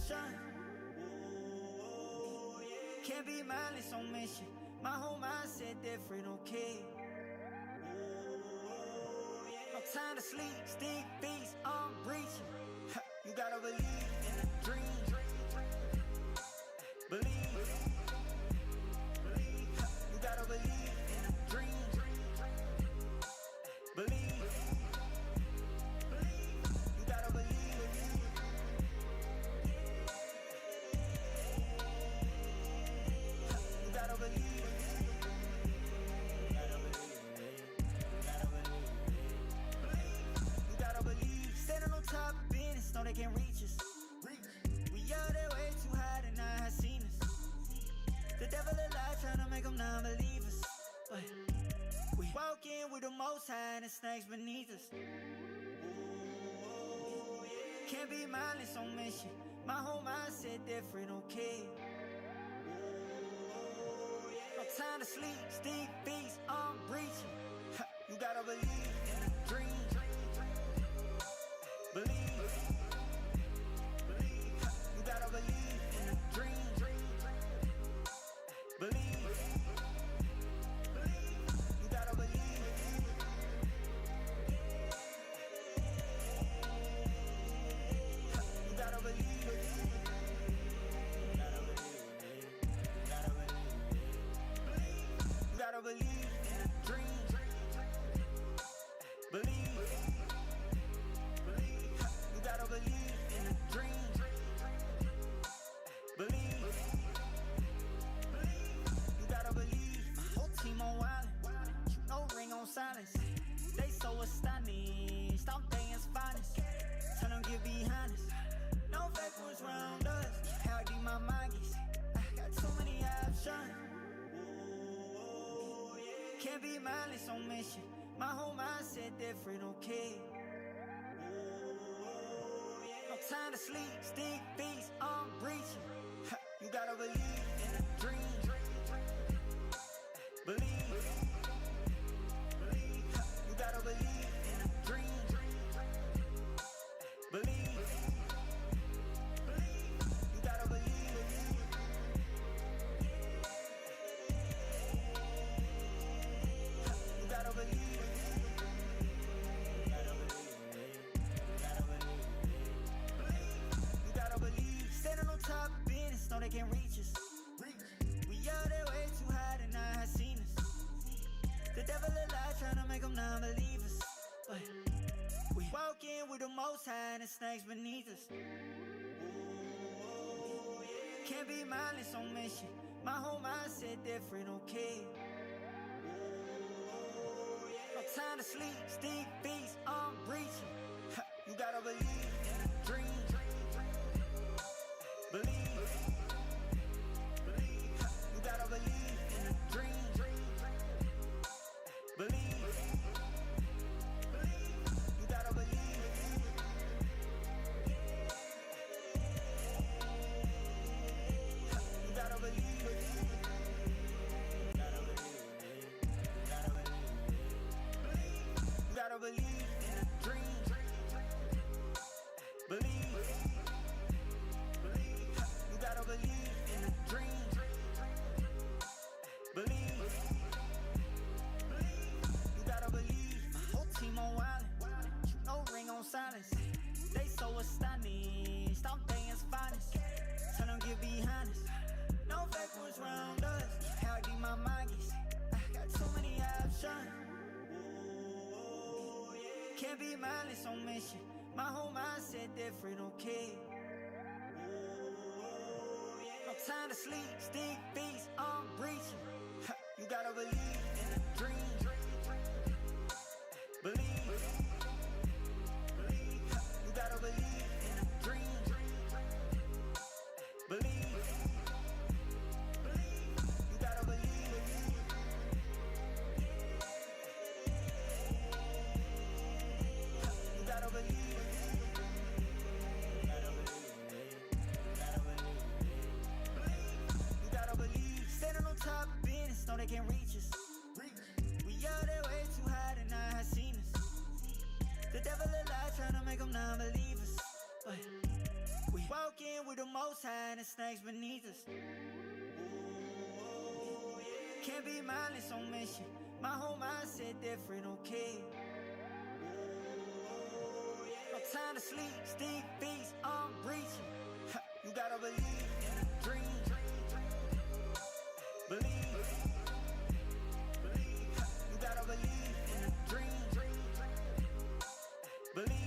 option. Can't be mindless on mission. My whole mindset different, okay. No time to sleep, stick beats, I'm reaching. You gotta believe in a dream. Believe. You gotta believe in a dream. Believe. You gotta believe. You gotta believe. You gotta believe. Standing on top of business, know they can't reach us. We out there way too high and I have seen us. The devil alive tryna make them non-believers. But we walk in with the most high and the snakes beneath us. Can't be mindless on mission. My whole mindset different, okay. No time to sleep, stick beats, I'm reaching. You gotta believe in a dream. Believe. You gotta believe in a dream. Believe. You gotta believe. You gotta believe. You gotta believe in a dream. Believe. You gotta believe in a dream. Believe. You gotta believe. My whole team on wildin'. No ring on silence. They so astonished. I'm things finest. Tell them get behind us. No fake ones round us. How deep my mind gets. I got too many options. Can't be mindless on mission. My whole mindset different, okay. No time to sleep, stick beats, I'm reaching. You gotta believe in a dream. Believe. You gotta believe in a dream. Believe. You gotta believe. You gotta believe. You gotta believe. Standing on top of business, know they can't reach us. We out there way too high and I have seen us. The devil alive tryna make them non-believers. But we walk in with the most high and the snakes beneath us. Can't be mindless on mission. My whole mindset different, okay. No time to sleep, stick beats, I'm reaching. You gotta believe in a dream. Believe. You gotta believe in a dream. Believe. You gotta believe. You gotta believe. You gotta believe in a dream. Believe. You gotta believe in a dream. Believe. You gotta believe. My whole team on wildin'. No ring on silence. They so astonished. I'm things finest. Tell them get behind us. No fake ones round us. How deep my mind gets. I got too many options. Can't be mindless on mission. My whole mindset different, okay. No time to sleep, stick beats, I'm reaching. You gotta believe in a dream. Believe. You gotta believe in a dream. Believe. You gotta believe. You gotta believe. You gotta believe. Standing on top of business, know they can't reach us. We most high and the snakes beneath us. Can't be mindless on mission. My whole mindset different, okay? No time to sleep, stick beats, I'm breaching. You gotta believe in a dream. Believe. You gotta believe in a dream. Believe.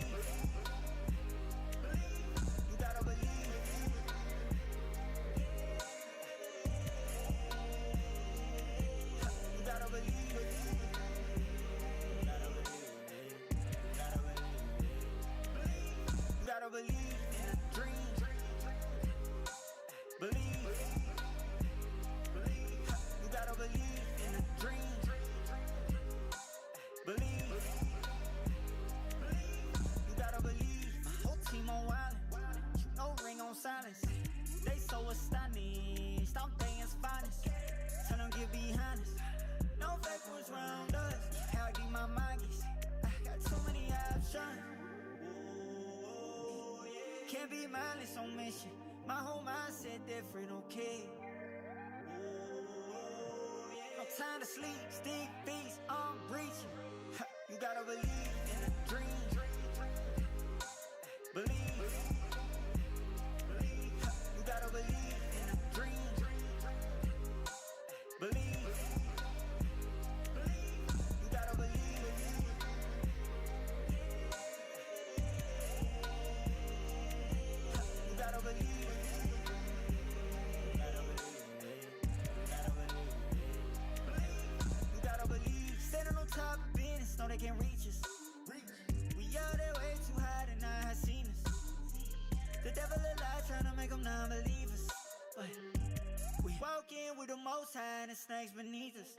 You gotta believe. You gotta believe. You gotta believe in a dream. Believe. You gotta believe in a dream. Believe. You gotta believe. My whole team on wildin'. No ring on silence. They so astonished. I'm Day's finest. Tell them get behind us. No fake ones round us. How deep my mind gets. I got too many options. Can't be mindless on mission. My whole mindset different, okay? No time to sleep, stick beats, I'm breaching. You gotta believe in a dream. Believe. You gotta believe in a dream. Believe. You gotta believe. You gotta believe. You gotta believe. Standing on top of business, know they can't reach us. We out there way too high to not have seen us. The devil alive trying to make them non-believers. But we walk in with the most high and the snakes beneath us.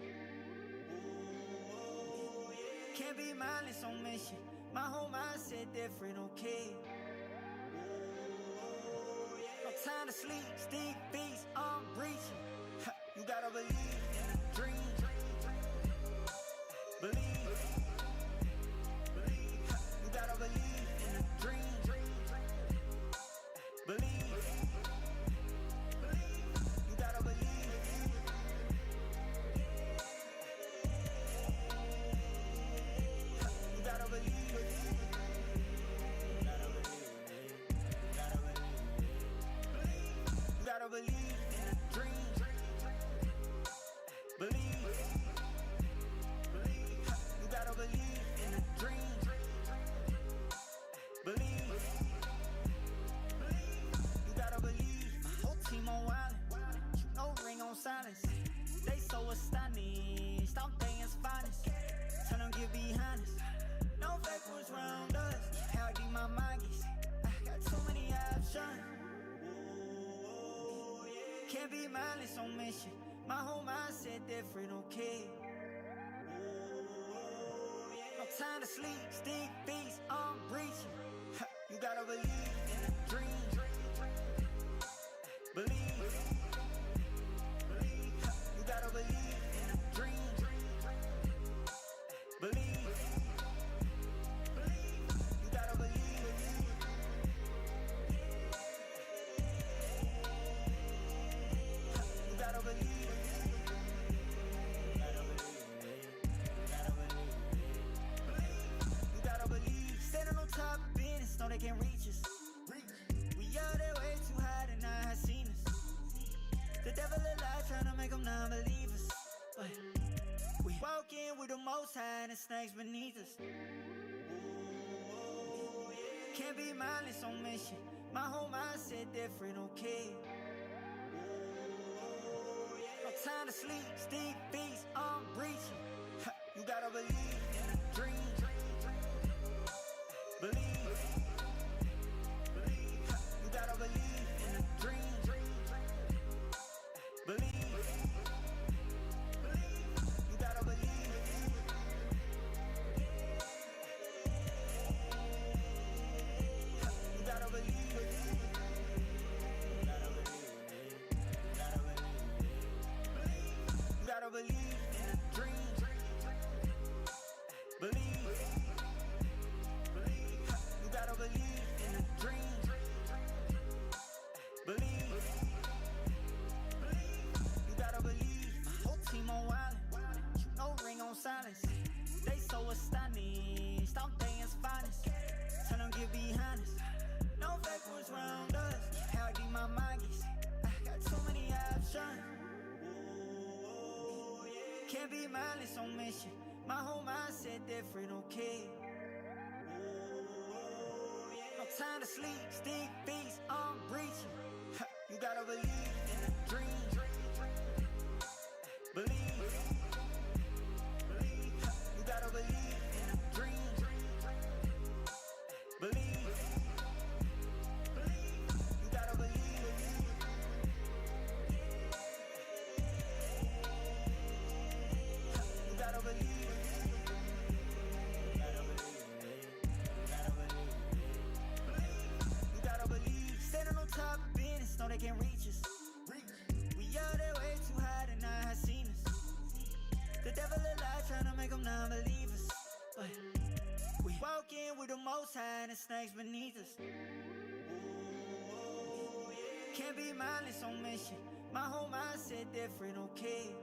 Can't be mindless on mission. My whole mindset different, okay? No time to sleep, stick beats, I'm breaching. You gotta believe in a dream. Believe. You gotta believe in a dream. Believe. You gotta believe. You gotta believe. You gotta believe in a dream. Believe. You gotta believe in a dream. Believe. You gotta believe. My whole team on wildin'. No ring on silence. They so astonished. I'm Day's finest. Tell them get behind us. No fake ones round us. How deep my mind gets. I got too many options. Can't be mindless on mission. My whole mindset different, okay? No time to sleep, stick beats, I'm breaching. You gotta believe in a dream. Believe. You gotta believe in a dream. Believe. You gotta believe. You gotta believe. You gotta believe. Standing on top of business, know they can't reach us. We out there way too high to not have seen us. The devil alive trying to make them non-believers. But we walk in with the most high and the snakes beneath us. Can't be mindless on mission. My whole mindset different, okay? No time to sleep, stick beats, I'm breaching. You gotta believe in a dream. Believe. You gotta believe in a dream. Believe. You gotta believe. You gotta believe. You gotta believe in a dream. Believe. get behind us. No fake ones round us. How deep my mind gets. I got too many options. Can't be mindless on mission. My whole mindset different, okay? No time to sleep, stick feast, I'm reaching. You gotta believe in a dream. Believe. You gotta believe in a dream. Believe. You gotta believe. You gotta believe. You gotta believe. Standing on top of business, know they can reach us. We out there way too high to not have seen us. The devil alive trying to make them non-believers. But we walk in with the most high and the snakes beneath us. Can't be mindless on mission. My whole mindset different, okay?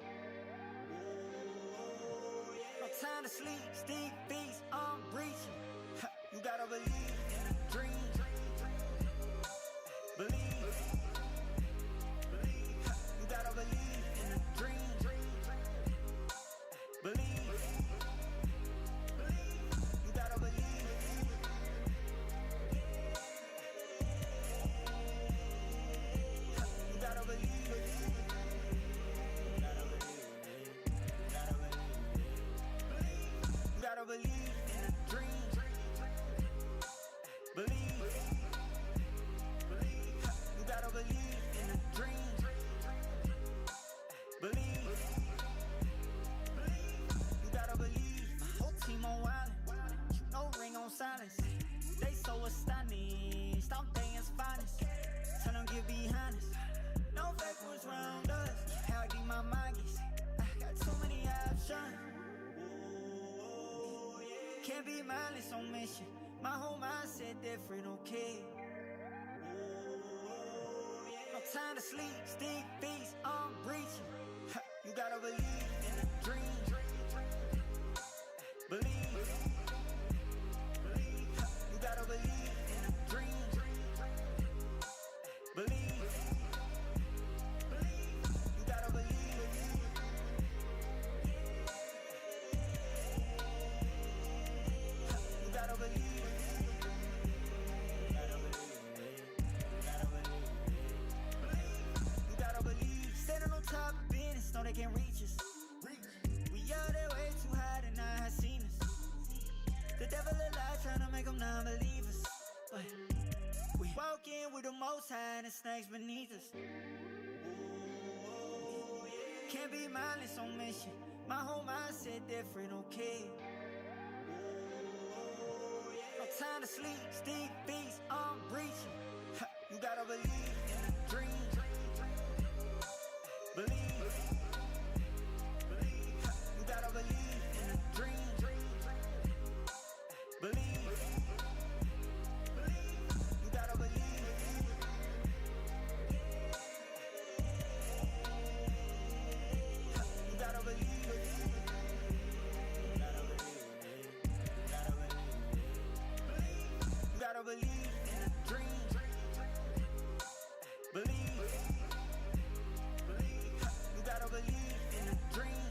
No time to sleep, stick feast, I'm reaching. You gotta believe in a dream. Believe. You gotta believe in a dream. Believe. You gotta believe. You gotta believe. You gotta believe in a dream. Believe. You gotta believe in a dream. Believe. You gotta believe. My whole team on wildin'. No ring on silence. They so astonished. Stop things finest. Tell them get behind us. No fake ones round us. How deep my mind gets. I got too many options. Can't be mindless on mission. My whole mindset different, okay? No time to sleep, stick feast, I'm reaching. You gotta believe in a dream. Believe. You gotta believe in a dream. Believe. You gotta believe. You gotta believe. You gotta believe. Standing on top of business, know they can reach us. We out there way too high to not have seen us. The devil alive trying to make them non-believers. But we walk in with the most high and the snakes beneath us. Can't be mindless on mission. My whole mindset different, okay? No time to sleep, stick feast, I'm reaching. You gotta believe in a dream. Believe. You gotta believe in a dream. Believe. You gotta believe. You gotta believe. You gotta believe in a dream. Believe. You gotta believe in a dream.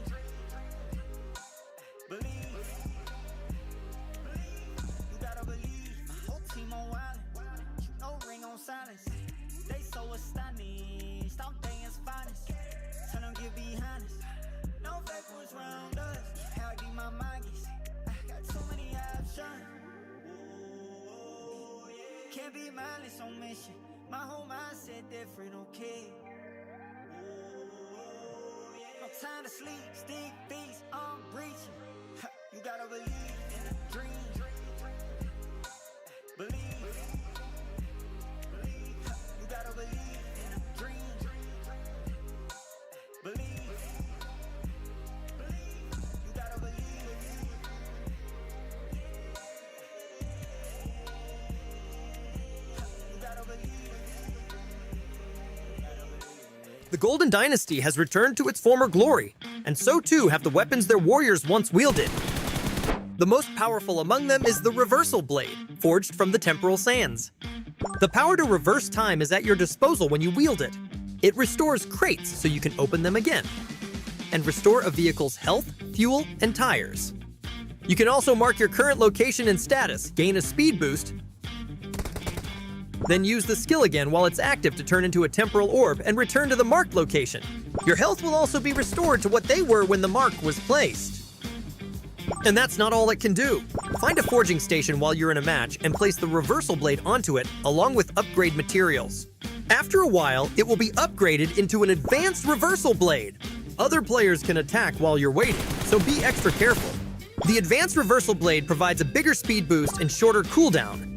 Believe. You gotta believe. My whole team on wildin'. No ring on silence. They so astonished. Stop things finest. Tell them get behind us. No fake ones round us. How deep my mind gets. I got too many options. Can't be mindless on mission. My whole mindset different, okay? No time to sleep, stick feast, I'm reaching. You gotta believe in a dream. Believe. You gotta believe in a dream. Believe. You gotta believe. You gotta believe. The Golden Dynasty has returned to its former glory, and so too have the weapons their warriors once wielded. The most powerful among them is the Reversal Blade, forged from the temporal sands. The power to reverse time is at your disposal when you wield it. It restores crates so you can open them again, and restore a vehicle's health, fuel, and tires. You can also mark your current location and status, gain a speed boost, then use the skill again while it's active to turn into a temporal orb and return to the marked location. Your health will also be restored to what they were when the mark was placed. And that's not all it can do. Find a forging station while you're in a match and place the reversal blade onto it along with upgrade materials. After a while, it will be upgraded into an advanced reversal blade. Other players can attack while you're waiting, so be extra careful. The advanced reversal blade provides a bigger speed boost and shorter cooldown.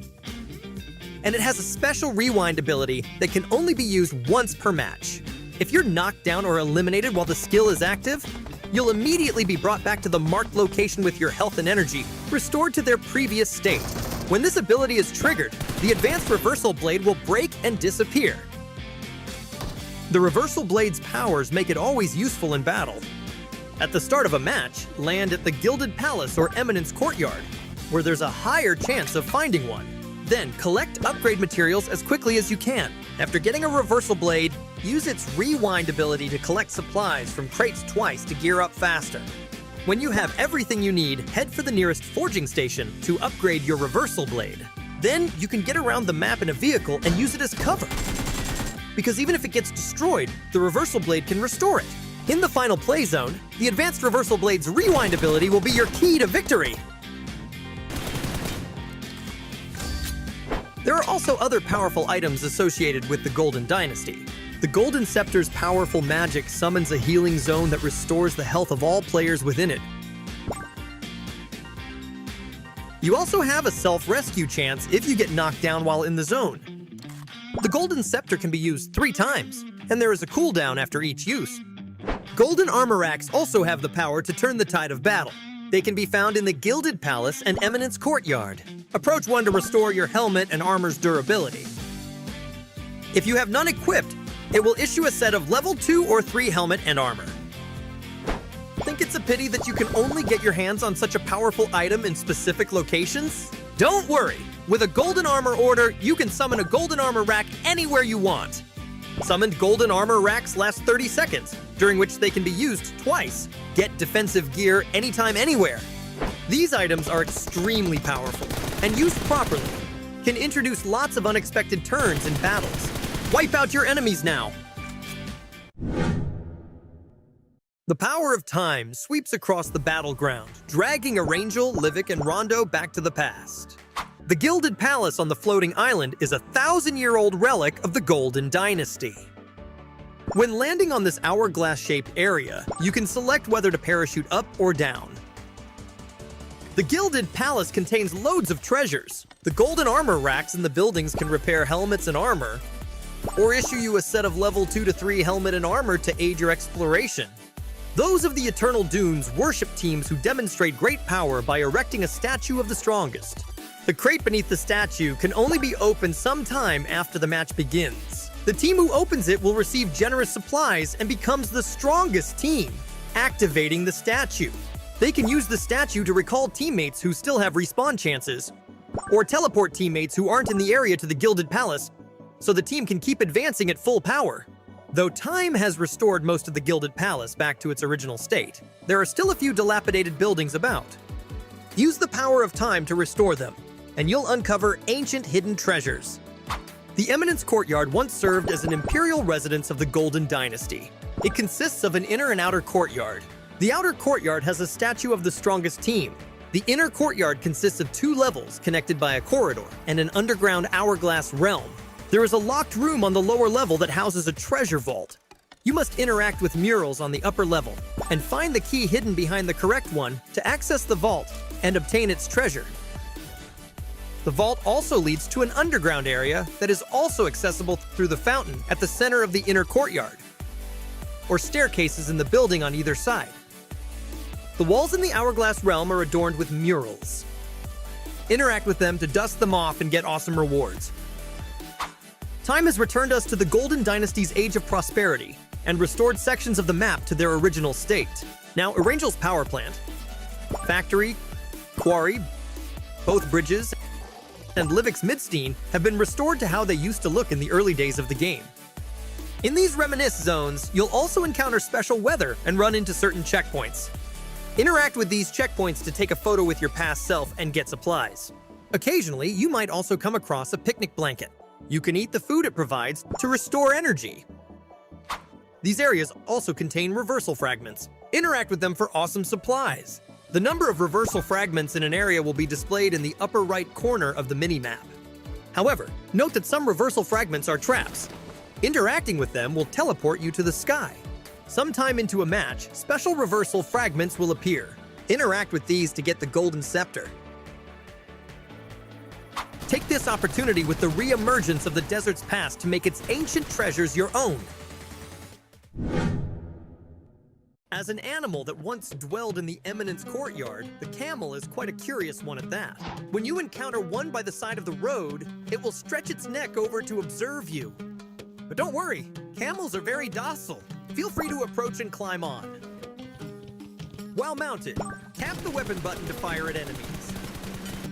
And it has a special rewind ability that can only be used once per match. If you're knocked down or eliminated while the skill is active, you'll immediately be brought back to the marked location with your health and energy restored to their previous state. When this ability is triggered, the advanced reversal blade will break and disappear. The reversal blade's powers make it always useful in battle. At the start of a match, land at the Gilded Palace or Eminence Courtyard, where there's a higher chance of finding one. Then collect upgrade materials as quickly as you can. After getting a reversal blade, use its rewind ability to collect supplies from crates twice to gear up faster. When you have everything you need, head for the nearest forging station to upgrade your reversal blade. Then you can get around the map in a vehicle and use it as cover. Because even if it gets destroyed, the reversal blade can restore it. In the final play zone, the advanced reversal blade's rewind ability will be your key to victory. There are also other powerful items associated with the Golden Dynasty. The Golden Scepter's powerful magic summons a healing zone that restores the health of all players within it. You also have a self-rescue chance if you get knocked down while in the zone. The Golden Scepter can be used 3 times, and there is a cooldown after each use. Golden armor racks also have the power to turn the tide of battle. They can be found in the Gilded Palace and Eminence Courtyard. Approach one to restore your helmet and armor's durability. If you have none equipped, it will issue a set of level 2 or 3 helmet and armor. Think it's a pity that you can only get your hands on such a powerful item in specific locations? Don't worry! With a golden armor order, you can summon a golden armor rack anywhere you want. Summoned golden armor racks last 30 seconds, during which they can be used twice. Get defensive gear anytime, anywhere. These items are extremely powerful, and used properly, can introduce lots of unexpected turns in battles. Wipe out your enemies now! The power of time sweeps across the battleground, dragging Erangel, Livik, and Rondo back to the past. The Gilded Palace on the floating island is a 1,000-year-old relic of the Golden Dynasty. When landing on this hourglass-shaped area, you can select whether to parachute up or down. The Gilded Palace contains loads of treasures. The golden armor racks in the buildings can repair helmets and armor, or issue you a set of level 2 to 3 helmet and armor to aid your exploration. Those of the Eternal Dunes worship teams who demonstrate great power by erecting a statue of the strongest. The crate beneath the statue can only be opened sometime after the match begins. The team who opens it will receive generous supplies and becomes the strongest team, activating the statue. They can use the statue to recall teammates who still have respawn chances, or teleport teammates who aren't in the area to the Gilded Palace, so the team can keep advancing at full power. Though time has restored most of the Gilded Palace back to its original state, there are still a few dilapidated buildings about. Use the power of time to restore them, and you'll uncover ancient hidden treasures. The Eminence Courtyard once served as an imperial residence of the Golden Dynasty. It consists of an inner and outer courtyard. The outer courtyard has a statue of the strongest team. The inner courtyard consists of 2 levels connected by a corridor and an underground hourglass realm. There is a locked room on the lower level that houses a treasure vault. You must interact with murals on the upper level and find the key hidden behind the correct one to access the vault and obtain its treasure. The vault also leads to an underground area that is also accessible through the fountain at the center of the inner courtyard, or staircases in the building on either side. The walls in the Hourglass Realm are adorned with murals. Interact with them to dust them off and get awesome rewards. Time has returned us to the Golden Dynasty's Age of Prosperity and restored sections of the map to their original state. Now, Erangel's power plant, factory, Quarry, both bridges, and Livik's Midstein have been restored to how they used to look in the early days of the game. In these reminisce zones, you'll also encounter special weather and run into certain checkpoints. Interact with these checkpoints to take a photo with your past self and get supplies. Occasionally, you might also come across a picnic blanket. You can eat the food it provides to restore energy. These areas also contain reversal fragments. Interact with them for awesome supplies. The number of reversal fragments in an area will be displayed in the upper right corner of the mini-map. However, note that some reversal fragments are traps. Interacting with them will teleport you to the sky. Sometime into a match, special reversal fragments will appear. Interact with these to get the Golden Scepter. Take this opportunity with the re-emergence of the desert's past to make its ancient treasures your own. As an animal that once dwelled in the Eminence courtyard, the camel is quite a curious one at that. When you encounter one by the side of the road, it will stretch its neck over to observe you. But don't worry, camels are very docile. Feel free to approach and climb on. While mounted, tap the weapon button to fire at enemies.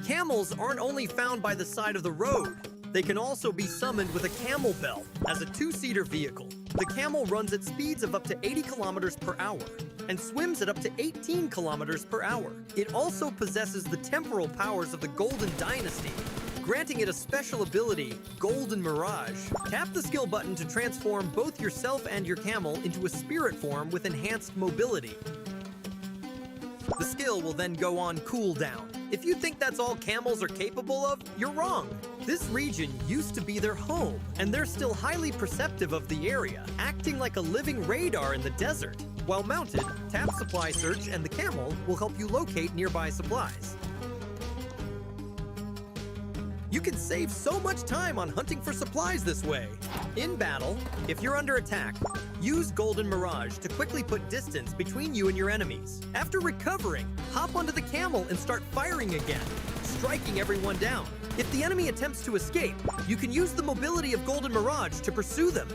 Camels aren't only found by the side of the road. They can also be summoned with a camel bell as a two-seater vehicle. The camel runs at speeds of up to 80 kilometers per hour and swims at up to 18 kilometers per hour. It also possesses the temporal powers of the Golden Dynasty, granting it a special ability, Golden Mirage. Tap the skill button to transform both yourself and your camel into a spirit form with enhanced mobility. The skill will then go on cooldown. If you think that's all camels are capable of, you're wrong. This region used to be their home, and they're still highly perceptive of the area, acting like a living radar in the desert. While mounted, tap Supply Search and the camel will help you locate nearby supplies. You can save so much time on hunting for supplies this way. In battle, if you're under attack, use Golden Mirage to quickly put distance between you and your enemies. After recovering, hop onto the camel and start firing again, striking everyone down. If the enemy attempts to escape, you can use the mobility of Golden Mirage to pursue them.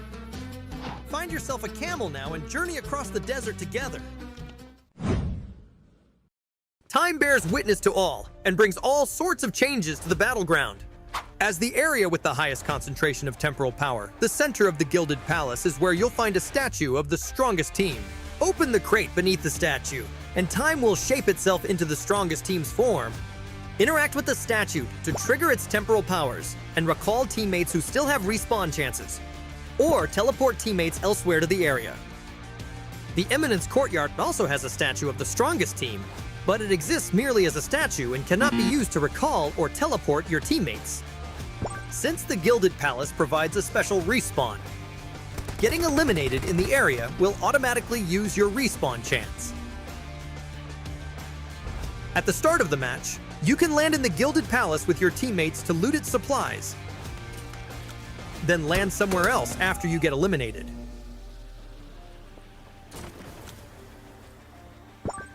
Find yourself a camel now and journey across the desert together. Time bears witness to all and brings all sorts of changes to the battleground. As the area with the highest concentration of temporal power, the center of the Gilded Palace is where you'll find a statue of the strongest team. Open the crate beneath the statue, and time will shape itself into the strongest team's form. Interact with the statue to trigger its temporal powers and recall teammates who still have respawn chances, or teleport teammates elsewhere to the area. The Eminence Courtyard also has a statue of the strongest team, but it exists merely as a statue and cannot be used to recall or teleport your teammates. Since the Gilded Palace provides a special respawn, getting eliminated in the area will automatically use your respawn chance. At the start of the match, you can land in the Gilded Palace with your teammates to loot its supplies, then land somewhere else after you get eliminated.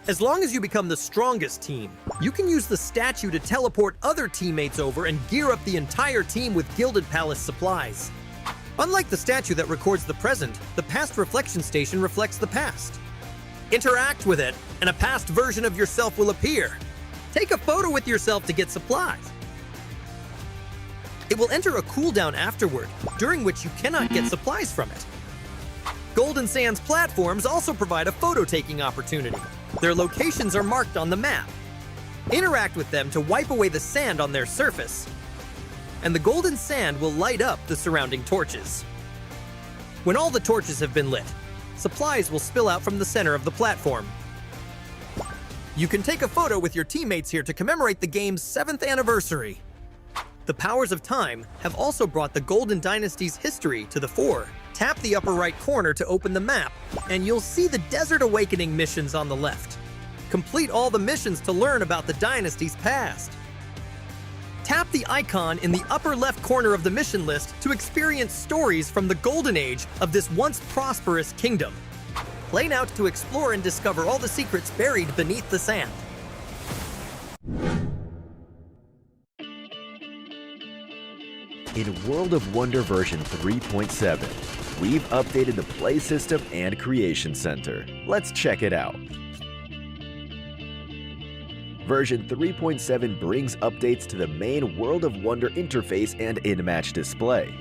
As long as you become the strongest team, you can use the statue to teleport other teammates over and gear up the entire team with Gilded Palace supplies. Unlike the statue that records the present, the past reflection station reflects the past. Interact with it, and a past version of yourself will appear. Take a photo with yourself to get supplies. It will enter a cooldown afterward, during which you cannot get supplies from it. Golden Sands platforms also provide a photo-taking opportunity. Their locations are marked on the map. Interact with them to wipe away the sand on their surface, and the golden sand will light up the surrounding torches. When all the torches have been lit, supplies will spill out from the center of the platform. You can take a photo with your teammates here to commemorate the game's 7th anniversary. The powers of time have also brought the Golden Dynasty's history to the fore. Tap the upper right corner to open the map, and you'll see the Desert Awakening missions on the left. Complete all the missions to learn about the Dynasty's past. Tap the icon in the upper left corner of the mission list to experience stories from the golden age of this once prosperous kingdom. Play now to explore and discover all the secrets buried beneath the sand. In World of Wonder version 3.7, we've updated the play system and creation center. Let's check it out. Version 3.7 brings updates to the main World of Wonder interface and in-match display.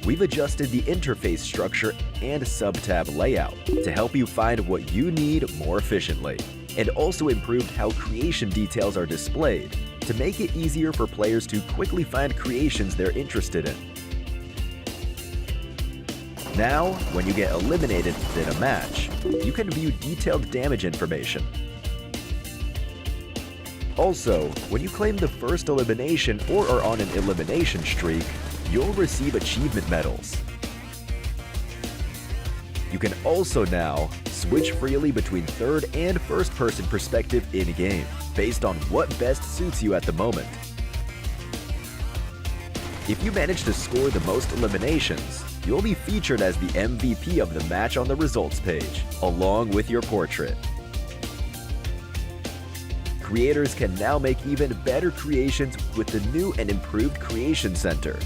We've adjusted the interface structure and sub-tab layout to help you find what you need more efficiently, and also improved how creation details are displayed to make it easier for players to quickly find creations they're interested in. Now, when you get eliminated in a match, you can view detailed damage information. Also, when you claim the first elimination or are on an elimination streak, you'll receive achievement medals. You can also now switch freely between third and first-person perspective in-game, based on what best suits you at the moment. If you manage to score the most eliminations, you'll be featured as the MVP of the match on the results page, along with your portrait. Creators can now make even better creations with the new and improved Creation Center.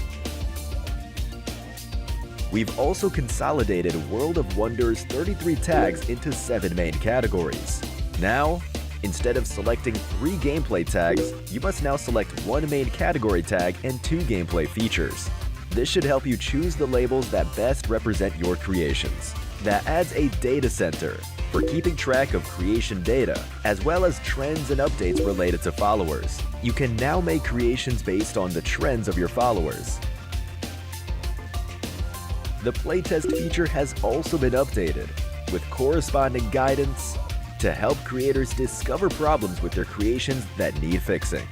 We've also consolidated World of Wonder's 33 tags into 7 main categories. Now, instead of selecting 3 gameplay tags, you must now select 1 main category tag and 2 gameplay features. This should help you choose the labels that best represent your creations. That adds a data center for keeping track of creation data, as well as trends and updates related to followers. You can now make creations based on the trends of your followers. The playtest feature has also been updated, with corresponding guidance to help creators discover problems with their creations that need fixing.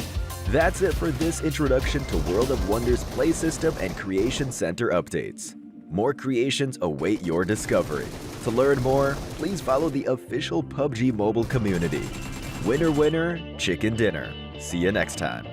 That's it for this introduction to World of Wonder's Play System and Creation Center updates. More creations await your discovery. To learn more, please follow the official PUBG mobile community. Winner, winner, chicken dinner. See you next time.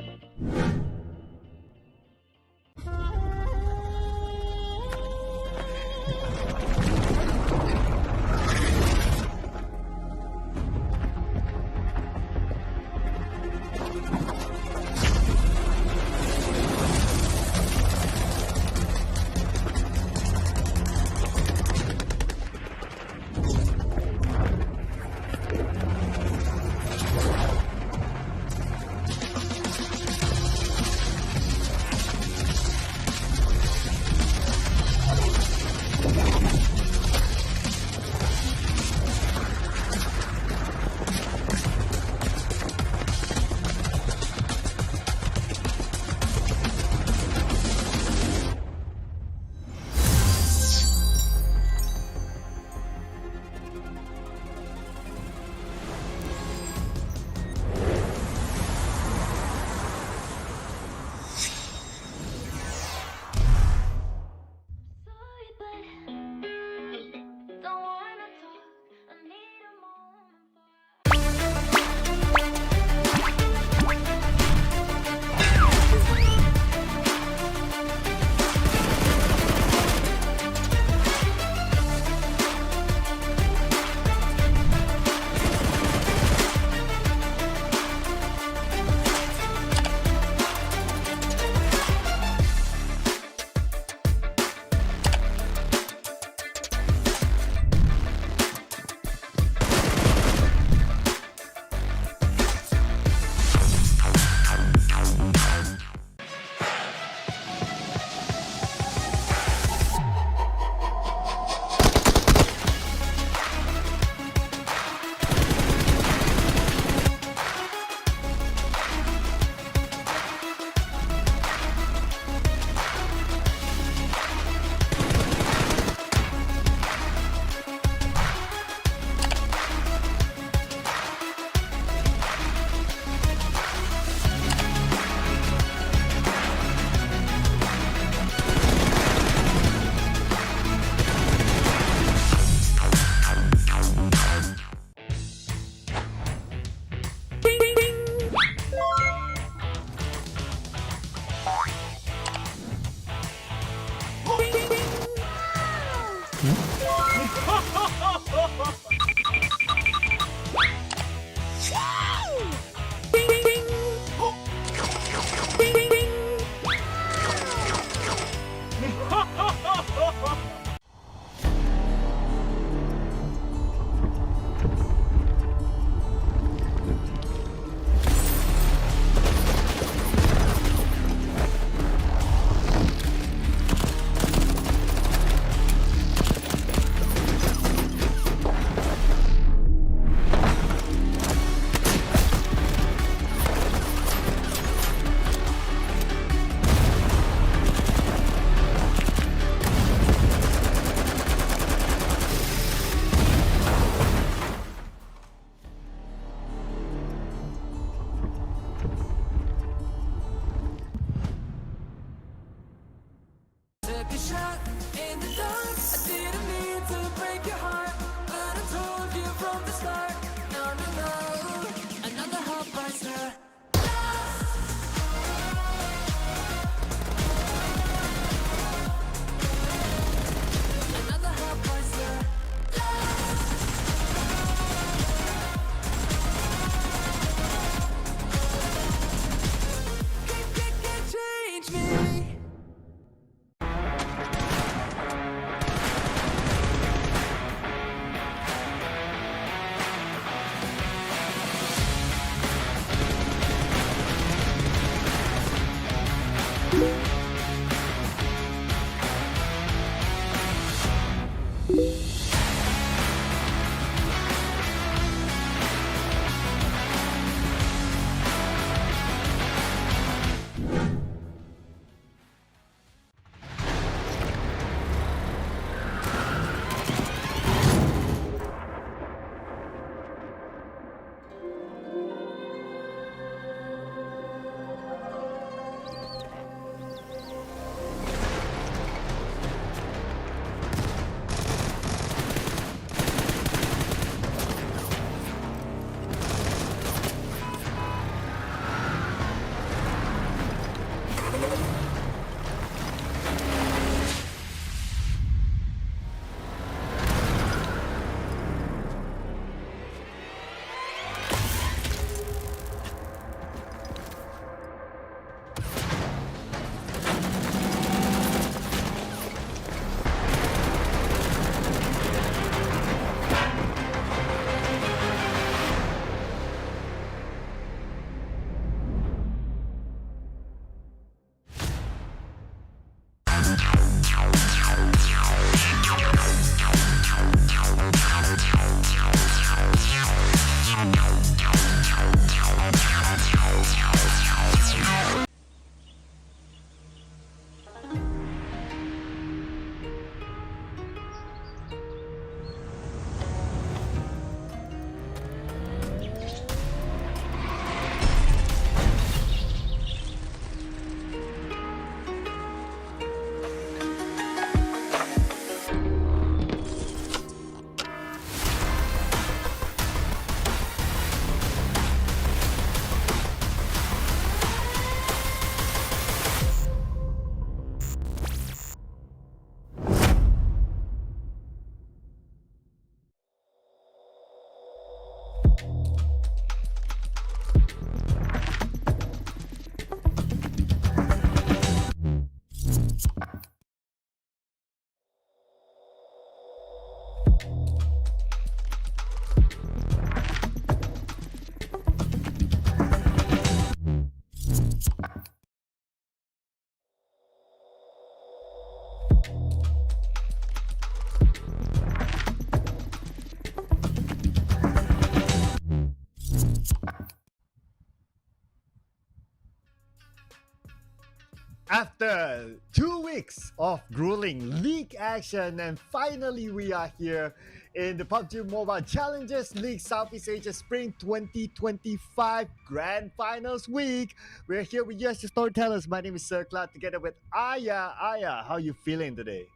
After 2 weeks of grueling league action, and finally we are here in the PUBG Mobile Challengers League Southeast Asia Spring 2025 Grand Finals Week. We're here with you as your storytellers. My name is Sir Cloud together with Aya. Aya, how you feeling today?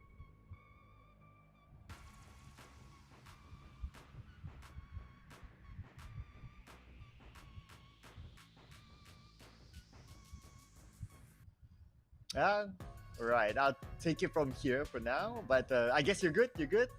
Uh, right, I'll take it from here for now. But I guess you're good. You're good.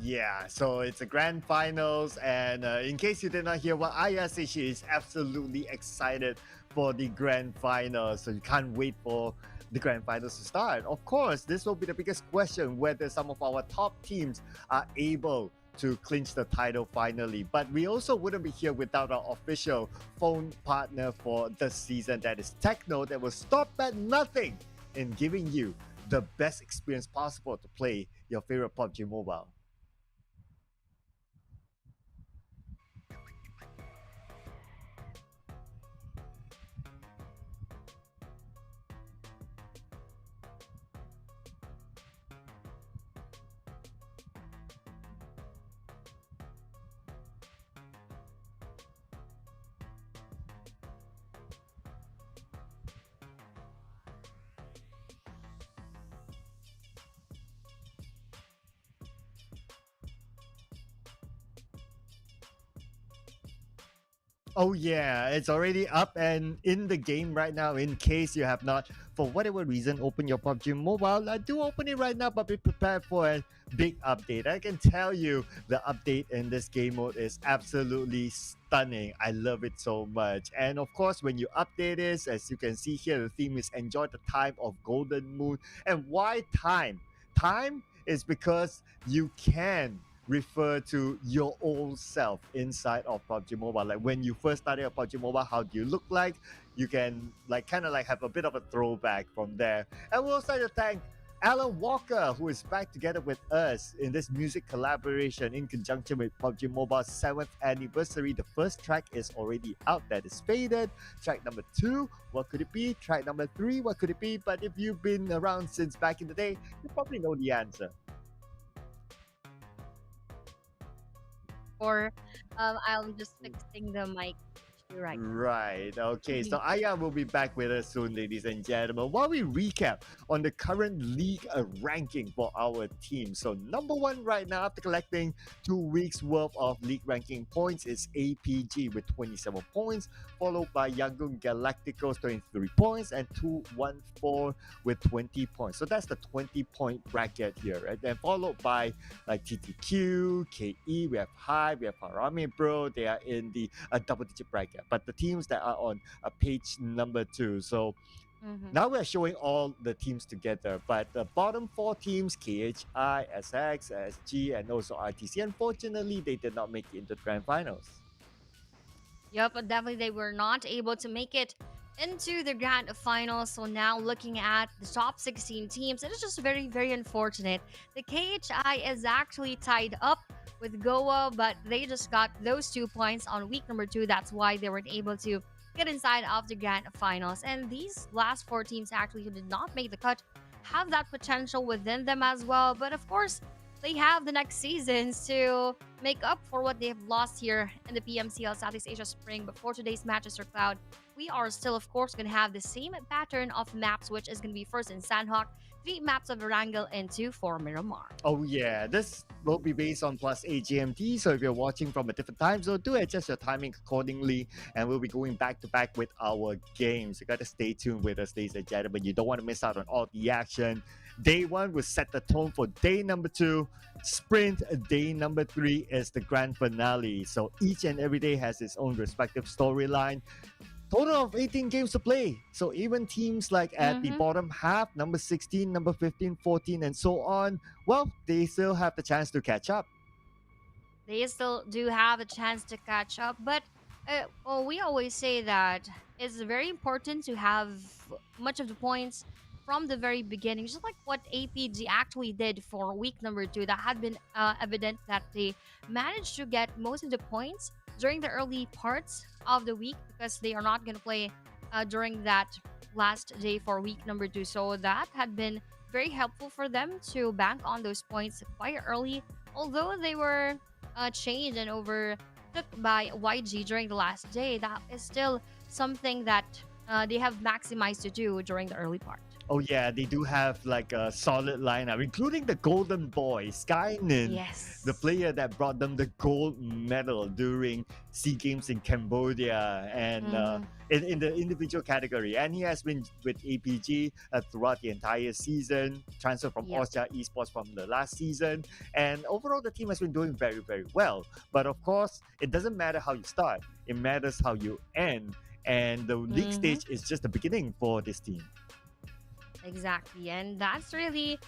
Yeah, so it's a grand finals, and in case you did not hear what Aya said, she is absolutely excited for the grand finals. So you can't wait for the grand finals to start. Of course, this will be the biggest question whether some of our top teams are able to clinch the title finally. But we also wouldn't be here without our official phone partner for the season, that is Techno, that will stop at nothing in giving you the best experience possible to play your favorite PUBG Mobile. Oh yeah, it's already up and in the game right now. In case you have not, for whatever reason, open your PUBG Mobile, do open it right now, but be prepared for a big update. I can tell you the update in this game mode is absolutely stunning. I love it so much. And of course, when you update this, as you can see here, the theme is enjoy the time of Golden Moon. And why time? Time is because you can refer to your old self inside of PUBG Mobile. Like when you first started PUBG Mobile, how do you look like? You can like kind of like have a bit of a throwback from there. And we'll also like to thank Alan Walker, who is back together with us in this music collaboration in conjunction with PUBG Mobile's 7th anniversary. The first track is already out, that is Faded. Track number 2, what could it be? Track number 3, what could it be? But if you've been around since back in the day, you probably know the answer. Or I'm just fixing the mic issue right now. Right. Okay. So Aya will be back with us soon, ladies and gentlemen. While we recap on the current league ranking for our team. So number one right now, after collecting 2 weeks worth of league ranking points, is APG with 27 points, followed by Yangon Galacticos 23 points, and 214 with 20 points. So that's the 20-point bracket here, right? Then followed by like TTQ, KE, we have Hive, we have Harami Bro. They are in the double-digit bracket. But the teams that are on page number 2. So now we're showing all the teams together. But the bottom 4 teams, KHI, SX, SG, and also RTC, unfortunately, they did not make it into the grand finals. Yep, but definitely they were not able to make it into the grand finals. So now looking at the top 16 teams, it is just very, very unfortunate. The KHI is actually tied up with Goa, but they just got those 2 points on week number 2. That's why they weren't able to get inside of the grand finals. And these last 4 teams actually who did not make the cut have that potential within them as well. But of course, they have the next seasons to make up for what they have lost here in the PMCL Southeast Asia Spring. But for today's match, Mr. Cloud, we are still, of course, going to have the same pattern of maps, which is going to be first in Sanhok, 3 maps of Erangel, and 2 for Miramar. Oh yeah, this will be based on plus AGMT. So if you're watching from a different time zone, do adjust your timing accordingly. And we'll be going back to back with our games. You got to stay tuned with us, ladies and gentlemen. You don't want to miss out on all the action. Day 1 will set the tone for day number 2. Sprint day number 3 is the grand finale. So each and every day has its own respective storyline. Total of 18 games to play. So even teams like at the bottom half, number 16, number 15, 14, and so on, well, they still have the chance to catch up. They still do have a chance to catch up, but well, we always say that it's very important to have much of the points from the very beginning, just like what APG actually did for week number 2. That had been evident that they managed to get most of the points during the early parts of the week because they are not going to play during that last day for week number 2. So that had been very helpful for them to bank on those points quite early, although they were changed and overtook by YG during the last day. That is still something that they have maximized to do during the early part. Oh yeah, they do have like a solid lineup, including the Golden Boy, Skynin, Yes. the player that brought them the gold medal during SEA Games in Cambodia and in the individual category. And he has been with APG throughout the entire season, transferred from Yep. Austria Esports from the last season. And overall, the team has been doing very, very well. But of course, it doesn't matter how you start, it matters how you end. And the league stage is just the beginning for this team. Exactly, and that's really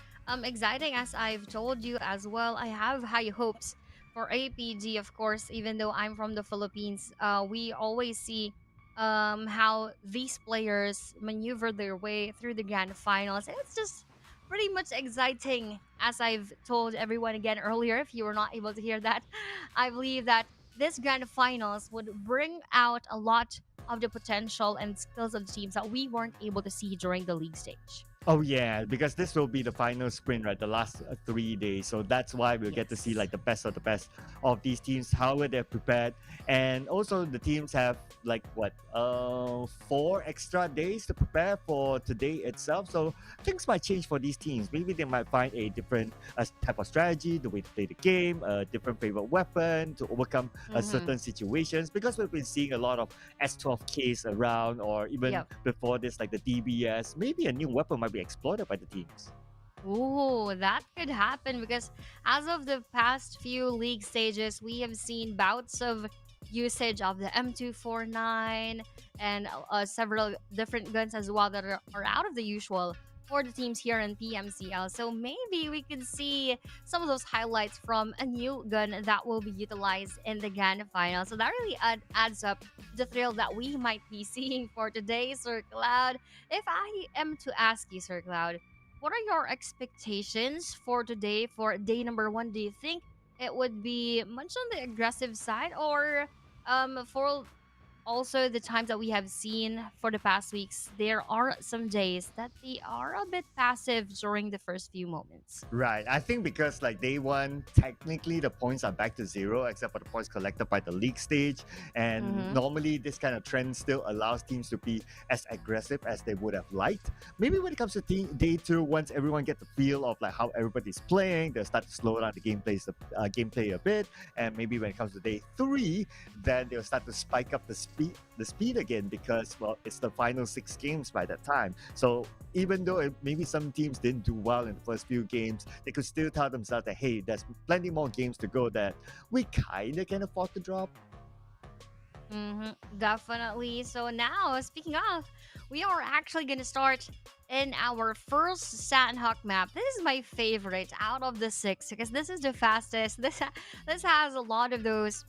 exciting. As I've told you as well, I have high hopes for APG. Of course, even though I'm from the Philippines, we always see how these players maneuver their way through the grand finals, and it's just pretty much exciting. As I've told everyone again earlier, if you were not able to hear that, I believe that this grand finals would bring out a lot of the potential and skills of the teams that we weren't able to see during the league stage. Oh yeah, because this will be the final sprint, right? The last 3 days, so that's why we'll get to see Yes. like the best of the best of these teams, how they're prepared, and also the teams have like what 4 extra days to prepare for today itself. So things might change for these teams. Maybe they might find a different type of strategy, the way to play the game, a different favorite weapon to overcome certain situations. Because we've been seeing a lot of S12Ks around, or even Yep. before this, like the DBS. Maybe a new weapon might be exploited by the teams. Ooh, that could happen because as of the past few league stages, we have seen bouts of usage of the M249 and several different guns as well that are out of the usual for the teams here in PMCL. So maybe we could see some of those highlights from a new gun that will be utilized in the grand final. So that really adds up the thrill that we might be seeing for today, Sir Cloud. If I am to ask you, Sir Cloud, what are your expectations for today for day number 1? Do you think it would be much on the aggressive side, or for also the times that we have seen for the past weeks, there are some days that they are a bit passive during the first few moments? Right. I think because like day 1, technically the points are back to 0 except for the points collected by the league stage. And normally this kind of trend still allows teams to be as aggressive as they would have liked. Maybe when it comes to day 2, once everyone gets the feel of like how everybody's playing, they'll start to slow down the gameplay a bit. And maybe when it comes to day 3, then they'll start to spike up the speed again, because well, it's the final 6 games by that time. So even though maybe some teams didn't do well in the first few games, they could still tell themselves that hey, there's plenty more games to go that we kind of can afford to drop. Definitely. So now, speaking of, we are actually going to start in our first Sanhok map. This is my favorite out of the 6 because this is the fastest. This has a lot of those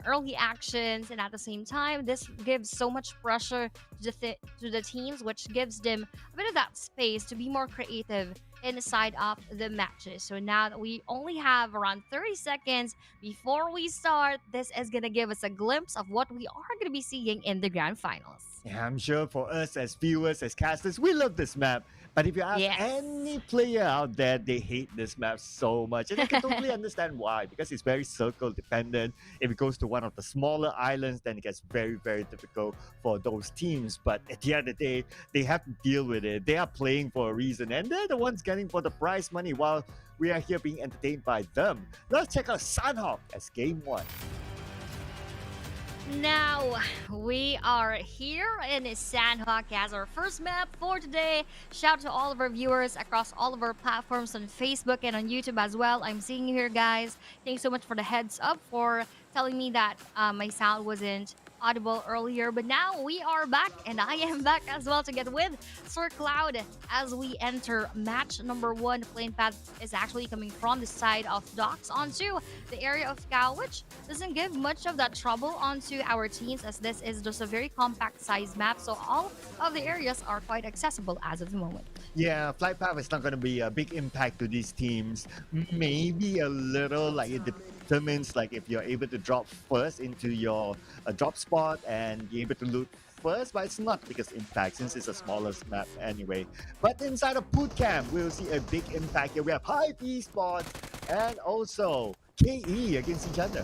early actions, and at the same time, this gives so much pressure to the teams, which gives them a bit of that space to be more creative inside of the matches. So now that we only have around 30 seconds before we start, this is going to give us a glimpse of what we are going to be seeing in the grand finals. Yeah, I'm sure for us as viewers, as casters, we love this map. But if you ask Yes. any player out there, they hate this map so much. And I can totally understand why, because it's very circle dependent. If it goes to one of the smaller islands, then it gets very, very difficult for those teams. But at the end of the day, they have to deal with it. They are playing for a reason, and they're the ones getting for the prize money while we are here being entertained by them. Let's check out Sanhok as game 1. Now, we are here in Sanhok as our first map for today. Shout out to all of our viewers across all of our platforms on Facebook and on YouTube as well. I'm seeing you here, guys. Thanks so much for the heads up for telling me that my sound wasn't audible earlier, but now we are back, and I am back as well to get with Sir Cloud as we enter match number 1. Playing path is actually coming from the side of Docks onto the area of Cow, which doesn't give much of that trouble onto our teams, as this is just a very compact size map, so all of the areas are quite accessible as of the moment. Yeah, flight path is not going to be a big impact to these teams. Maybe a little, like it determines like if you're able to drop first into your drop spot and you're able to loot first, but it's not biggest impact since it's a smallest map anyway. But inside of boot camp, we'll see a big impact here. We have Hype Esports and also KE against each other.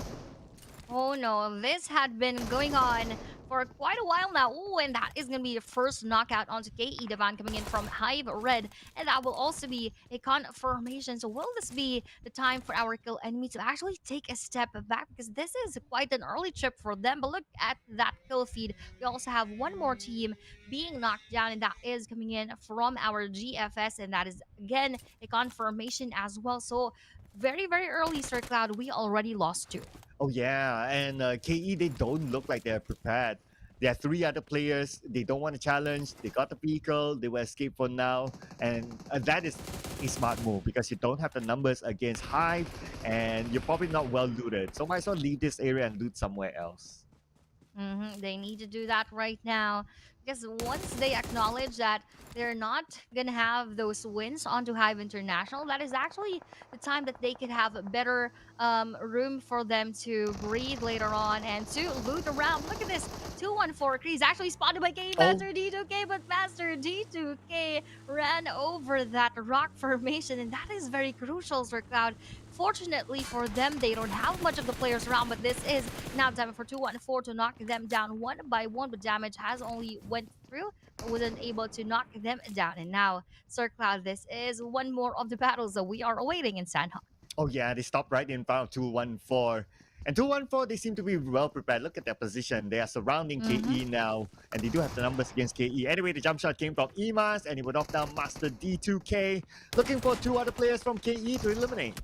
Oh no, this had been going on for quite a while now. Ooh, and that is going to be the first knockout onto KE Devan coming in from Hive Red. And that will also be a confirmation. So will this be the time for our kill enemy to actually take a step back? Because this is quite an early trip for them. But look at that kill feed. We also have one more team being knocked down, and that is coming in from our GFS. And that is, again, a confirmation as well. So very, very early, Sir Cloud, we already lost 2. Oh yeah, and KE, they don't look like they're prepared. There are 3 other players. They don't want to challenge. They got the vehicle. They will escape for now, and that is a smart move because you don't have the numbers against Hive, and you're probably not well looted. So might as well leave this area and loot somewhere else. They need to do that right now, because once they acknowledge that they're not gonna have those wins onto Hive International, that is actually the time that they could have a better room for them to breathe later on and to loot around. Look at this 214 Kreese actually spotted by K Master D2K, but Master D2K ran over that rock formation, and that is very crucial, Sir Cloud. Fortunately for them, they don't have much of the players around, but this is now time for 214 to knock them down one by one, but damage has only went through, but wasn't able to knock them down. And now, Sir Cloud, this is one more of the battles that we are awaiting in Sanhok. Oh yeah, they stopped right in front of 214. And 214, they seem to be well prepared. Look at their position. They are surrounding KE now, and they do have the numbers against KE. Anyway, the jump shot came from EMAS, and he went off down Master D2K, looking for 2 other players from KE to eliminate.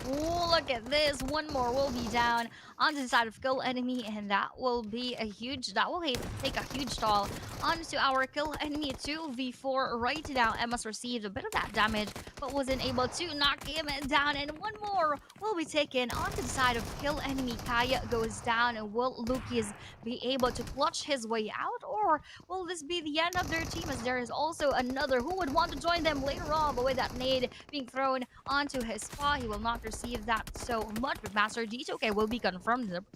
Ooh, look at this. One more will be down onto the side of kill enemy, and that will be a huge, that will take a huge toll onto our kill enemy. 2v4 right now. Emma's received a bit of that damage, but wasn't able to knock him down. And one more will be taken onto the side of kill enemy. Kaya goes down, and will Lucas be able to clutch his way out, or will this be the end of their team, as there is also another who would want to join them later on, but with that nade being thrown onto his spot, he will not receive that so much, but Master D2K will be confirmed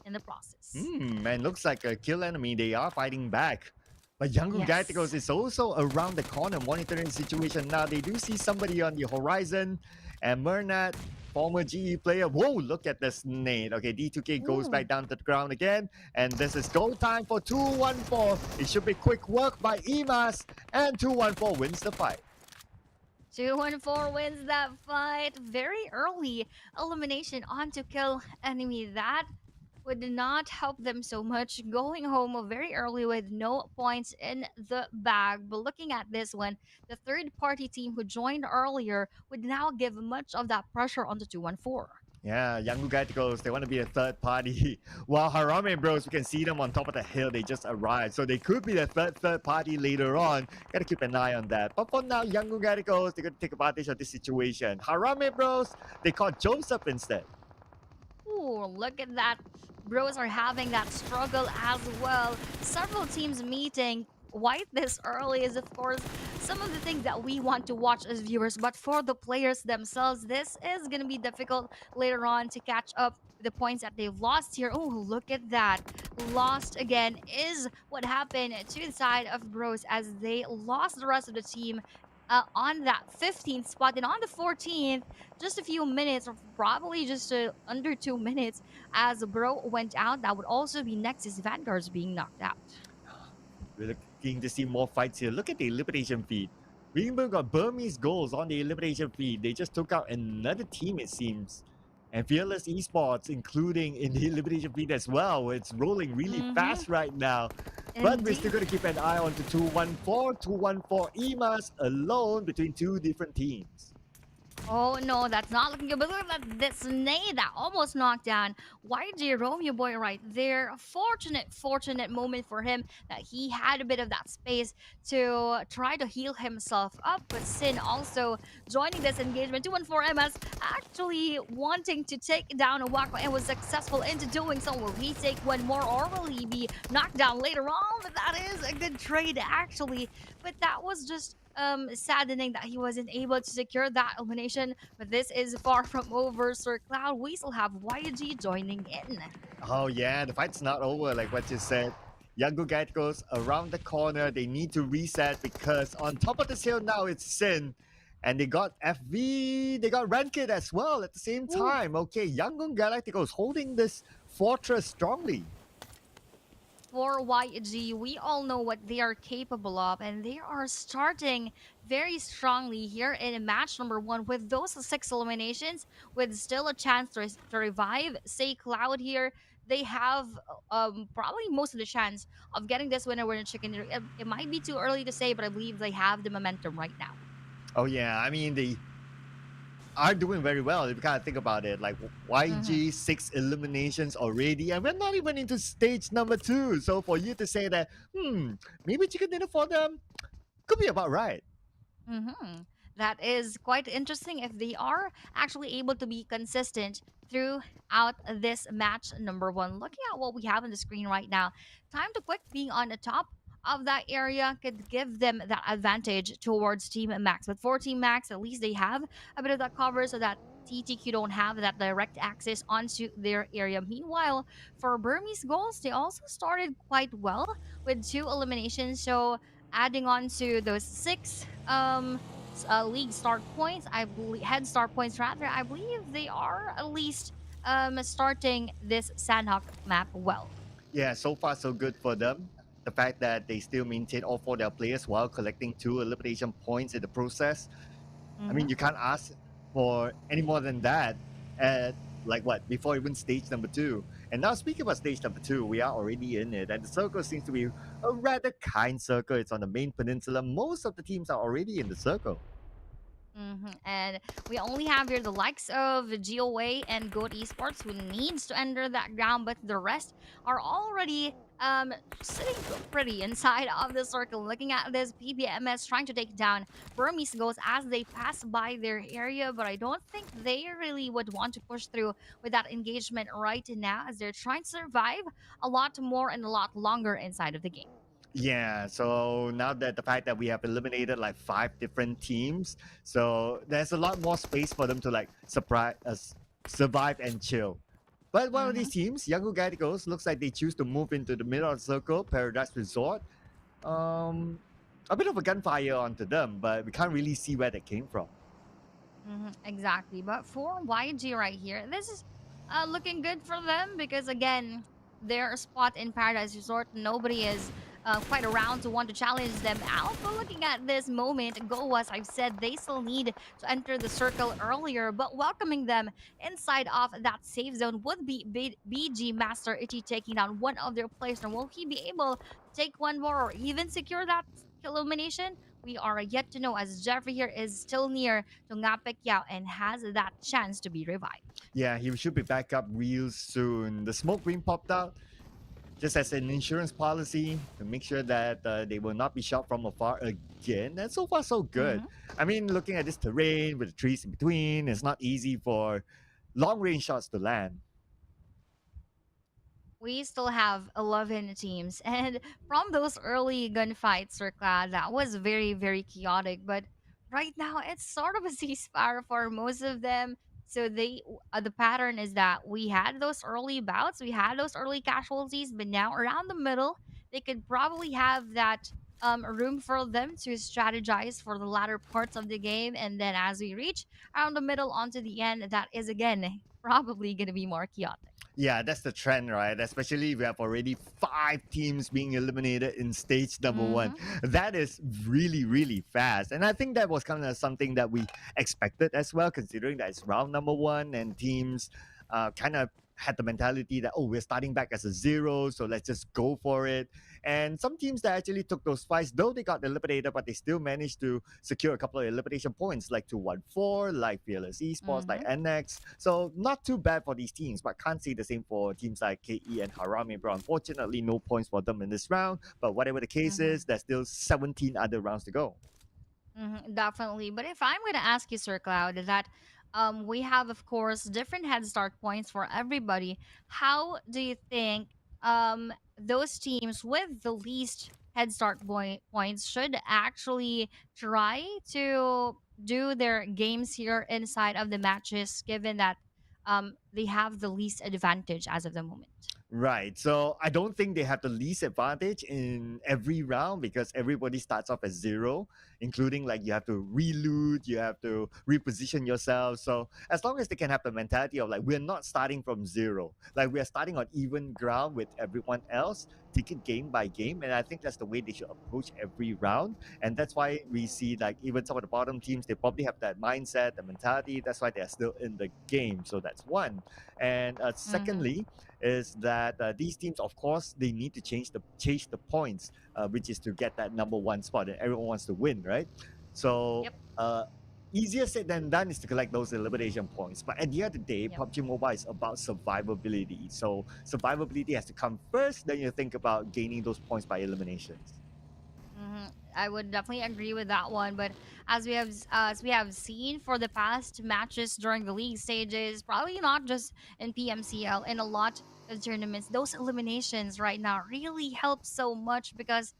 in the process. And looks like a kill enemy. They are fighting back. But Young Galacticos is also around the corner monitoring the situation. Now they do see somebody on the horizon, and Mernat, former GE player. Whoa, look at this nade. Okay, D2K goes back down to the ground again, and this is go time for 214. It should be quick work by EMAS, and 214 wins the fight. 214 wins that fight. Very early elimination onto kill enemy. That would not help them so much, going home very early with no points in the bag. But looking at this one, the third party team who joined earlier would now give much of that pressure onto 214. Yeah, Young Galacticos, they want to be a third party. While Harame Bros, we can see them on top of the hill. They just arrived. So they could be the third party later on. Gotta keep an eye on that. But for now, Young Galacticos, they're going to take advantage of this situation. Harame Bros, they caught Joseph instead. Ooh, look at that. Bros are having that struggle as well. Several teams meeting quite this early is, of course, some of the things that we want to watch as viewers. But for the players themselves, this is going to be difficult later on to catch up the points that they've lost here. Oh, look at that. Lost again is what happened to the side of Bros, as they lost the rest of the team on that 15th spot. And on the 14th, just a few minutes, or probably just under 2 minutes, as Bro went out. That would also be Nexus Vanguards being knocked out. We're looking to see more fights here. Look at the elimination feed. We even got Burmese goals on the elimination feed. They just took out another team, it seems. And Fearless Esports, including in the elimination feed as well. It's rolling really fast right now. But we're still going to keep an eye on to 214. 214 EMAS alone between 2 different teams. Oh no, that's not looking good. But look at this nade that almost knocked down YG Romeo Boy right there. A fortunate moment for him that he had a bit of that space to try to heal himself up. But Sin also joining this engagement. 214 MS actually wanting to take down a Wako and was successful into doing so. Will he take one more or will he be knocked down later on? But that is a good trade actually. But that was just saddening that he wasn't able to secure that elimination. But this is far from over, Sir Cloud. We still have YG joining in. Oh yeah, the fight's not over, like what you said. Yango Guide goes around the corner. They need to reset because on top of this hill now it's Sin. And they got FV, they got Ranked as well at the same Ooh. time. Okay, Yangon Galacticos holding this fortress strongly. For YG, we all know what they are capable of, and they are starting very strongly here in match number one with those 6 eliminations, with still a chance to revive. Say Cloud here, they have probably most of the chance of getting this winner chicken. It might be too early to say, but I believe they have the momentum right now. Oh yeah, I mean they are doing very well if you kind of think about it. Like YG 6 eliminations already, and we're not even into stage number 2. So for you to say that, maybe chicken dinner for them could be about right. That is quite interesting if they are actually able to be consistent throughout this match number one. Looking at what we have on the screen right now, time to quick being on the top of that area could give them that advantage towards Team Max. But for Team Max, at least they have a bit of that cover so that TTQ don't have that direct access onto their area. Meanwhile, for Burmese goals, they also started quite well with 2 eliminations. So adding on to those 6 league start points, I believe head start points rather, I believe they are at least starting this Sanhok map well. Yeah, so far so good for them. The fact that they still maintain all 4 their players while collecting 2 elimination points in the process. I mean, you can't ask for any more than that at like what, before even stage number 2. And now speaking about stage number 2, we are already in it, and the circle seems to be a rather kind circle. It's on the main peninsula. Most of the teams are already in the circle. And we only have here the likes of GOA and Goat Esports who needs to enter that ground, but the rest are already sitting pretty inside of the circle. Looking at this, PBMS trying to take down Burmese Ghosts as they pass by their area, but I don't think they really would want to push through with that engagement right now as they're trying to survive a lot more and a lot longer inside of the game. Yeah, so now that the fact that we have eliminated like 5 different teams, so there's a lot more space for them to like survive and chill. But one of these teams, Yango Galacticos, looks like they choose to move into the middle of the circle, Paradise Resort. A bit of a gunfire onto them, but we can't really see where that came from. Exactly. But for YG right here, this is looking good for them because, again, their spot in Paradise Resort, nobody is quite around to want to challenge them out. But looking at this moment, Go, as I've said, they still need to enter the circle earlier. But welcoming them inside of that safe zone would be BG Master Ichi taking down one of their players. And will he be able to take one more or even secure that elimination? We are yet to know, as Jeffrey here is still near to Ngapek Yao and has that chance to be revived. Yeah, he should be back up real soon. The smoke ring popped out just as an insurance policy to make sure that they will not be shot from afar again. And so far, so good. I mean, looking at this terrain with the trees in between, it's not easy for long range shots to land. We still have 11 teams. And from those early gunfights, Circla, that was very, very chaotic. But right now, it's sort of a ceasefire for most of them. So the pattern is that we had those early bouts, we had those early casualties, but now around the middle, they could probably have that room for them to strategize for the latter parts of the game. And then as we reach around the middle onto the end, that is again probably going to be more chaotic. Yeah, that's the trend, right? Especially if we have already 5 teams being eliminated in stage number 1. That is really, really fast. And I think that was kind of something that we expected as well, considering that it's round number 1 and teams kind of had the mentality that, oh, we're starting back as a 0, so let's just go for it. And some teams that actually took those fights, though they got eliminated, but they still managed to secure a couple of elimination points, like 214, like Fearless Esports, like NX. So not too bad for these teams, but can't say the same for teams like KE and Harami, bro. Unfortunately, no points for them in this round. But whatever the case is, there's still 17 other rounds to go. Definitely. But if I'm going to ask you, Sir Cloud, that we have, of course, different head start points for everybody. How do you think those teams with the least head start points should actually try to do their games here inside of the matches, given that they have the least advantage as of the moment? Right. So I don't think they have the least advantage in every round because everybody starts off at zero, including like you have to reload, you have to reposition yourself. So as long as they can have the mentality of like we're not starting from zero, like we are starting on even ground with everyone else, take it game by game. And I think that's the way they should approach every round. And that's why we see like even some of the bottom teams, they probably have that mindset, the mentality. That's why they're still in the game. So that's one. And secondly, is that these teams, of course, they need to chase the points, which is to get that number one spot, and everyone wants to win, right? So easier said than done is to collect those elimination points. But at the end of the day, PUBG Mobile is about survivability. So survivability has to come first. Then you think about gaining those points by eliminations. I would definitely agree with that one. But as we have seen for the past matches during the league stages, probably not just in PMCL, in a lot of tournaments, those eliminations right now really help so much because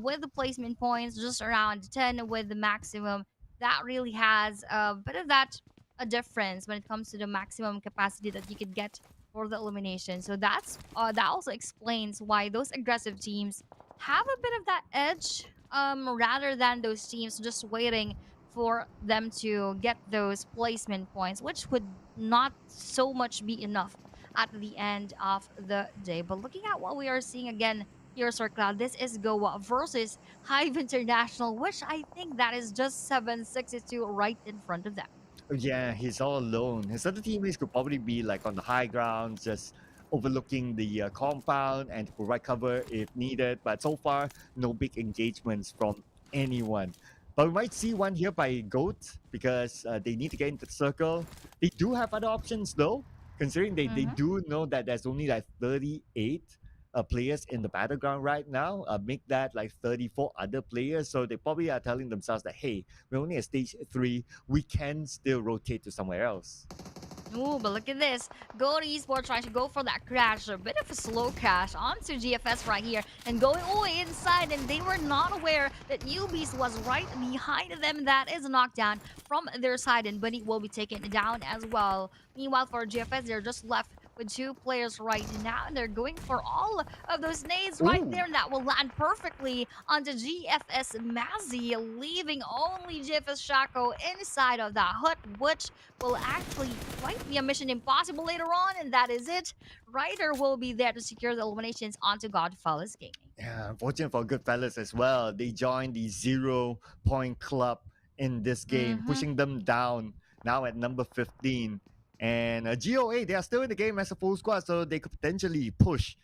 with the placement points just around 10 with the maximum, that really has a bit of that a difference when it comes to the maximum capacity that you could get for the elimination. So that also explains why those aggressive teams have a bit of that edge rather than those teams just waiting for them to get those placement points, which would not so much be enough at the end of the day. But looking at what we are seeing again here, Sir Cloud, this is Goa versus Hive International, which I think that is just 762 right in front of them. Yeah, he's all alone. His other teammates could probably be like on the high ground, just overlooking the compound and to provide cover if needed. But so far, no big engagements from anyone. But we might see one here by Goat because they need to get into the circle. They do have other options though, considering they do know that there's only like 38 players in the battleground right now. Make that like 34 other players. So they probably are telling themselves that, hey, we're only at stage 3. We can still rotate to somewhere else. Ooh, but look at this. Go to Esports trying to go for that crash. A bit of a slow crash onto GFS right here. And going all inside. And they were not aware that Newbies was right behind them. That is a knockdown from their side. And Bunny will be taken down as well. Meanwhile, for GFS, they're just left with 2 players right now. And they're going for all of those nades right there. And that will land perfectly onto GFS Mazzy, leaving only GFS Shaco inside of that hut, which will actually might be a mission impossible later on. And that is it. Ryder will be there to secure the eliminations onto Godfellas Gaming. Yeah, unfortunate for Goodfellas as well. They joined the 0-point club in this game, pushing them down now at number 15. And GOA, they are still in the game as a full squad, so they could potentially push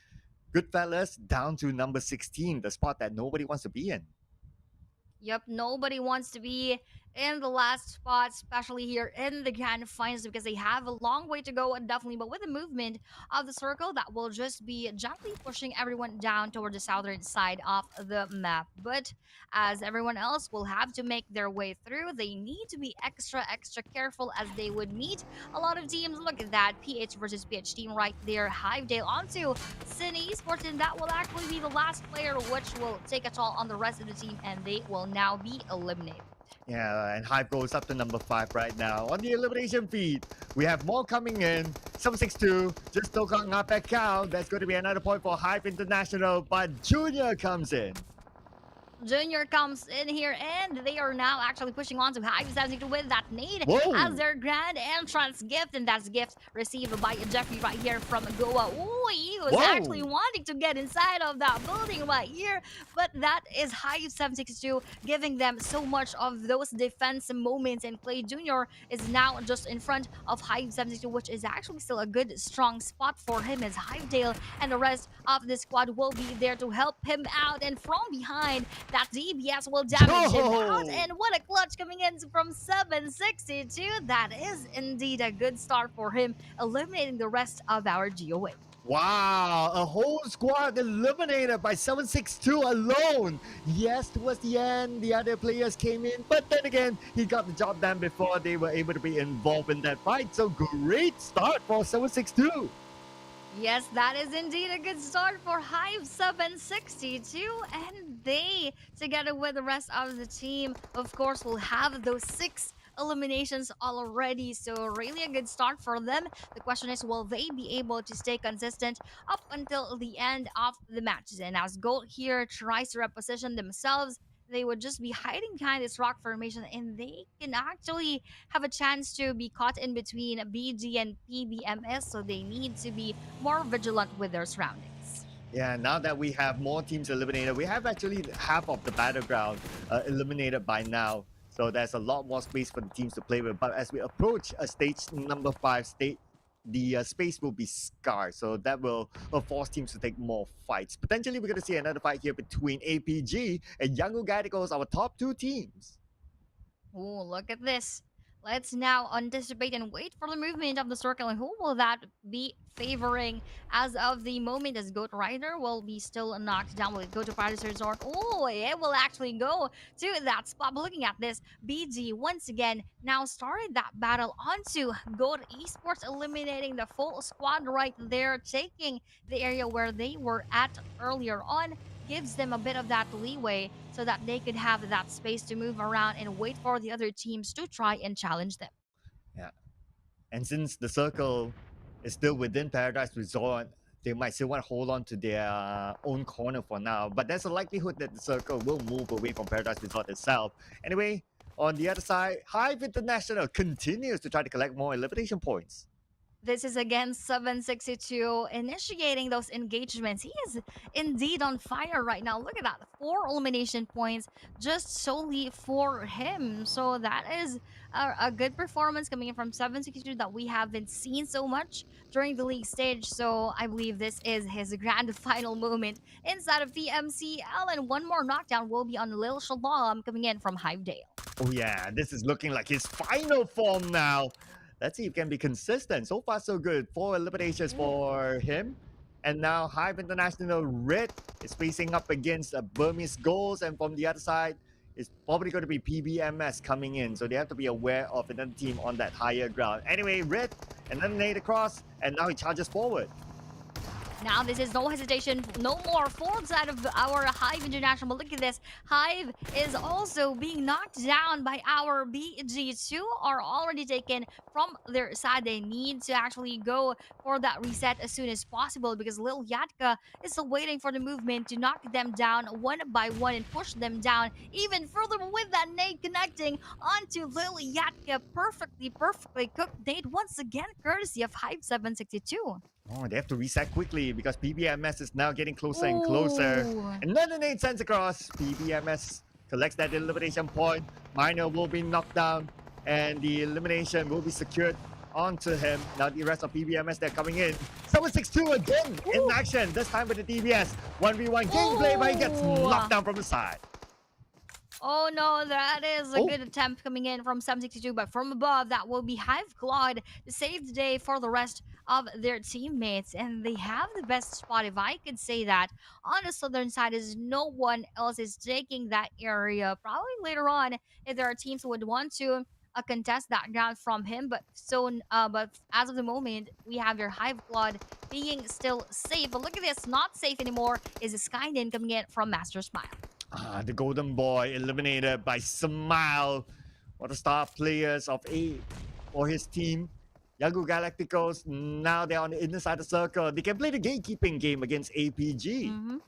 Goodfellas down to number 16, the spot that nobody wants to be in. Yep, nobody wants to be in the last spot, especially here in the grand finals, because they have a long way to go, definitely. But with the movement of the circle, that will just be gently pushing everyone down toward the southern side of the map. But as everyone else will have to make their way through, they need to be extra careful as they would meet a lot of teams. Look at that, PH versus PH team right there. Hivedale onto Sin Esports, and that will actually be the last player, which will take a toll on the rest of the team, and they will now be eliminated. Yeah, and Hive goes up to number 5 right now. On the elimination feed, we have more coming in. 762, just talking up at count. That's going to be another point for Hive International, but Junior comes in. Junior comes in here, and they are now actually pushing on to Hive 72 with that nade as their grand entrance gift, and that's gift received by Jeffrey right here from Goa. Ooh, Joey was Whoa. actually wanting to get inside of that building right here, but that is Hive 762 giving them so much of those defense moments, and Clay Jr. is now just in front of Hive 762, which is actually still a good strong spot for him, as Hivedale and the rest of the squad will be there to help him out, and from behind that DBS will damage him out, Yo. and what a clutch coming in from 762. That is indeed a good start for him, eliminating the rest of our GOA. Wow, a whole squad eliminated by 762 alone. Yes, towards the end, the other players came in, but then again, he got the job done before they were able to be involved in that fight. So great start for 762. Yes, that is indeed a good start for Hive 762, and they, together with the rest of the team, of course, will have those 6 eliminations already. So really a good start for them. The question is, will they be able to stay consistent up until the end of the matches? And as Gold here tries to reposition themselves, they would just be hiding behind this rock formation, and they can actually have a chance to be caught in between BG and PBMS, so they need to be more vigilant with their surroundings. Yeah, now that we have more teams eliminated, we have actually half of the battleground eliminated by now. So there's a lot more space for the teams to play with. But as we approach a stage number 5 state, the space will be scarce. So that will force teams to take more fights. Potentially, we're going to see another fight here between APG and Yango Galacticos, our top 2 teams. Oh, look at this. Let's now anticipate and wait for the movement of the circle. And who will that be favoring as of the moment, as Goat Rider will be still knocked down? Will it go to Paradise Resort? Oh, it will actually go to that spot. But looking at this, BG once again now started that battle onto Goat Esports, eliminating the full squad right there, taking the area where they were at earlier on. Gives them a bit of that leeway so that they could have that space to move around and wait for the other teams to try and challenge them. Yeah. And since the circle is still within Paradise Resort, they might still want to hold on to their own corner for now. But there's a likelihood that the circle will move away from Paradise Resort itself. Anyway, on the other side, Hive International continues to try to collect more elimination points. This is again 762 initiating those engagements. He is indeed on fire right now. Look at that. 4 elimination points just solely for him. So that is a good performance coming in from 762 that we haven't seen so much during the league stage. So I believe this is his grand final moment inside of PMCL. And one more knockdown will be on Lil Shalom coming in from Hivedale. Oh yeah, this is looking like his final form now. Let's see if he can be consistent. So far, so good. 4 eliminations for him. And now Hive International Red is facing up against Burmese Goals. And from the other side, it's probably going to be PBMS coming in. So they have to be aware of another team on that higher ground. Anyway, Red, eliminate across. And now he charges forward. Now this is no hesitation, no more forward side of our Hive International. But look at this, Hive is also being knocked down by our BG2, are already taken from their side. They need to actually go for that reset as soon as possible, because Lil Yatka is still waiting for the movement to knock them down one by one and push them down even further, with that nade connecting onto Lil Yatka. Perfectly cooked nade once again, courtesy of Hive 762. Oh, they have to reset quickly because PBMS is now getting closer and closer. Another nade sends across. PBMS collects that elimination point. Minor will be knocked down and the elimination will be secured onto him. Now the rest of PBMS, they're coming in. 762 again in action, this time with the DBS. 1v1 gameplay, but he gets knocked down from the side. Oh no, that is a good attempt coming in from 762, but from above, that will be Hive Claude to save the day for the rest of their teammates. And they have the best spot, if I could say that. On the southern side, is no one else is taking that area. Probably later on, if there are teams who would want to contest that ground from him, but as of the moment, we have your Hive Claude being still safe. But look at this, not safe anymore is Skynin coming in from Master Smile. The Golden Boy eliminated by Smile. One of the star players of A for his team. Yango Galacticos, now they're on the inner side of the circle. They can play the gatekeeping game against APG.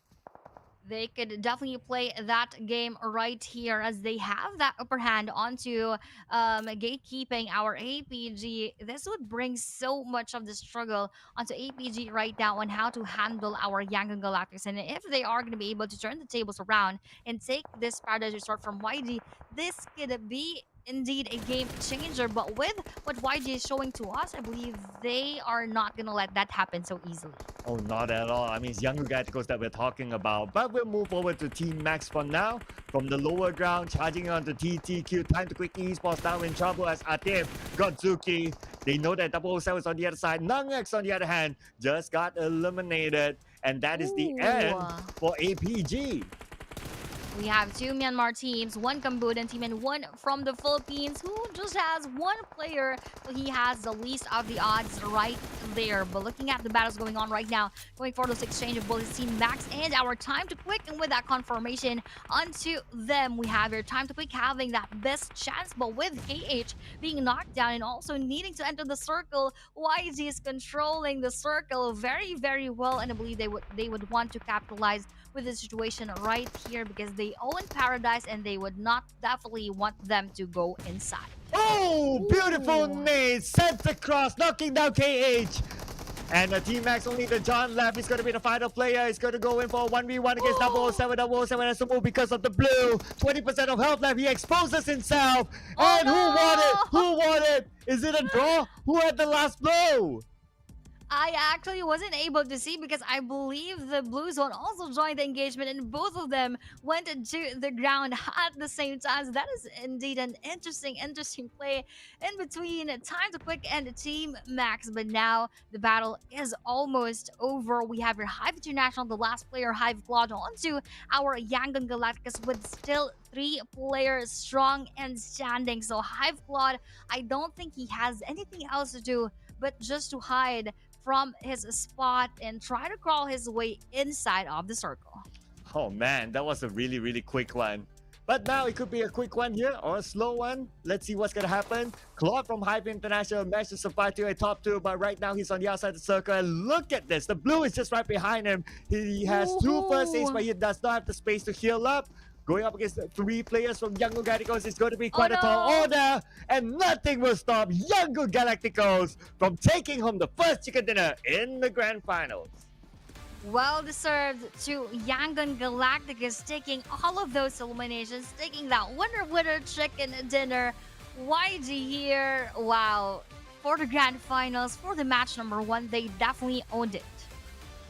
They could definitely play that game right here as they have that upper hand onto gatekeeping our APG. This would bring so much of the struggle onto APG right now on how to handle our Yangon Galactics. And if they are going to be able to turn the tables around and take this Paradise Resort from YG, this could be indeed a game changer. But with what YG is showing to us, I believe they are not going to let that happen so easily. Oh, not at all. I mean, it's Younger Gaticos that we're talking about. But we'll move over to Team Max for now. From the lower ground, charging on to TTQ. Time to quick Esports now in trouble as Atif got Zuki. They know that 007 is on the other side. Nungex, on the other hand, just got eliminated. And that is the end for APG. We have two Myanmar teams, one Cambodian team and one from the Philippines who just has one player. So he has the least of the odds right there. But looking at the battles going on right now, going for this exchange of bullets, Team Max and our Time to Quick. And with that confirmation onto them, we have your Time to Quick having that best chance. But with KH being knocked down and also needing to enter the circle, YG is controlling the circle very, very well. And I believe they would want to capitalize with the situation right here because they own Paradise and they would not definitely want them to go inside. Oh, beautiful nade sent across, knocking down KH. And the Team Max, only the John left. He's going to be the final player. He's going to go in for a 1v1 against 007. 007 has to move because of the blue. 20% of health left. He exposes himself. And who won it? Who won it? Is it a draw? Who had the last blow? I actually wasn't able to see because I believe the Blue Zone also joined the engagement and both of them went to the ground at the same time. So that is indeed an interesting play in between Time to Quick and Team Max. But now the battle is almost over. We have your Hive International, the last player, Hive Claude, onto our Yangon Galacticus with still 3 players strong and standing. So Hive Claude, I don't think he has anything else to do but just to hide from his spot and try to crawl his way inside of the circle. Oh man, that was a really, really quick one. But now it could be a quick one here or a slow one. Let's see what's going to happen. Claude from Hive International managed to survive to a top 2, but right now he's on the outside of the circle. And look at this. The blue is just right behind him. He has 2 first aids, but he does not have the space to heal up. Going up against 3 players from Yangon Galacticos is going to be quite a tall order. And nothing will stop Yangon Galacticos from taking home the first chicken dinner in the grand finals. Well deserved to Yangon Galacticus, taking all of those eliminations, taking that winner chicken dinner. YG here, wow. For the grand finals, for the match number 1, they definitely owned it.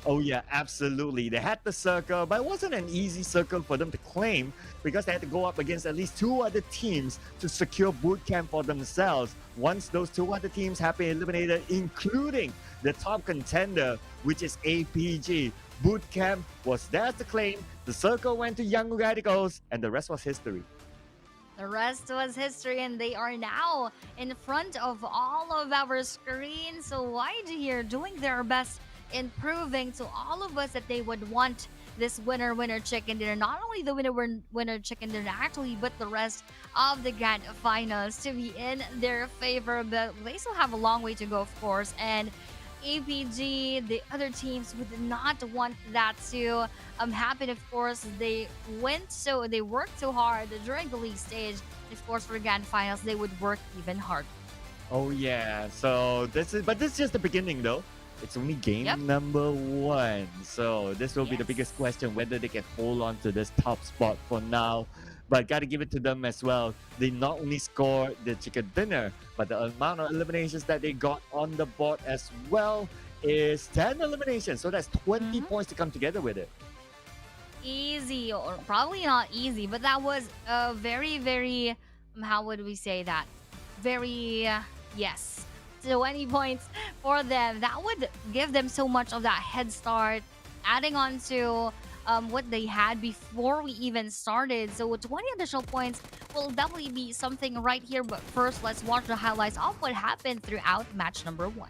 Oh yeah, absolutely. They had the circle, but it wasn't an easy circle for them to claim because they had to go up against at least 2 other teams to secure boot camp for themselves. Once those 2 other teams have been eliminated, including the top contender, which is APG, boot camp was theirs to claim. The circle went to Yangon Galacticos, and the rest was history. The rest was history, and they are now in front of all of our screens. So YG here doing their best in proving to all of us that they would want this winner chicken dinner. Not only the winner chicken dinner actually, but the rest of the grand finals to be in their favor. But they still have a long way to go, of course. And APG, the other teams would not want that to happen. Of course, they worked so hard during the league stage. Of course, for the grand finals, they would work even harder. Oh yeah, so this is just the beginning though. It's only game number 1. So this will be the biggest question, whether they can hold on to this top spot for now. But got to give it to them as well. They not only scored the chicken dinner, but the amount of eliminations that they got on the board as well is 10 eliminations. So that's 20 points to come together with it. Easy, or probably not easy, but that was a very, very, how would we say that? Very, yes. 20 points for them. That would give them so much of that head start, adding on to what they had before we even started. So 20 additional points will definitely be something right here. But first, let's watch the highlights of what happened throughout match number 1.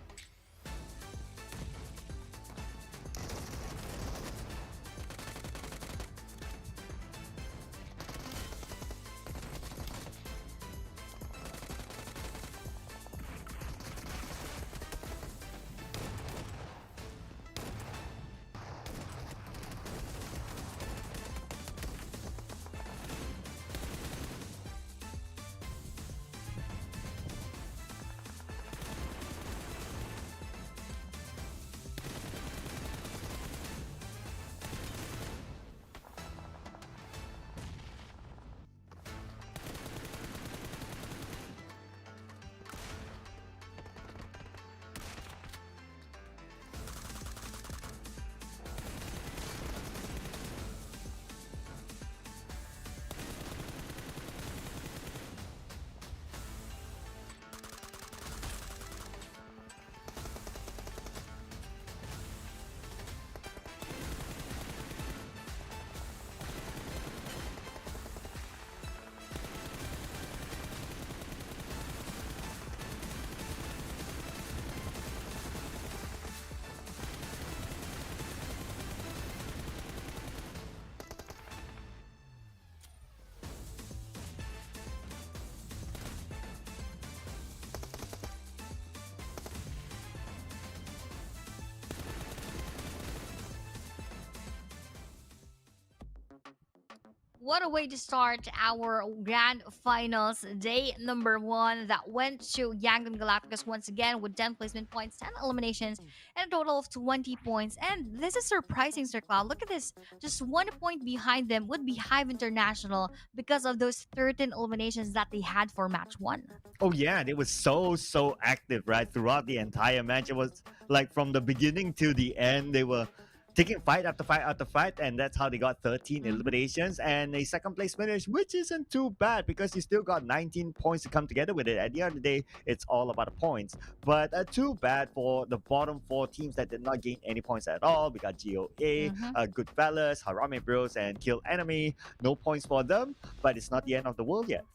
What a way to start our grand finals day number one that went to Yangon Galacticos once again with 10 placement points, 10 eliminations, and a total of 20 points. And this is surprising, Sir Cloud. Look at this. Just 1 point behind them would be Hive International because of those 13 eliminations that they had for match one. Oh yeah, they were so active right throughout the entire match. It was like from the beginning to the end, they were taking fight after fight after fight, and that's how they got 13 Mhm. eliminations and a second place finish, which isn't too bad because you still got 19 points to come together with it. At the end of the day, it's all about the points. But too bad for the bottom four teams that did not gain any points at all. We got GOA, Mhm. Goodfellas, Harame Bros, and Kill Enemy. No points for them, but it's not the end of the world yet.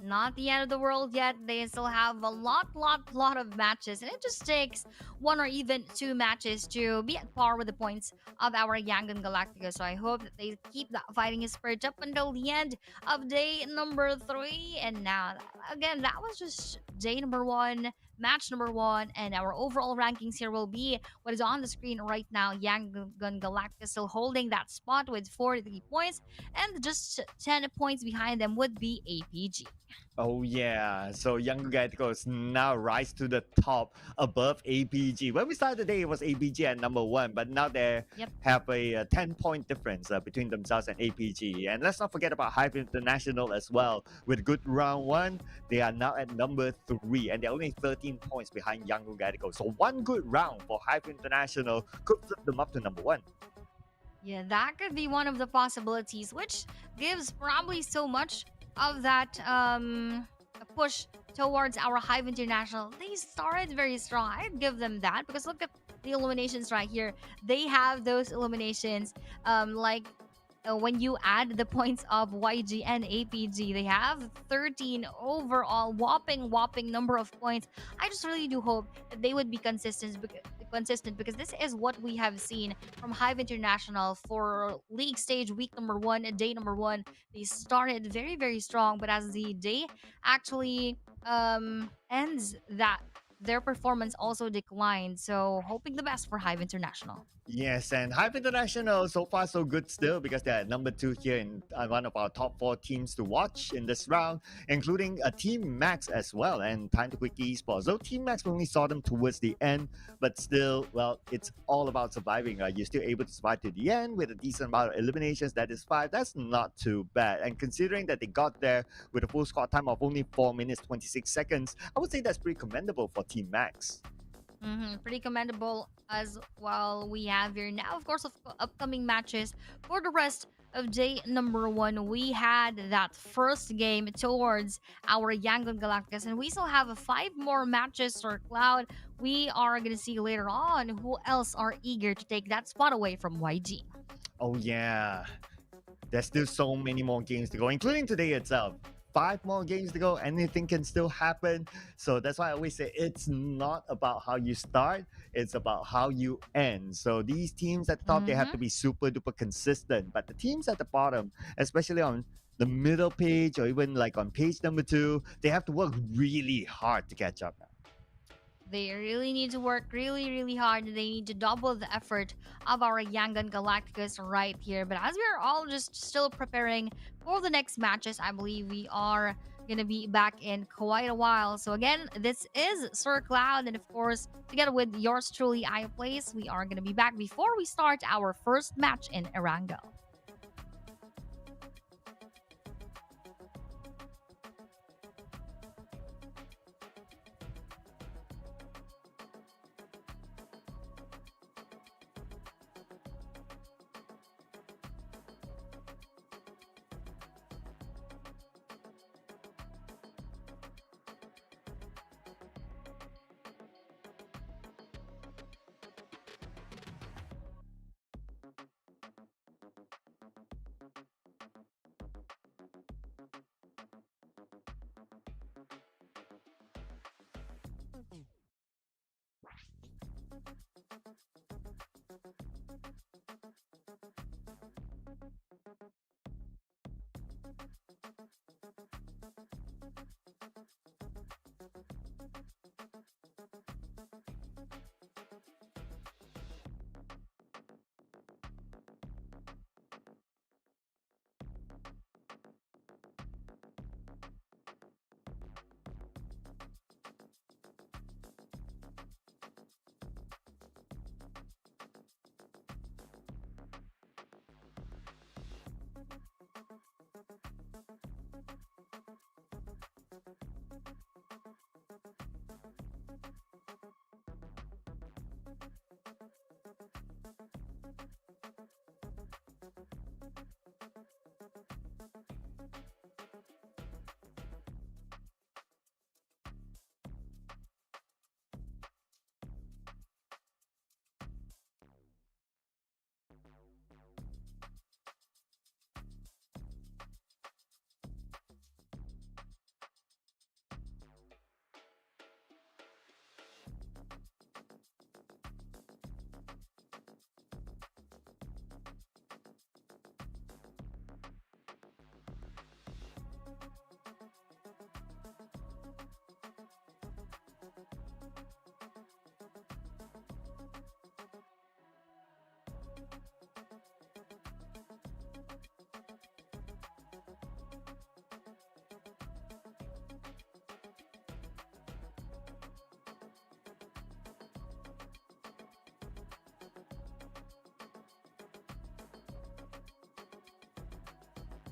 Not the end of the world yet. They still have a lot of matches, and it just takes one or even two matches to be at par with the points of our Yangon Galactica. So I hope that they keep that fighting spirit up until the end of day number three. And now, again, that was just day number one, match number one, and our overall rankings here will be what is on the screen right now. Yangon Galactica still holding that spot with 43 points, and just 10 points behind them would be APG. Oh yeah, so Young Galacticos now rise to the top above APG. When we started the day, it was APG at number one, but now they Yep. have a 10-point difference between themselves and APG. And let's not forget about Hive International as well. With good round one, they are now at number three, and they're only 13 points behind Young Galacticos. So one good round for Hive International could flip them up to number one. Yeah, that could be one of the possibilities, which gives probably so much of that a push towards our Hive International. They started very strong. I'd give them that because look at the eliminations right here. They have those eliminations like when you add the points of YG and APG, they have 13 overall, whopping number of points. I just really do hope that they would be consistent because this is what we have seen from Hive International for league stage week number one and day number one. They started very strong, but as the day actually ends, that their performance also declined. So hoping the best for Hive International. Yes, and Hive International so far so good still because they're at number two here in one of our top four teams to watch in this round, including a Team Max as well and Time to Quick Esports. Though Team Max only saw them towards the end, but still, well, it's all about surviving. You're still able to survive to the end with a decent amount of eliminations. That is five. That's not too bad. And considering that they got there with a full squad time of only 4 minutes 26 seconds, I would say that's pretty commendable for Team Max. Pretty commendable as well. We have here now, of course, of upcoming matches for the rest of day number one. We had that first game towards our Yangon Galacticos, and we still have five more matches for Cloud. We are gonna see later on who else are eager to take that spot away from YG. Oh yeah, there's still so many more games to go, including today itself. 5 more games to go, anything can still happen. So that's why I always say it's not about how you start, it's about how you end. So these teams at the top, they have to be super duper consistent. But the teams at the bottom, especially on the middle page or even like on page number two, they have to work really hard to catch up. They really need to work really hard. They need to double the effort of our Yangon Galacticos right here. But as we are all just still preparing for the next matches, I believe we are gonna be back in quite a while. So again, this is Sir Cloud, and of course, together with yours truly, I Place, we are gonna be back before we start our first match in Erangel.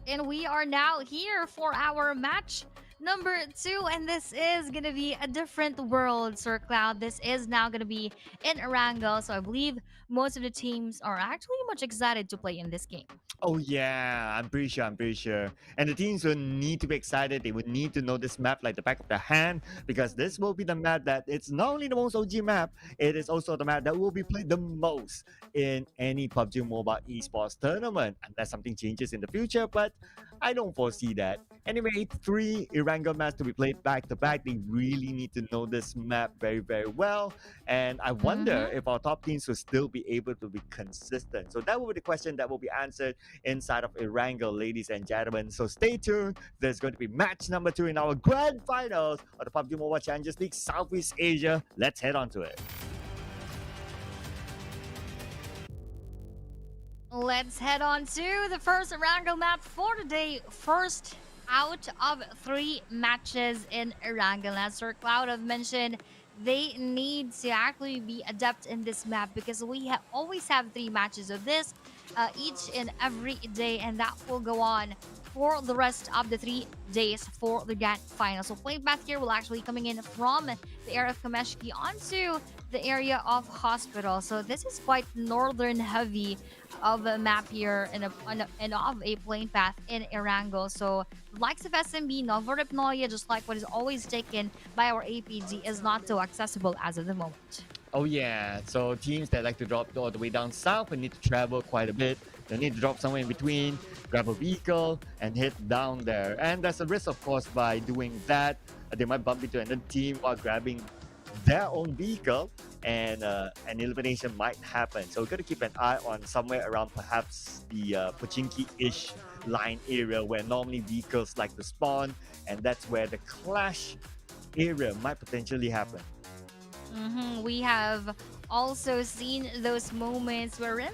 And we are now here for our match number 2. And this is going to be a different world, Sir Cloud. This is now going to be in Erangel. So I believe most of the teams are actually much excited to play in this game. Oh yeah, I'm pretty sure. I'm pretty sure. And the teams will need to be excited. They would need to know this map like the back of their hand because this will be the map that it's not only the most OG map, it is also the map that will be played the most in any PUBG Mobile Esports tournament, unless something changes in the future. But I don't foresee that. Anyway, 3 Erangel maps to be played back to back. They really need to know this map very, very well. And I wonder if our top teams will still be able to be consistent. So that will be the question that will be answered inside of Erangel, ladies and gentlemen. So stay tuned. There's going to be match number 2 in our grand finals of the PUBG Mobile Challengers League Southeast Asia. Let's head on to it. Let's head on to the first Erangel map for today. First out of 3 matches in Erangel. As Sir Cloud have mentioned, they need to actually be adept in this map because we always have 3 matches of this each and every day, and that will go on for the rest of the 3 days for the grand final. So playing path here will actually coming in from the area of Kameshki onto the area of Hospital. So this is quite northern heavy of a map here and of a playing path in Erangel. So the likes of SMB, Novoripnoye, just like what is always taken by our APG, is not so accessible as of the moment. Oh yeah, so teams that like to drop all the way down south and need to travel quite a bit. They need to drop somewhere in between, grab a vehicle, and hit down there. And there's a risk, of course, by doing that. They might bump into another team while grabbing their own vehicle, and an elimination might happen. So we've got to keep an eye on somewhere around perhaps the Pochinki-ish line area where normally vehicles like to spawn, and that's where the clash area might potentially happen. We have also seen those moments wherein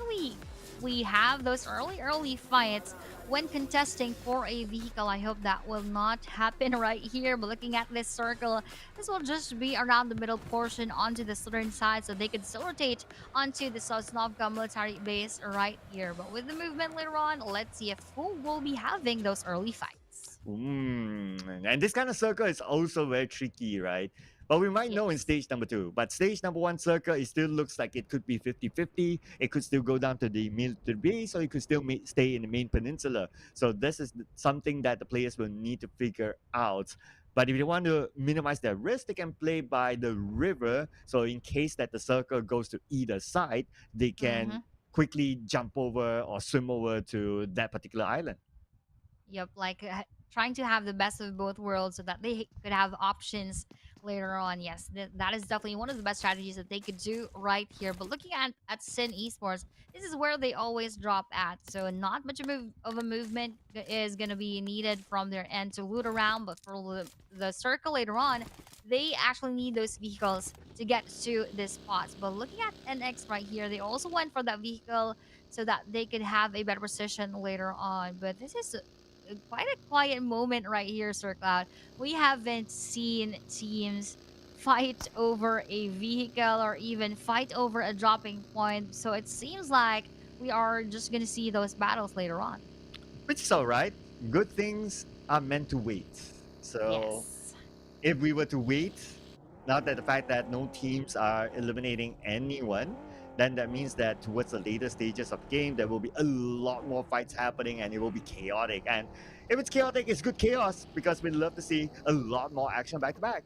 we have those early fights when contesting for a vehicle. I hope that will not happen right here. But looking at this circle, this will just be around the middle portion onto the southern side, so they could still rotate onto the Sosnovka military base right here. But with the movement later on, let's see if who will be having those early fights. And this kind of circle is also very tricky, right? But we might know in stage number 2. But stage number 1 circle, it still looks like it could be 50-50. It could still go down to the military base, or it could still stay in the main peninsula. So this is something that the players will need to figure out. But if they want to minimize their risk, they can play by the river. So in case that the circle goes to either side, they can quickly jump over or swim over to that particular island. Yep, like trying to have the best of both worlds so that they could have options later on. Yes, that is definitely one of the best strategies that they could do right here. But looking at Sin Esports, this is where they always drop at. So not much of a movement is going to be needed from their end to loot around. But for the circle later on, they actually need those vehicles to get to this spot. But looking at NX right here, they also went for that vehicle so that they could have a better position later on. But this is quite a quiet moment right here, Sir Cloud. We haven't seen teams fight over a vehicle or even fight over a dropping point. So it seems like we are just going to see those battles later on. Which is all right. Good things are meant to wait. So Yes. if we were to wait, not that the fact that no teams are eliminating anyone, then that means that towards the later stages of the game, there will be a lot more fights happening and it will be chaotic. And if it's chaotic, it's good chaos because we love to see a lot more action back to back.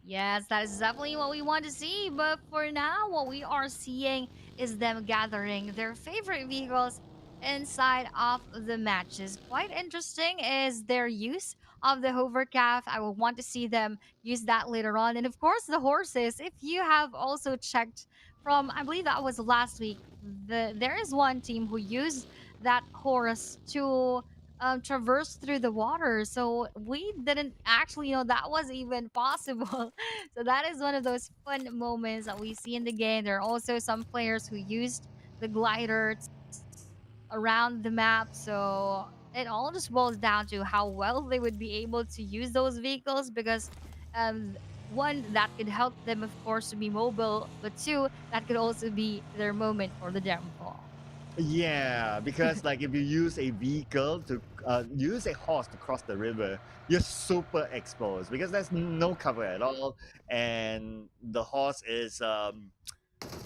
Yes, that is definitely what we want to see. But for now, what we are seeing is them gathering their favorite vehicles inside of the matches. Quite interesting is their use of the hovercraft. I will want to see them use that later on. And of course, the horses. If you have also checked from, I believe that was last week, there is one team who used that horse to traverse through the water. So we didn't actually know that was even possible. So that is one of those fun moments that we see in the game. There are also some players who used the glider around the map. So it all just boils down to how well they would be able to use those vehicles because one that could help them of course to be mobile, but two that could also be their moment for the downfall. Yeah, because like if you use a vehicle to use a horse to cross the river, you're super exposed because there's no cover at all, and the horse is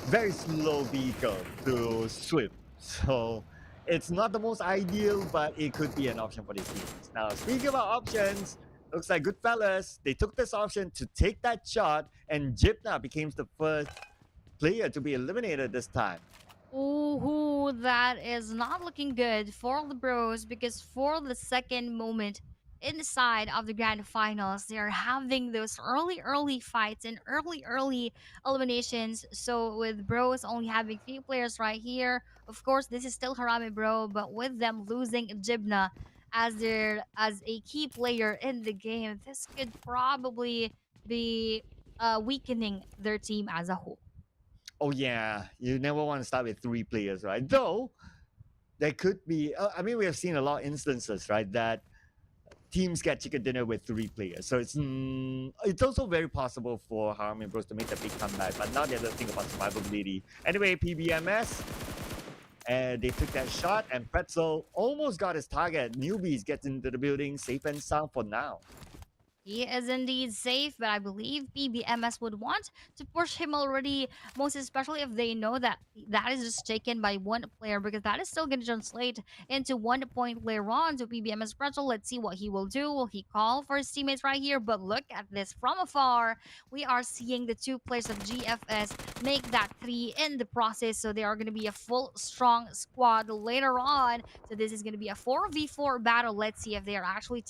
very slow vehicle to swim. So it's not the most ideal, but it could be an option for these teams. Now, speaking about options, looks like Goodfellas, they took this option to take that shot, and Jipna became the first player to be eliminated this time. Ooh, that is not looking good for the bros because for the second moment inside of the grand finals, they're having those early fights and early eliminations. So with bros only having three players right here, of course this is still Harame bro, but with them losing Jibna as a key player in the game, this could probably be weakening their team as a whole. Oh yeah, you never want to start with three players, right? Though there could be, I mean, we have seen a lot of instances, right, that teams get chicken dinner with three players. So it's also very possible for Harmony Bros to make that big comeback. But now they have to think about survivability. Anyway, PBMS, and they took that shot, and Pretzel almost got his target. Newbies gets into the building, safe and sound for now. He is indeed safe, but I believe PBMS would want to push him already, most especially if they know that that is just taken by one player, because that is still going to translate into 1 point later on to PBMS Pretzel. Let's see what he will do. Will he call for his teammates right here? But look at this from afar. We are seeing the two players of GFS make that three in the process, so they are going to be a full strong squad later on. So this is going to be a 4v4 battle. Let's see if they are actually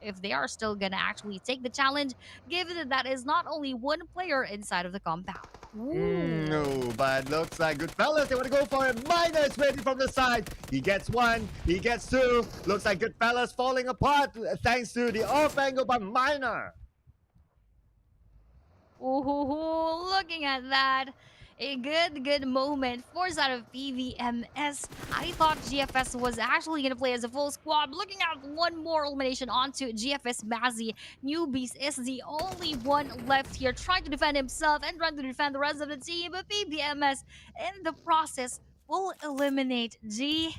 if they are still going to actually take the challenge, given that that is not only one player inside of the compound. Ooh. No, but looks like Goodfellas, they want to go for it. Miners waiting from the side. He gets one, he gets two. Looks like Goodfellas falling apart thanks to the off angle by Miner. Ooh, looking at that. A good moment for side of PVMS. I thought GFS was actually going to play as a full squad. Looking at one more elimination onto GFS Mazzy. Newbies is the only one left here trying to defend himself and trying to defend the rest of the team. But PVMS in the process will eliminate GFS.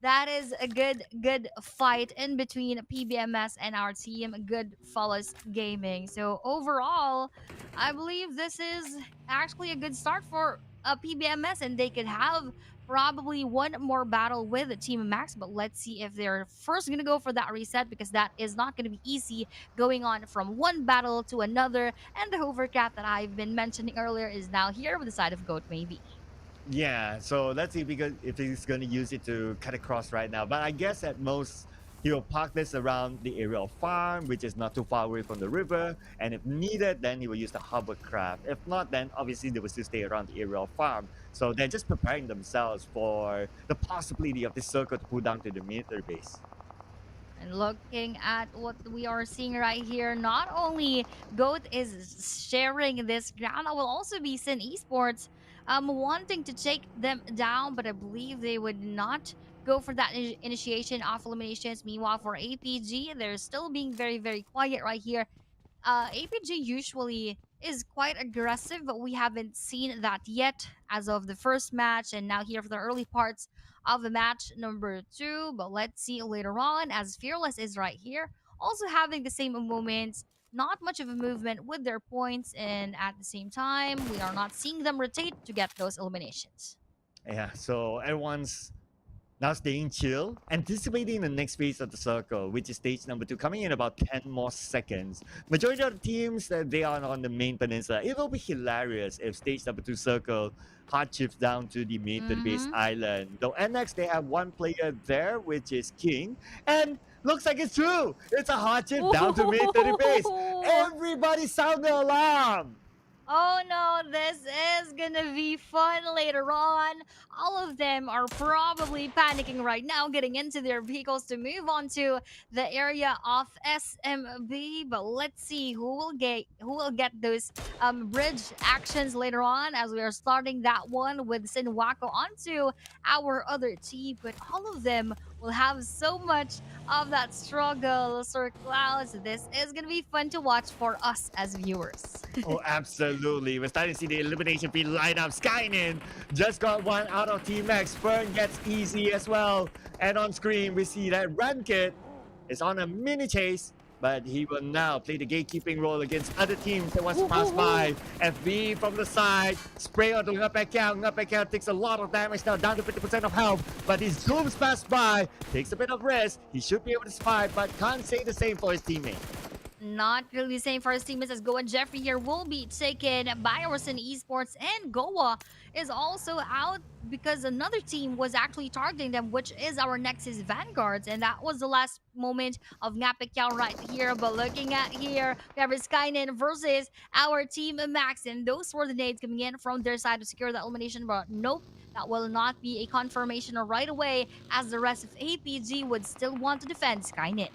That is a good fight in between PBMS and our team, Goodfellas Gaming. So overall, I believe this is actually a good start for PBMS, and they could have probably one more battle with Team Max. But let's see if they're first gonna go for that reset, because that is not gonna be easy going on from one battle to another. And the hovercat that I've been mentioning earlier is now here with the side of Goat maybe. Yeah, so let's see if he's going to use it to cut across right now. But I guess at most, he'll park this around the aerial farm, which is not too far away from the river. And if needed, then he will use the hovercraft. If not, then obviously they will still stay around the aerial farm. So they're just preparing themselves for the possibility of this circle to pull down to the military base. And looking at what we are seeing right here, not only Goat is sharing this ground, I will also be Sin Esports wanting to take them down, but I believe they would not go for that initiation of eliminations. Meanwhile, for APG, they're still being very quiet right here. APG usually is quite aggressive, but we haven't seen that yet as of the first match, and now here for the early parts of the match number 2. But let's see later on, as Fearless is right here, also having the same moments. Not much of a movement with their points, and at the same time, we are not seeing them rotate to get those eliminations. Yeah, so everyone's now staying chill, anticipating the next phase of the circle, which is stage number 2, coming in about 10 more seconds. Majority of the teams, they are on the main peninsula. It will be hilarious if stage number 2 circle hard shifts down to the main to the base island. Though NX, they have one player there, which is King, and looks like it's true. It's a hard shift down to mid to the base. Everybody sound the alarm. Oh no, this is gonna be fun later on. All of them are probably panicking right now, getting into their vehicles to move on to the area of SMB. But let's see who will get those bridge actions later on as we are starting that one with Sinwako onto our other team. But all of them will have so much of that struggle, Sir Clouds. This is gonna be fun to watch for us as viewers. Oh, absolutely. We're starting to see the elimination feed line up. Skynin just got one out of Team Max. Fern gets easy as well. And on screen, we see that Rankit is on a mini chase, but he will now play the gatekeeping role against other teams that wants to pass by. FB from the side, spray onto Ngapekal. Ngapekal takes a lot of damage now, down to 50% of health, but his zooms pass by, takes a bit of risk. He should be able to survive, but can't say the same for his teammate. Not really the same for his teammates as Goa and Jeffrey here will be taken by Orson Esports, and Goa is also out because another team was actually targeting them, which is our Nexus Vanguards, and that was the last moment of Ngapekyao right here. But looking at here, we have Skynin versus our team Max, and those were the nades coming in from their side to secure the elimination, but nope. That will not be a confirmation right away, as the rest of APG would still want to defend Skynet.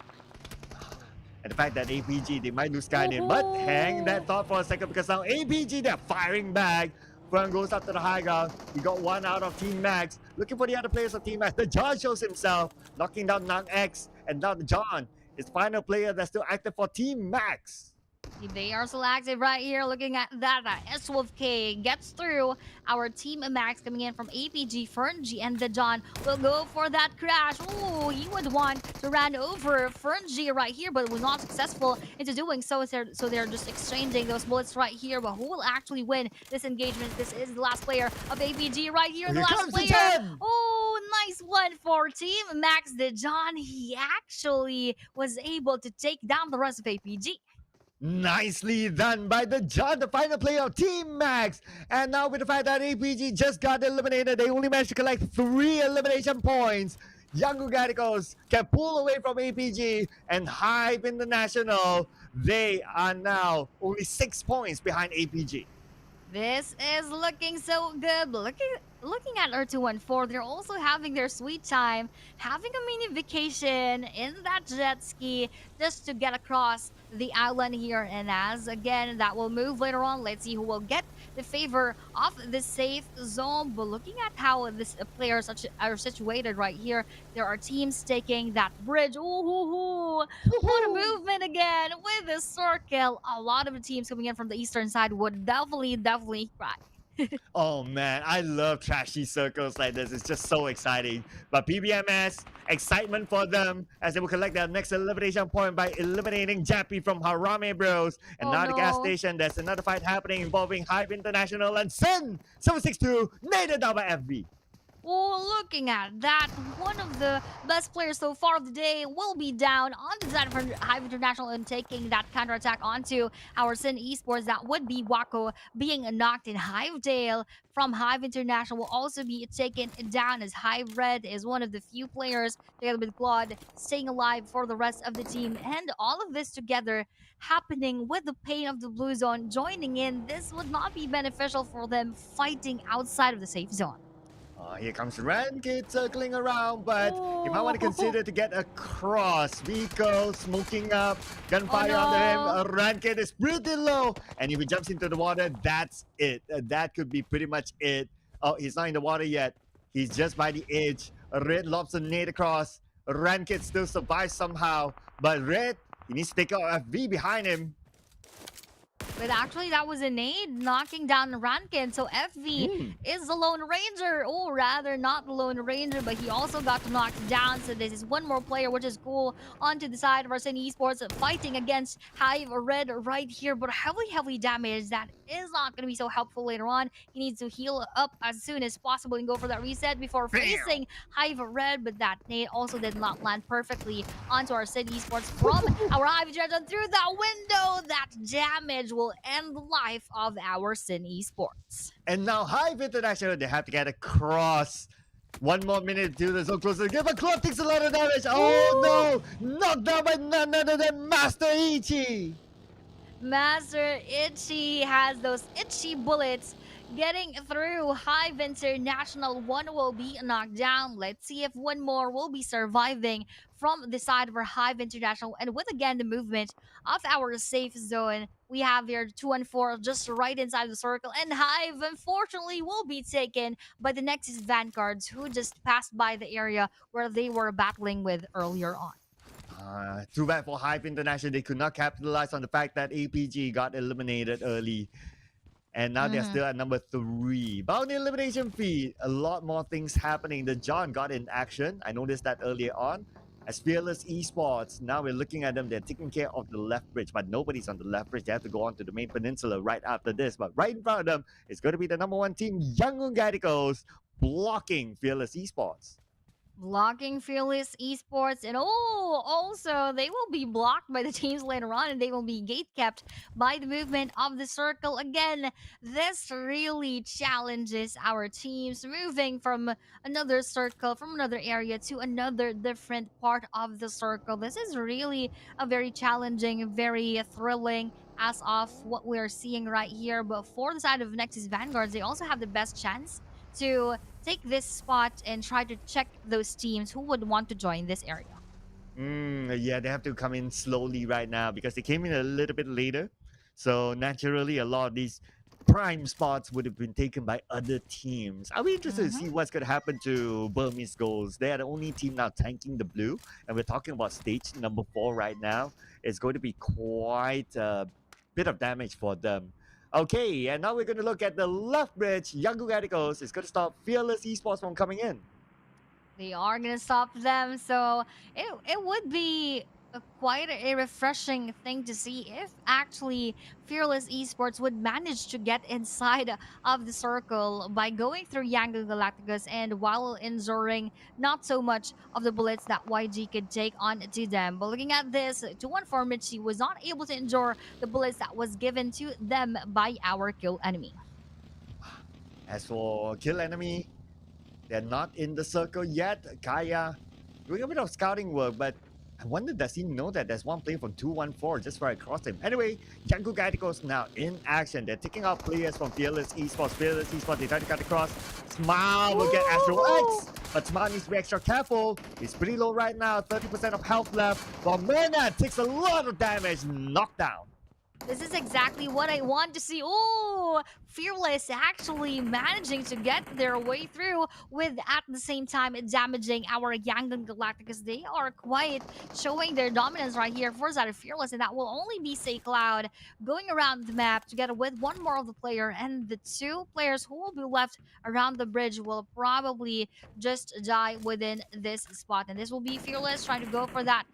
And the fact that APG, they might lose Skynet, but hang that thought for a second because now APG, they're firing back. Fern goes up to the high ground. We got one out of Team Max. Looking for the other players of Team Max. The John shows himself, knocking down Nang X. And now the John is the final player that's still active for Team Max. They are still active right here. Looking at that, S-Wolf K gets through. Our team Max coming in from APG, Ferngy, and the John will go for that crash. Ooh, he would want to run over Ferngy right here, but was not successful into doing so. So they're just exchanging those bullets right here. But who will actually win this engagement? This is the last player of APG right here. The last player. Oh, nice one for Team Max. The John, he actually was able to take down the rest of APG. Nicely done by the John, the final player of Team Max. And now with the fact that APG just got eliminated, they only managed to collect 3 elimination points. Young Uganicos can pull away from APG and Hive International. They are now only 6 points behind APG. This is looking so good. Looking at R214, they're also having their sweet time, having a mini vacation in that jet ski just to get across the island here. And as again, that will move later on. Let's see who will get the favor of the safe zone. But looking at how this players are situated right here, there are teams taking that bridge. Ooh, what a movement again with the circle. A lot of the teams coming in from the eastern side would definitely cry. Oh man, I love trashy circles like this. It's just so exciting. But PBMS, excitement for them as they will collect their next elimination point by eliminating Jappy from Harame Bros. And now the gas station, there's another fight happening involving Hive International and Sin 762, nated down by FB. Oh, looking at that, one of the best players so far of the day will be down on the side of Hive International and taking that counterattack onto our Sin Esports. That would be Wako being knocked in. Hivedale from Hive International will also be taken down as Hive Red is one of the few players together with Claude staying alive for the rest of the team. And all of this together happening with the pain of the blue zone joining in. This would not be beneficial for them fighting outside of the safe zone. Here comes Rankit circling around, but you might want to consider to get across. Vico smoking up, gunfire under him. Rankit is pretty low, and if he jumps into the water, that's it. That could be pretty much it. Oh, he's not in the water yet. He's just by the edge. Red lobs a nade across. Rankit still survives somehow, but Red, he needs to take out FV behind him. But actually, that was a nade knocking down Rankin. So FV is the Lone Ranger. Oh, rather not the Lone Ranger, but he also got knocked down. So this is one more player, which is cool. Onto the side of our Sin Esports, fighting against Hive Red right here. But heavily damaged. That is not going to be so helpful later on. He needs to heal up as soon as possible and go for that reset before facing Hive Red. But that nade also did not land perfectly onto our Sin Esports from our Hive Dragon through that window. That damage will end the life of our Sin Esports. And now Hive International, they have to get across. 1 more minute to the zone closer. Give a Claw takes a lot of damage. Oh no! Knocked down by none other than Master Ichi. Master Itchy has those itchy bullets getting through Hive International. One will be knocked down. Let's see if one more will be surviving from the side of our Hive International. And with again the movement of our safe zone, we have here 2 and 4 just right inside the circle. And Hive, unfortunately, will be taken by the Nexus Vanguards who just passed by the area where they were battling with earlier on. Too bad for Hype International. They could not capitalize on the fact that APG got eliminated early. And now they're Mhm. still at number 3. But on the elimination feed, a lot more things happening. The John got in action. I noticed that earlier on. As Fearless Esports, now we're looking at them. They're taking care of the left bridge, but nobody's on the left bridge. They have to go on to the main peninsula right after this. But right in front of them is going to be the number 1 team, Young Gadicos, blocking Fearless Esports. Blocking Fearless Esports, and also they will be blocked by the teams later on, and they will be gate kept by the movement of the circle. Again, this really challenges our teams moving from another circle, from another area to another different part of the circle. This is really a very challenging, very thrilling as of what we're seeing right here. But for the side of Nexus Vanguards, they also have the best chance to take this spot and try to check those teams who would want to join this area. Yeah, they have to come in slowly right now because they came in a little bit later. So naturally, a lot of these prime spots would have been taken by other teams. I'll be interested to see what's going to happen to Burmese Goals. They are the only team now tanking the blue, and we're talking about stage number 4 right now. It's going to be quite a bit of damage for them. Okay, and now we're going to look at the left bridge. Young Radicals is going to stop Fearless Esports from coming in. They are gonna stop them, so it would be quite a refreshing thing to see if actually Fearless Esports would manage to get inside of the circle by going through Yango Galacticus and while enduring not so much of the bullets that YG could take on to them. But looking at this, 2-1-4 Mitchie was not able to endure the bullets that was given to them by our kill enemy. As for Kill Enemy, they're not in the circle yet. Kaya doing a bit of scouting work, but I wonder, does he know that there's one player from 214 just right across him? Anyway, Yango Gadicos now in action. They're taking out players from Fearless Esports. Fearless Esports, they try to cut across. Smile will get Astro X, but Smile needs to be extra careful. He's pretty low right now, 30% of health left. While Mena takes a lot of damage, knocked down. This is exactly what I want to see. Oh, Fearless actually managing to get their way through with at the same time damaging our Yangon Galacticus. They are quite showing their dominance right here for Zara Fearless, and that will only be Say Cloud going around the map together with one more of the player, and the 2 players who will be left around the bridge will probably just die within this spot. And this will be Fearless trying to go for that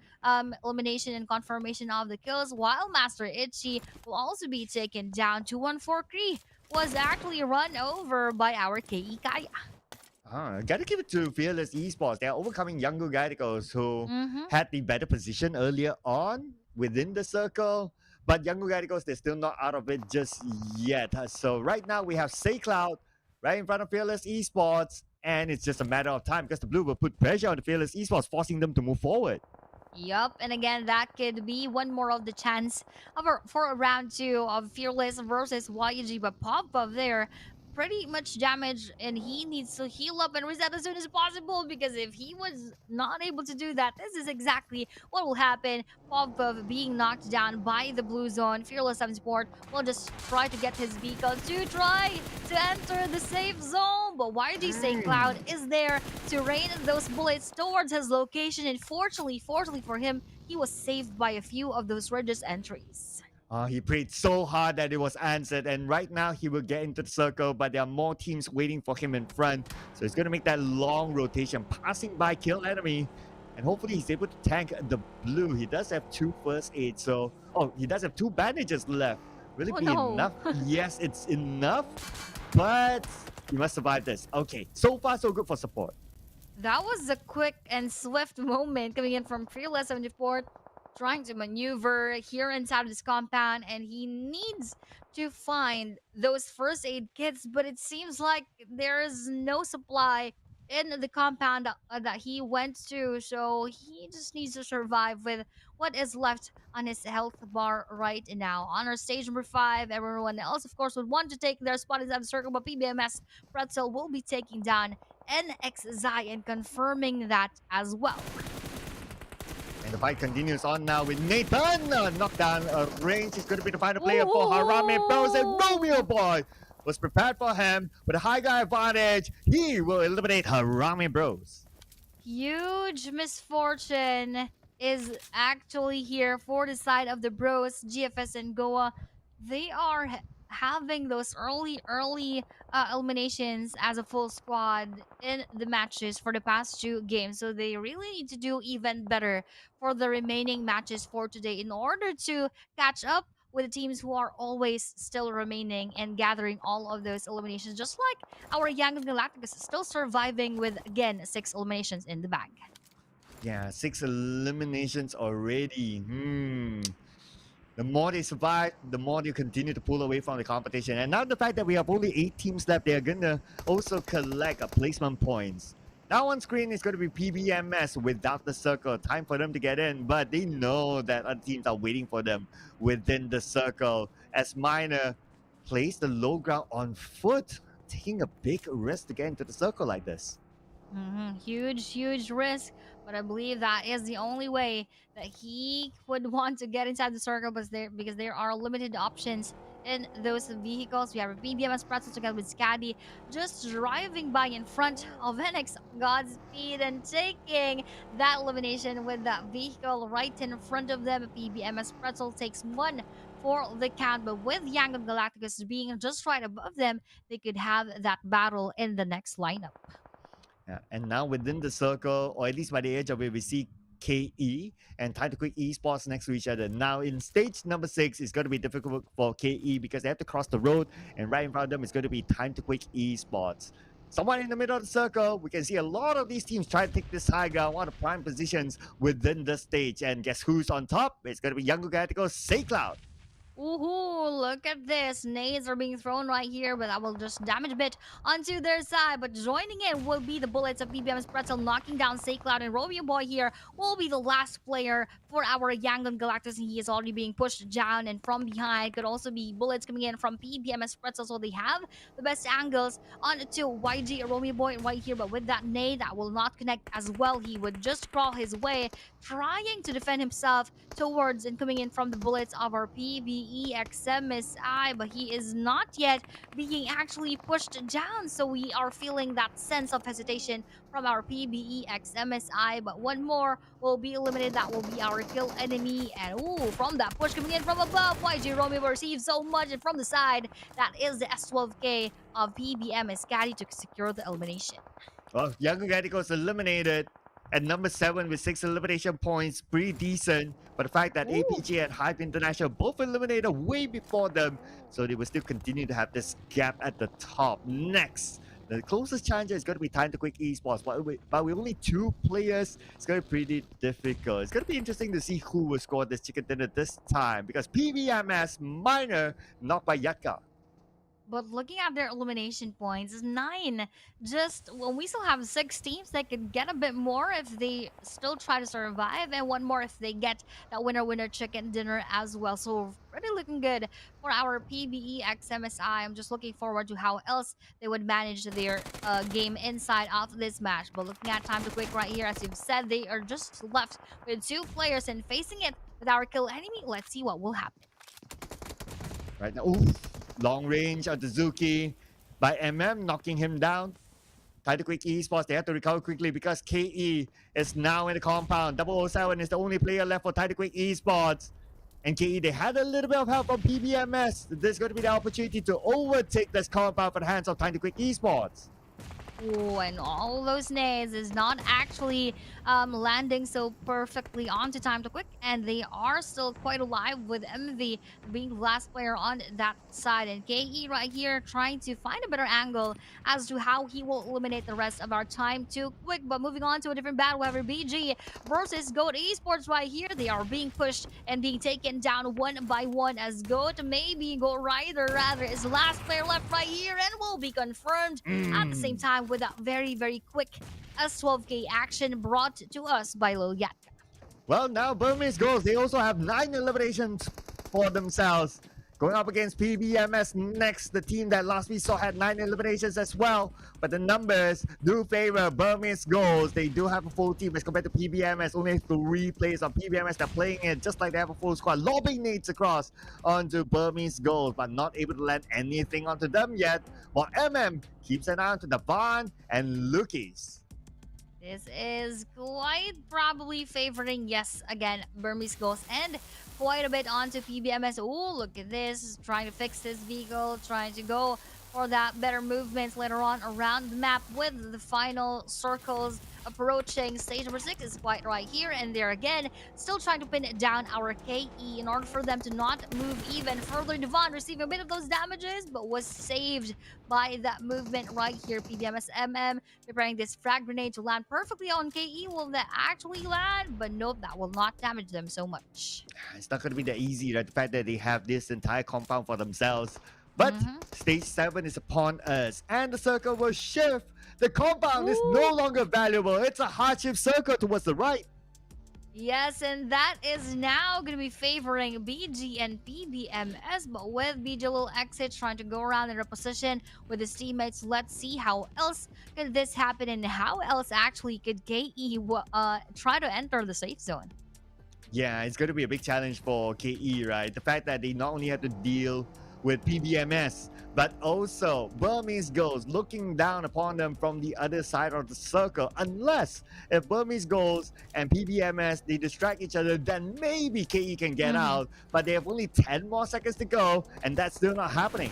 elimination and confirmation of the kills, while Master Itchy will also be taken down. 2-1-4 Kree was actually run over by our KE Kaya. Gotta give it to Fearless Esports. They're overcoming younger Gadicos who had the better position earlier on within the circle. But younger Gadicos, they're still not out of it just yet. So right now we have Say Cloud right in front of Fearless Esports. And it's just a matter of time because the blue will put pressure on the Fearless Esports, forcing them to move forward. Yup, and again, that could be one more of the chance for a round 2 of Fearless versus YG. But Pop-Up there, pretty much damaged, and he needs to heal up and reset as soon as possible, because if he was not able to do that, this is exactly what will happen. Pop-Up being knocked down by the blue zone. Fearless 7 Sport will just try to get his vehicle to try to enter the safe zone, but YG St. Cloud is there to rain those bullets towards his location, and fortunately for him, he was saved by a few of those Regis entries. He prayed so hard that it was answered, and right now he will get into the circle, but there are more teams waiting for him in front. So he's going to make that long rotation, passing by Kill Enemy, and hopefully he's able to tank the blue. He does have 2 first aid, so... Oh, he does have 2 bandages left. Will it be enough? Yes, it's enough, but he must survive this. Okay, so far so good for support. That was a quick and swift moment coming in from Fearless 74, trying to maneuver here inside of this compound, and he needs to find those first aid kits, but it seems like there is no supply in the compound that he went to, so he just needs to survive with what is left on his health bar right now. On our stage number 5, everyone else, of course, would want to take their spot inside the circle, but PBMS Pretzel will be taking down NX and confirming that as well. And the fight continues on now with Nathan. Knockdown range is going to be the final player for Harame Bros. And Romeo Boy was prepared for him with a high guy advantage. He will eliminate Harame Bros. Huge misfortune is actually here for the side of the Bros, GFS and Goa. They are having those early eliminations as a full squad in the matches for the past 2 games. So they really need to do even better for the remaining matches for today in order to catch up with the teams who are always still remaining and gathering all of those eliminations. Just like our Young Galacticus still surviving with, again, 6 eliminations in the bag. Yeah, 6 eliminations already. The more they survive, the more they continue to pull away from the competition. And now the fact that we have only 8 teams left, they're gonna also collect placement points. Now on screen is going to be PBMS without the circle. Time for them to get in, but they know that other teams are waiting for them within the circle. As Miner plays the low ground on foot, taking a big risk to get into the circle like this. Huge risk, but I believe that is the only way that he would want to get inside the circle, because there are limited options in those vehicles. We have a BBMS Pretzel together with Scaddy just driving by in front of NX Godspeed and taking that elimination with that vehicle right in front of them. PBMS Pretzel takes 1 for the count, but with Young Galacticus being just right above them, they could have that battle in the next lineup. Yeah, and now within the circle, or at least by the edge of it, we see KE and Time to Quick Esports next to each other. Now in stage number 6, it's going to be difficult for KE because they have to cross the road, and right in front of them is going to be Time to Quick Esports. Somewhere in the middle of the circle, we can see a lot of these teams try to take this high ground, one of the prime positions within the stage. And guess who's on top? It's going to be Young Galacticus, Say Cloud. Ooh, look at this. Nades are being thrown right here, but that will just damage a bit onto their side. But joining in will be the bullets of PBM's Pretzel, knocking down Cloud, and Romeo Boy here will be the last player for our Yangon Galactus, and he is already being pushed down and from behind. Could also be bullets coming in from PBM's Pretzel, so they have the best angles onto YG Romeo Boy right here. But with that nade, that will not connect as well. He would just crawl his way, trying to defend himself towards and coming in from the bullets of our PBEXMSI, but he is not yet being actually pushed down, so we are feeling that sense of hesitation from our PBEXMSI. But 1 more will be eliminated. That will be our kill enemy, and from that push coming in from above, YG Romeo receives so much, and from the side, that is the S12K of PBM Scatty to secure the elimination. Well, Young Galacticus eliminated at number 7 with 6 elimination points, pretty decent. But the fact that APG and Hype International both eliminated way before them, so they will still continue to have this gap at the top. Next, the closest challenger is going to be Time to Quick Esports, but with only 2 players, it's going to be pretty difficult. It's going to be interesting to see who will score this chicken dinner this time, because PBMS Minor knocked by Yatka. But looking at their elimination points, is 9. Just when we still have 6 teams that could get a bit more if they still try to survive, and 1 more if they get that winner chicken dinner as well. So really looking good for our PBEXMSI. I'm just looking forward to how else they would manage their game inside of this match. But looking at Time to Quick right here, as you've said, they are just left with 2 players and facing it with our kill enemy. Let's see what will happen. Right now, long range on Suzuki by knocking him down. Time to Quick Esports, they have to recover quickly because KE is now in the compound. 007 is the only player left for Time to Quick Esports. And KE, they had a little bit of help from PBMS. This is going to be the opportunity to overtake this compound for the hands of Time to Quick Esports. And all those nades is not actually landing so perfectly onto Time to Quick, and they are still quite alive with MV being the last player on that side, and KE right here trying to find a better angle as to how he will eliminate the rest of our Time to Quick. But moving on to a different battle, however, BG versus GOAT Esports right here, they are being pushed and being taken down 1 by 1 as GOAT Rider rather is the last player left right here and will be confirmed at the same time with a very quick S12K action brought to us by Lil Yatka. Well, now Burmese Goals, they also have 9 eliminations for themselves. Going up against PBMS next, the team that last we saw had 9 eliminations as well. But the numbers do favor Burmese Goals. They do have a full team as compared to PBMS. Only 3 players on PBMS that are playing it just like they have a full squad. Lobbing nades across onto Burmese Goals, but not able to land anything onto them yet. While MM keeps an eye on to the Van and Lukis. This is quite probably favoring, yes, again, Burmese Ghost and quite a bit onto PBMS. Oh, look at this. Trying to fix this vehicle, trying to go for that better movements later on around the map with the final circles approaching. Stage number 6 is quite right here, and they're again still trying to pin down our KE in order for them to not move even further. Devon receiving a bit of those damages, but was saved by that movement right here. PBMS MM preparing this frag grenade to land perfectly on KE. Will that actually land? But nope, that will not damage them so much. It's not going to be that easy, right? The fact that they have this entire compound for themselves. But stage 7 is upon us, and the circle will shift. The compound is no longer valuable. It's a hardship circle towards the right. Yes, and that is now going to be favoring BG and PBMS, but with BG little exit trying to go around in a position with his teammates. Let's see how else could this happen and how else actually could KE try to enter the safe zone. Yeah, it's going to be a big challenge for KE, right? The fact that they not only have to deal with PBMS, but also Burmese Goals looking down upon them from the other side of the circle. Unless if Burmese Goals and PBMS, they distract each other, then maybe KE can get out. But they have only 10 more seconds to go, and that's still not happening.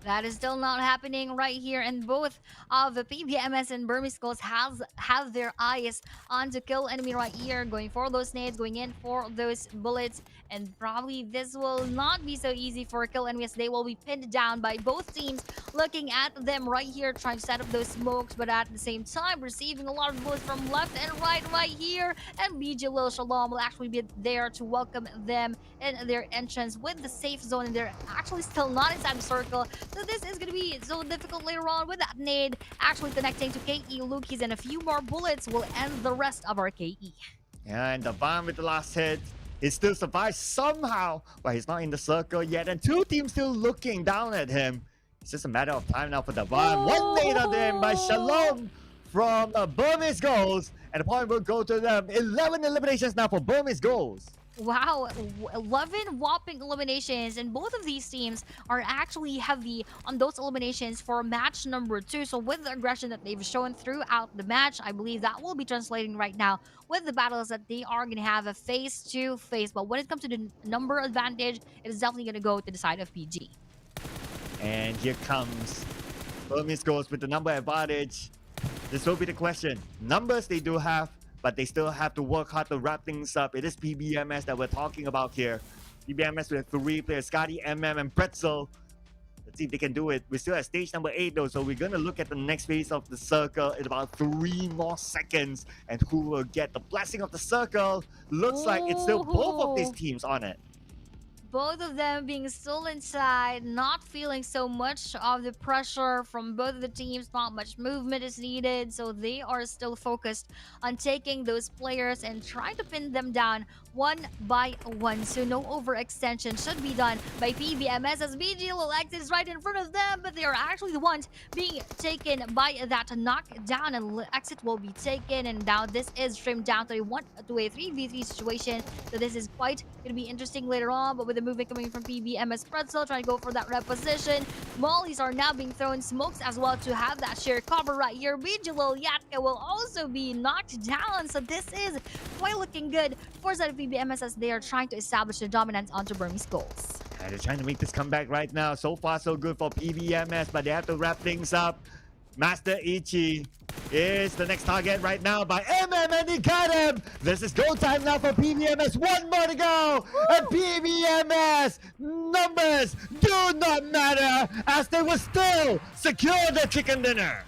That is still not happening right here, and both of the PBMS and Burmese Skulls have their eyes on to kill enemy right here, going for those nades, going in for those bullets, and probably this will not be so easy for kill enemies. They will be pinned down by both teams, looking at them right here, trying to set up those smokes, but at the same time receiving a lot of bullets from left and right here, and BG Lil Shalom will actually be there to welcome them in their entrance with the safe zone, and they're actually still not inside the circle. So this is going to be so difficult later on with that nade actually connecting to KE Lukis, and a few more bullets will end the rest of our KE. Yeah, and the Van with the last hit. He still survives somehow, but he's not in the circle yet. And 2 teams still looking down at him. It's just a matter of time now for the Van. One nade on them by Shalom from Burmese Goals. And the point will go to them. 11 eliminations now for Burmese Goals. Wow, 11 whopping eliminations, and both of these teams are actually heavy on those eliminations for match number 2. So with the aggression that they've shown throughout the match, I believe that will be translating right now with the battles that they are going to have a face-to-face. But when it comes to the number advantage, it is definitely going to go to the side of PG. And here comes Burmese Goals with the number advantage. This will be the question. Numbers they do have, but they still have to work hard to wrap things up. It is PBMS that we're talking about here. PBMS with 3 players, Scotty, MM, and Pretzel. Let's see if they can do it. We're still at stage number 8 though, so we're gonna look at the next phase of the circle in about 3 more seconds. And who will get the blessing of the circle? Looks like it's still both of these teams on it. Both of them being still inside, not feeling so much of the pressure from both of the teams. Not much movement is needed, so they are still focused on taking those players and trying to pin them down one by one. So no overextension should be done by PBMS, as BG Lil X is right in front of them, but they are actually the ones being taken by that knockdown, and exit will be taken. And now this is trimmed down to a 3v3 situation, so this is quite going to be interesting later on. But with the movement coming from PBMS Pretzel, trying to go for that rep position. Mollies are now being thrown, smokes as well to have that sheer cover right here. BG Lil Yatka will also be knocked down, so this is quite looking good for side of PBMS as they are trying to establish their dominance onto Burmese Goals. And they're trying to make this comeback right now. So far, so good for PBMS, but they have to wrap things up. Master Ichi is the next target right now by MM, and he got him! This is go time now for PBMS. 1 more to go! And PBMS numbers do not matter as they will still secure the chicken dinner.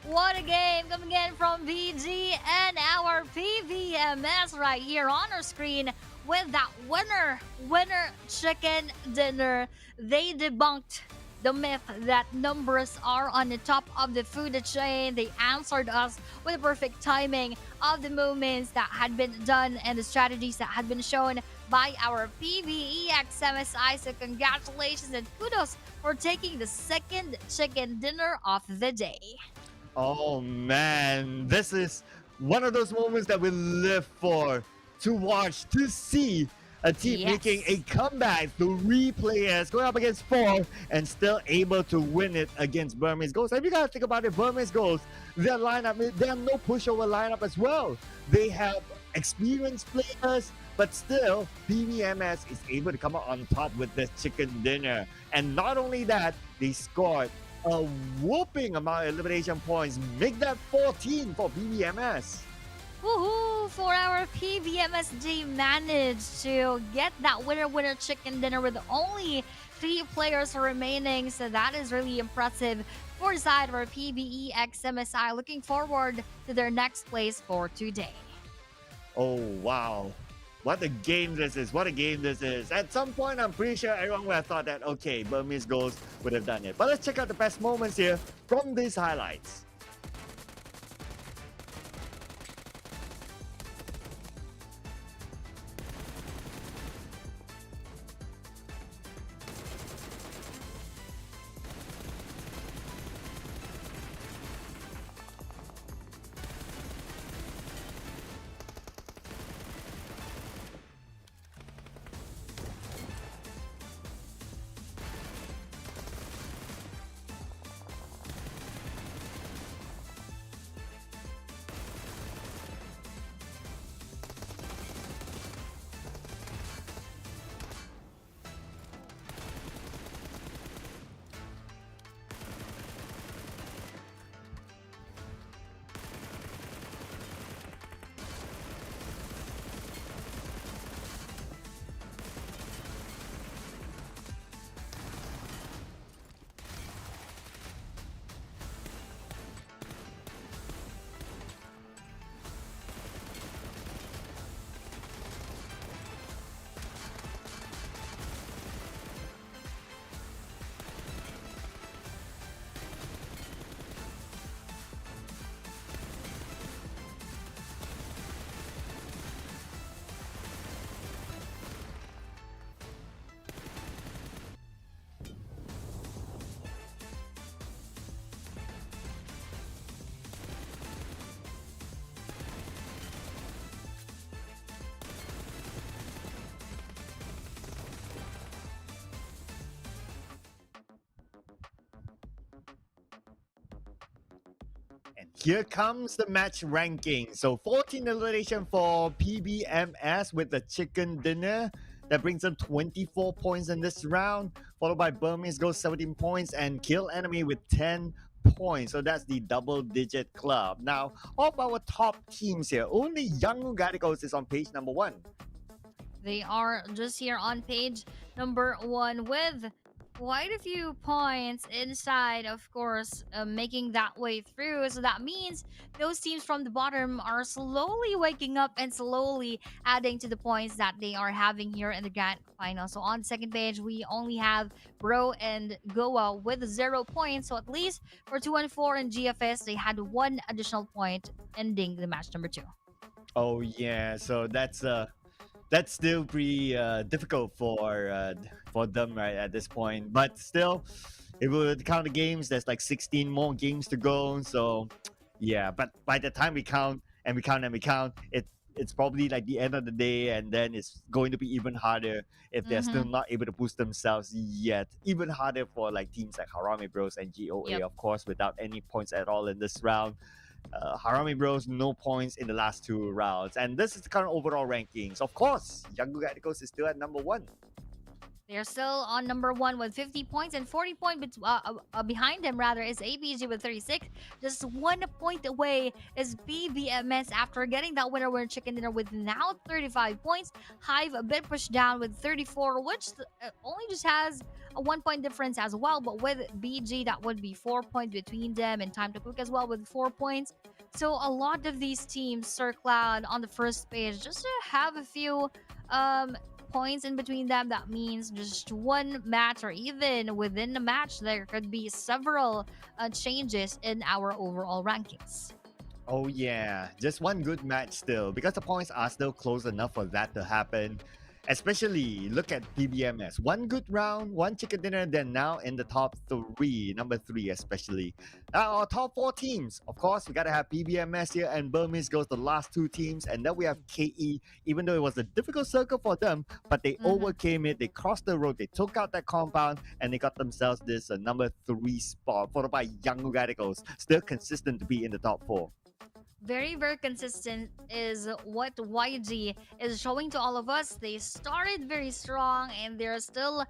What a game coming in from VG and our PBMS right here on our screen with that winner chicken dinner. They debunked the myth that numbers are on the top of the food chain. They answered us with the perfect timing of the movements that had been done and the strategies that had been shown by our PBEX MSI. So congratulations and kudos for taking the second chicken dinner of the day. Oh man, this is one of those moments that we live for, to watch, to see a team Yes. making a comeback. 3 players going up against 4 and still able to win it against Burmese Ghosts. And you gotta think about it, Burmese Ghosts, their lineup, they have no pushover lineup as well. They have experienced players, but still, PBMS is able to come out on top with this chicken dinner. And not only that, they scored a whooping amount of elimination points, make that 14 for PBMS. Woohoo! For our PBMS, they managed to get that winner chicken dinner with only 3 players remaining. So that is really impressive for the side of our PBEX MSI. Looking forward to their next place for today. Oh wow, what a game this is, what a game this is. At some point, I'm pretty sure everyone would have thought that, okay, Burmese Ghosts would have done it. But let's check out the best moments here from these highlights. And here comes the match ranking. So 14 elimination for PBMS with the chicken dinner. That brings them 24 points in this round, followed by Burmese Ghost 17 points and Kill Enemy with 10 points. So that's the double-digit club. Now, of our top teams here, only Young Radicals is on page number 1. They are just here on page number 1 with quite a few points inside, of course, making that way through. So that means those teams from the bottom are slowly waking up and slowly adding to the points that they are having here in the grand final. So on the second page, we only have Bro and Goa with 0 points. So at least for 2 and 4 in GFS, they had 1 additional point ending the match number 2. Oh yeah, so that's still pretty difficult for them right at this point. But still, if we would count the games, there's like 16 more games to go. So yeah, but by the time we count and we count and we count, it's probably like the end of the day, and then it's going to be even harder if they're still not able to boost themselves yet. Even harder for like teams like Harami Bros and GOA, of course, without any points at all in this round. Harami Bros, no points in the last 2 rounds. And this is the current overall rankings. Of course, Young Radicals is still at number 1. They're still on number 1 with 50 points, and 40 points behind them rather is APG with 36. Just 1 point away is PBMS after getting that winner chicken dinner with now 35 points. Hive a bit pushed down with 34, which only just has a 1 point difference as well. But with BG, that would be 4 points between them, and Time to Cook as well with 4 points. So a lot of these teams circle out on the first page just to have a few points in between them. That means just one match, or even within a match, there could be several changes in our overall rankings. Oh yeah, just one good match still, because the points are still close enough for that to happen. Especially look at PBMS. One good round, one chicken dinner, then now in the top three, number three especially. Now our top four teams. Of course, we gotta have PBMS here, and Burmese goes the last two teams, and then we have KE. Even though it was a difficult circle for them, but they overcame it. They crossed the road, they took out that compound, and they got themselves this number three spot, followed by Young Radicals, still consistent to be in the top four. Very, very consistent is what YG is showing to all of us. They started very strong and they're still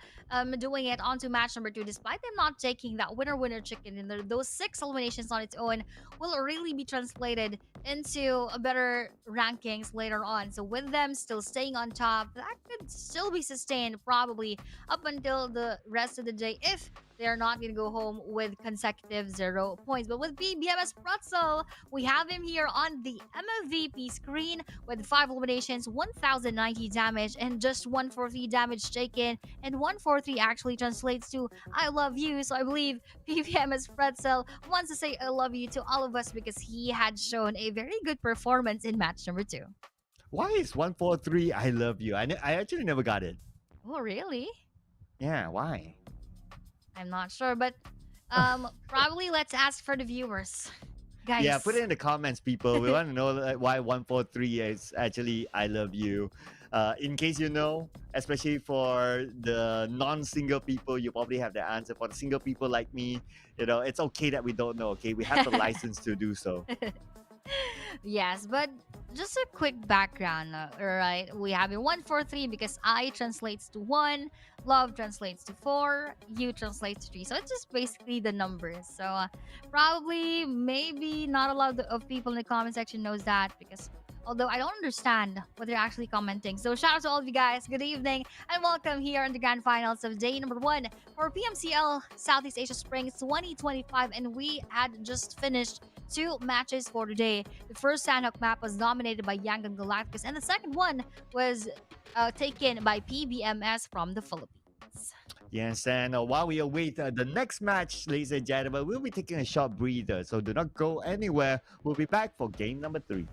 doing it onto match number two, despite them not taking that winner chicken. And those 6 eliminations on its own will really be translated into a better rankings later on. So with them still staying on top, that could still be sustained probably up until the rest of the day if they're not going to go home with consecutive 0 points. But with BBMS Pretzel, we have him here on the MVP screen with 5 eliminations, 1090 damage, and just 143 damage taken. And 143 actually translates to I love you. So I believe BBMS Pretzel wants to say I love you to all of us because he had shown a very good performance in match number 2. Why is 143 I love you? I actually never got it. Oh, really? Yeah, why? I'm not sure, but probably let's ask for the viewers. Guys. Yeah, put it in the comments, people. We want to know why 143 is actually I love you. In case you know, especially for the non-single people, you probably have the answer. For the single people like me, it's okay that we don't know, okay? We have the license to do so. Yes, but just a quick background, right? We have a 143 because I translates to 1, love translates to 4, you translates to 3. So it's just basically the numbers. So probably, maybe not a lot of people in the comment section knows that, because although I don't understand what they're actually commenting. So shout out to all of you guys. Good evening and welcome here in the grand finals of day number 1 for PMCL Southeast Asia Springs 2025. And we had just finished 2 matches for today. The first Sanhok map was dominated by Yangon Galacticus, and the second one was taken by PBMS from the Philippines. Yes, and while we await the next match, ladies and gentlemen, we'll be taking a short breather. So do not go anywhere. We'll be back for game number 3.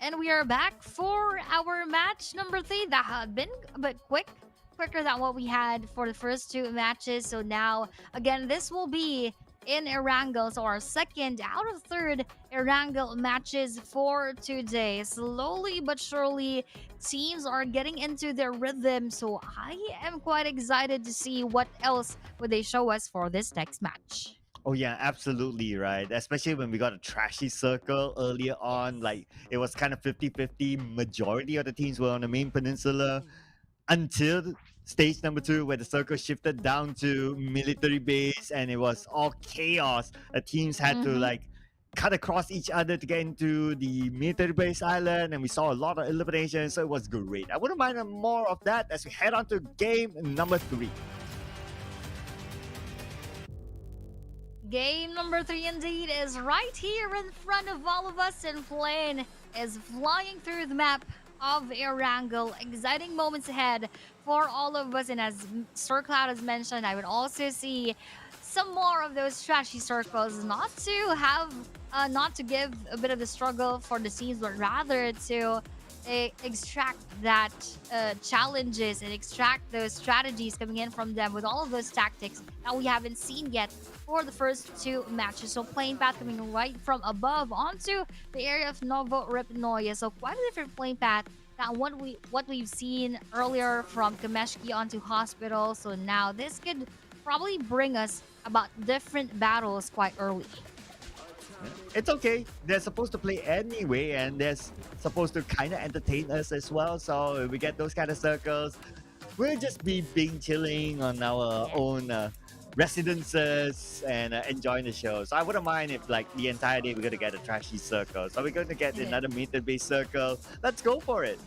And we are back for our match number 3. That had been a bit quicker than what we had for the first 2 matches. So now, again, this will be in Erangel. So our second out of third Erangel matches for today. Slowly but surely, teams are getting into their rhythm. So I am quite excited to see what else would they show us for this next match. Oh yeah, absolutely right. Especially when we got a trashy circle earlier on, like it was kind of 50-50. Majority of the teams were on the main peninsula until stage number 2 where the circle shifted down to military base and it was all chaos. The teams had to Mm-hmm. like cut across each other to get into the military base island, and we saw a lot of eliminations, so it was great. I wouldn't mind more of that as we head on to game number 3. Game number 3 indeed is right here in front of all of us, and plane is flying through the map of Erangel. Exciting moments ahead for all of us, and as Sir Cloud has mentioned, I would also see some more of those trashy circles, not to give a bit of the struggle for the scenes, but rather to extract that challenges and extract those strategies coming in from them with all of those tactics that we haven't seen yet for the first 2 matches. So plane path coming right from above onto the area of Novo Repnoye. So quite a different plane path than what we've seen earlier from Kameshki onto Hospital. So now this could probably bring us about different battles quite early. It's okay. They're supposed to play anyway, and they're supposed to kind of entertain us as well. So if we get those kind of circles, we'll just be being chilling on our own residences and enjoying the show. So I wouldn't mind if like the entire day we're gonna get a trashy circle. So we're gonna get another meter-based circle. Let's go for it.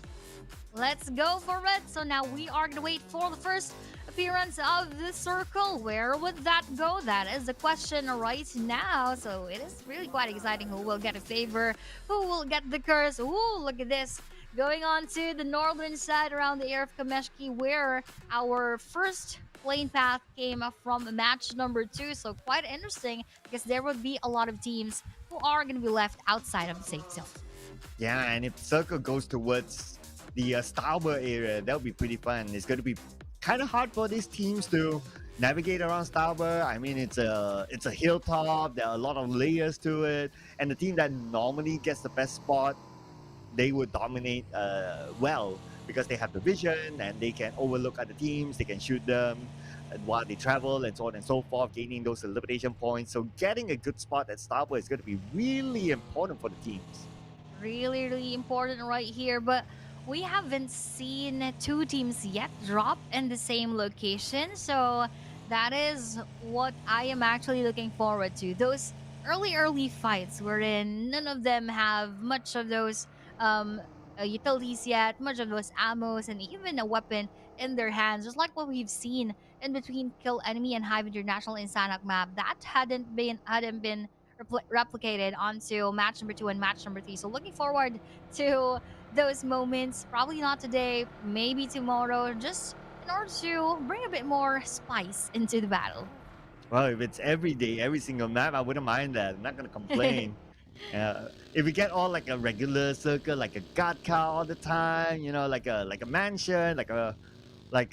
Let's go for it. So now we are going to wait for the first appearance of the circle. Where would that go? That is the question right now. So it is really quite exciting who will get a favor, who will get the curse. Ooh, look at this. Going on to the northern side around the area of Kameshki, where our first plane path came from match number 2. So quite interesting because there would be a lot of teams who are going to be left outside of the safe zone. Yeah, and if circle goes towards the starboard area, that would be pretty fun. It's going to be kind of hard for these teams to navigate around starboard. I mean, it's a hilltop. There are a lot of layers to it, and the team that normally gets the best spot, they would dominate well because they have the vision and they can overlook other teams. They can shoot them while they travel and so on and so forth, gaining those elimination points. So getting a good spot at starboard is going to be really important for the teams. Really, really important right here, but we haven't seen 2 teams yet drop in the same location. So that is what I am actually looking forward to. Those early fights wherein none of them have much of those utilities yet, much of those ammos, and even a weapon in their hands, just like what we've seen in between Kill Enemy and Hive International in Sanhok map. That hadn't been replicated onto match number 2 and match number 3. So looking forward to those moments. Probably not today, maybe tomorrow, just in order to bring a bit more spice into the battle. Well, if it's every day, every single map, I wouldn't mind that. I'm not going to complain. If we get all like a regular circle, like a god car all the time, like a mansion, like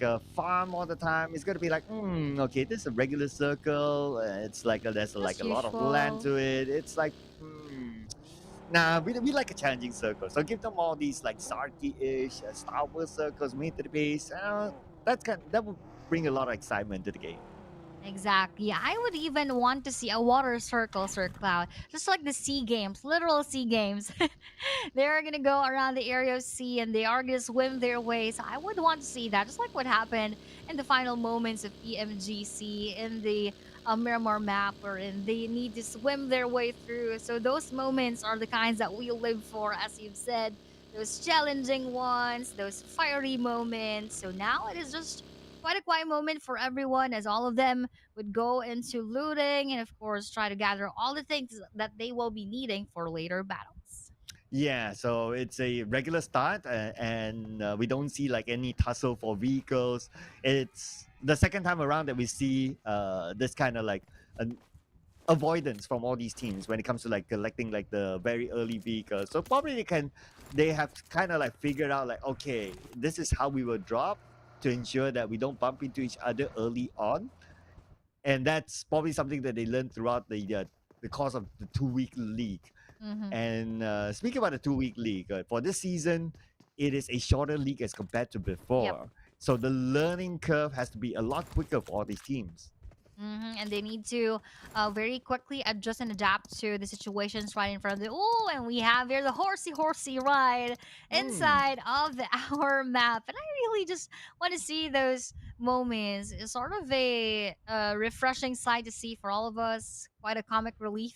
a farm all the time, it's gonna be like, okay, this is a regular circle. It's like there's like a lot of land to it. It's like, nah, we like a challenging circle. So give them all these like Sarky-ish, Star Wars circles, military base. That would bring a lot of excitement to the game. Exactly. I would even want to see a water circle, Sir Cloud. Just like the sea games, literal sea games. They're going to go around the area of sea and they are going to swim their way. So I would want to see that. Just like what happened in the final moments of PMGC in the Miramar map, wherein they need to swim their way through. So those moments are the kinds that we live for, as you've said. Those challenging ones, those fiery moments. So now it is just quite a quiet moment for everyone as all of them would go into looting and of course try to gather all the things that they will be needing for later battles. Yeah, so it's a regular start, and we don't see like any tussle for vehicles. It's the second time around that we see this kind of like an avoidance from all these teams when it comes to like collecting like the very early vehicles. So probably they have kind of like figured out like, okay, this is how we will drop to ensure that we don't bump into each other early on, and that's probably something that they learned throughout the course of the 2-week league. Mm-hmm. And speaking about the 2-week league, for this season, it is a shorter league as compared to before. Yep. So the learning curve has to be a lot quicker for all these teams. And they need to very quickly adjust and adapt to the situations right in front of them. Oh, and we have here the horsey ride Mm. inside of our map. And I really just want to see those moments. It's sort of a refreshing sight to see for all of us. Quite a comic relief.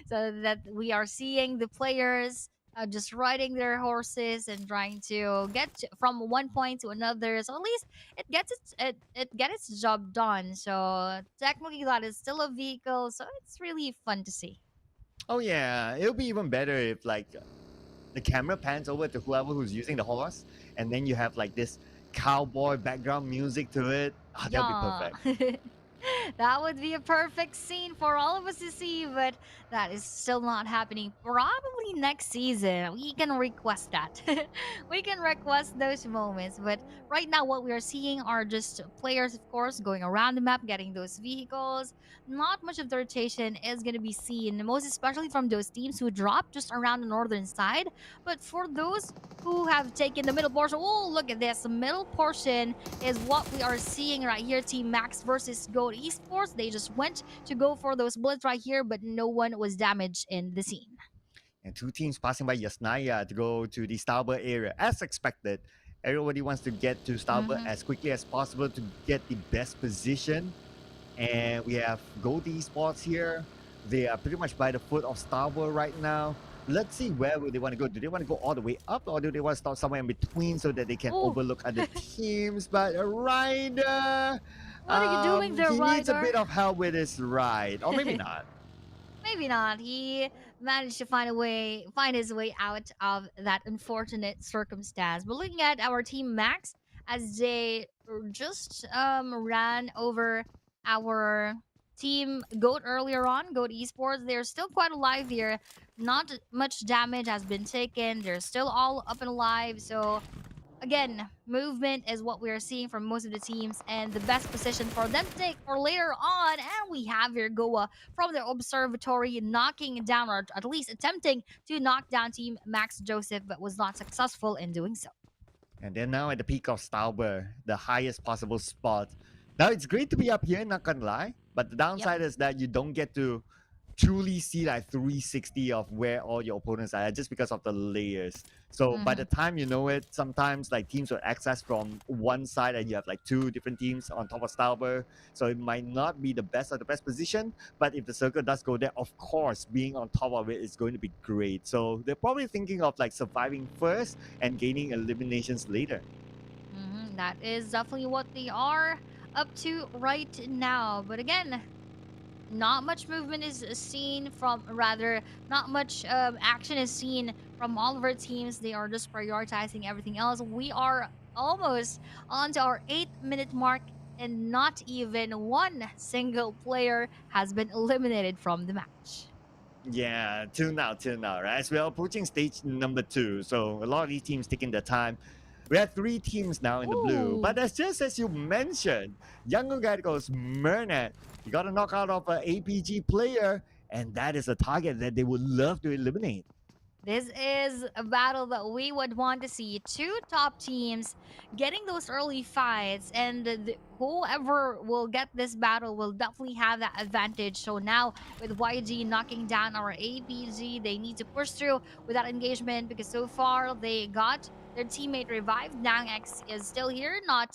So that we are seeing the players just riding their horses and trying to from one point to another. So at least it get its job done. So technically that is still a vehicle, so it's really fun to see. Oh yeah, it'll be even better if like the camera pans over to whoever who's using the horse, and then you have like this cowboy background music to it. Ah, that'll be Yeah. perfect. That would be a perfect scene for all of us to see, but that is still not happening. Probably next season. We can request that. We can request those moments. But right now, what we are seeing are just players, of course, going around the map, getting those vehicles. Not much of the rotation is going to be seen, most especially from those teams who drop just around the northern side. But for those who have taken the middle portion, oh, look at this. The middle portion is what we are seeing right here. Team Max versus Goat Esports. They just went to go for those bullets right here, but no one was damaged in the scene. And two teams passing by Yasnaya to go to the starboard area. As expected, everybody wants to get to starboard Mhm. as quickly as possible to get the best position. And we have Gold Esports here. They are pretty much by the foot of starboard right now. Let's see where will they want to go. Do they want to go all the way up, or do they want to start somewhere in between so that they can Oh, overlook other teams? But Ryder, what are you doing there, he needs a Ryder? bit of help with his ride, or maybe not. Maybe not. He managed to find his way out of that unfortunate circumstance. But looking at our team Max, as they just ran over our team Goat earlier on, Goat Esports, they're still quite alive here. Not much damage has been taken. They're still all up and alive. So again, movement is what we are seeing from most of the teams, and the best position for them to take for later on. And we have here Goa from the observatory knocking down, or at least attempting to knock down Team Max Joseph, but was not successful in doing so. And then now at the peak of Stauber, the highest possible spot. Now it's great to be up here, not gonna lie. But the Yep. downside is that you don't get to truly see like 360 of where all your opponents are just because of the layers. So by the time you know it, sometimes like teams will access from one side and you have like two different teams on top of Stauber. So it might not be the best of the best position, but if the circle does go there, of course, being on top of it is going to be great. So they're probably thinking of like surviving first and gaining eliminations later. That is definitely what they are up to right now. But again, not much movement is seen from, rather, not much action is seen from all of our teams. They are just prioritizing everything else. We are almost on to our 8-minute mark, and not even one single player has been eliminated from the match. Yeah, till now, right? As we are approaching stage number 2, so a lot of these teams taking their time. We have 3 teams now in the blue, Ooh. but that's just as you mentioned. Younger guy goes Mernat. You got to knock out of an APG player, and that is a target that they would love to eliminate. This is a battle that we would want to see. Two top teams getting those early fights, and whoever will get this battle will definitely have that advantage. So now, with YG knocking down our APG, they need to push through with that engagement, because so far they got their teammate revived. Nang X is still here, not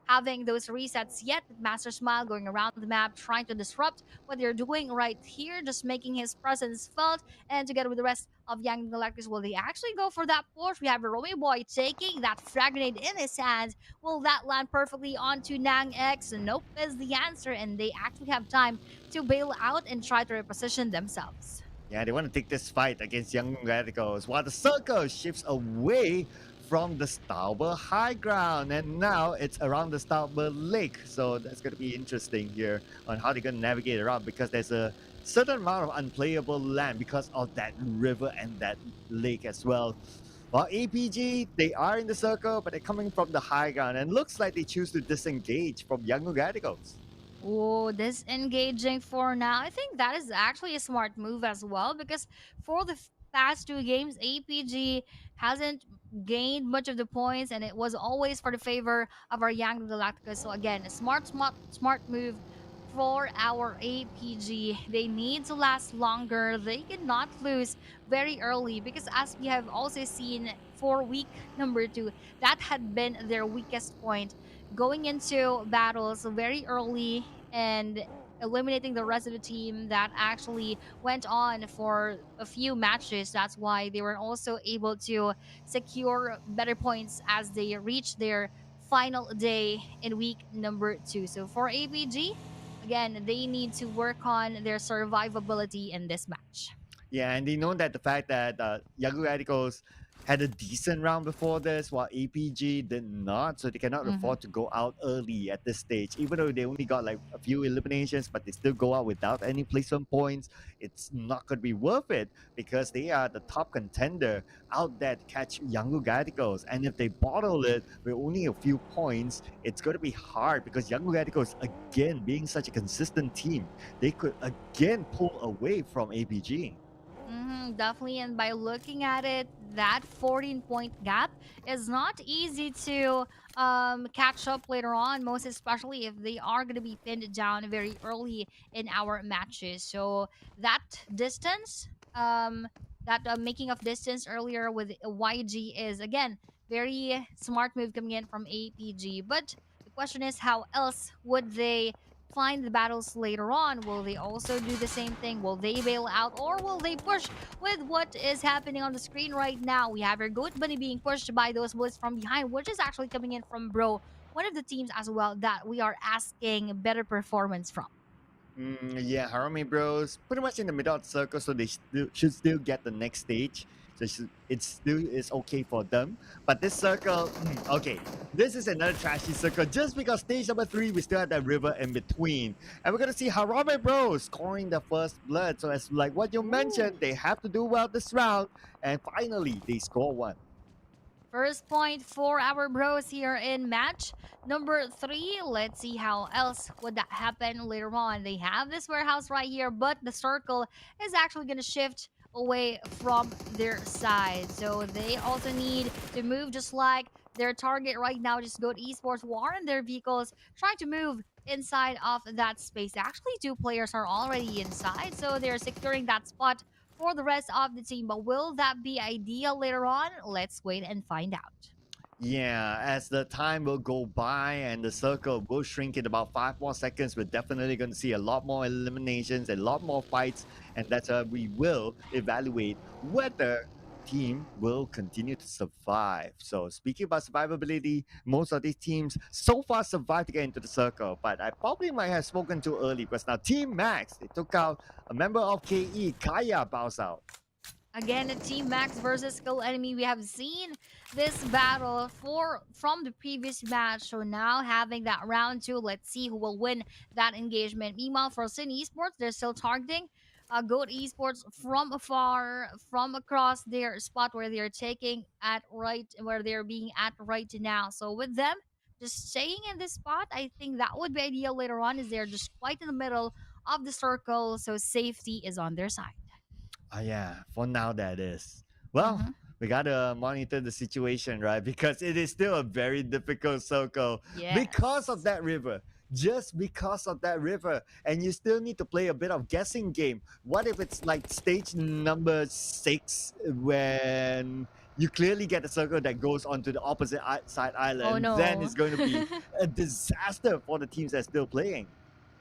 having those resets yet. Master Smile going around the map, trying to disrupt what they're doing right here, just making his presence felt. And together with the rest of Young Galactus, will they actually go for that push? We have a Romeo Boy taking that frag grenade in his hands. Will that land perfectly onto Nang X? Nope is the answer, and they actually have time to bail out and try to reposition themselves. Yeah, they want to take this fight against Young Radicals while the circle shifts away from the Stauber high ground, and now it's around the Stauber lake. So that's going to be interesting here on how they're going to navigate around, because there's a certain amount of unplayable land because of that river and that lake as well. While APG, they are in the circle, but they're coming from the high ground, and looks like they choose to disengage from Young Radicals. Oh, disengaging for now. I think that is actually a smart move as well, because for the past 2 games, APG hasn't gained much of the points, and it was always for the favor of our Young Galacticos. So again, a smart move for our APG. They need to last longer. They cannot lose very early because, as we have also seen for week number 2, that had been their weakest point. Going into battles very early and eliminating the rest of the team that actually went on for a few matches. That's why they were also able to secure better points as they reached their final day in week number 2. So for APG, again, they need to work on their survivability in this match. Yeah, and they know that the fact that Yahoo Radicals had a decent round before this, while APG did not, so they cannot Mhm. afford to go out early at this stage. Even though they only got like a few eliminations, but they still go out without any placement points. It's not going to be worth it because they are the top contender out there to catch Yahoo Radicals. And if they bottle it with only a few points, it's going to be hard because Yahoo Radicals, again, being such a consistent team, they could again pull away from APG. Definitely. And by looking at it, that 14-point gap is not easy to catch up later on, most especially if they are going to be pinned down very early in our matches. So that distance, that making of distance earlier with YG is, again, very smart move coming in from APG. But the question is, how else would they find the battles later on? Will they also do the same thing? Will they bail out, or will they push with what is happening on the screen right now? We have our Goat Bunny being pushed by those bullets from behind, which is actually coming in from Bro, one of the teams as well that we are asking better performance from. Yeah, Harami Bros pretty much in the middle of the circle, so they should still get the next stage. So it still is okay for them. But this circle, okay, this is another trashy circle just because stage number 3, we still have that river in between. And we're going to see Harami Bros scoring the first blood. So as like what you mentioned, they have to do well this round. And finally, they score one. First point for our bros here in match number 3. Let's see how else would that happen later on. They have this warehouse right here, but the circle is actually going to shift away from their side. So they also need to move just like their target right now. Just go to Esports, war in their vehicles, trying to move inside of that space. Actually, 2 players are already inside, so they're securing that spot for the rest of the team. But will that be ideal later on? Let's wait and find out. Yeah, as the time will go by and the circle will shrink in about 5 more seconds, we're definitely going to see a lot more eliminations, a lot more fights, and that's why we will evaluate whether team will continue to survive. So speaking about survivability, most of these teams so far survived to get into the circle, but I probably might have spoken too early because now Team Max, they took out a member of KE, Kaya bows out. Again, a Team Max versus Skill Enemy. We have seen this battle from the previous match. So now having that round 2, let's see who will win that engagement. Meanwhile, for Sin Esports, they're still targeting Goat Esports from afar, from across their spot where they're taking at right, where they're being at right now. So with them just staying in this spot, I think that would be ideal later on, as they're just quite in the middle of the circle. So safety is on their side. Oh yeah, for now that is. Well, Mhm. we gotta monitor the situation, right? Because it is still a very difficult circle because of Yes. that river. Just because of that river. And you still need to play a bit of guessing game. What if it's like stage number 6 when you clearly get a circle that goes onto the opposite side Oh island? Then no. it's going to be a disaster for the teams that are still playing.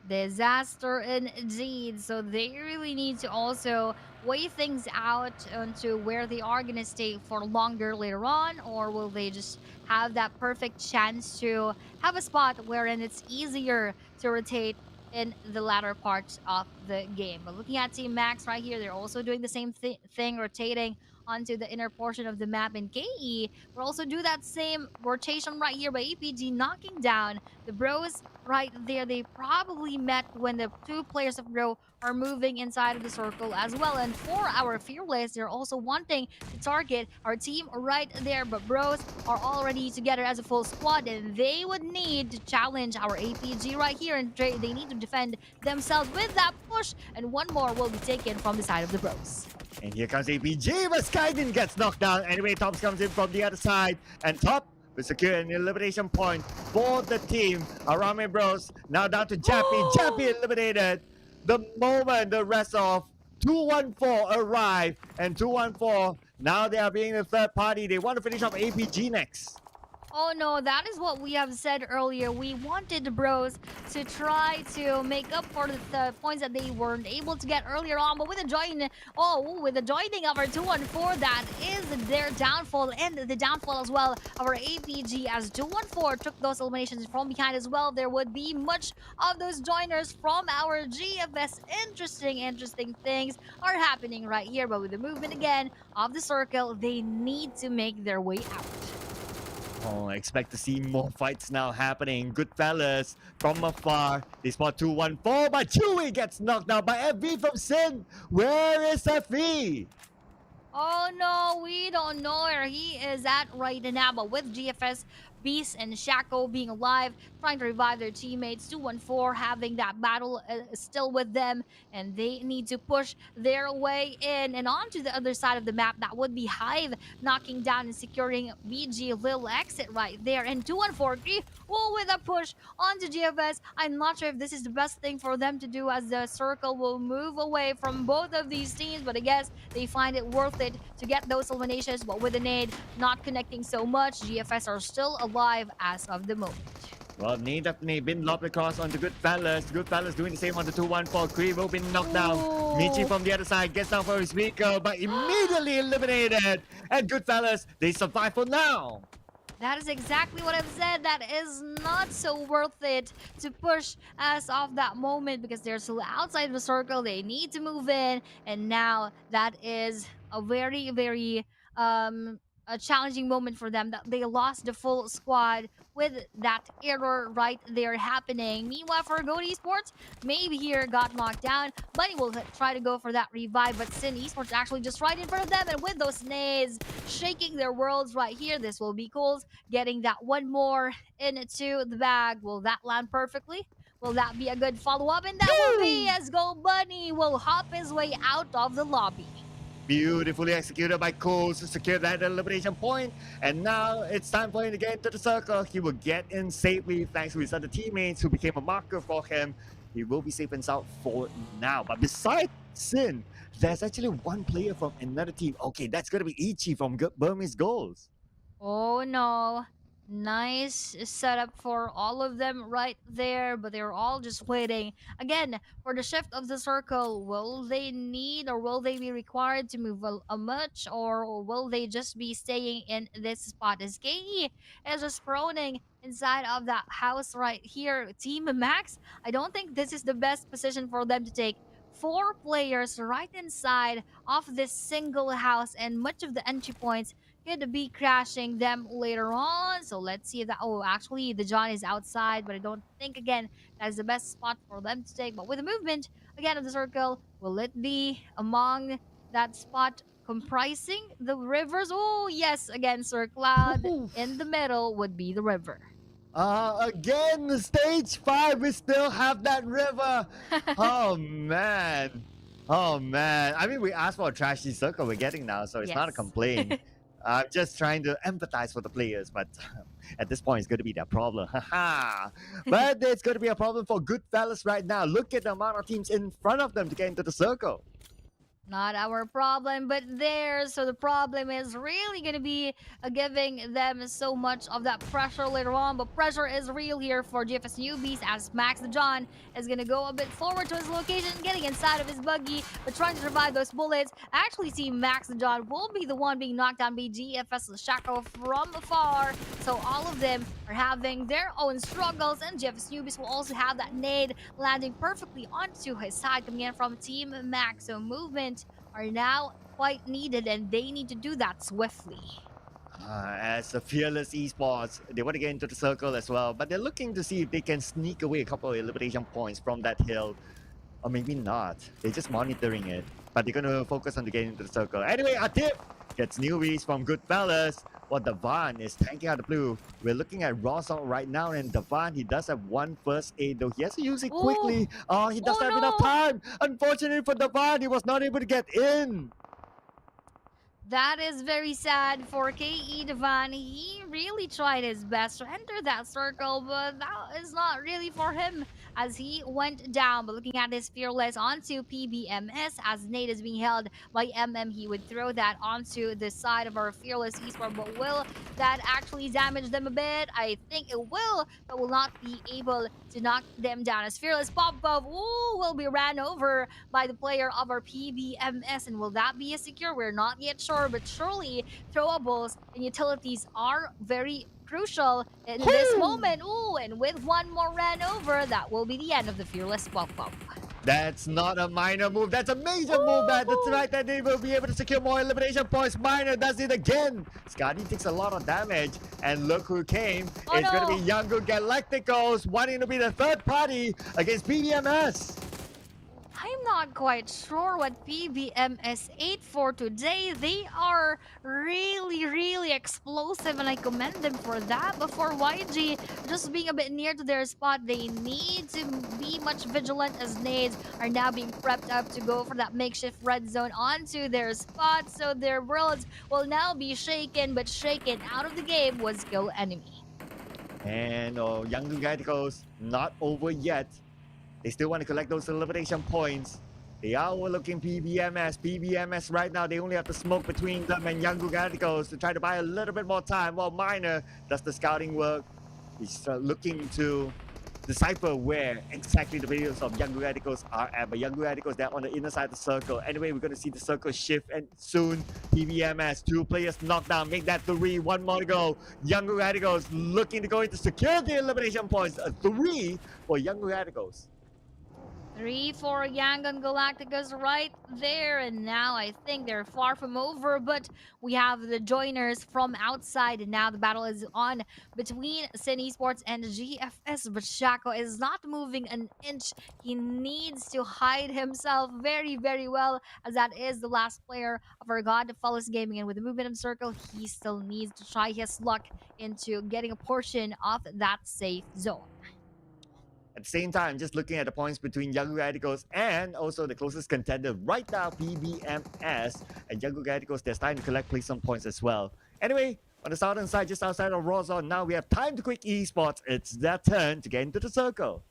Disaster indeed. So they really need to also weigh things out onto where they are going to stay for longer later on, or will they just have that perfect chance to have a spot wherein it's easier to rotate in the latter parts of the game. But looking at Team Max right here, they're also doing the same thing, rotating onto the inner portion of the map. In KE will also do that same rotation right here by APG, knocking down the bros right there. They probably met when the 2 players of Bro are moving inside of the circle as well. And for our Fearless, they're also wanting to target our team right there. But Bros are already together as a full squad, and they would need to challenge our APG right here. And they need to defend themselves with that push. And one more will be taken from the side of the Bros. And here comes APG, but Skyden gets knocked down. Anyway, Tops comes in from the other side. And Top We secure an elimination point for the team. Arame Bros now down to Jappy. Jappy eliminated. The moment the rest of 214 arrive, and 214 now they are being the third party. They want to finish off APG next. Oh no, that is what we have said earlier. We wanted the Bros to try to make up for the points that they weren't able to get earlier on, but with the joining of our 214, that is their downfall and the downfall as well of our APG, as 214 took those eliminations from behind as well. There would be much of those joiners from our GFS. Interesting things are happening right here, but with the movement again of the circle, they need to make their way out. Oh, I expect to see more fights now happening. Good fellas from afar. They spot 214, but Chewy gets knocked out by FV from Sin. Where is FV? Oh no, we don't know where he is at right now, but with GFS, Beast and Shaco being alive, trying to revive their teammates, 214 having that battle still with them, and they need to push their way in and onto the other side of the map. That would be Hive knocking down and securing BG Lil exit right there, and 214 with a push onto GFS. I'm not sure if this is the best thing for them to do, as the circle will move away from both of these teams, but I guess they find it worth it to get those eliminations. But with the nade not connecting so much, GFS are still alive as of the moment. Well, nade after nade been lobbed across onto Good Fellas. Good Fellas doing the same on the 214. Krivo been knocked down. Michi from the other side gets down for his vehicle, but immediately eliminated. And Good Fellas, they survive for now. That is exactly what I've said. That is not so worth it to push as of that moment, because they're still outside the circle. They need to move in, and now that is a very a challenging moment for them, that they lost the full squad with that error right there happening. Meanwhile, for Goat Esports, maybe here got knocked down, but he will try to go for that revive, but Sin Esports actually just right in front of them, and with those nades shaking their worlds right here, this will be cool. Getting that one more into the bag. Will that land perfectly? Will that be a good follow-up? And that will be, as Go Bunny will hop his way out of the lobby. Beautifully executed by Coles to secure that elimination point. And now it's time for him to get into the circle. He will get in safely thanks to his other teammates who became a marker for him. He will be safe and sound for now. But besides Sin, there's actually one player from another team. Okay, that's going to be Ichi from Burmese Goals. Oh no. Nice setup for all of them right there, but they're all just waiting again for the shift of the circle. Will they need, or will they be required to move a much, or will they just be staying in this spot? As KE is just proning inside of that house right here. Team Max, I don't think this is the best position for them to take. 4 players right inside of this single house, and much of the entry points could be crashing them later on. So let's see if that. Oh, actually, the John is outside, but I don't think, again, that is the best spot for them to take. But with the movement again of the circle, will it be among that spot comprising the rivers? Oh yes, again, Sir Cloud in the middle would be the river. Again, stage 5, we still have that river. Oh man. Oh man. I mean, we asked for a trashy circle we're getting now, so it's not a Yes. complaint. I'm just trying to empathize for the players, but at this point, it's going to be their problem. But it's going to be a problem for Good Fellas right now. Look at the amount of teams in front of them to get into the circle. Not our problem, but theirs. So the problem is really going to be giving them so much of that pressure later on. But pressure is real here for GFS newbies, as Max the John is going to go a bit forward to his location, getting inside of his buggy, but trying to survive those bullets. I actually see Max the John will be the one being knocked down by GFS Shaco from afar. So all of them are having their own struggles, and GFS newbies will also have that nade landing perfectly onto his side, coming in from Team Max. So movement are now quite needed, and they need to do that swiftly. As the Fearless Esports, they want to get into the circle as well, but they're looking to see if they can sneak away a couple of elimination points from that hill. Or maybe not. They're just monitoring it, but they're going to focus on getting into the circle. Anyway, Atip gets newbies from Good Fellas. Well, Davan is tanking out the blue. We're looking at Rosal right now, and Davan, he does have one first aid, though he has to use it quickly. Oh, he doesn't have enough time. Unfortunately for Davan, he was not able to get in. That is very sad for KE Devan. He really tried his best to enter that circle, but that is not really for him as he went down. But looking at this Fearless onto PBMS as Nate is being held by MM, he would throw that onto the side of our Fearless Esport. But will that actually damage them a bit? I think it will, but will not be able to knock them down as Fearless Pop-Buff will be ran over by the player of our PBMS. And will that be a secure? We're not yet sure, but surely throwables and utilities are very crucial in this moment. Ooh, and with one more ran over, that will be the end of the Fearless Pop-Up. That's not a minor move. That's a major move. That's right. That they will be able to secure more elimination points. Minor does it again. Scotty takes a lot of damage. And look who came. It's going to be Younger Galacticos wanting to be the third party against PBMS. I'm not quite sure what PBMS ate for today. They are really explosive and I commend them for that. But for YG, just being a bit near to their spot, they need to be much vigilant as nades are now being prepped up to go for that makeshift red zone onto their spot. So their worlds will now be shaken, but shaken out of the game was Kill Enemy. And Younger Galacticos not over yet. They still want to collect those elimination points. They are overlooking PBMS. PBMS right now, they only have to smoke between them and Younger Galacticos to try to buy a little bit more time while Minor does the scouting work. He's looking to decipher where exactly the videos of Younger Galacticos are at. But Younger Galacticos, they're on the inner side of the circle. Anyway, we're going to see the circle shift and soon PBMS, 2 players knocked down, make that 3, 1 more to go. Younger Galacticos looking to go into secure the elimination points. A 3 for Younger Galacticos. 3 for Yangon Galacticos right there, and now I think they're far from over, but we have the joiners from outside, and now the battle is on between Sin Esports and GFS, but Shaco is not moving an inch. He needs to hide himself very well, as that is the last player of our God Follows Gaming, and with the movement in circle, he still needs to try his luck into getting a portion of that safe zone. At the same time, just looking at the points between Younger Galacticos and also the closest contender right now, PBMS. And Younger Galacticos, they're starting to collect placement points as well. Anyway, on the southern side, just outside of Rozon, now we have Time to Quick Esports. It's their turn to get into the circle.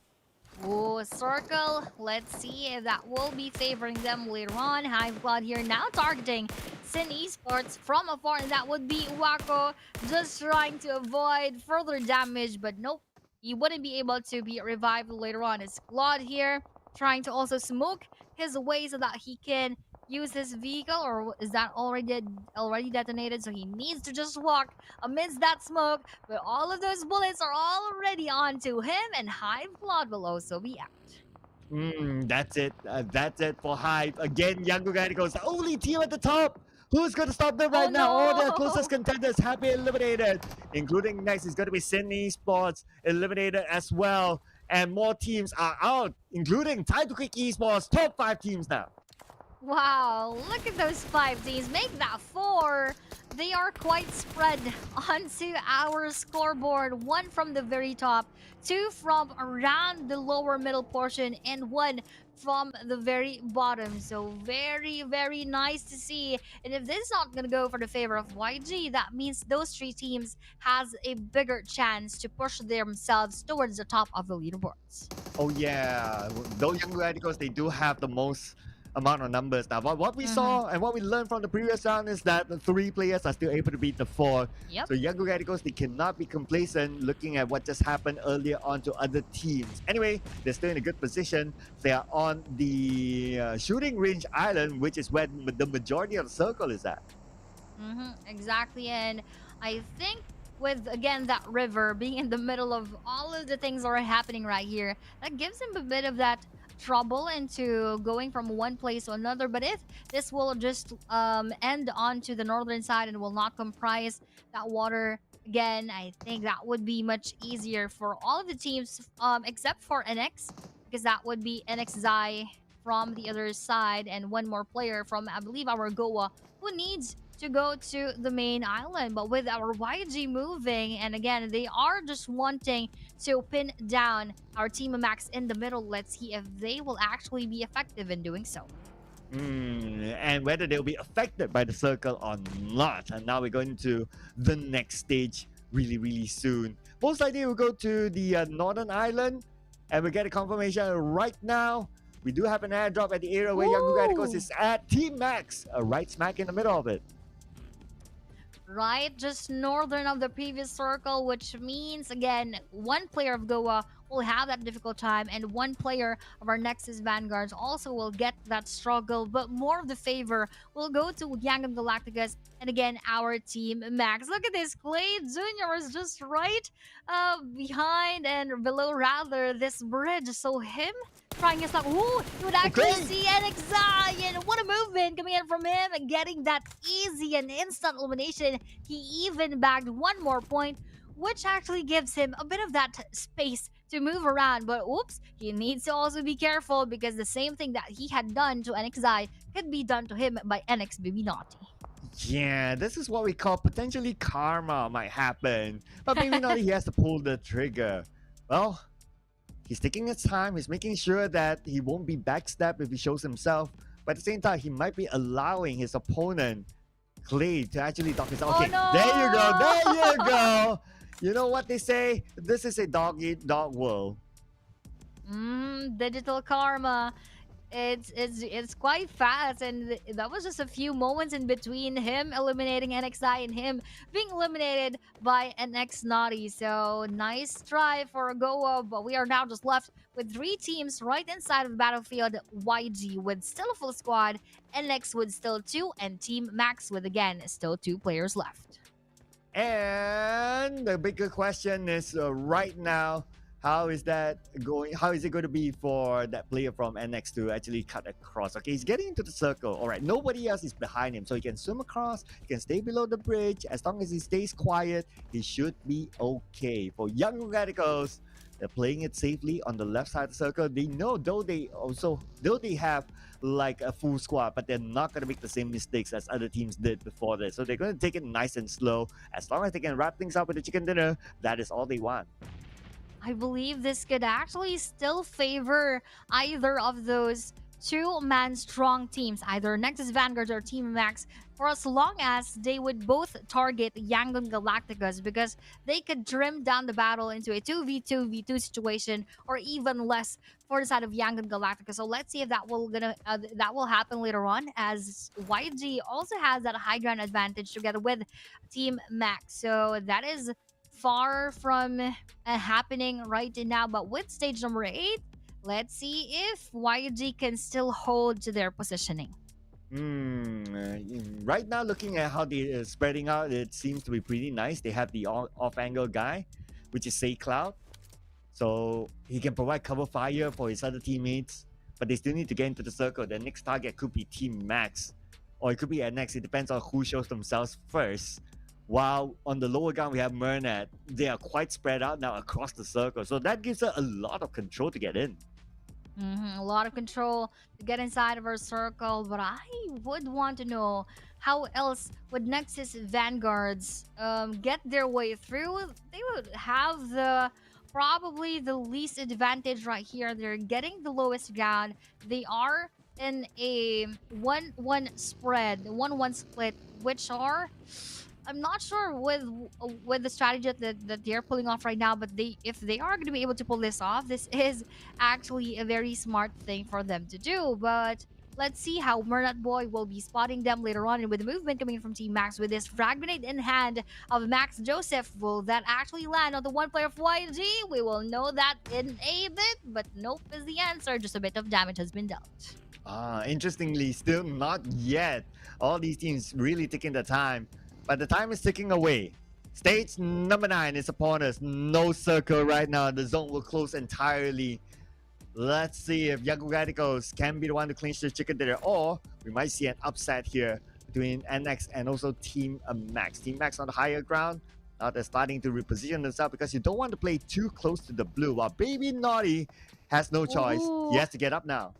Ooh, circle. Let's see if that will be favoring them later on. Hive Blood here now targeting Sin Esports from afar, and that would be Wako just trying to avoid further damage, but nope. He wouldn't be able to be revived later on. It's Claude here trying to also smoke his way so that he can use his vehicle, or is that already detonated? So he needs to just walk amidst that smoke, but all of those bullets are already onto him, and Hive Claude will also be out. That's it. That's it for Hive. Again, Younger Galacticos, the only team at the top. Who's going to stop them right now? All their closest contenders have been eliminated, including next is going to be Sin Esports eliminated as well. And more teams are out, including Time to Quick Esports, top 5 teams now. Wow, look at those 5 teams. Make that 4. They are quite spread onto our scoreboard. 1 from the very top, 2 from around the lower middle portion, and 1 from the very bottom. So very nice to see. And if this is not going to go for the favor of YG, that means those 3 teams has a bigger chance to push themselves towards the top of the leaderboards. Oh yeah, those Younger Galacticos, they do have the most amount of numbers now. But what we saw and what we learned from the previous round is that the 3 players are still able to beat the 4. Yep. So Younger Galacticos, they cannot be complacent looking at what just happened earlier on to other teams. Anyway, they're still in a good position. They are on the shooting range island, which is where the majority of the circle is at. Exactly, and I think with, again, that river being in the middle of all of the things that are happening right here, that gives him a bit of that trouble into going from one place to another. But if this will just end onto the northern side and will not comprise that water again, I think that would be much easier for all of the teams except for NX, because that would be NX Zai from the other side and 1 more player from, I believe, our Goa, who needs to go to the main island. But with our YG moving, and again, they are just wanting to pin down our Team Max in the middle. Let's see if they will actually be effective in doing so. And whether they'll be affected by the circle or not. And now we're going to the next stage really, really soon. Most likely we'll go to the Northern Island and we get a confirmation right now. We do have an airdrop at the area where Young Radicals Ooh. is at. Team Max, right smack in the middle of it. Right, just northern of the previous circle, which means again, one player of Goa will have that difficult time, and one player of our Nexus Vanguards also will get that struggle. But more of the favor will go to Yangon Galacticus and again our Team Max. Look at this, Clay Jr. is just right behind and below rather this bridge. So him trying his luck. Ooh, you would actually Okay. see NXI, and what a movement coming in from him and getting that easy and instant elimination. He even bagged one more point, which actually gives him a bit of that space to move around. But oops, he needs to also be careful because the same thing that he had done to NXI could be done to him by NX Baby Naughty. Yeah, this is what we call potentially karma might happen. But maybe not he has to pull the trigger. Well, he's taking his time. He's making sure that he won't be backstabbed if he shows himself. But at the same time, he might be allowing his opponent, Clay, to actually dock his... Okay, no! there you go. There you go. You know what they say? This is a dog-eat-dog world. Digital karma. It's quite fast, and that was just a few moments in between him eliminating NXI and him being eliminated by NX Naughty. So nice try for Goa, but we are now just left with 3 teams right inside of the battlefield. YG with still a full squad, NX with still 2, and Team Max with again still 2 players left. And the bigger question is right now, how is that going? How is it going to be for that player from NX to actually cut across? Okay, he's getting into the circle. All right, nobody else is behind him, so he can swim across. He can stay below the bridge. As long as he stays quiet, he should be okay. For Young Radicals, they're playing it safely on the left side of the circle. They know, though they have like a full squad, but they're not going to make the same mistakes as other teams did before this. So they're going to take it nice and slow. As long as they can wrap things up with a chicken dinner, that is all they want. I believe this could actually still favor either of those 2-man strong teams, either Nexus Vanguards or Team Max, for as long as they would both target Yangon Galacticus, because they could trim down the battle into a 2v2v2 situation or even less for the side of Yangon Galacticus. So let's see if that will happen later on, as YG also has that high ground advantage together with Team Max. So that is far from happening right now. But with stage number 8, let's see if YG can still hold to their positioning. Right now, looking at how they are spreading out, it seems to be pretty nice. They have the off-angle guy, which is Say Cloud. So he can provide cover fire for his other teammates, but they still need to get into the circle. The next target could be Team Max, or it could be NX. It depends on who shows themselves first. While on the lower ground, we have Mernet. They are quite spread out now across the circle. So that gives her a lot of control to get in. A lot of control to get inside of our circle. But I would want to know, how else would Nexus Vanguards get their way through? They would have probably the least advantage right here. They're getting the lowest ground. They are in a 1-1 spread, 1-1 split, which are... I'm not sure with the strategy that they're pulling off right now, but if they are going to be able to pull this off, this is actually a very smart thing for them to do. But let's see how Mernat Boy will be spotting them later on, and with the movement coming in from Team Max with this frag grenade in hand of Max Joseph, will that actually land on the one player of YG? We will know that in a bit, but nope is the answer. Just a bit of damage has been dealt. Interestingly, still not yet. All these teams really taking the time. But the time is ticking away. Stage number 9 is upon us. No circle right now. The zone will close entirely. Let's see if Young Radicals can be the one to clinch the chicken dinner, or we might see an upset here between NX and also Team Max. Team Max on the higher ground. Now they're starting to reposition themselves because you don't want to play too close to the blue, while Baby Naughty has no choice. Ooh. He has to get up now.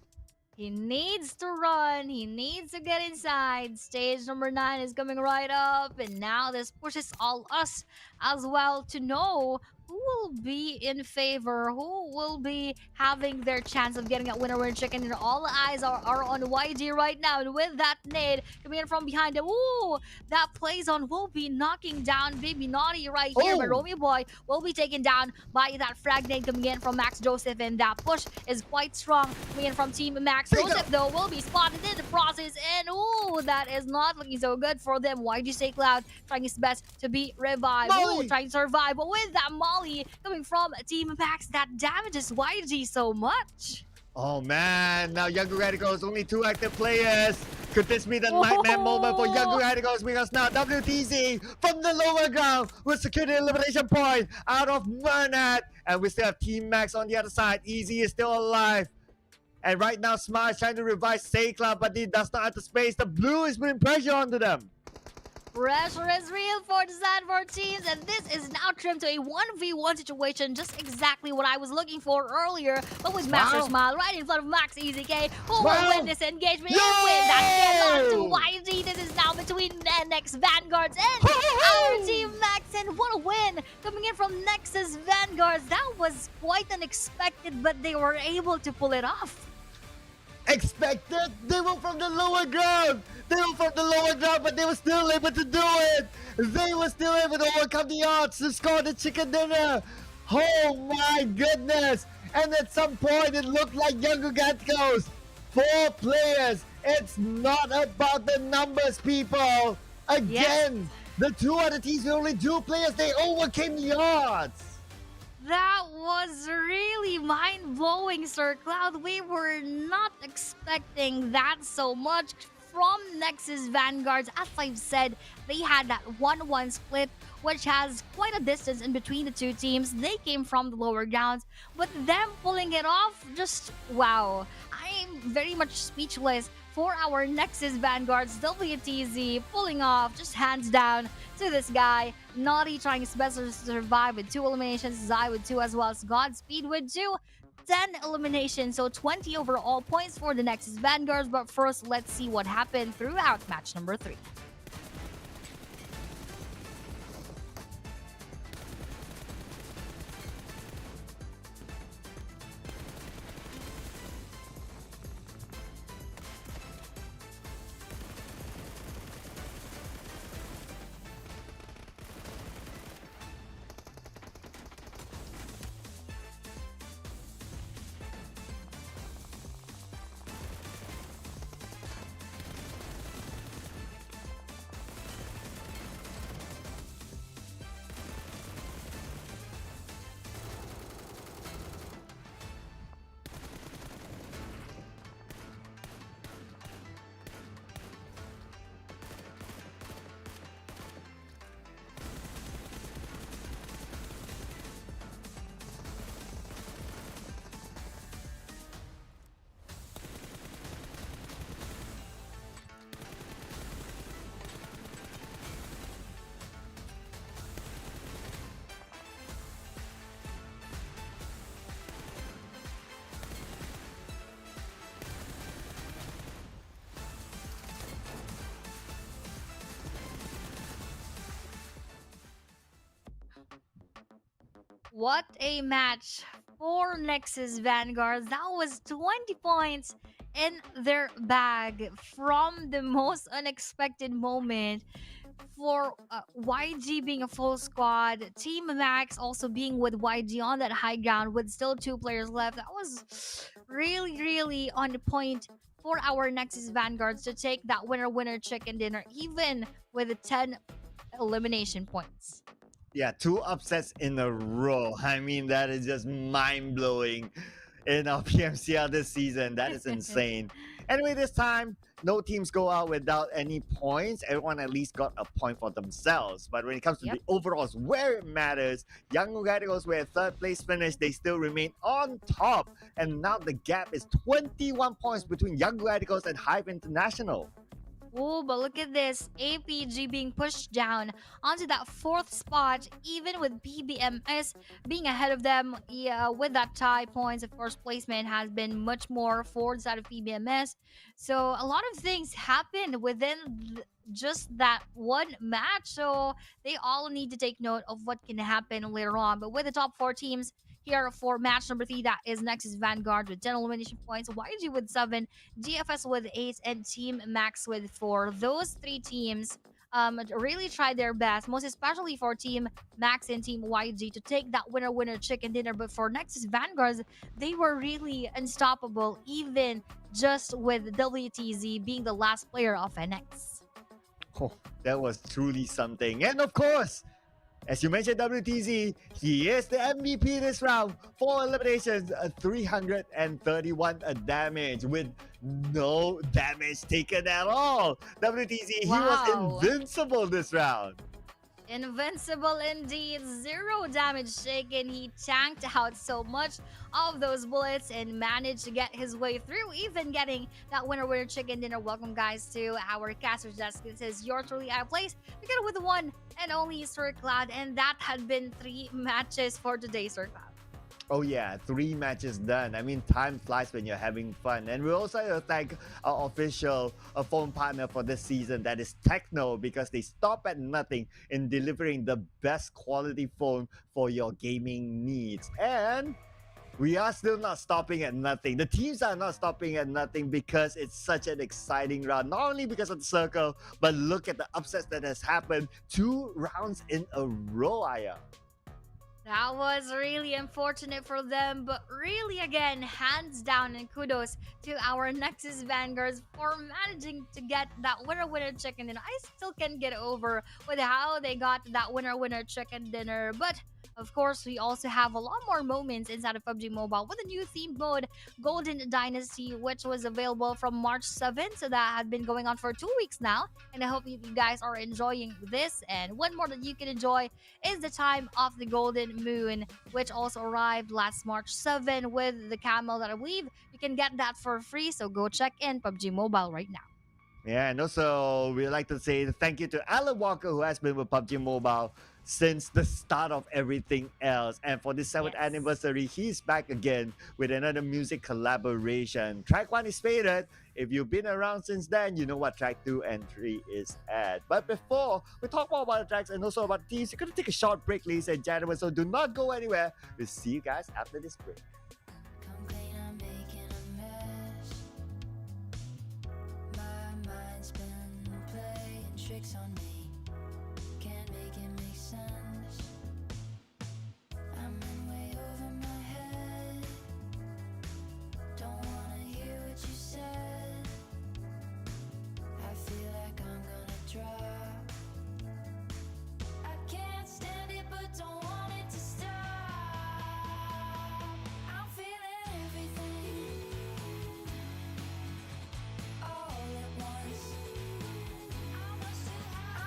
He needs to run. He needs to get inside. Stage number 9 is coming right up. And now this pushes all us as well to know who will be in favor? Who will be having their chance of getting that winner chicken? And all eyes are on YG right now. And with that nade coming in from behind him, ooh, that plays on will be knocking down Baby Naughty right here. But Oh. Romeo Boy will be taken down by that frag nade coming in from Max Joseph. And that push is quite strong coming in from Team Max Joseph, though, will be spotted in the process. And ooh, that is not looking so good for them. YG Stay Cloud trying his best to be revived. Ooh, trying to survive. But with that Molly coming from Team Max, that damages YG so much. Oh man, now Younger Radicals, only 2 active players. Could this be the nightmare moment for Younger Radicals? Because now WTZ from the lower ground will secure the elimination point out of Mernat. And we still have Team Max on the other side. Easy is still alive. And right now, Smart is trying to revive Saycloud, but he does not have the space. The blue is putting pressure onto them. Pressure is real for the Sanford teams, and this is now trimmed to a 1v1 situation, just exactly what I was looking for earlier. But with Master Smile right in front of Max EZK, who will win this engagement? And with that get on to YG, this is now between NX Vanguards and our Team Max, and what a win coming in from Nexus Vanguards. That was quite unexpected, but they were able to pull it off. Expected? They were from the lower ground. But they were still able to do it. They were still able to overcome the odds to score the chicken dinner. Oh my goodness. And at some point, it looked like Younger Radicals. 4 players. It's not about the numbers, people. Again, the 2 other teams with only 2 players, they overcame the odds. That was really mind-blowing, Sir Cloud. We were not expecting that so much from Nexus Vanguards. As I've said, they had that 1-1 split, which has quite a distance in between the 2 teams. They came from the lower grounds, but them pulling it off, just wow. I'm very much speechless for our Nexus Vanguards. WTZ pulling off just hands down to this guy. Naughty trying his best to survive with 2 eliminations. Zai with 2 as well as Godspeed with 2. 10 eliminations, so 20 overall points for the Nexus Vanguards. But first, let's see what happened throughout match number 3. What a match for Nexus Vanguards. That was 20 points in their bag from the most unexpected moment. For YG being a full squad, Team Max also being with YG on that high ground with still 2 players left. That was really on the point for our Nexus Vanguards to take that winner chicken dinner, even with the 10 elimination points. Yeah, 2 upsets in a row. I mean, that is just mind-blowing in our PMCL this season. That is insane. Anyway, this time, no teams go out without any points. Everyone at least got a point for themselves. But when it comes to the overalls, where it matters, Young Radicals were at 3rd place finish. They still remain on top. And now the gap is 21 points between Young Radicals and Hive International. Oh, but look at this. APG being pushed down onto that fourth spot, even with PBMS being ahead of them. Yeah, with that tie points, of course, placement has been much more for the side of PBMS. So a lot of things happened within just that one match. So they all need to take note of what can happen later on. But with the top four teams, here for match number 3, that is Nexus Vanguard with 10 elimination points, YG with 7, GFS with 8, and Team Max with 4. Those 3 teams really tried their best, most especially for Team Max and Team YG, to take that winner chicken dinner. But for Nexus Vanguards, they were really unstoppable, even just with WTZ being the last player of NX. Oh, that was truly something. And of course, as you mentioned, WTZ, he is the MVP this round. 4 eliminations, 331 damage with no damage taken at all. WTZ, he was Wow. invincible this round. Invincible indeed. 0 damage taken. He tanked out so much of those bullets and managed to get his way through, even getting that winner chicken dinner. Welcome, guys, to our caster's desk. This is your truly out of place. Together with the one and only Sir Cloud, and that had been 3 matches for today, Sir Cloud. Oh yeah, 3 matches done. I mean, time flies when you're having fun. And we also have to thank our official phone partner for this season, that is Techno, because they stop at nothing in delivering the best quality phone for your gaming needs. And we are still not stopping at nothing. The teams are not stopping at nothing because it's such an exciting round. Not only because of the circle, but look at the upsets that has happened 2 rounds in a row, Aya. That was really unfortunate for them, but really, again, hands down and kudos to our Nexus Vanguards for managing to get that winner chicken dinner. I still can't get over with how they got that winner chicken dinner, but of course, we also have a lot more moments inside of PUBG Mobile with a new theme mode, Golden Dynasty, which was available from March 7th. So that had been going on for 2 weeks now. And I hope you guys are enjoying this. And one more that you can enjoy is the Time of the Golden Moon, which also arrived last March 7 with the Camel that I believe you can get that for free. So go check in PUBG Mobile right now. Yeah, and also we'd like to say thank you to Alan Walker, who has been with PUBG Mobile since the start of everything else. And for this 7th Yes. anniversary, he's back again with another music collaboration. Track 1 is Faded. If you've been around since then, you know what track 2 and 3 is at. But before we talk more about the tracks and also about the teams, you're going to take a short break, ladies and gentlemen. So do not go anywhere. We'll see you guys after this break. Come clean, I'm making a mess. My mind's been playing tricks on me. Can't make it make sense. I'm in way over my head. Don't wanna hear what you said. I feel like I'm gonna drop. I can't stand it, but don't want it to stop. I'm feeling everything all at once. I was too high.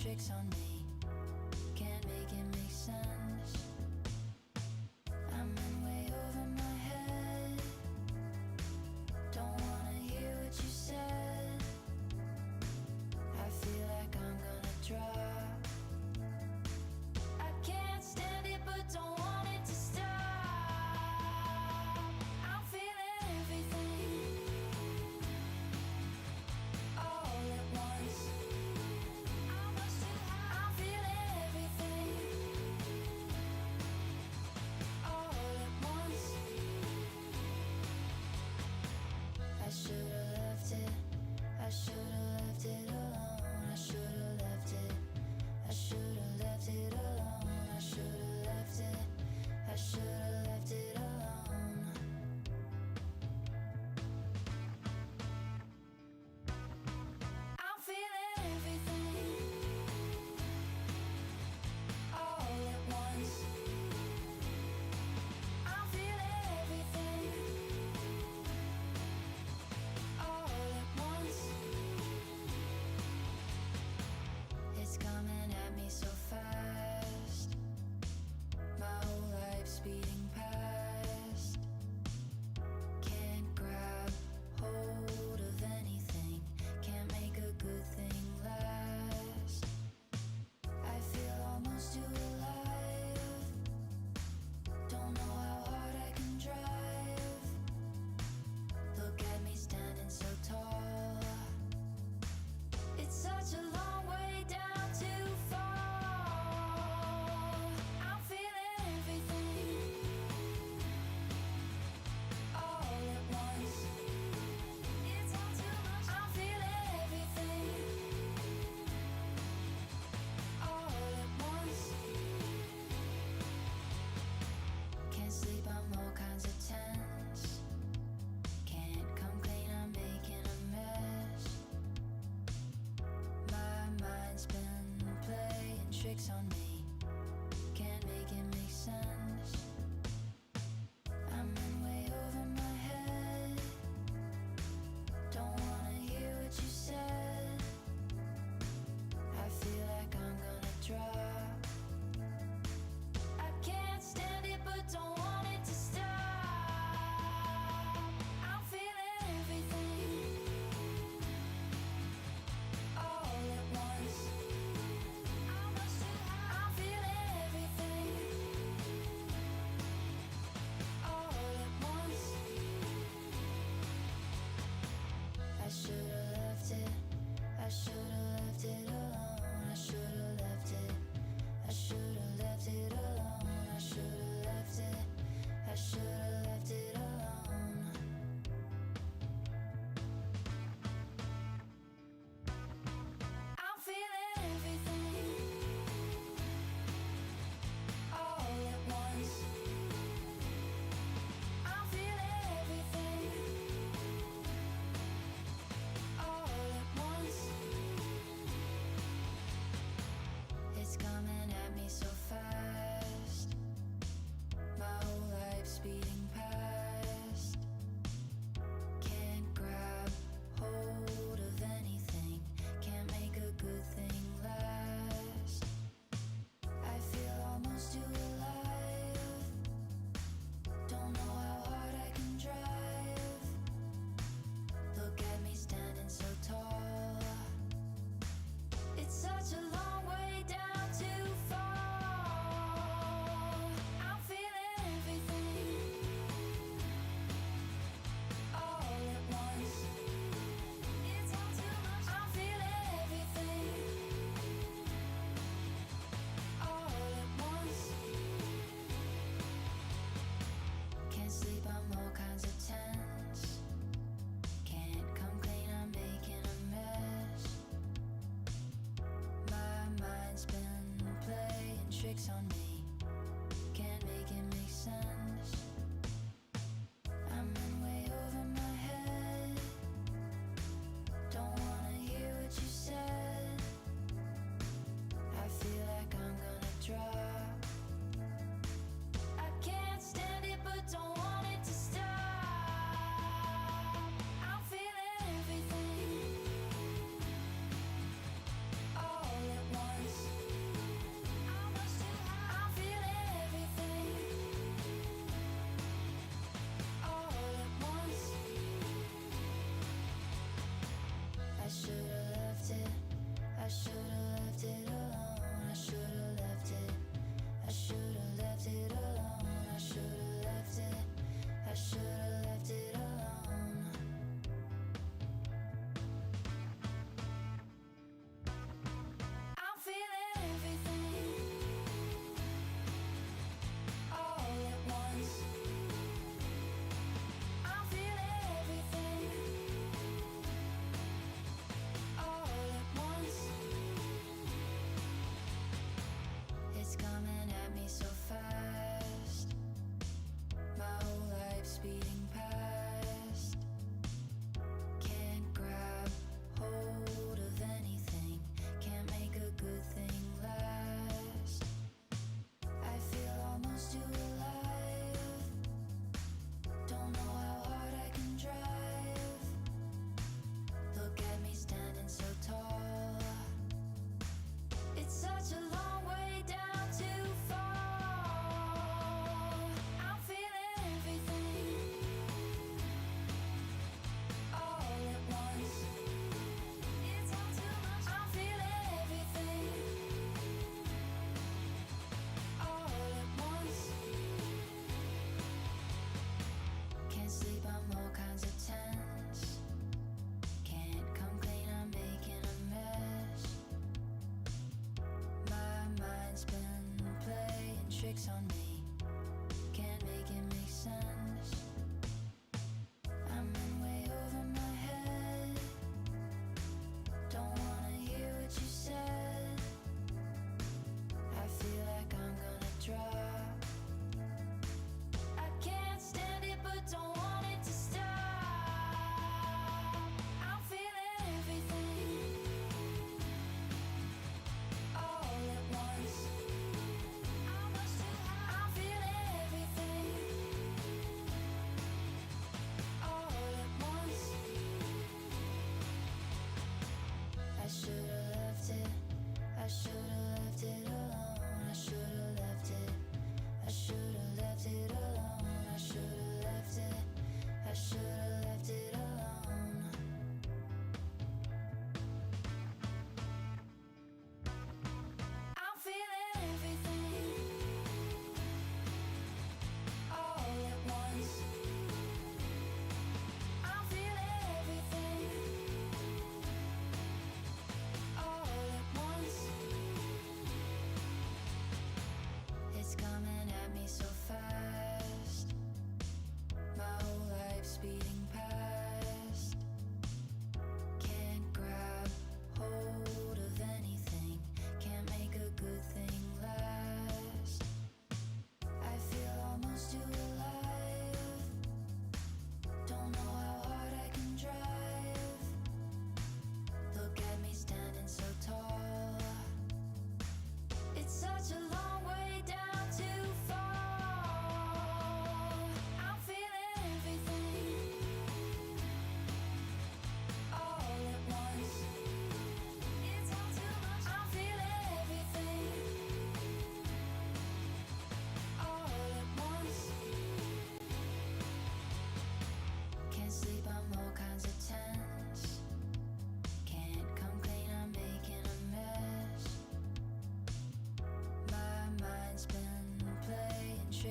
tricks on me. Can't make it make sense. I'm in way over my head. Don't wanna hear what you said. I feel like I'm gonna drop. I can't stand it but don't want it to stop. I'm feeling everything all at once. I'm feeling everything all at once. I should've left it. I should've left it alone. I should've left it. I should've left it alone. I should've left it. I should've left it alone. I'm feeling everything all at once. I'm feeling everything all at once. It's coming at me so fast. My whole life's speeding past. Can't grab hold of anything. Can't make a good thing last. I feel almost too alive. Don't know how hard I can drive. Look at me standing so tall. It's such a long way down to fall. I'm feeling everything all at once. It's all too much. I'm feeling everything all at once. Can't sleep, I'm all kinds of tense. Can't come clean, I'm making a mess. My mind's been playing tricks on me. Can't make it make sense. I'm in way over my head. Don't wanna hear what you said. I feel like I'm gonna drop. I can't stand it but don't want it to stop. I'm feeling everything all at once. I'm much too high.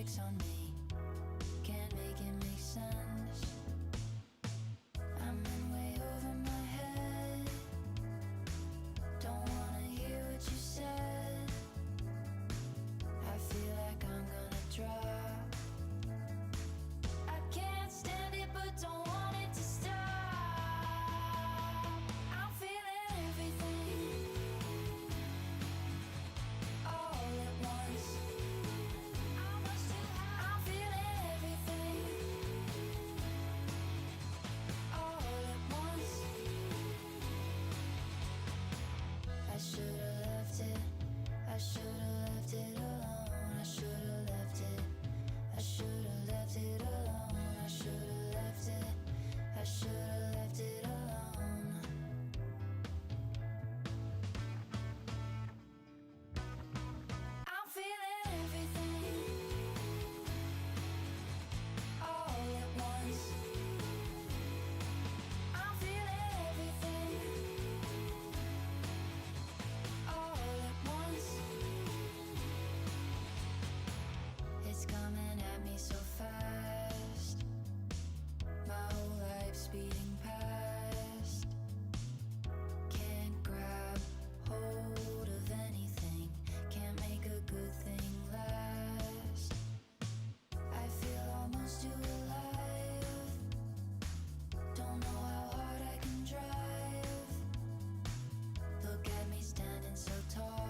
tricks on me. Can't make it make sense. I'm in way over my head. Don't wanna hear what you said. I feel like I'm gonna drop. I can't stand it but don't want it to stop. I'm feeling everything all at once. I'm feeling everything all at once. I should've left it. I should've left it alone. I should've left it. I should've left it alone. I should've left it. I should've left it alone. I'm feeling everything all at once. I'm feeling everything all at once. It's coming at me so fast. My whole life's beating past. Can't grab hold of anything. Can't make a good thing last. I feel almost too alive. Don't know how hard I can drive. Look at me standing so tall.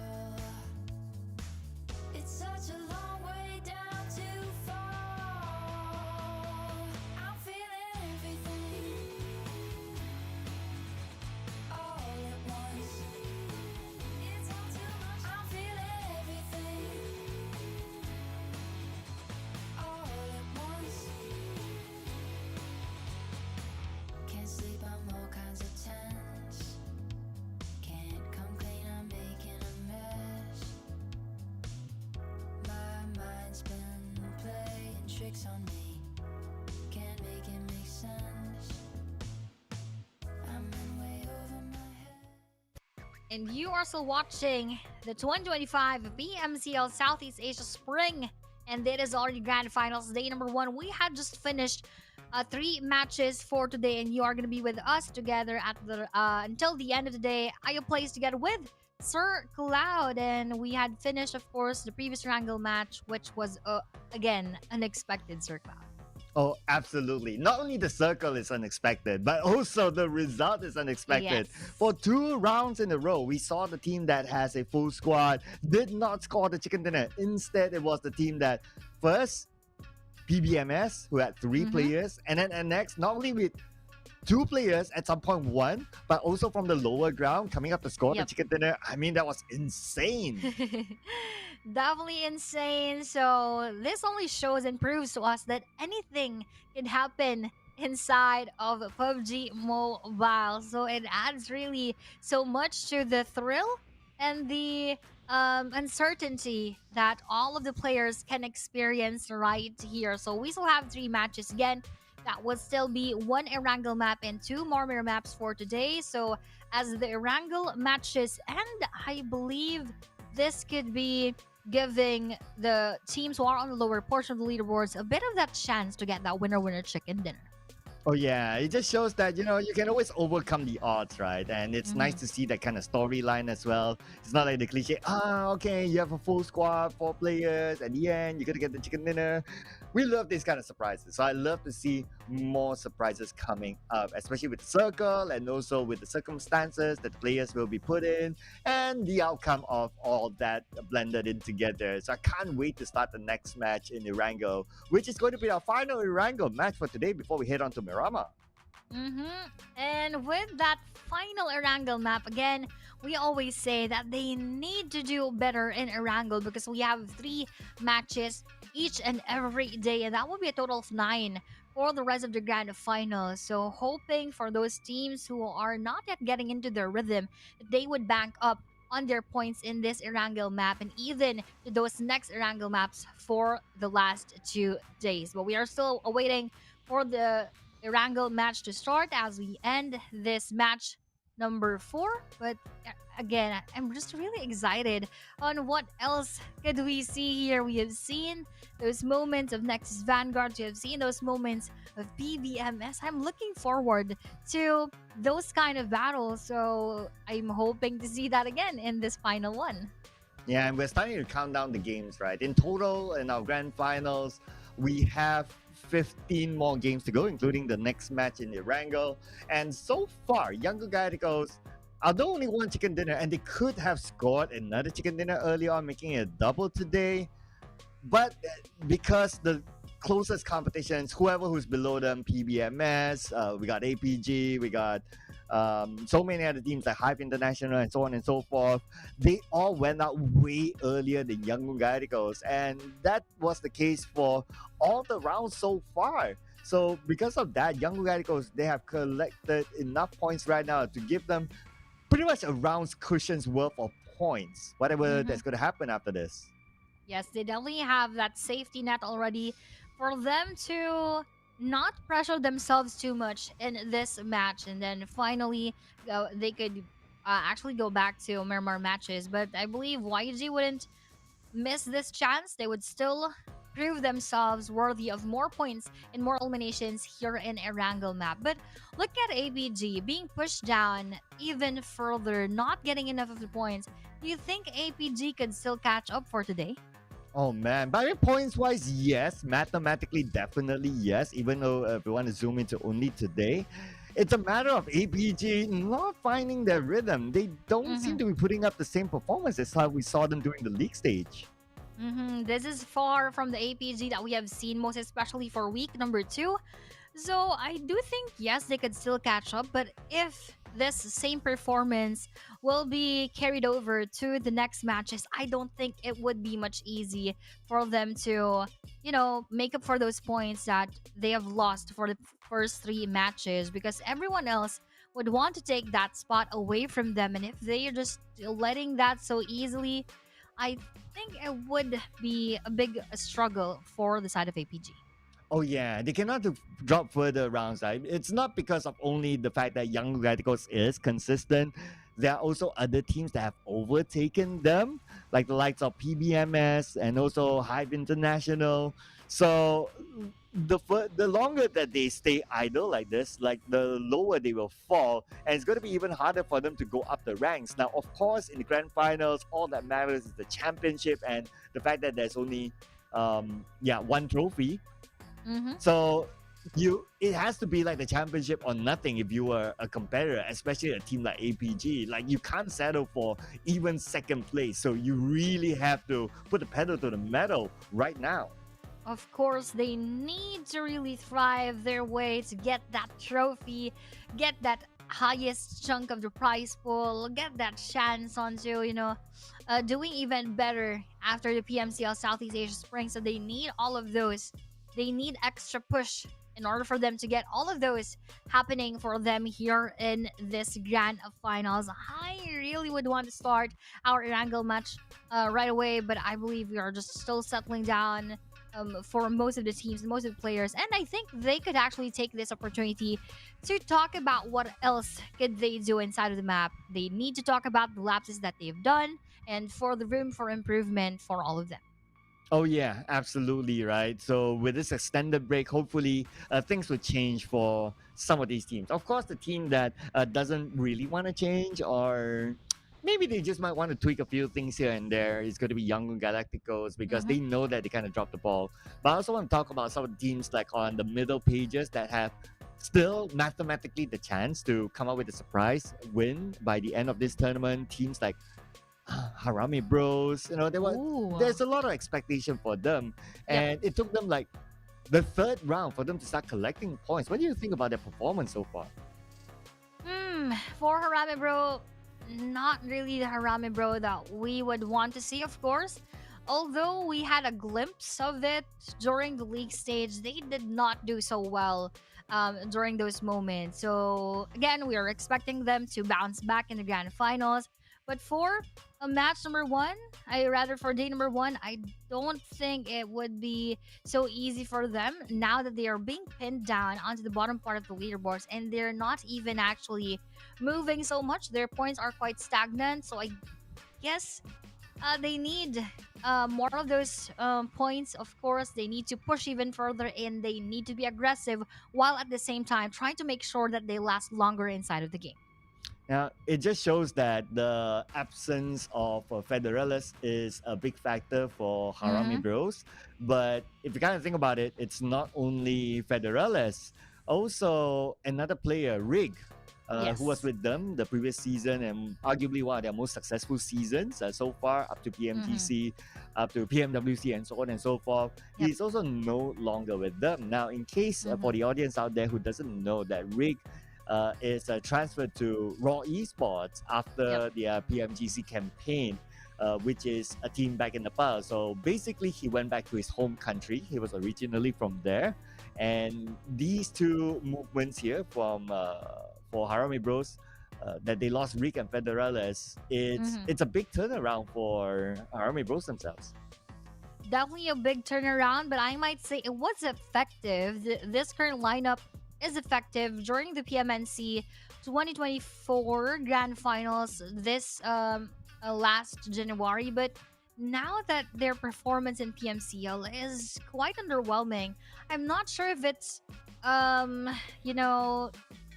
It's such a long way down to fall. I'm feeling everything all at once. It's all too much. I'm feeling everything all at once. Can't sleep, I'm all kinds of tense. Can't come clean, I'm making a mess. My mind's been playing tricks on me. Can't make it make sense. I'm in way over my head. And you are still watching the 2025 PMCL Southeast Asia Spring. And it is already Grand Finals, day number 1. We had just finished 3 matches for today, and you are going to be with us together at the until the end of the day. I plays together with Sir Cloud, and we had finished, of course, the previous Erangel match, which was again unexpected, Sir Cloud. Oh, absolutely. Not only the circle is unexpected, but also the result is unexpected. Yes. For 2 rounds in a row, we saw the team that has a full squad did not score the chicken dinner. Instead, it was the team that first, PBMS, who had 3 Mhm. players, and then NX, not only with 2 players, at some point 1, but also from the lower ground coming up to score Yep. the chicken dinner. I mean, that was insane. Definitely insane. So this only shows and proves to us that anything can happen inside of PUBG Mobile. So it adds really so much to the thrill and the uncertainty that all of the players can experience right here. So we still have 3 matches again. That would still be 1 Erangel map and 2 more mirror maps for today. So as the Erangel matches, and I believe this could be giving the teams who are on the lower portion of the leaderboards a bit of that chance to get that winner chicken dinner. Oh yeah, it just shows that you can always overcome the odds, right? And it's nice Mhm. to see that kind of storyline as well. It's not like the cliche, okay, you have a full squad, 4 players, at the end you're gonna get the chicken dinner. We love these kind of surprises, so I love to see more surprises coming up, especially with the circle and also with the circumstances that the players will be put in and the outcome of all that blended in together. So I can't wait to start the next match in Erangel, which is going to be our final Erangel match for today before we head on to Miramar. And with that final Erangel map, again, we always say that they need to do better in Erangel because we have 3 matches each and every day, and that will be a total of 9 for the rest of the grand final. So hoping for those teams who are not yet getting into their rhythm, that they would bank up on their points in this Erangel map and even to those next Erangel maps for the last 2 days. But we are still awaiting for the Erangel match to start as we end this match number 4. But again, I'm just really excited on what else could we see here. We have seen those moments of Nexus Vanguard. We have seen those moments of PBMS. I'm looking forward to those kind of battles. So I'm hoping to see that again in this final one. Yeah, and we're starting to count down the games, right? In total, in our grand finals, we have 15 more games to go, including the next match in Erangel. And so far, Younger Galacticos are the only one chicken dinner, and they could have scored another chicken dinner early on, making it a double today. But because the closest competitions, whoever who's below them, PBMS, we got APG, we got so many other teams like Hype International and so on and so forth, they all went out way earlier than Young Galacticos, and that was the case for all the rounds so far. So because of that, Young Galacticos, they have collected enough points right now to give them pretty much a round's cushion's worth of points, whatever that's going to happen after this. Yes, they definitely have that safety net already for them to not pressure themselves too much in this match, and then finally they could actually go back to Miramar matches. But I believe YG wouldn't miss this chance. They would still prove themselves worthy of more points and more eliminations here in Erangel map. But look at APG being pushed down even further, not getting enough of the points. Do you think APG could still catch up for today? Oh man, by points wise, yes. Mathematically, definitely yes. Even though if we want to zoom into only today, it's a matter of APG not finding their rhythm. They don't seem to be putting up the same performance as how we saw them during the league stage. This is far from the APG that we have seen, most especially for week number 2. So I do think, yes, they could still catch up, but if this same performance will be carried over to the next matches, I don't think it would be much easy for them to, make up for those points that they have lost for the first 3 matches, because everyone else would want to take that spot away from them. And if they are just letting that so easily, I think it would be a big struggle for the side of APG. Oh yeah, they cannot drop further rounds. Right? It's not because of only the fact that Young Radicals is consistent. There are also other teams that have overtaken them, like the likes of PBMS and also Hive International. So the longer that they stay idle like this, like the lower they will fall, and it's going to be even harder for them to go up the ranks. Now, of course, in the grand finals, all that matters is the championship and the fact that there's only one trophy. So it has to be like the championship or nothing if you are a competitor, especially a team like APG. Like, you can't settle for even second place. So you really have to put the pedal to the metal right now. Of course, they need to really thrive their way to get that trophy, get that highest chunk of the prize pool, get that chance onto, doing even better after the PMCL Southeast Asia Spring. So they need all of those. They need extra push in order for them to get all of those happening for them here in this grand finals. I really would want to start our Erangel match right away, but I believe we are just still settling down for most of the teams, most of the players. And I think they could actually take this opportunity to talk about what else could they do inside of the map. They need to talk about the lapses that they've done and for the room for improvement for all of them. Oh yeah, absolutely right. So with this extended break, hopefully things will change for some of these teams. Of course, the team that doesn't really want to change, or maybe they just might want to tweak a few things here and there, is going to be Young Galacticos, because they know that they kind of dropped the ball. But I also want to talk about some of the teams like on the middle pages that have still mathematically the chance to come up with a surprise win by the end of this tournament. Teams like Harami Bros, there's a lot of expectation for them, and it took them like the 3rd round for them to start collecting points. What do you think about their performance so far? For Harami Bro, not really the Harami Bro that we would want to see, of course. Although we had a glimpse of it during the league stage, they did not do so well during those moments. So again, we are expecting them to bounce back in the grand finals. But for a match number one, I rather for day number one, I don't think it would be so easy for them now that they are being pinned down onto the bottom part of the leaderboards and they're not even actually moving so much. Their points are quite stagnant. So I guess they need more of those points. Of course, they need to push even further and they need to be aggressive while at the same time trying to make sure that they last longer inside of the game. Now, it just shows that the absence of Federales is a big factor for Harami Mhm. Bros. But if you kind of think about it, it's not only Federales, also another player, Rig, who was Yes. with them the previous season and arguably one of their most successful seasons so far, up to PMTC, up to PMWC, and so on and so forth. Yep. He's also no longer with them. Now, in case for the audience out there who doesn't know that Rig is transferred to Raw Esports after their PMGC campaign, which is a team back in Nepal. So basically, he went back to his home country. He was originally from there. And these two movements here from for Harami Bros, that they lost Rick and Federales, it's a big turnaround for Harami Bros themselves. Definitely a big turnaround, but I might say it was effective. This current lineup is effective during the PMNC 2024 Grand Finals this last January, but now that their performance in PMCL is quite underwhelming, I'm not sure if it's you know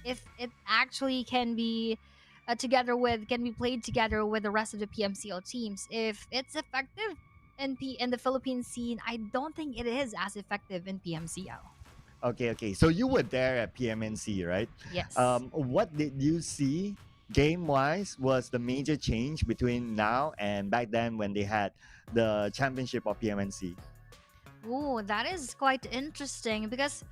if it actually can be can be played together with the rest of the PMCL teams. If it's effective in the Philippine scene, I don't think it is as effective in PMCL. Okay. So you were there at PMNC, right? Yes. What did you see game-wise was the major change between now and back then when they had the championship of PMNC? Ooh, that is quite interesting because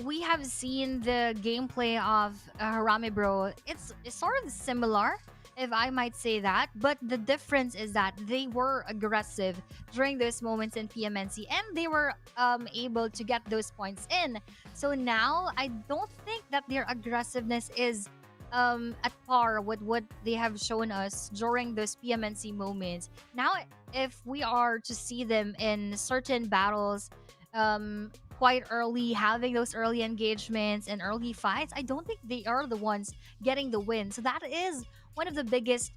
we have seen the gameplay of Harame Bro. It's sort of similar, if I might say that, but the difference is that they were aggressive during those moments in PMNC and they were able to get those points in. So now I don't think that their aggressiveness is at par with what they have shown us during those PMNC moments. Now, if we are to see them in certain battles, quite early, having those early engagements and early fights, I don't think they are the ones getting the win. So that is one of the biggest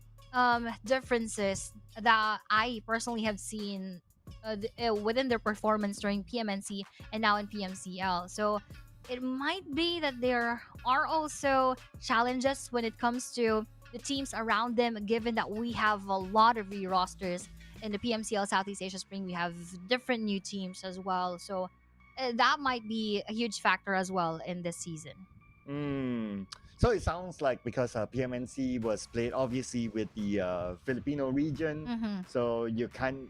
differences that I personally have seen within their performance during PMNC and now in PMCL. So it might be that there are also challenges when it comes to the teams around them, given that we have a lot of re-rosters in the PMCL Southeast Asia Spring. We have different new teams as well. So that might be a huge factor as well in this season. So it sounds like because PMNC was played obviously with the Filipino region, so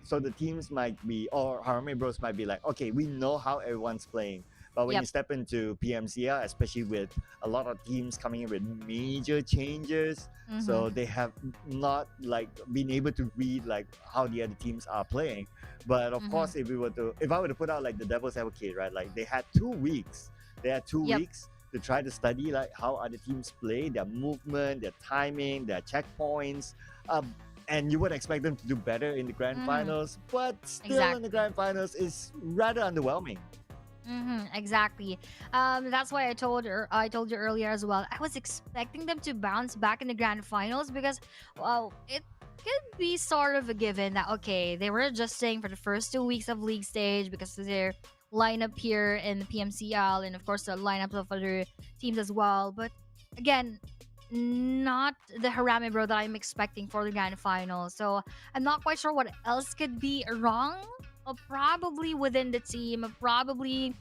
so the teams might be, or Harame Bros might be like, okay, we know how everyone's playing. But when you step into PMCL, especially with a lot of teams coming in with major changes, so they have not like been able to read like how the other teams are playing. But of course, if I were to put out like the devil's advocate, right? Like they had 2 weeks. They had 2 weeks to try to study like how other teams play, their movement, their timing, their checkpoints. And you would expect them to do better in the grand finals, but still in the grand finals is rather underwhelming. Exactly. That's why I told you earlier as well. I was expecting them to bounce back in the grand finals because, well, it could be sort of a given that okay, they were adjusting for the first 2 weeks of league stage because of their lineup here in the PMCL and of course the lineups of other teams as well. But again, not the Harame Bro that I'm expecting for the grand final. So I'm not quite sure what else could be wrong. Probably within the team, probably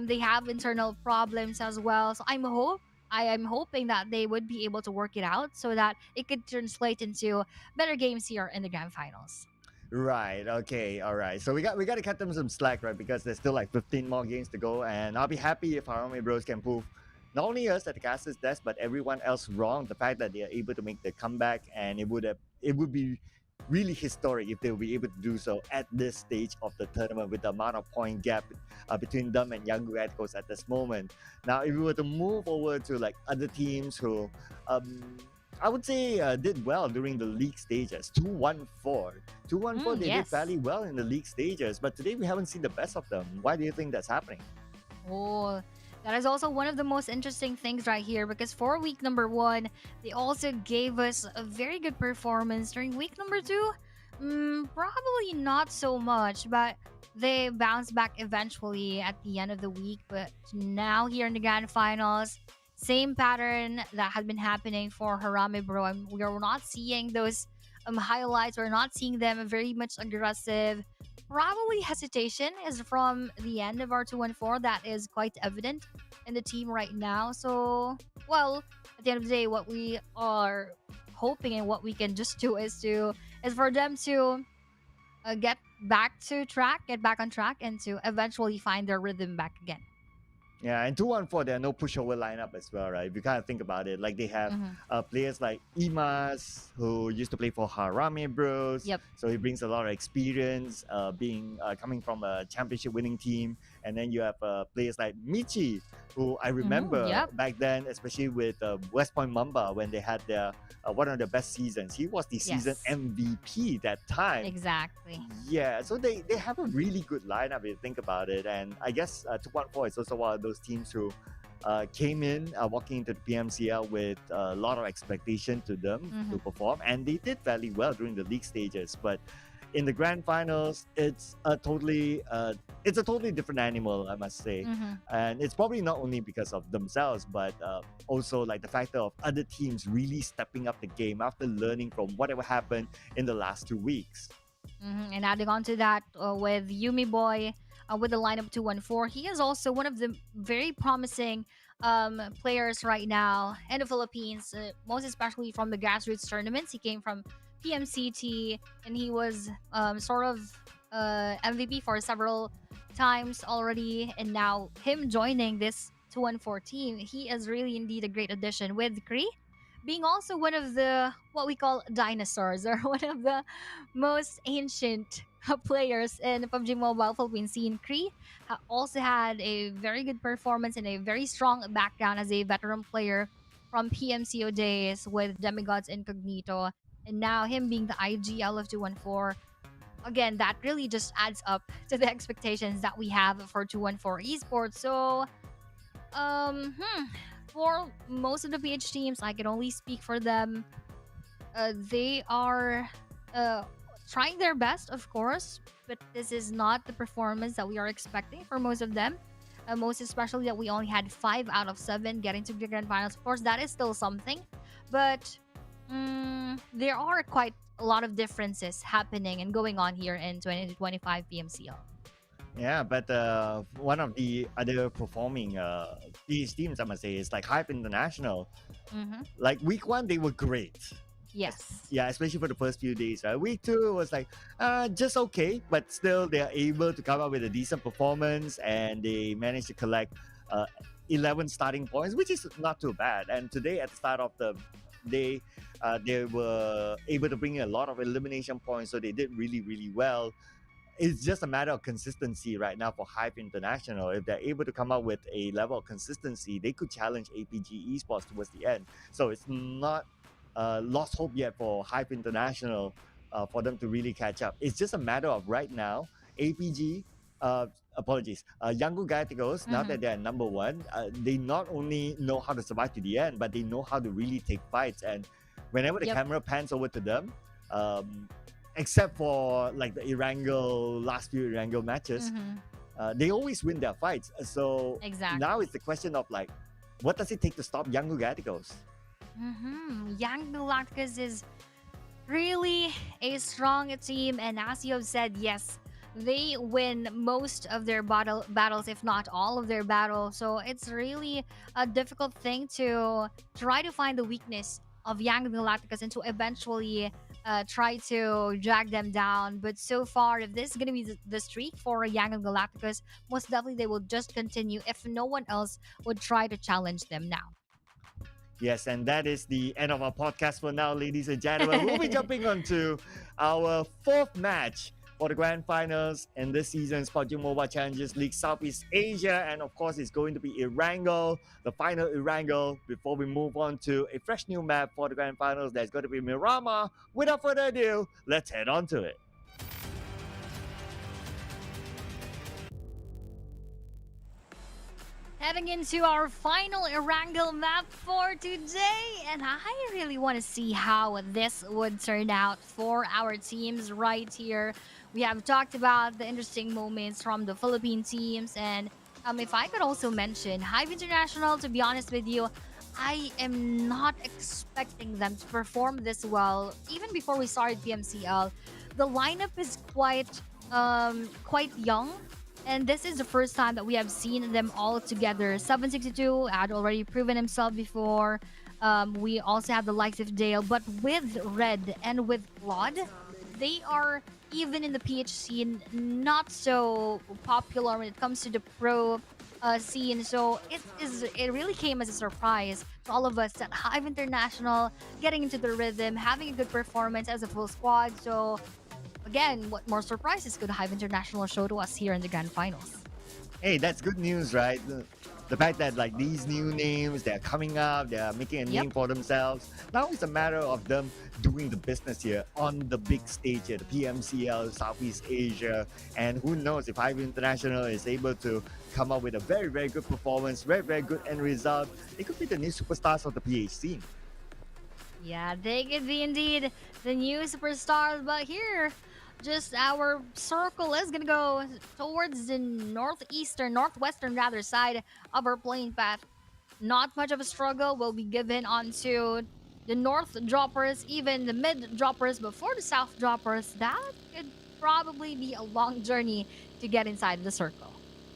they have internal problems as well. So I am hoping that they would be able to work it out so that it could translate into better games here in the grand finals. Right. Okay. All right. So we got to cut them some slack, right? Because there's still like 15 more games to go, and I'll be happy if Harame Bros can prove not only us at the caster's desk, but everyone else wrong. The fact that they are able to make the comeback, and it would be really historic if they will be able to do so at this stage of the tournament with the amount of point gap between them and Young Radicals at this moment. Now, if we were to move over to like other teams who I would say did well during the league stages. 2-1-4. 2-1-4, they did Yes. fairly well in the league stages, but today we haven't seen the best of them. Why do you think that's happening? Oh, that is also one of the most interesting things right here because for week number one, they also gave us a very good performance. During week number two, probably not so much, but they bounced back eventually at the end of the week. But now here in the grand finals, same pattern that had been happening for Harame Bro. We are not seeing those highlights. We're not seeing them very much aggressive. Probably hesitation is from the end of our 2-1-4 that is quite evident in the team right now. So, well, at the end of the day, what we are hoping and what we can just do is for them to get back to track, get back on track, and to eventually find their rhythm back again. Yeah, and 2-1-4, there are no pushover lineup as well, right? If you kind of think about it, like they have Mm-hmm. players like Imas, who used to play for Harame Bros. Yep. So he brings a lot of experience, being coming from a championship winning team. And then you have players like Michi, who I remember Yep. back then, especially with West Point Mamba when they had their one of the best seasons. He was the season Yes. MVP that time. Exactly. Yeah, so they have a really good lineup if you think about it. And I guess 2-1-4 is also one of those teams who came in walking into the PMCL with a lot of expectation to them to perform. And they did fairly well during the league stages. But in the grand finals, it's a totally different animal, I must say. Mm-hmm. And it's probably not only because of themselves, but also like the factor of other teams really stepping up the game after learning from whatever happened in the last 2 weeks. And adding on to that, with Yumi Boy, with the lineup 2-1-4, he is also one of the very promising players right now in the Philippines, most especially from the grassroots tournaments. He came from PMCT and he was sort of MVP for several times already. And now him joining this 2-1-4 team, he is really indeed a great addition with Kree being also one of the what we call dinosaurs or one of the most ancient players in the PUBG Mobile Philippine scene. Kree also had a very good performance and a very strong background as a veteran player from PMCO days with Demigods Incognito, and now him being the IGL of 2-1-4. Again, that really just adds up to the expectations that we have for 2-1-4 esports. So, for most of the PH teams, I can only speak for them. They are trying their best, of course, but this is not the performance that we are expecting for most of them. Most especially that we only had 5 out of 7 getting to the grand finals. Of course, that is still something, but there are quite a lot of differences happening and going on here in 2025 PMCL. Yeah, but one of the other performing these teams, I must say, is like Hype International. Mm-hmm. Like week one, they were great. Yes. Yeah, especially for the first few days. Right? Week two was like just okay, but still they are able to come up with a decent performance, and they managed to collect 11 starting points, which is not too bad. And today, at the start of the day, they were able to bring in a lot of elimination points, so they did really, really well. It's just a matter of consistency right now for Hype International. If they're able to come up with a level of consistency, they could challenge APG Esports towards the end. So it's not lost hope yet for Hype International for them to really catch up. It's just a matter of right now, APG, Yangon Galacticos, now that they're number one, they not only know how to survive to the end, but they know how to really take fights. And whenever the camera pans over to them, except for like the last few Erangel matches, they always win their fights. So now it's the question of like, what does it take to stop Yangon Galacticos? Young Galacticos is really a strong team, and as you have said, yes, they win most of their battles, if not all of their battles. So it's really a difficult thing to try to find the weakness of Young Galacticos and to eventually try to drag them down. But so far, if this is going to be the streak for Young Galacticos, most definitely they will just continue if no one else would try to challenge them now. Yes, and that is the end of our podcast for now, ladies and gentlemen. We'll be jumping on to our fourth match for the grand finals in this season's PUBG Mobile Challengers League Southeast Asia. And of course, it's going to be Erangel, the final Erangel. Before we move on to a fresh new map for the grand finals, there's going to be Miramar. Without further ado, let's head on to it. Heading into our final Erangel map for today, and I really want to see how this would turn out for our teams right here. We have talked about the interesting moments from the Philippine teams, and if I could also mention Hive International, to be honest with you, I am not expecting them to perform this well. Even before we started PMCL, the lineup is quite young. And this is the first time that we have seen them all together. 762 had already proven himself before. We also have the likes of Dale. But with Red and with Claude, they are, even in the PH scene, not so popular when it comes to the pro scene. So it really came as a surprise to all of us that Hive International getting into the rhythm, having a good performance as a full squad. So again, what more surprises could Hive International show to us here in the grand finals? Hey, that's good news, right? The fact that like these new names, they're coming up, they're making a name for themselves. Now it's a matter of them doing the business here on the big stage here, the PMCL Southeast Asia. And who knows if Hive International is able to come up with a very, very good performance, very, very good end result. They could be the new superstars of the PH scene. Yeah, they could be indeed the new superstars, but here, just our circle is gonna go towards the northwestern rather side of our playing path. Not much of a struggle will be given onto the north droppers, even the mid droppers, but for the south droppers, that could probably be a long journey to get inside the circle.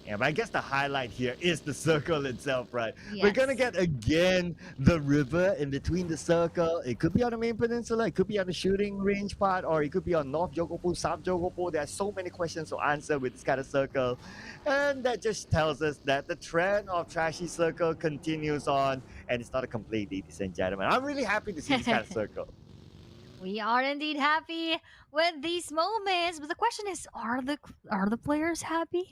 Yeah, but I guess the highlight here is the circle itself, right? Yes. We're gonna get again the river in between the circle. It could be on the main peninsula, it could be on the shooting range part, or it could be on North Jogopo, South Jogopo. There are so many questions to answer with this kind of circle. And that just tells us that the trend of trashy circle continues on, and it's not a complaint, ladies and gentlemen. I'm really happy to see this kind of circle. We are indeed happy with these moments, but the question is, are the players happy?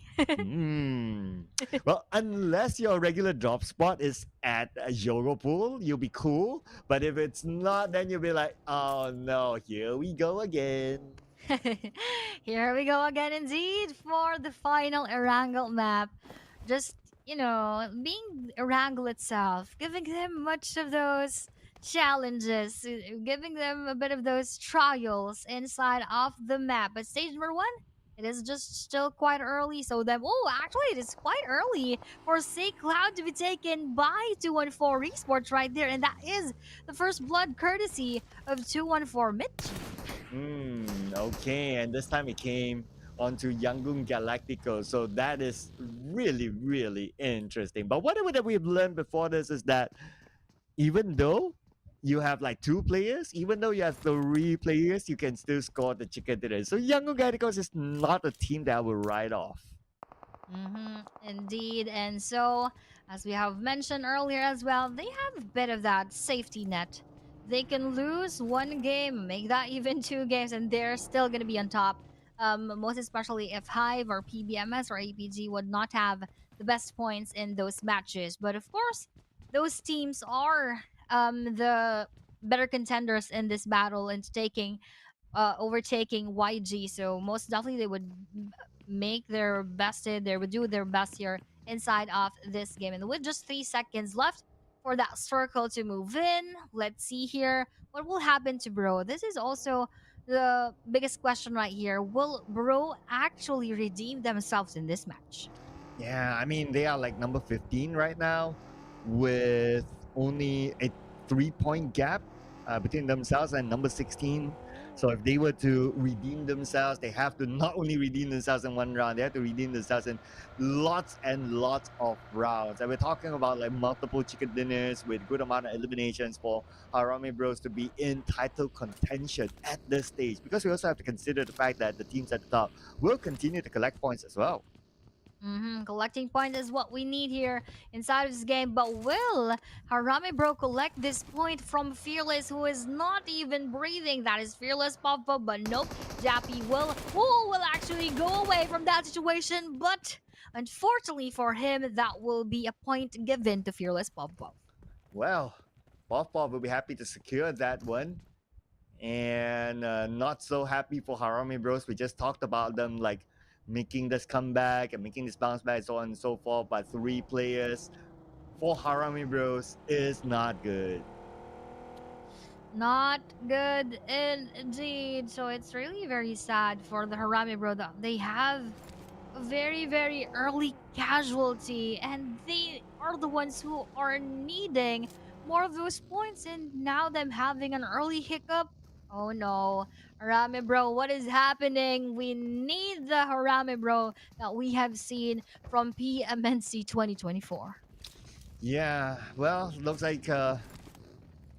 Well, unless your regular drop spot is at a Yogo pool, you'll be cool. But if it's not, then you'll be like, oh no, here we go again. Here we go again, indeed, for the final Erangel map. Just, being Erangel itself, giving them much of those challenges, giving them a bit of those trials inside of the map. But stage number 1, it is just still quite early. So actually, it is quite early for Say Cloud to be taken by 214 Esports right there. And that is the first blood courtesy of 214 Mitch. Okay, and this time it came onto Yangon Galactico. So that is really, really interesting. But whatever that we've learned before this is that even though you have like 2 players, even though you have 3 players, you can still score the chicken dinner. So Yangon Galacticos is not a team that I will write off. Indeed. And so, as we have mentioned earlier as well, they have a bit of that safety net. They can lose 1 game, make that even 2 games, and they're still going to be on top. Most especially if Hive or PBMS or APG would not have the best points in those matches. But of course, those teams are the better contenders in this battle and overtaking YG. So most definitely they would make their best. They would do their best here inside of this game. And with just 3 seconds left for that circle to move in, let's see here what will happen to Bro. This is also the biggest question right here. Will Bro actually redeem themselves in this match? Yeah, I mean, they are like number 15 right now with only a 3-point gap between themselves and number 16. So if they were to redeem themselves, they have to not only redeem themselves in 1 round, they have to redeem themselves in lots and lots of rounds. And we're talking about like multiple chicken dinners with good amount of eliminations for Harame Bros to be in title contention at this stage. Because we also have to consider the fact that the teams at the top will continue to collect points as well. Collecting point is what we need here inside of this game. But will Harame Bro collect this point from Fearless, who is not even breathing? That is Fearless Pop Up, but nope. Jappy will actually go away from that situation. But unfortunately for him, that will be a point given to Fearless Pop Up. Well, Puff Puff will be happy to secure that one. And not so happy for Harami Bros. We just talked about them like making this comeback and making this bounce back, so on and so forth. But 3 players for Harami Bros is not good. Not good indeed. So it's really very sad for the Harame Bro that they have a very, very early casualty, and they are the ones who are needing more of those points, and now them having an early hiccup. Oh no, Harame Bro, what is happening? We need the Harame Bro that we have seen from PMNC 2024. Yeah, well, looks like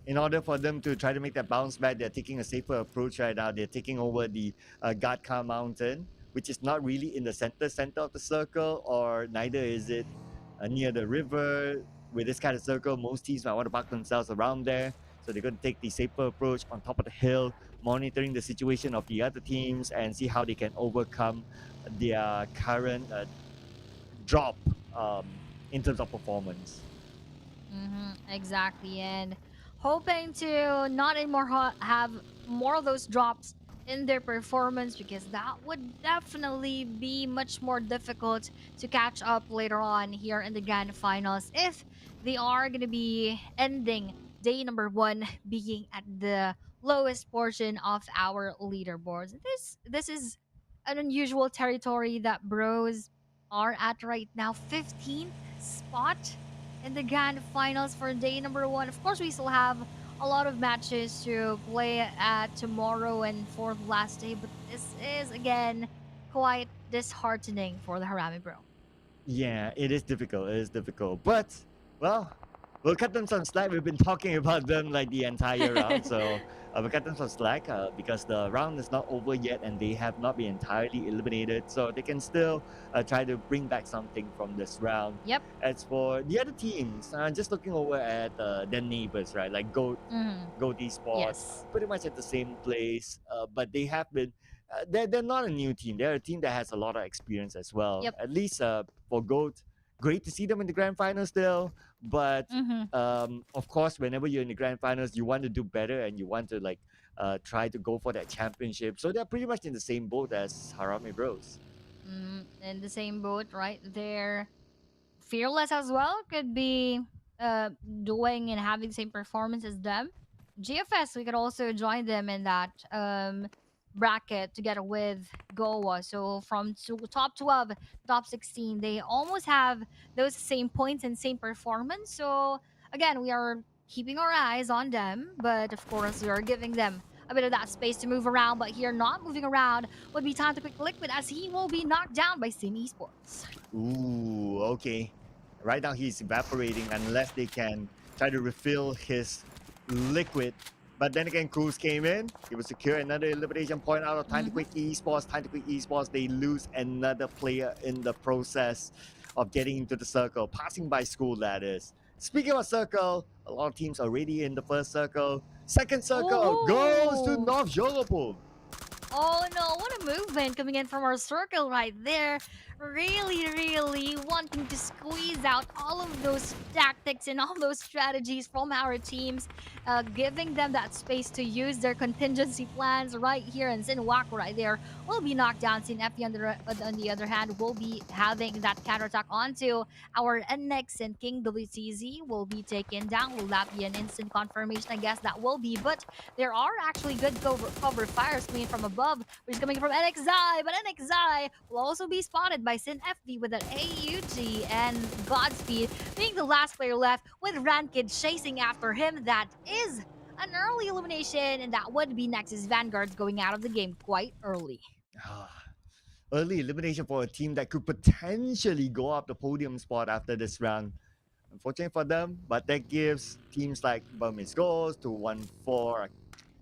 in order for them to try to make that bounce back, they're taking a safer approach right now. They're taking over the Gatka Mountain, which is not really in the center of the circle, or neither is it near the river. With this kind of circle, most teams might want to park themselves around there. So they're going to take the safer approach on top of the hill, monitoring the situation of the other teams and see how they can overcome their current drop um, in terms of performance. Exactly, and hoping to not anymore have more of those drops in their performance, because that would definitely be much more difficult to catch up later on here in the grand finals if they are going to be ending day number 1 being at the lowest portion of our leaderboards. This is an unusual territory that bros are at right now. 15th spot in the grand finals for day number 1. Of course, we still have a lot of matches to play at tomorrow and for the last day, but this is again quite disheartening for the Harami Bro. Yeah, it is difficult. It is difficult. But, well, we'll cut them some slack. We've been talking about them like the entire round. So we'll cut them some slack because the round is not over yet and they have not been entirely eliminated. So they can still try to bring back something from this round. Yep. As for the other teams, just looking over at their neighbors, right? Like Goat Esports, Yes. pretty much at the same place. But they have been they're not a new team. They're a team that has a lot of experience as well. Yep. At least for Goat, great to see them in the grand finals still. But of course, whenever you're in the grand finals, you want to do better and you want to like try to go for that championship. So they're pretty much in the same boat as Harame Bros. In the same boat, right there. Fearless as well could be doing and having the same performance as them. GFS, we could also join them in that bracket together with Goa. So from top 12, top 16, they almost have those same points and same performance. So again, we are keeping our eyes on them, but of course, we are giving them a bit of that space to move around. But here, not moving around would be time to quick liquid, as he will be knocked down by Sim Esports. Ooh, okay. Right now he's evaporating unless they can try to refill his liquid. But then again, Cruz came in. He will secure another elimination point out of Time to Quick Esports. Time to Quick Esports, they lose another player in the process of getting into the circle, passing by school, that is. Speaking of circle, a lot of teams already in the first circle. Second circle goes to Ooh. North Jolopur. Oh no, what a movement coming in from our circle right there. Really wanting to squeeze out all of those tactics and all those strategies from our teams, giving them that space to use their contingency plans right here. And Sanhok right there will be knocked down. Sinfy on the other hand will be having that counterattack onto our NX, and King WTZ will be taken down. Will that be an instant confirmation? I guess that will be, but there are actually good cover fires coming from above, which is coming from NXI, but NXI will also be spotted by Sin FD with an AUG, and Godspeed being the last player left with Rankid chasing after him. That is an early elimination, and that would be Nexus Vanguards going out of the game quite early. Early elimination for a team that could potentially go up the podium spot after this round. Unfortunate for them, but that gives teams like Burmese Goals to 1-4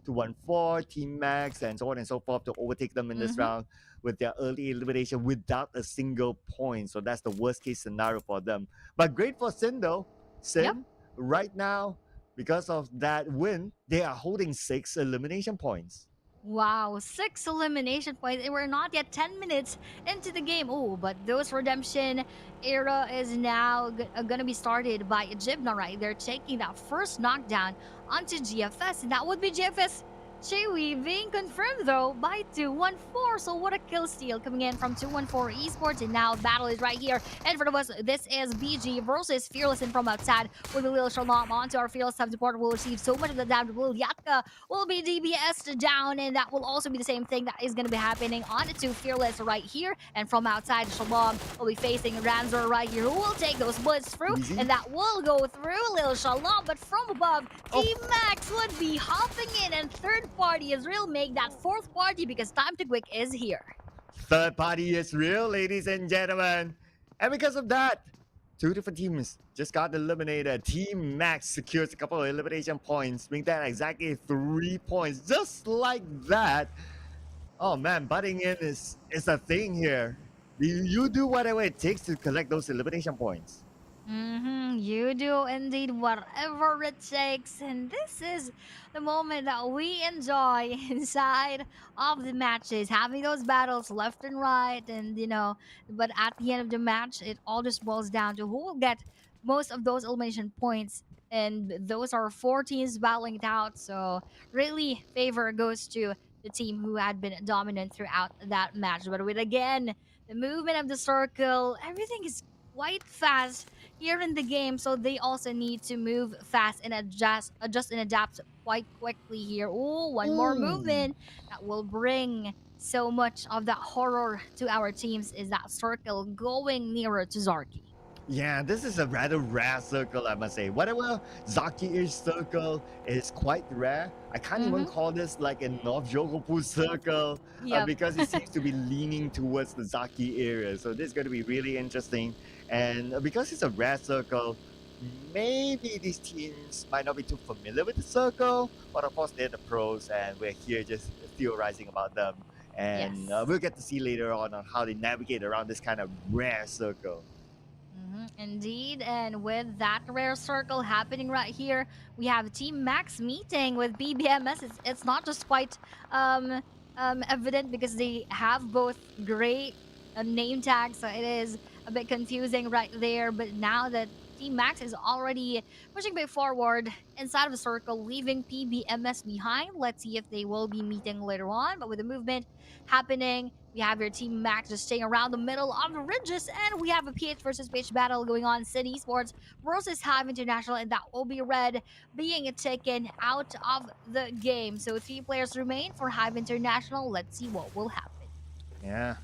214, Team Max, and so on and so forth to overtake them in this round with their early elimination without a single point. So that's the worst case scenario for them. But great for Sin though. Sin, right now, because of that win, they are holding 6 elimination points. Wow, 6 elimination points, and we're not yet 10 minutes into the game. Oh, but those redemption era is now gonna be started by Jibna, right? They're taking that first knockdown onto GFS, and that would be GFS Chewy being confirmed though by 214. So what a kill steal coming in from 214 Esports, and now battle is right here in front of us. This is BG versus Fearless, and from outside with a little Shalom onto our Fearless sub support will receive so much of the damage. Will Yatka will be DBS down, and that will also be the same thing that is going to be happening on to Fearless right here. And from outside, Shalom will be facing Ranzer right here, who will take those bullets through, Easy. and that will go through Lil Shalom. But from above, Team Max would be hopping in, and third party is real make that fourth party because time to quick is here. Third party is real, ladies and gentlemen. And because of that, 2 different teams just got eliminated. Team Max secures a couple of elimination points, making that exactly 3 points. Just like that. Oh man, butting in is a thing here. You do whatever it takes to collect those elimination points. You do indeed whatever it takes, and this is the moment that we enjoy inside of the matches, having those battles left and right, and but at the end of the match, it all just boils down to who will get most of those elimination points, and those are 4 teams battling it out. So really, favor goes to the team who had been dominant throughout that match. But with again the movement of the circle, everything is quite fast here in the game, so they also need to move fast and adjust and adapt quite quickly here. Oh, one more movement that will bring so much of that horror to our teams is that circle going nearer to Zarki. Yeah, this is a rather rare circle, I must say. Whatever Zaki-ish circle is quite rare. I can't even call this like a North Jogopu circle because it seems to be leaning towards the Zaki area. So this is going to be really interesting. And because it's a rare circle, maybe these teams might not be too familiar with the circle, but of course they're the pros and we're here just theorizing about them. And we'll get to see later on how they navigate around this kind of rare circle. Indeed, and with that rare circle happening right here, we have Team Max meeting with BBMS. It's not just quite evident because they have both great name tags, so it is a bit confusing right there. But now that Team Max is already pushing a bit forward inside of the circle, leaving PBMS behind. Let's see if they will be meeting later on. But with the movement happening, we have your Team Max just staying around the middle of the ridges, and we have a PH versus PH battle going on. Sin Esports versus Hive International, and that will be Red being taken out of the game. So 3 players remain for Hive International. Let's see what will happen. Yeah.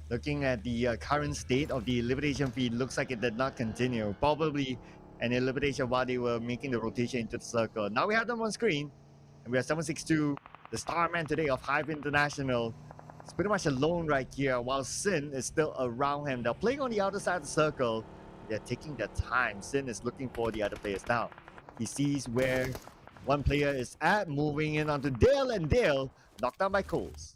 Looking at the current state of the elimination feed, looks like it did not continue. Probably an elimination while they were making the rotation into the circle. Now we have them on screen, and we have 762, the star man today of Hive International. It's pretty much alone right here, while Sin is still around him. They're playing on the outer side of the circle. They're taking their time. Sin is looking for the other players now. He sees where one player is at, moving in onto Dale, and Dale knocked down by Coles.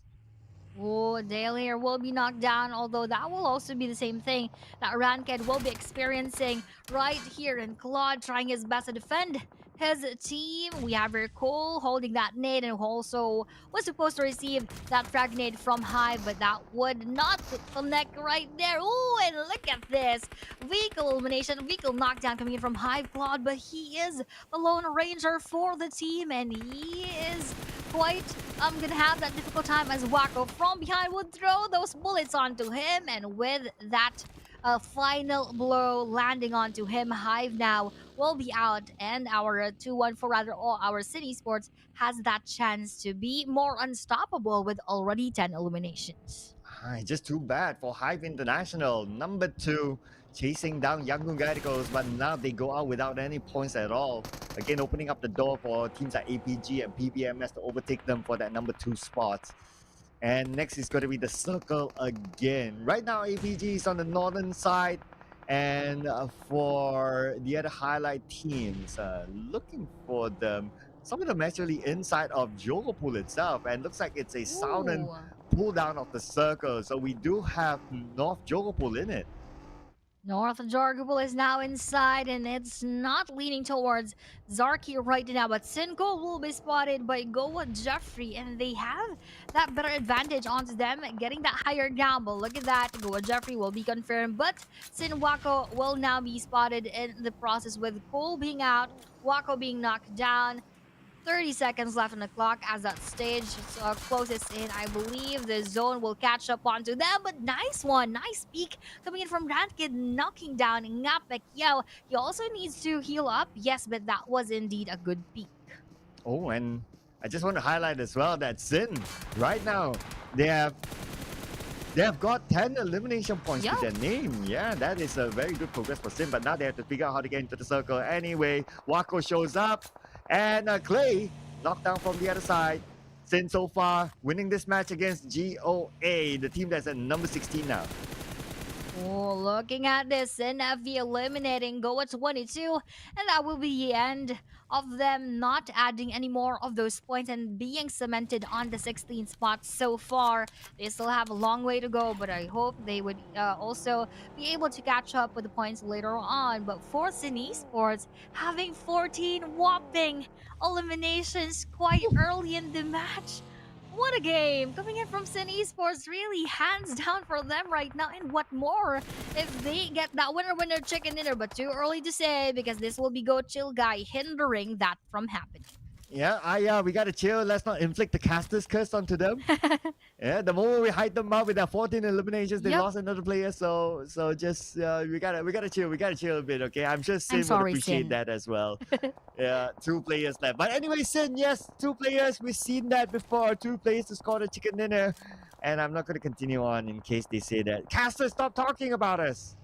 Oh, Dale here will be knocked down, although that will also be the same thing that Ranked will be experiencing right here. And Claude trying his best to defend his team. We have here Cole holding that nade, and also was supposed to receive that frag nade from Hive, but that would not connect right there. Oh, and look at this. Vehicle elimination, vehicle knockdown coming in from Hive Claude, but he is the lone ranger for the team, and he is quite gonna have that difficult time as Wacko from behind would throw those bullets onto him, and with that final blow landing onto him, Hive now will be out, and our 214, rather, or our Sin Esports has that chance to be more unstoppable with already 10 eliminations. Just too bad for Hive International. Number 2, chasing down Yangon Gadicals, but now they go out without any points at all. Again, opening up the door for teams like APG and PBMS to overtake them for that number 2 spot. And next is going to be the circle again. Right now, APG is on the northern side. And for the other highlight teams, looking for them, some of them actually inside of Jogo Pool itself, and looks like it's a southern Ooh. pull down of the circle. So we do have North Jogo Pool in it. North Jargable is now inside, and it's not leaning towards Zarki right now, but Sinko will be spotted by Goa Jeffrey, and they have that better advantage onto them, getting that higher gamble. Look at that. Goa Jeffrey will be confirmed, but Sin Wako will now be spotted in the process with Cole being out, Wako being knocked down. 30 seconds left on the clock as that stage closes in. I believe the zone will catch up onto them, but nice one. Nice peek coming in from Rankid, knocking down Ngapek. Yo, he also needs to heal up. Yes, but that was indeed a good peek. Oh, and I just want to highlight as well that Sin, right now, they have got 10 elimination points Yeah. to their name. Yeah, that is a very good progress for Sin, but now they have to figure out how to get into the circle. Anyway, Wako shows up, and Clay knocked down from the other side. Sin so far winning this match against GOA, the team that's at number 16 now. Oh, looking at this, NFV eliminating Goa 22, and that will be the end of them not adding any more of those points and being cemented on the 16th spot so far. They still have a long way to go, but I hope they would also be able to catch up with the points later on. But for Sin Esports, having 14 whopping eliminations quite early in the match. What a game! Coming in from Sin Esports, really hands down for them right now. And what more if they get that winner chicken dinner? But too early to say because this will be Go Chill Guy hindering that from happening. Yeah, we gotta chill. Let's not inflict the caster's curse onto them. Yeah, the moment we hide them out with their 14 eliminations, they Yep. lost another player. So just we gotta chill a bit, okay? I'm sure Sin would sorry, appreciate Sin. that as well. Yeah, 2 players left. But anyway, Sin, yes, 2 players. We've seen that before. 2 players to score the chicken dinner. And I'm not gonna continue on in case they say that. Caster, stop talking about us.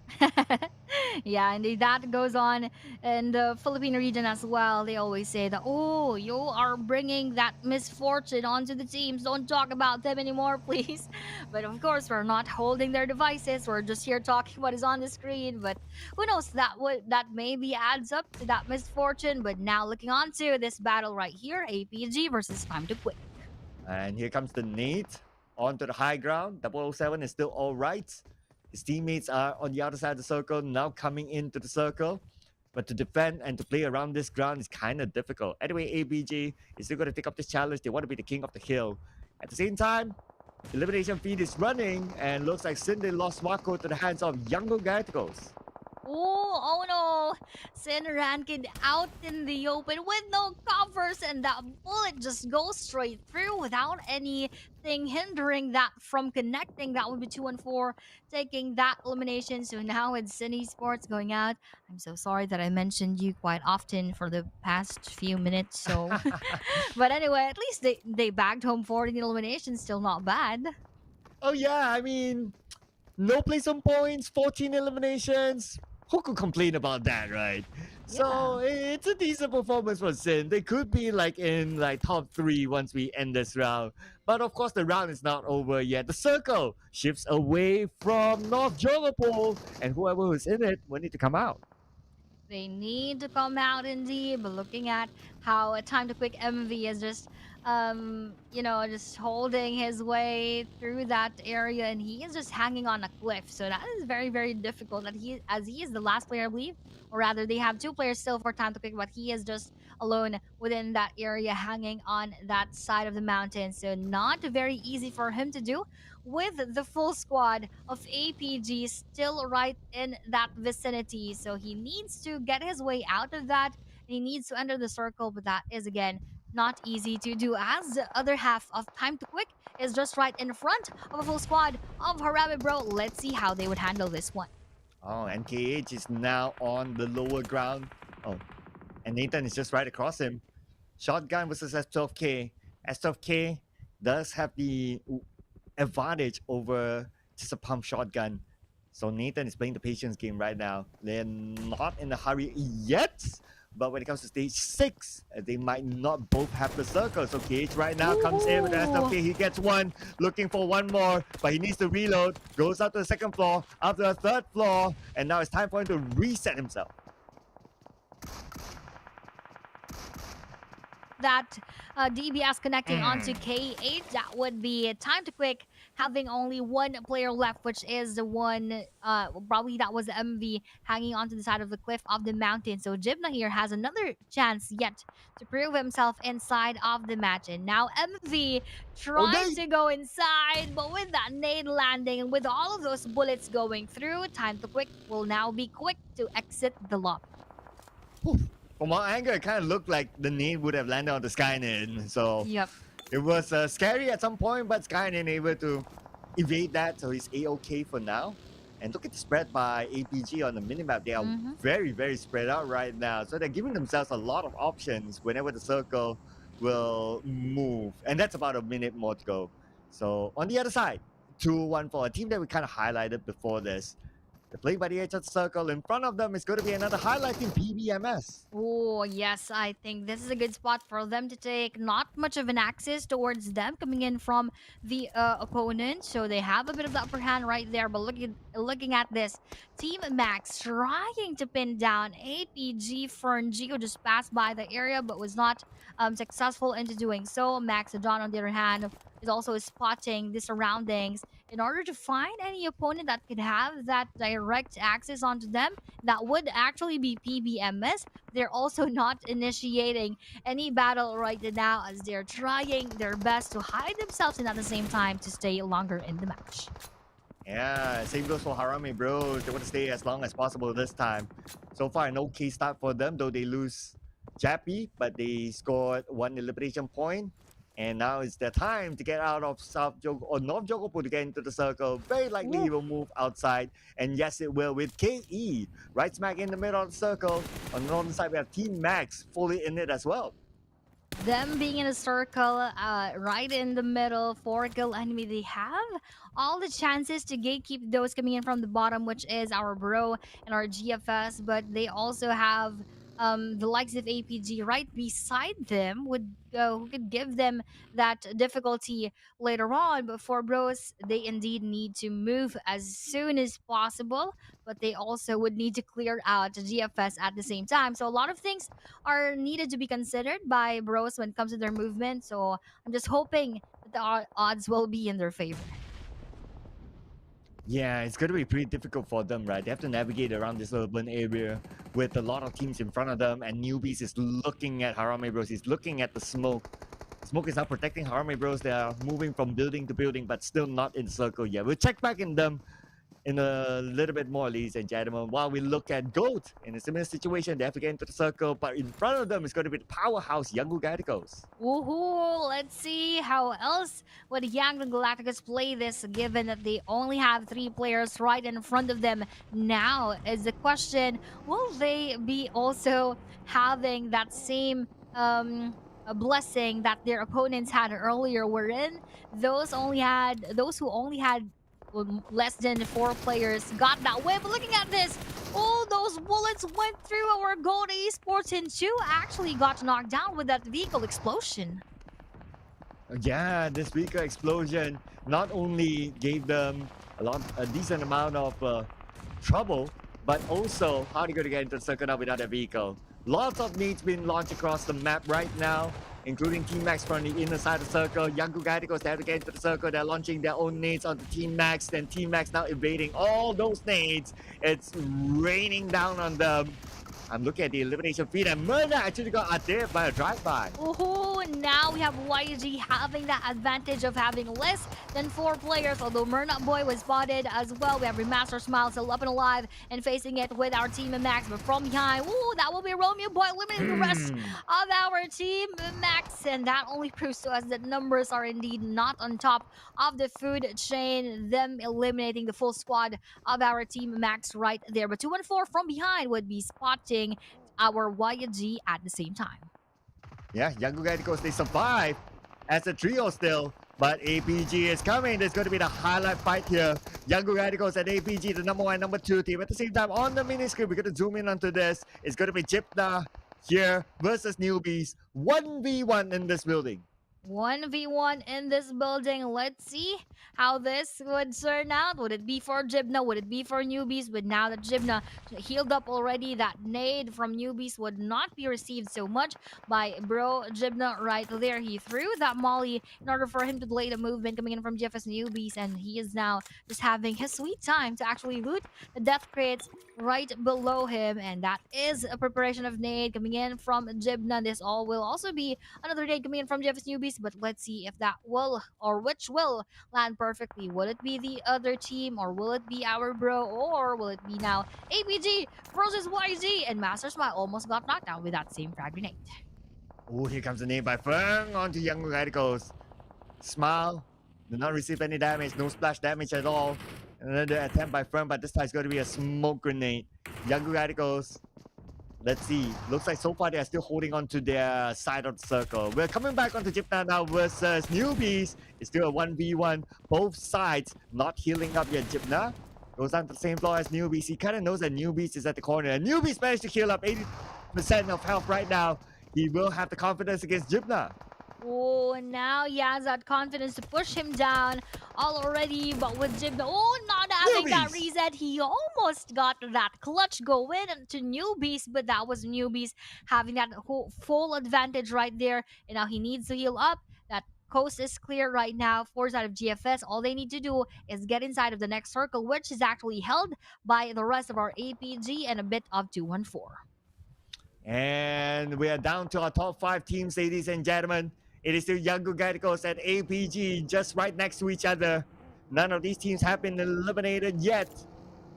Yeah, indeed, that goes on in the Philippine region as well. They always say that, oh, you are bringing that misfortune onto the teams. Don't talk about them anymore, please. But of course, we're not holding their devices. We're just here talking what is on the screen. But who knows, that maybe adds up to that misfortune. But now looking on to this battle right here, APG versus Time to Quit. And here comes the Nate onto the high ground. 007 is still all right. His teammates are on the other side of the circle, now coming into the circle. But to defend and to play around this ground is kind of difficult. Anyway, ABG is still going to take up this challenge. They want to be the king of the hill. At the same time, elimination feed is running, and looks like Cindy lost Wako to the hands of Younger Galacticos. Oh no! Sin Rankin out in the open with no covers, and that bullet just goes straight through without anything hindering that from connecting. That would be 2-4, taking that elimination. So now it's Sin Esports going out. I'm so sorry that I mentioned you quite often for the past few minutes. So, but anyway, at least they bagged home 14 eliminations. Still not bad. Oh yeah, I mean, no place on points, 14 eliminations. Who could complain about that, right? So it's a decent performance for Sin. They could be in top 3 once we end this round. But of course, the round is not over yet. The circle shifts away from North Jogapol, and whoever who's in it will need to come out. They need to come out indeed, but looking at how a Time to Quick MV is just just holding his way through that area, and he is just hanging on a cliff. So that is very, very difficult that he is the last player, I believe. Or rather, they have 2 players still for Time to Quick, but he is just alone within that area, hanging on that side of the mountain. So not very easy for him to do with the full squad of APG still right in that vicinity. So he needs to get his way out of that. He needs to enter the circle, but that is again not easy to do, as the other half of Time to Quick is just right in front of a full squad of Harabe Bro. Let's see how they would handle this one. Oh, and KH is now on the lower ground. Oh, and Nathan is just right across him. Shotgun versus S12K. S12K does have the advantage over just a pump shotgun. So Nathan is playing the patience game right now. They're not in a hurry yet. But when it comes to stage 6, they might not both have the circle. So KH right now comes in with the SWK. He gets one, looking for one more, but he needs to reload. Goes up to the 2nd floor, up to the 3rd floor, and now it's time for him to reset himself. that DBS connecting onto K8. That would be time to quick, having only one player left, which is the one, probably that was the MV hanging onto the side of the cliff of the mountain. So Jibna here has another chance yet to prove himself inside of the match. And now MV Oh, trying to go inside, but with that nade landing and with all of those bullets going through, time to quick will now be quick to exit the lobby. From our angle, it kind of looked like the nade would have landed on the Skynet. So Yep. it was scary at some point, but Skynet able to evade that. So he's A-OK for now. And look at the spread by APG on the minimap. They are very, very spread out right now. So they're giving themselves a lot of options whenever the circle will move. And that's about a minute more to go. So on the other side, 2-1 for a team that we kind of highlighted before this. They're playing by the edge of the circle. In front of them is going to be another highlighting PBMS. Oh, yes, I think this is a good spot for them to take. Not much of an access towards them coming in from the opponent. So they have a bit of the upper hand right there. But looking at this, Team Max trying to pin down APG. Ferngio just passed by the area but was not successful into doing so. Max Adon, on the other hand, is also spotting the surroundings in order to find any opponent that could have that direct access onto them. That would actually be PBMS. They're also not initiating any battle right now as they're trying their best to hide themselves and at the same time to stay longer in the match. Yeah, same goes for Harame Bros. They want to stay as long as possible this time. So far, an okay start for them, though they lose Jappy, but they scored one elimination point. And now it's their time to get out of South Jogo or North Jogopu to get into the circle. Very likely he will move outside. And yes, it will with KE right smack in the middle of the circle. On the northern side, we have Team Max fully in it as well. Them being in a circle right in the middle for kill enemy, they have all the chances to gatekeep those coming in from the bottom, which is our bro and our GFS, but they also have the likes of APG right beside them who could give them that difficulty later on. But for bros, they indeed need to move as soon as possible, but they also would need to clear out GFS at the same time. So a lot of things are needed to be considered by bros when it comes to their movement. So I'm just hoping that the odds will be in their favor. Yeah, it's going to be pretty difficult for them, right? They have to navigate around this urban area with a lot of teams in front of them, and Newbies is looking at Harame Bros. He's looking at the smoke. Smoke is now protecting Harame Bros. They are moving from building to building, but still not in the circle yet. We'll check back in them in a little bit more, ladies and gentlemen, while we look at GOAT in a similar situation. They have to get into the circle, but in front of them is going to be the powerhouse Young Galacticos. Woohoo! Let's see how else would Young Galacticos play this, given that they only have 3 players right in front of them. Now is the question, will they be also having that same a blessing that their opponents had earlier, wherein those who only had less than 4 players got that way. But looking at this, all those bullets went through our gold Esports, and 2 actually got knocked down with that vehicle explosion. Yeah, this vehicle explosion not only gave them a decent amount of trouble, but also how are they going to get into the circle now without a vehicle? Lots of nades being launched across the map right now, including Team Max from the inner side of the circle. Yangu Galacticos, they have to get into the circle. They're launching their own nades onto Team Max. Then Team Max now evading all those nades. It's raining down on them. I'm looking at the elimination feed, and Murder actually got outdid by a drive-by. Oh, now we have YG having that advantage of having less than 4 players, although Murna Boy was spotted as well. We have Remaster Smile still up and alive and facing it with our Team Max, but from behind, ooh, that will be Romeo Boy eliminating the rest of our Team Max, and that only proves to us that numbers are indeed not on top of the food chain, them eliminating the full squad of our Team Max right there. But 2-4 from behind would be spotting our YG at the same time. Yeah, Yangu Galacticos, they survive as a trio still, but APG is coming. There's going to be the highlight fight here. Yangu Galacticos and APG, the number 1 and number 2 team. At the same time, on the mini screen, we're going to zoom in onto this. It's going to be Jipna here versus Newbies. 1v1 in this building. 1v1 in this building. Let's see how this would turn out. Would it be for Jibna? Would it be for newbies? But now that Jibna healed up already, that nade from newbies would not be received so much by bro Jibna right there. He threw that molly in order for him to delay the movement coming in from GFS newbies, and he is now just having his sweet time to actually loot the death crates right below him. And that is a preparation of nade coming in from Jibna. This all will also be another day coming in from Jeff's newbies, but let's see if that will or which will land perfectly. Will it be the other team or will it be our bro or will it be now APG versus YG? And Master Smile almost got knocked out with that same frag grenade. Oh, here comes the nade by Feng onto Young Radicals. Smile, did not receive any damage, no splash damage at all. Another attempt by Feng, but this time it's going to be a smoke grenade. Young Radicals, let's see. Looks like so far they are still holding on to their side of the circle. We're coming back onto Jipna now versus newbies. It's still a 1v1. Both sides not healing up yet. Jipna goes down to the same floor as newbies. He kind of knows that newbies is at the corner. And newbies managed to heal up 80% of health right now. He will have the confidence against Jipna. Oh, now he has that confidence to push him down already, but with Jibna, not having that Newbies! reset, he almost got that clutch go in to newbies, but that was newbies having that full advantage right there, and now he needs to heal up. That coast is clear right now. Force out of GFS. All they need to do is get inside of the next circle, which is actually held by the rest of our APG and a bit of 214. And we are down to our top 5 teams, ladies and gentlemen. It is still Young Radicals and APG just right next to each other. None of these teams have been eliminated yet.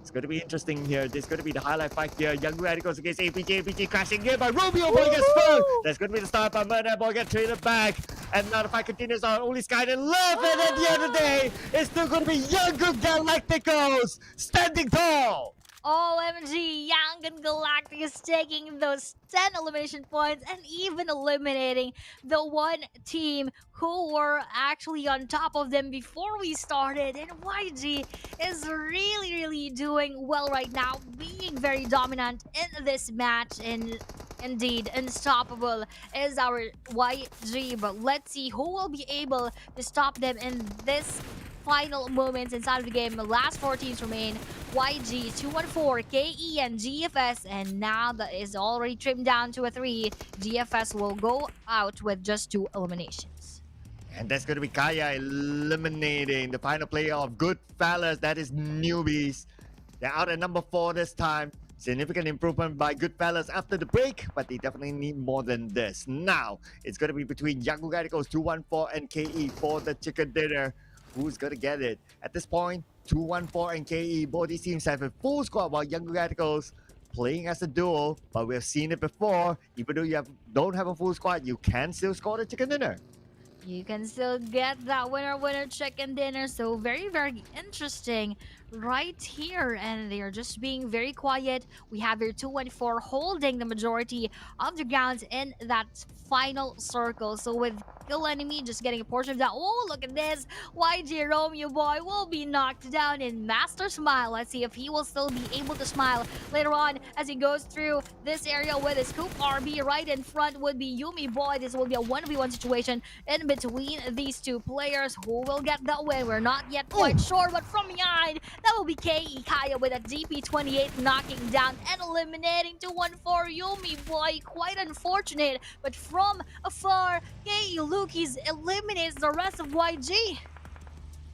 It's going to be interesting here. This is going to be the highlight fight here. Young Radicals against APG. APG crashing here by Romeo Boy gets through. That's going to be the start, but Murder Boy gets traded back. And now the fight continues on. Only Skyden left. And at the end of the day, it's still going to be Young Galacticos standing tall. OMG, Young and Galacticos taking those 10 elimination points and even eliminating the one team who were actually on top of them before we started. And YG is really doing well right now, being very dominant in this match. And indeed, unstoppable is our YG. But let's see who will be able to stop them in this final moments inside of the game. The last 4 teams remain YG, 214, KE, and GFS, and now that is already trimmed down to a 3. GFS will go out with just 2 eliminations. And that's going to be Kaya eliminating the final player of Goodfellas. That is newbies. They're out at number 4 this time. Significant improvement by Goodfellas after the break, but they definitely need more than this. Now, it's going to be between Young Radicals 214 and KE for the chicken dinner. Who's going to get it? At this point, 214 and KE, both these teams have a full squad while Young Radicals playing as a duo, but we've seen it before. Even though you don't have a full squad, you can still score the chicken dinner. You can still get that winner chicken dinner. So very interesting right here, and they're just being very quiet. We have here 214 holding the majority of the grounds in that final circle. So with kill enemy just getting a portion of that. Oh, look at this. YG Romeo Boy will be knocked down in Master Smile. Let's see if he will still be able to smile later on as he goes through this area with his scoop RB. Right in front would be Yumi Boy. This will be a 1v1 situation in between these two players. Who will get that win? We're not yet quite sure, but from behind, that will be KE Kaya with a DP28 knocking down and eliminating 214 Yumi Boy. Quite unfortunate, but from afar, KE Lukis eliminates the rest of YG.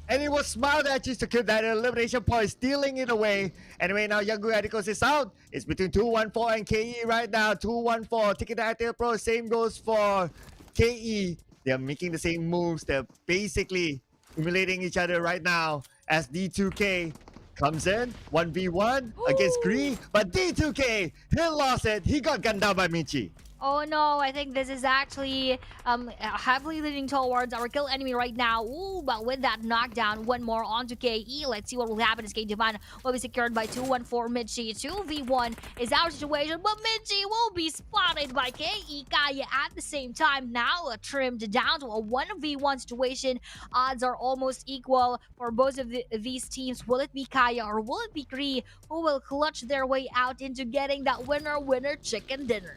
And it was Smile that just secured that elimination point, stealing it away. Anyway, now Young Radicals is out. It's between 214 and KE right now. 214 taking the active pro. Same goes for KE. They're making the same moves. They're basically emulating each other right now as D2K comes in 1v1 against Gree. But D2K, he lost it. He got gunned down by Michi. Oh no, I think this is actually heavily leaning towards our kill enemy right now. Ooh, but with that knockdown, one more onto KE. Let's see what will happen as K Divine will be secured by 214 Michi. 2v1 is our situation, but Michi will be spotted by KE Kaya at the same time. Now trimmed down to a 1v1 situation. Odds are almost equal for both of these teams. Will it be Kaya or will it be Kree who will clutch their way out into getting that winner chicken dinner?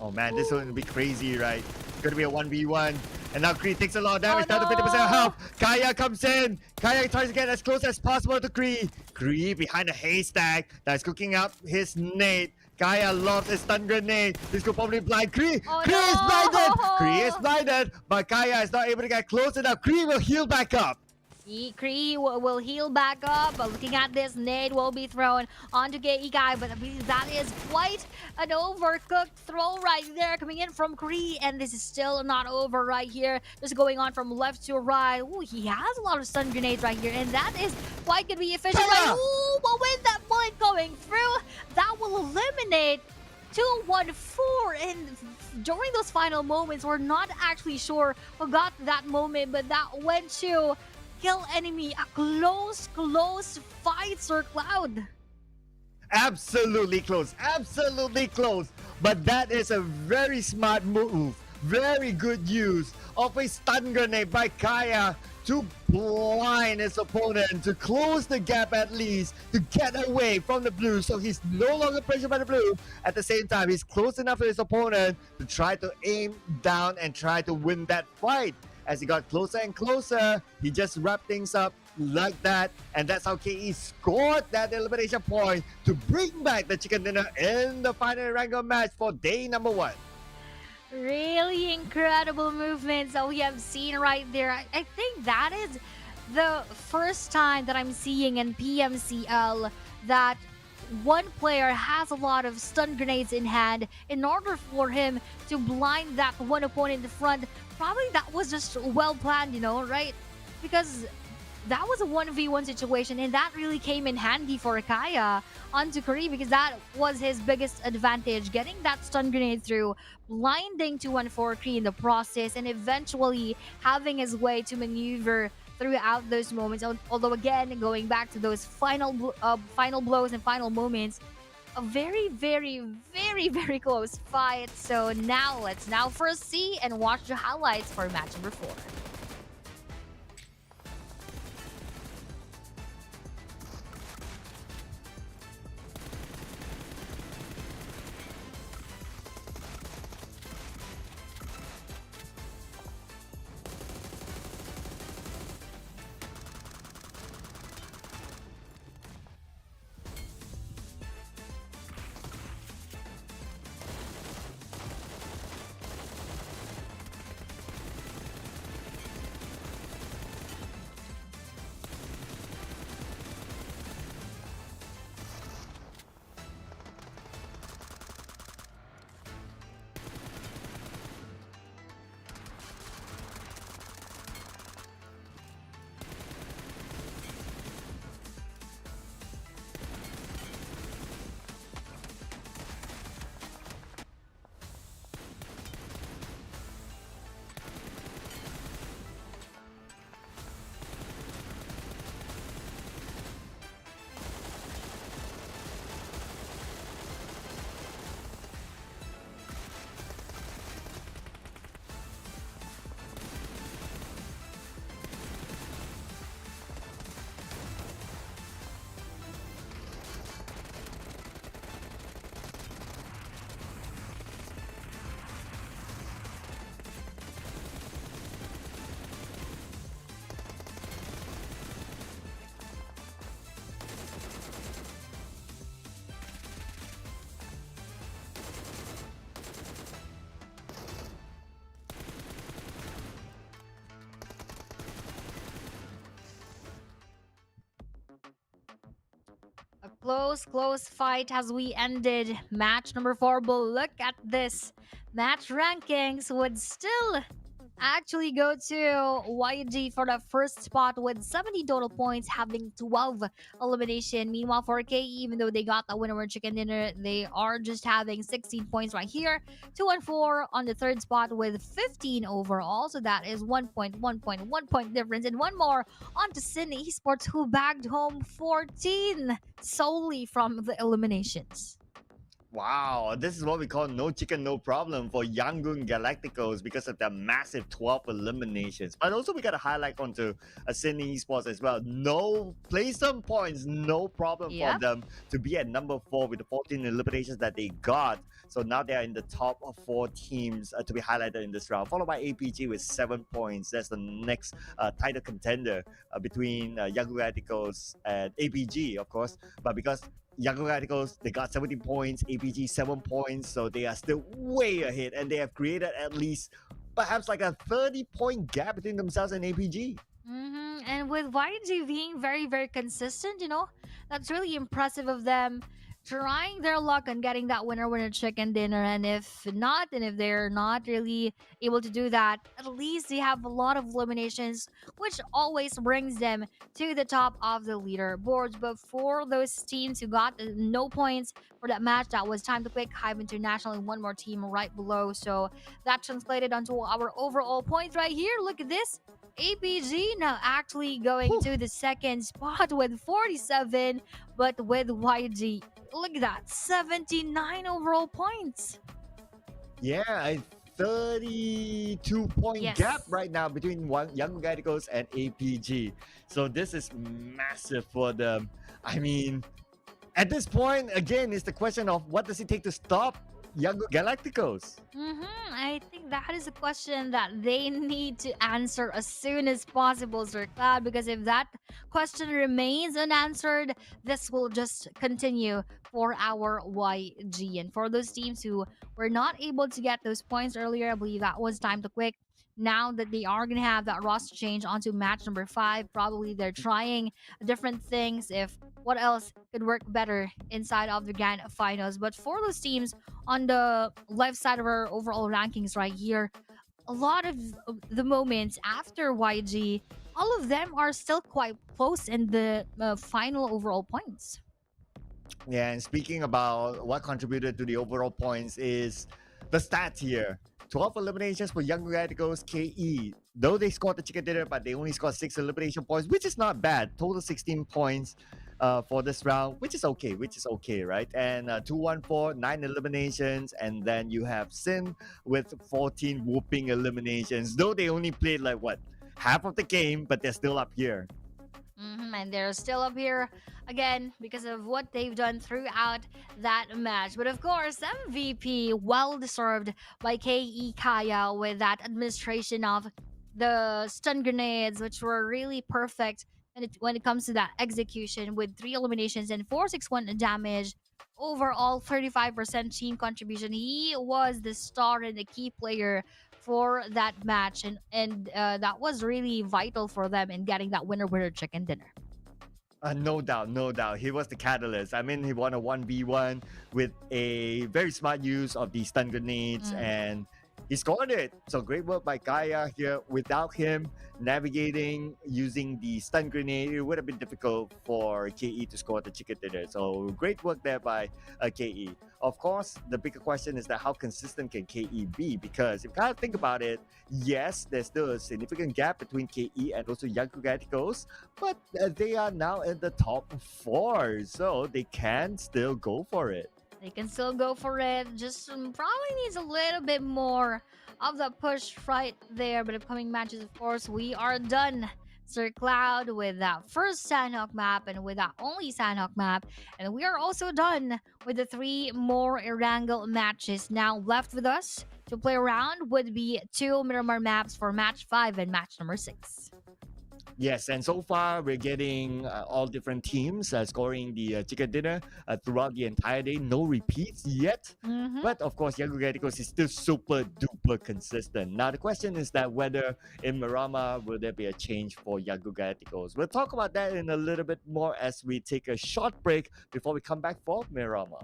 Oh man, this one will be crazy, right? It's gonna be a 1v1. And now Kree takes a lot of damage, Oh, down to 50% no. health. Kaya comes in. Kaya tries to get as close as possible to Kree. Kree behind a haystack that's cooking up his nade. Kaya lost his stun grenade. This could probably blind Kree. Oh, Kree is blinded. no. Kree is blinded, but Kaya is not able to get close enough. Kree will heal back up. Kree will heal back up, but looking at this, nade will be thrown onto Ikai, but I believe that is quite an overcooked throw right there coming in from Kree, and this is still not over right here. Just going on from left to right. Ooh, he has a lot of stun grenades right here, and that is quite gonna be efficient. Right? Ooh, but with that bullet going through, that will eliminate 2-1-4, and during those final moments, we're not actually sure who got that moment, but that went to kill enemy. A close fight, Sir Cloud. Absolutely close. Absolutely close. But that is a very smart move. Very good use of a stun grenade by Kaya to blind his opponent, to close the gap at least, to get away from the blue. So he's no longer pressured by the blue. At the same time, he's close enough to his opponent to try to aim down and try to win that fight. As he got closer and closer, he just wrapped things up like that. And that's how KE scored that elimination point to bring back the chicken dinner in the final Erangel match for day number 1. Really incredible movements that we have seen right there. I think that is the first time that I'm seeing in PMCL that one player has a lot of stun grenades in hand in order for him to blind that one opponent in the front. Probably that was just well planned, right? Because that was a 1v1 situation, and that really came in handy for Kaya onto Kree, because that was his biggest advantage, getting that stun grenade through, blinding 2-1-4 Kree in the process, and eventually having his way to maneuver throughout those moments. Although again, going back to those final blows and final moments, a very, very, very, very close fight. So now let's first see and watch the highlights for match number 4. A close fight as we ended match number 4. But look at this. Match rankings would still actually go to YG for the first spot with 70 total points, having 12 elimination. Meanwhile, for KE, even though they got the winner chicken dinner, they are just having 16 points right here. 2-4 on the third spot with 15 overall. So that is 1 point difference. And one more on to Sin Esports, who bagged home 14 solely from the eliminations. Wow, this is what we call no chicken, no problem for Yangon Galacticos because of their massive 12 eliminations. But also, we got to highlight onto Sydney Esports as well. No, play some points, no problem for Yep. them to be at number 4 with the 14 eliminations that they got. So now they are in the top of 4 teams to be highlighted in this round, followed by APG with 7 points. That's the next title contender between Yangon Galacticos and APG, of course. But because Younger Radicals, they got 17 points, APG 7 points, so they are still way ahead, and they have created at least perhaps like a 30-point gap between themselves and APG. And with YG being very, very consistent, that's really impressive of them trying their luck on getting that winner chicken dinner. And if not, and if they're not really able to do that, at least they have a lot of eliminations, which always brings them to the top of the leaderboards. But for those teams who got no points for that match, that was Time to Quick, Hive International, and one more team right below. So that translated onto our overall points right here. Look at this. APG now actually going to the second spot with 47, but with YG, look at that, 79 overall points. Yeah, a 32-point Yes. gap right now between Young Radicals and APG. So this is massive for them. I mean, at this point, again, it's the question of what does it take to stop Young Galacticos? I think that is a question that they need to answer as soon as possible, Sir Cloud, because if that question remains unanswered, this will just continue for our YG. And for those teams who were not able to get those points earlier, I believe that was Time to Quick. Now that they are going to have that roster change onto match number 5, probably they're trying different things if what else could work better inside of the grand finals. But for those teams on the left side of our overall rankings right here, a lot of the moments after YG, all of them are still quite close in the final overall points. Yeah, and speaking about what contributed to the overall points is the stats here. 12 eliminations for Young Radicals KE. Though they scored the chicken dinner, but they only scored 6 elimination points, which is not bad. Total 16 points for this round, which is okay, right? And 214, 9 eliminations, and then you have Sim with 14 whooping eliminations. Though they only played like what, half of the game, but they're still up here. And they're still up here again because of what they've done throughout that match. But of course, MVP well deserved by KE Kaya with that administration of the stun grenades, which were really perfect when it comes to that execution with 3 eliminations and 461 damage. Overall, 35% team contribution. He was the star and the key player for that match, and that was really vital for them in getting that winner chicken dinner. No doubt, no doubt. He was the catalyst. I mean, he won a 1v1 with a very smart use of the stun grenades, and he scored it. So great work by Kaya here. Without him navigating using the stun grenade, it would have been difficult for KE to score the chicken dinner. So great work there by KE. Of course, the bigger question is that how consistent can KE be? Because if you kind of think about it, yes, there's still a significant gap between KE and also Young Galacticos, but they are now in the top 4, so they can still go for it. They can still go for it. Just probably needs a little bit more of the push right there. But upcoming matches, of course, we are done, Sir Cloud, with that first Sanhok map and with that only Sanhok map. And we are also done with the 3 more Erangel matches. Now left with us to play around would be 2 Miramar maps for match 5 and match number 6. Yes, and so far we're getting all different teams scoring the chicken dinner throughout the entire day. No repeats yet, but of course, Young Radicals is still super duper consistent. Now the question is that whether in Miramar will there be a change for Young Radicals? We'll talk about that in a little bit more as we take a short break before we come back for Miramar.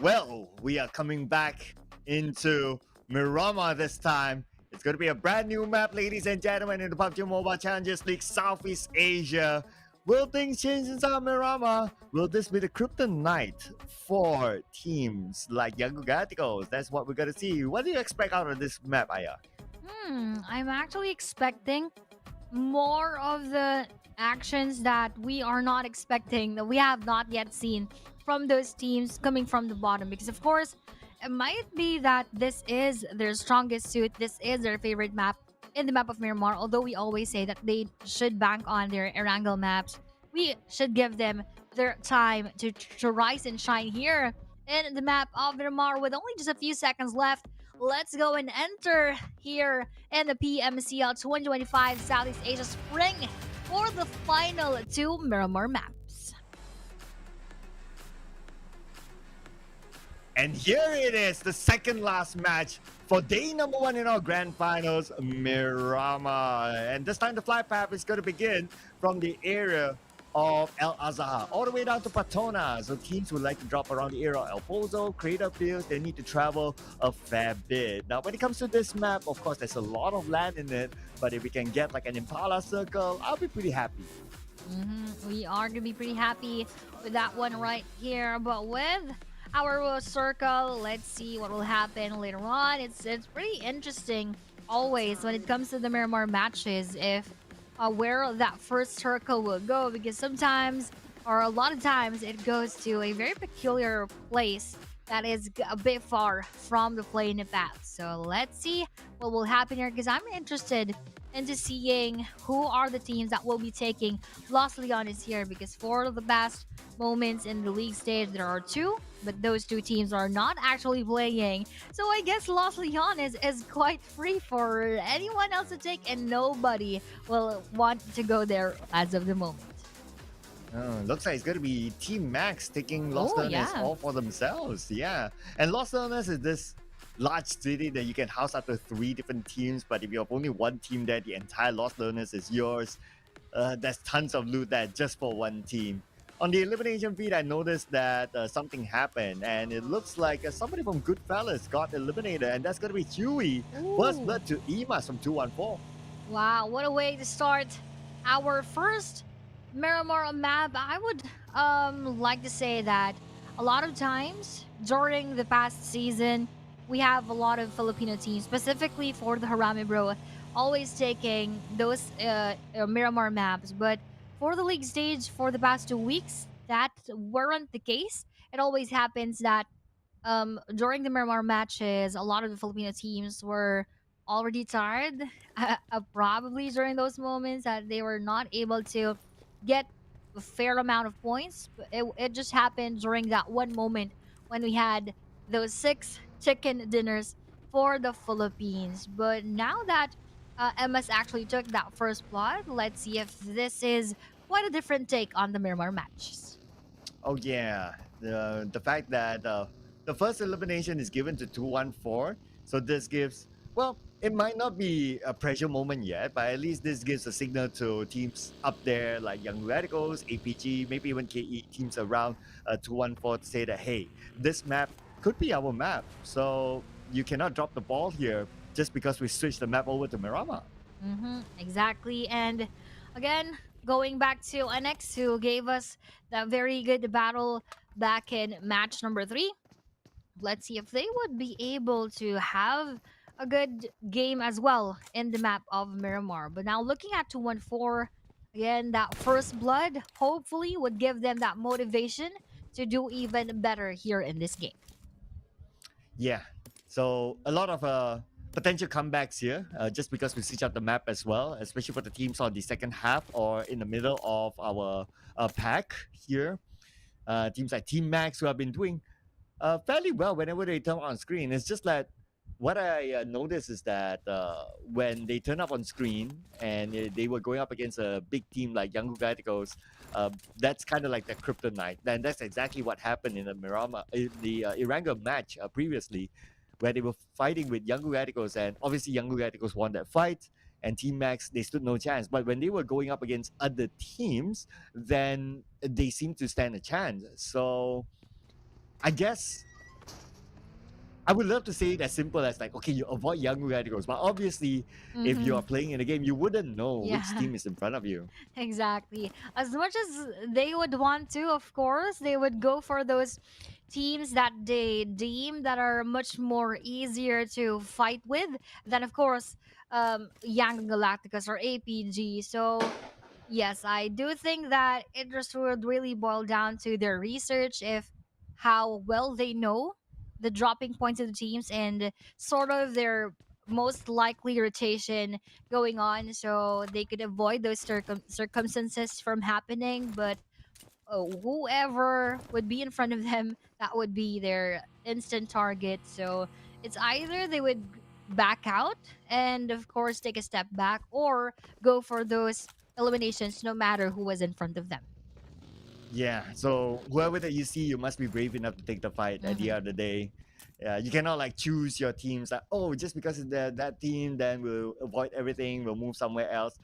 Well, we are coming back into Miramar this time. It's going to be a brand new map, ladies and gentlemen, in the PUBG Mobile Challengers League Southeast Asia. Will things change inside Miramar? Will this be the kryptonite for teams like Young Galacticos? That's what we're going to see. What do you expect out of this map, Aya? I'm actually expecting more of the actions that we are not expecting, that we have not yet seen from those teams coming from the bottom. Because, of course, it might be that this is their strongest suit, this is their favorite map in the map of Miramar. Although we always say that they should bank on their Erangel maps, we should give them their time to rise and shine here in the map of Miramar with only just a few seconds left. Let's go and enter here in the PMCL 2025 Southeast Asia Spring for the final two Miramar maps. And here it is, the second last match for day number 1 in our grand finals, Miramar. And this time the flight path is going to begin from the area of El Azhar all the way down to Patona. So teams would like to drop around the area of El Pozo, Crater Fields. They need to travel a fair bit. Now, when it comes to this map, of course, there's a lot of land in it. But if we can get like an Impala circle, I'll be pretty happy. We are going to be pretty happy with that one right here. But with our circle, let's see what will happen later on. It's pretty interesting always when it comes to the Miramar matches if where that first circle will go, because sometimes or a lot of times it goes to a very peculiar place that is a bit far from the playing path. So let's see what will happen here, because I'm interested into seeing who are the teams that will be taking Los Leones here, because for the past moments in the league stage there are two, but those two teams are not actually playing. So I guess Los Leones is quite free for anyone else to take, and nobody will want to go there as of the moment. Looks like it's going to be Team Max taking Los Leones all for themselves. Yeah. And Los Leones is this large city that you can house up to 3 different teams. But if you have only one team there, the entire Los Leones is yours. There's tons of loot there just for one team. On the elimination feed, I noticed that something happened. And it looks like somebody from Goodfellas got eliminated. And that's going to be Huey. First blood to Emas from 214. Wow, what a way to start our first Miramar map. I would like to say that a lot of times during the past season, we have a lot of Filipino teams, specifically for the Harami Bro, always taking those Miramar maps. But for the league stage for the past 2 weeks, that weren't the case. It always happens that during the Miramar matches, a lot of the Filipino teams were already tired, probably during those moments that they were not able to get a fair amount of points. It just happened during that one moment when we had those 6 chicken dinners for the Philippines. But now that MS actually took that first blood, let's see if this is quite a different take on the Miramar matches. Oh, yeah. The fact that the first elimination is given to 214. So this gives, well, it might not be a pressure moment yet, but at least this gives a signal to teams up there like Young Radicals, APG, maybe even KE teams around 214 to say that, hey, this map could be our map. So you cannot drop the ball here just because we switched the map over to Miramar. Exactly. And again, going back to NX, who gave us that very good battle back in match number 3. Let's see if they would be able to have a good game as well in the map of Miramar. But now looking at 214, again, that first blood hopefully would give them that motivation to do even better here in this game. Yeah. So a lot of potential comebacks here just because we switch out the map as well, especially for the teams on the second half or in the middle of our pack here. Teams like Team Max, who have been doing fairly well whenever they turn on screen. It's just that what I noticed is that when they turn up on screen and they were going up against a big team like Young Galacticos, that's kind of like the kryptonite. And that's exactly what happened in the Miramar, in the Erangel match previously, where they were fighting with Young Galacticos, and obviously Young Galacticos won that fight, and Team Max, they stood no chance. But when they were going up against other teams, then they seemed to stand a chance. So I guess I would love to say it as simple as like, okay, you avoid young radicals, but obviously, if you Mm-hmm. are playing in a game, you wouldn't know which Yeah. team is in front of you. Exactly. As much as they would want to, of course, they would go for those teams that they deem that are much more easier to fight with than, of course, Young Galacticus or APG. So, yes, I do think that it just would really boil down to their research, if how well they know the dropping points of the teams and sort of their most likely rotation going on, so they could avoid those circumstances from happening. But whoever would be in front of them, that would be their instant target. So it's either they would back out and, of course, take a step back, or go for those eliminations no matter who was in front of them. Yeah, so whoever that you see, you must be brave enough to take the fight at the Hmm. end of the day. Yeah, you cannot like choose your teams like, oh, just because it's that team, then we'll avoid everything, we'll move somewhere else.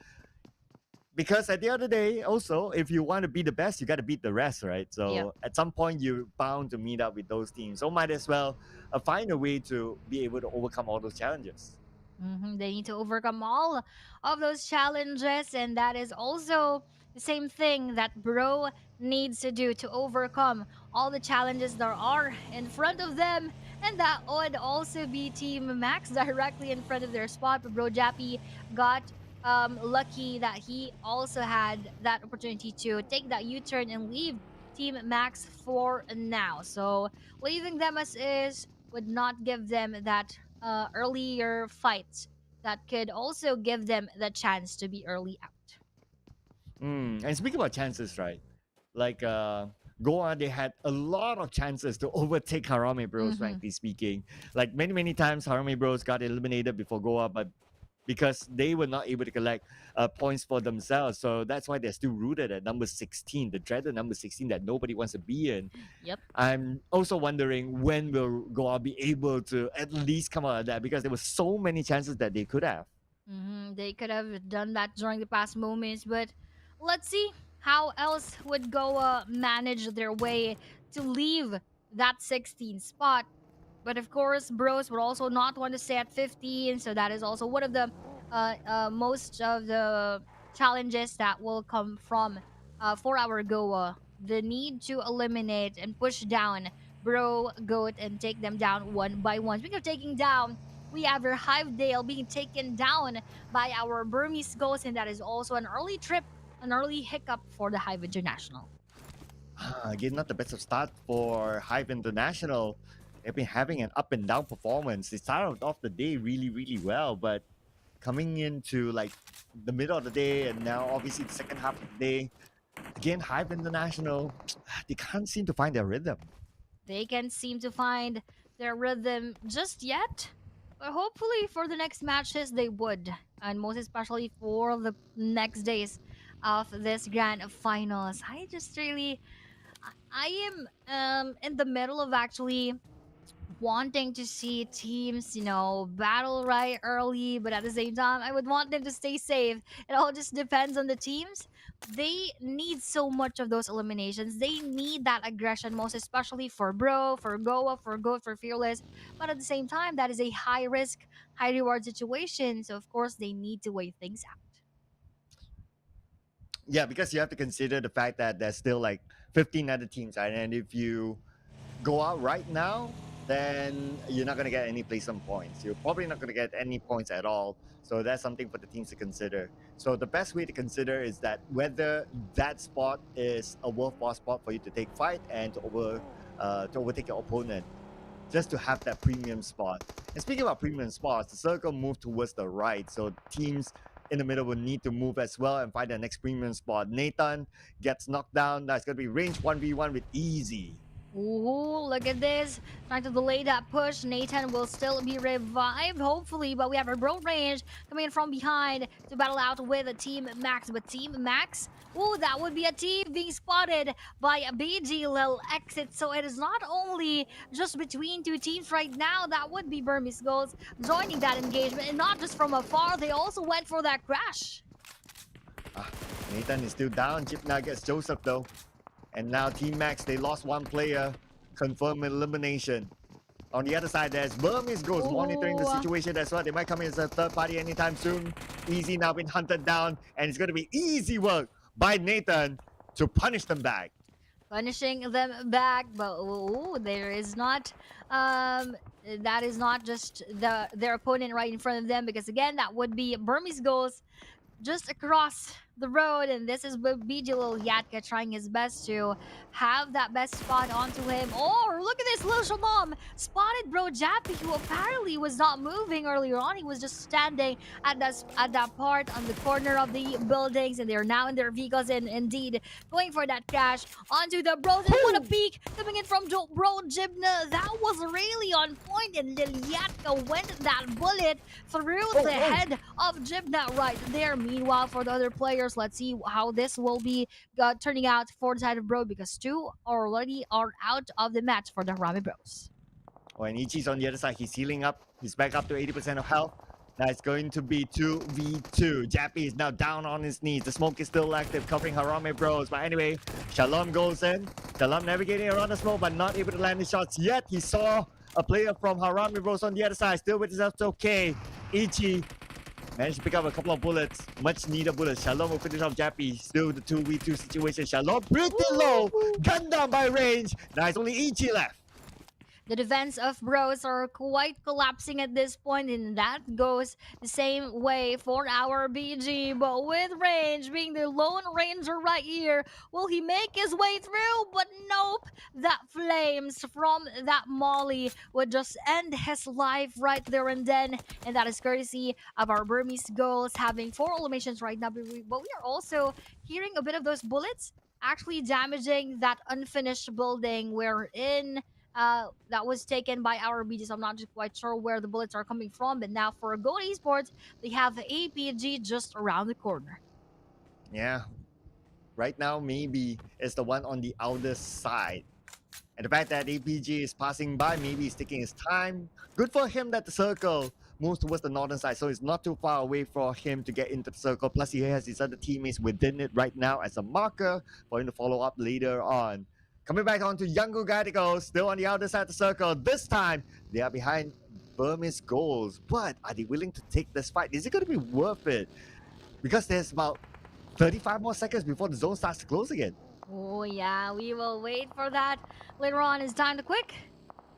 Because at the end of the day, also, if you want to be the best, you got to beat the rest, right? Yep. So at some point, you're bound to meet up with those teams. So might as well find a way to be able to overcome all those challenges. They need to overcome all of those challenges, and that is also the same thing that Bro needs to do to overcome all the challenges there are in front of them. And that would also be Team Max directly in front of their spot. But Bro Jappy got lucky that he also had that opportunity to take that U-turn and leave Team Max for now. So leaving them as is would not give them that earlier fights that could also give them the chance to be early out. And speaking about chances, right? Like Goa, they had a lot of chances to overtake Harame Bros, Mm-hmm. frankly speaking. Like many times Harame Bros got eliminated before Goa, but because they were not able to collect points for themselves. So that's why they're still rooted at number 16, the dreaded number 16 that nobody wants to be in. Yep. I'm also wondering when will Goa be able to at least come out of that, because there were so many chances that they could have. They could have done that during the past moments, but let's see how else would Goa manage their way to leave that 16 spot. But of course, Bros would also not want to stay at 15, so that is also one of the most of the challenges that will come from for our Goa. The need to eliminate and push down Bro, Goat, and take them down one by one. Speaking of taking down, we have our Hivedale being taken down by our Burmese Ghost, and that is also an early trip, an early hiccup for the Hive International. Again, not the best of start for Hive International. They've been having an up and down performance. They started off the day really well, but coming into like the middle of the day and now obviously the second half of the day, again, Hive International, they can't seem to find their rhythm. They can't seem to find their rhythm just yet, but hopefully for the next matches they would, and most especially for the next days of this grand finals. I just really, I am in the middle of actually wanting to see teams, battle right early, but at the same time, I would want them to stay safe. It all just depends on the teams. They need so much of those eliminations. They need that aggression, most especially for Bro, for Goa, for Goat, for Fearless. But at the same time, that is a high risk, high reward situation. So, of course, they need to weigh things out. Yeah, because you have to consider the fact that there's still like 15 other teams, right? And if you go out right now, then you're not going to get any placement points. You're probably not going to get any points at all. So that's something for the teams to consider. So the best way to consider is that whether that spot is a worthwhile spot for you to take fight and to overtake your opponent, just to have that premium spot. And speaking about premium spots, the circle moved towards the right, so teams in the middle will need to move as well and find the next premium spot. Nathan gets knocked down. That's going to be range 1v1 with Easy. Ooh, look at this. Trying to delay that push. Nathan will still be revived, hopefully, but we have a Bro Range coming in from behind to battle out with a Team Max. But Team Max, ooh, that would be a team being spotted by a BG Lil exit. So it is not only just between two teams right now, that would be Burmese Goals joining that engagement. And not just from afar, they also went for that crash. Nathan is still down. Chip now gets Joseph though. And now Team Max, they lost one player. Confirmed elimination. On the other side, there's Burmese Ghost monitoring the Oh. situation as well. They might come in as a third party anytime soon. Easy now been hunted down, and it's going to be easy work by Nathan to punish them back. Punishing them back, but there is not that is not just their opponent right in front of them, because again that would be Burmese goals just across the road, and this is BG Lil Yatka trying his best to have that best spot onto him. Oh, look at this, Lil Shalom spotted Bro Jappy, who apparently was not moving earlier on. He was just standing at that part on the corner of the buildings, and they're now in their vehicles and indeed going for that crash onto the bros. And what a peek coming in from Bro Jibna. That was really on point, and Lil Yatka went that bullet through the head of Jibna right there. Meanwhile, for the other players, let's see how this will be turning out for the side of Bro, because two already are out of the match for the Harame Bros. Oh, and Ichi's on the other side. He's healing up. He's back up to 80% of health. That's going to be 2v2. Jappy is now down on his knees. The smoke is still active, covering Harame Bros. But anyway, Shalom goes in. Shalom navigating around the smoke, but not able to land his shots yet. He saw a player from Harame Bros on the other side. Still with his health okay. Ichi managed to pick up a couple of bullets. Much needed bullets. Shalom will finish off Jappy. Still the 2v2 situation. Shalom pretty low. Gunned down by range. Now it's only Ichi left. The defense of Bros are quite collapsing at this point, and that goes the same way for our BG. But with Range being the lone ranger right here, will he make his way through? But nope, that flames from that molly would just end his life right there and then. And that is courtesy of our Burmese goals having 4 eliminations right now. But we are also hearing a bit of those bullets actually damaging that unfinished building wherein that was taken by our BGs. I'm not just quite sure where the bullets are coming from, but now for Go Esports, they have the APG just around the corner. Yeah. Right now, maybe it's the one on the outer side. And the fact that APG is passing by, maybe he's taking his time. Good for him that the circle moves towards the northern side, so it's not too far away for him to get into the circle. Plus, he has his other teammates within it right now as a marker for him to follow up later on. Coming back onto Yangu Gadigo, still on the outer side of the circle. This time, they are behind Burmese goals. But are they willing to take this fight? Is it going to be worth it? Because there's about 35 more seconds before the zone starts to close again. Oh yeah, we will wait for that later on. As Time to Quick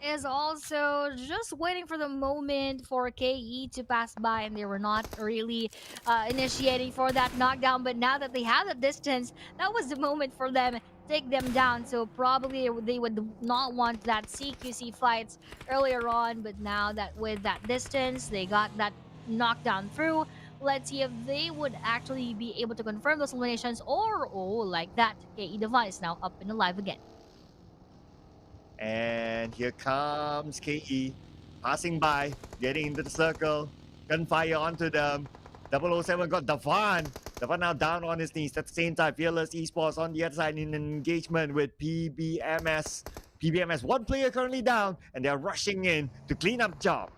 is also just waiting for the moment for KE to pass by, and they were not really initiating for that knockdown. But now that they have the distance, that was the moment for them take them down. So probably they would not want that CQC fights earlier on, but now that with that distance, they got that knockdown through. Let's see if they would actually be able to confirm those eliminations, or like that, KE Devon is now up and alive again. And here comes KE, passing by, getting into the circle, gunfire onto them. 007 got Devon. Devon now down on his knees. At the same time, Fearless Esports on the other side in engagement with PBMS. PBMS, one player currently down, and they're rushing in to clean up job.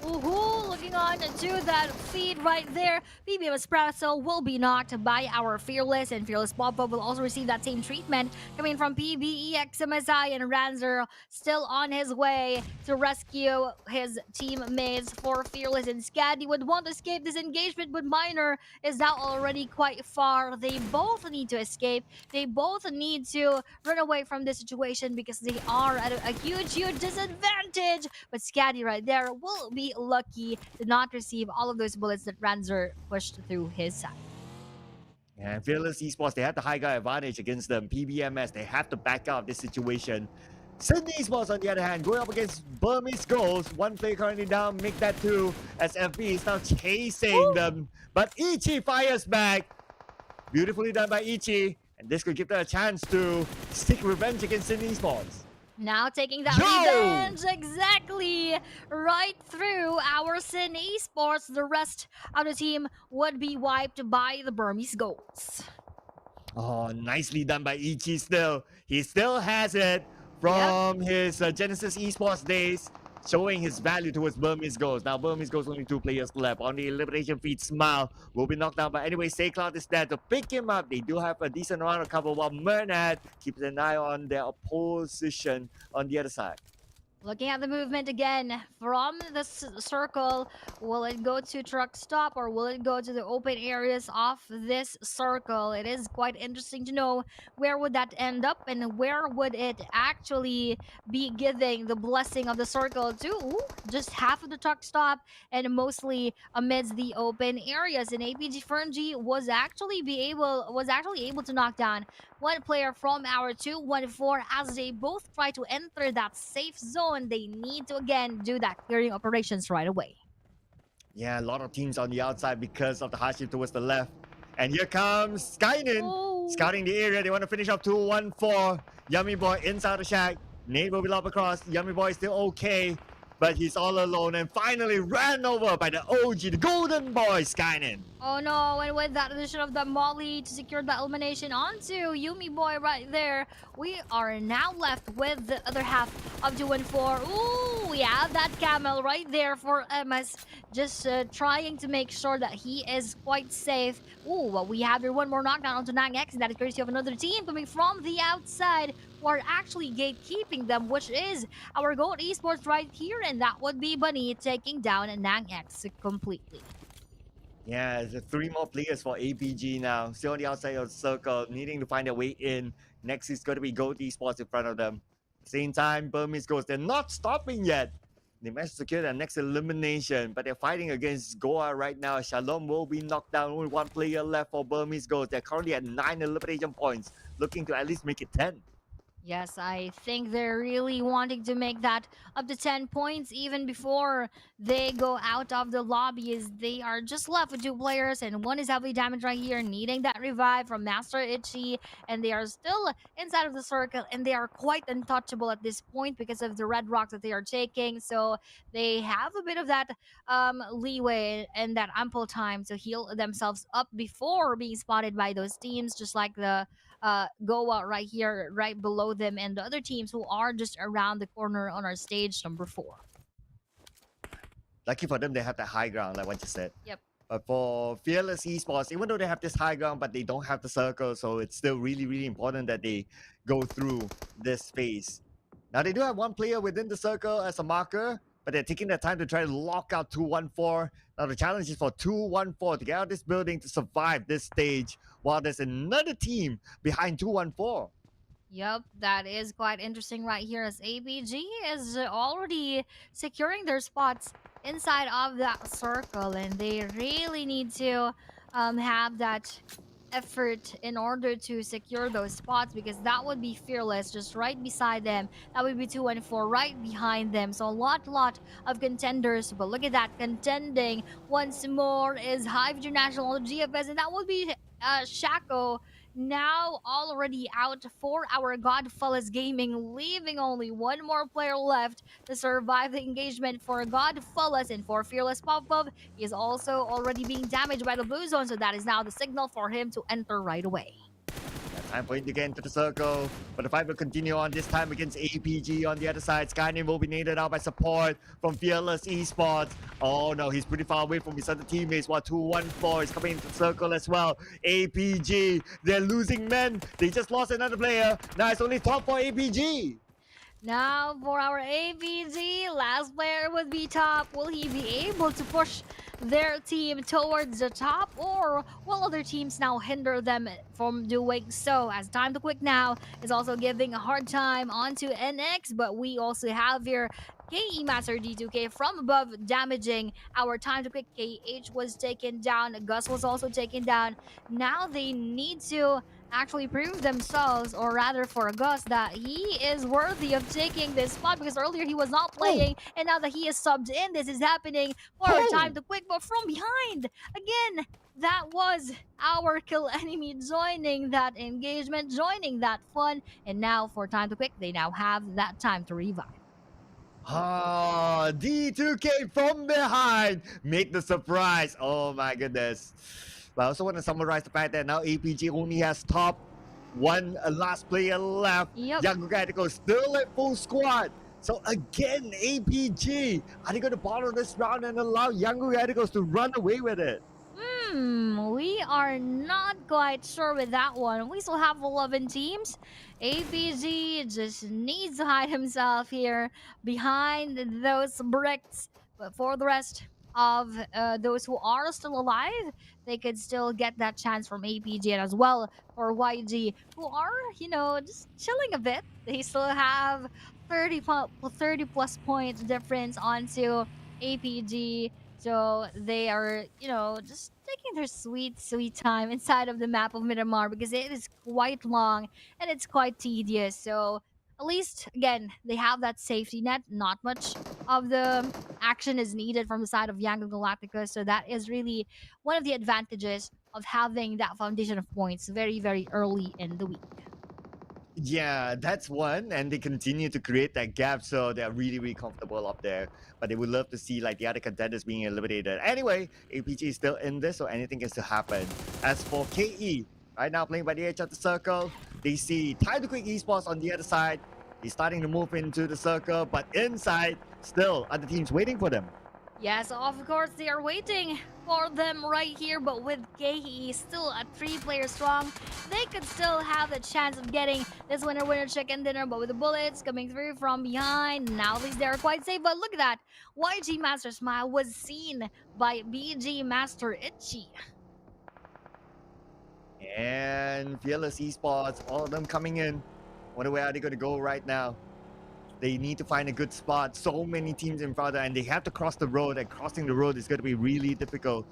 Looking on to that feed right there. PBM Espresso will be knocked by our Fearless, and Fearless Popo will also receive that same treatment coming from PBEXMSI, and Ranzer still on his way to rescue his teammates for Fearless. And Scaddy would want to escape this engagement, but Miner is now already quite far. They both need to escape. They both need to run away from this situation because they are at a huge disadvantage. But Scaddy right there will be lucky to not receive all of those bullets that Ranzer pushed through his side. And Fearless Esports, they have the high guy advantage against them. PBMS, they have to back out this situation. Sydney Esports, on the other hand, going up against Burmese goals. One player currently down, make that 2, as FB is now chasing them. But Ichi fires back. Beautifully done by Ichi. And this could give them a chance to seek revenge against Sydney Esports. Now taking that revenge exactly right through our Sin Esports. The rest of the team would be wiped by the Burmese goals. Oh, nicely done by Ichi still. He still has it from his Genesis Esports days, showing his value towards Burmese goals. Now, Burmese goals, only 2 players left. On the elimination feed, Smile will be knocked down. But anyway, Saycloud is there to pick him up. They do have a decent round of cover, while Mernad keeps an eye on their opposition on the other side. Looking at the movement again from the circle, will it go to truck stop or will it go to the open areas of this circle? It is quite interesting to know where would that end up and where would it actually be giving the blessing of the circle to. Ooh, just half of the truck stop and mostly amidst the open areas. And APG Fergie was actually able to knock down one player from our 214 as they both try to enter that safe zone. They need to again do that clearing operations right away. Yeah, a lot of teams on the outside because of the hardship towards the left. And here comes Skynin, Oh. scouting the area. They want to finish up 214. Yummy Boy inside the shack. Nate will be lobbed across. Yummy Boy is still okay, but he's all alone and finally ran over by the OG, the golden boy, Skynin. Oh no, and with that addition of the Molly to secure the elimination onto Yumi Boy right there, we are now left with the other half of 214. Ooh, we have that Camel right there for MS, just trying to make sure that he is quite safe. Ooh, well, we have here one more knockdown onto Nang-X, and that is courtesy of another team coming from the outside who are actually gatekeeping them, which is our GOAT Esports right here, and that would be Bunny taking down Nang-X completely. Yeah, there's 3 more players for APG now. Still on the outside of the circle, needing to find their way in. Next is going to be Gold Esports in front of them. Same time, Burmese Ghosts, they're not stopping yet. They managed to secure their next elimination, but they're fighting against Goa right now. Shalom will be knocked down. Only 1 player left for Burmese Ghosts. They're currently at 9 elimination points, looking to at least make it 10. Yes, I think they're really wanting to make that up to 10 points even before they go out of the lobby. As they are just left with 2 players and one is heavily damaged right here, needing that revive from Master Itchy. And they are still inside of the circle and they are quite untouchable at this point because of the red rocks that they are taking. So they have a bit of that leeway and that ample time to heal themselves up before being spotted by those teams, just like the Goa right here, right below them, and the other teams who are just around the corner on our stage number 4. Lucky for them, they have the high ground, like what you said. Yep. But for Fearless Esports, even though they have this high ground, but they don't have the circle, so it's still really, really important that they go through this phase. Now, they do have 1 player within the circle as a marker, but they're taking their time to try to lock out 214. Now, the challenge is for 214 to get out of this building to survive this stage, while there's another team behind 214. Yep, that is quite interesting right here as ABG is already securing their spots inside of that circle, and they really need to have that effort in order to secure those spots, because that would be Fearless just right beside them. That would be 214 right behind them. So a lot of contenders, but look at that, contending once more is Hive International GFS, and that would be Shaco now already out for our Godfellas Gaming, leaving only 1 more player left to survive the engagement for Godfellas. And for Fearless Pop-Up, he is also already being damaged by the blue zone, so that is now the signal for him to enter right away. Time for him to get into the circle, but the fight will continue on, this time against APG on the other side. Skynim will be needed out by support from Fearless Esports. Oh no, he's pretty far away from his other teammates, while 214 is coming into the circle as well. APG, they're losing men. They just lost another player. Now it's only top for APG. Now for our APG, last player would be top. Will he be able to push their team towards the top, or will other teams now hinder them from doing so? As Time to Quick now is also giving a hard time onto NX, but we also have here KE Master D2K from above damaging our Time to Quick. KH was taken down, Gus was also taken down. Now they need to actually prove themselves, or rather for Gus, that he is worthy of taking this spot, because earlier he was not playing, and now that he is subbed in, this is happening for Time to Quick. But from behind, again, that was our kill enemy joining that engagement, joining that fun, and now for Time to Quick, they now have that time to revive. Ah, D2K from behind, make the surprise. Oh my goodness. But I also want to summarize the fact that now APG only has top 1 last player left. Yep. Young Radical still at full squad. So again, APG, are they going to bottle this round and allow Young Radicals to run away with it? We are not quite sure with that one. We still have 11 teams. APG just needs to hide himself here behind those bricks. But for the rest of those who are still alive, they could still get that chance from APG, and as well for YG, who are, just chilling a bit. They still have 30 plus points difference onto APG, so they are, just taking their sweet, sweet time inside of the map of Miramar because it is quite long and it's quite tedious. So at least, again, they have that safety net. Not much of the action is needed from the side of Young Galactica. So that is really one of the advantages of having that foundation of points very, very early in the week. Yeah, that's one, and they continue to create that gap, so they're really, really comfortable up there. But they would love to see like the other contenders being eliminated. Anyway, APG is still in this, so anything can still happen. As for KE, right now playing by the edge of the circle, they see Time to Quick Esports on the other side. He's starting to move into the circle, but inside, still other teams waiting for them. Yes, of course, they are waiting for them right here, but with Kehi still a 3-player strong, they could still have the chance of getting this winner chicken dinner, but with the bullets coming through from behind, now at least they're quite safe. But look at that, YG Master Smile was seen by BG Master Itchy. And Fearless Esports, all of them coming in. Wonder where are they going to go right now? They need to find a good spot. So many teams in front of them, and they have to cross the road, and crossing the road is going to be really difficult.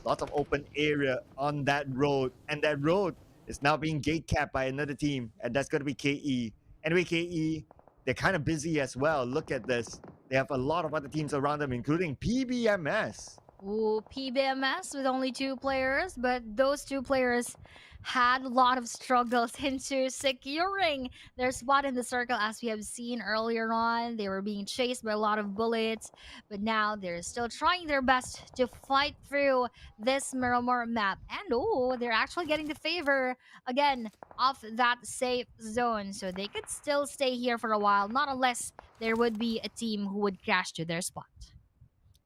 Lots of open area on that road, and that road is now being gate capped by another team, and that's going to be KE. Anyway, KE, they're kind of busy as well. Look at this. They have a lot of other teams around them, including PBMS. Ooh, PBMS with only 2 players, but those 2 players had a lot of struggles into securing their spot in the circle. As we have seen earlier on, they were being chased by a lot of bullets, but now they're still trying their best to fight through this Miramar map. And they're actually getting the favor again of that safe zone, so they could still stay here for a while, not unless there would be a team who would crash to their spot.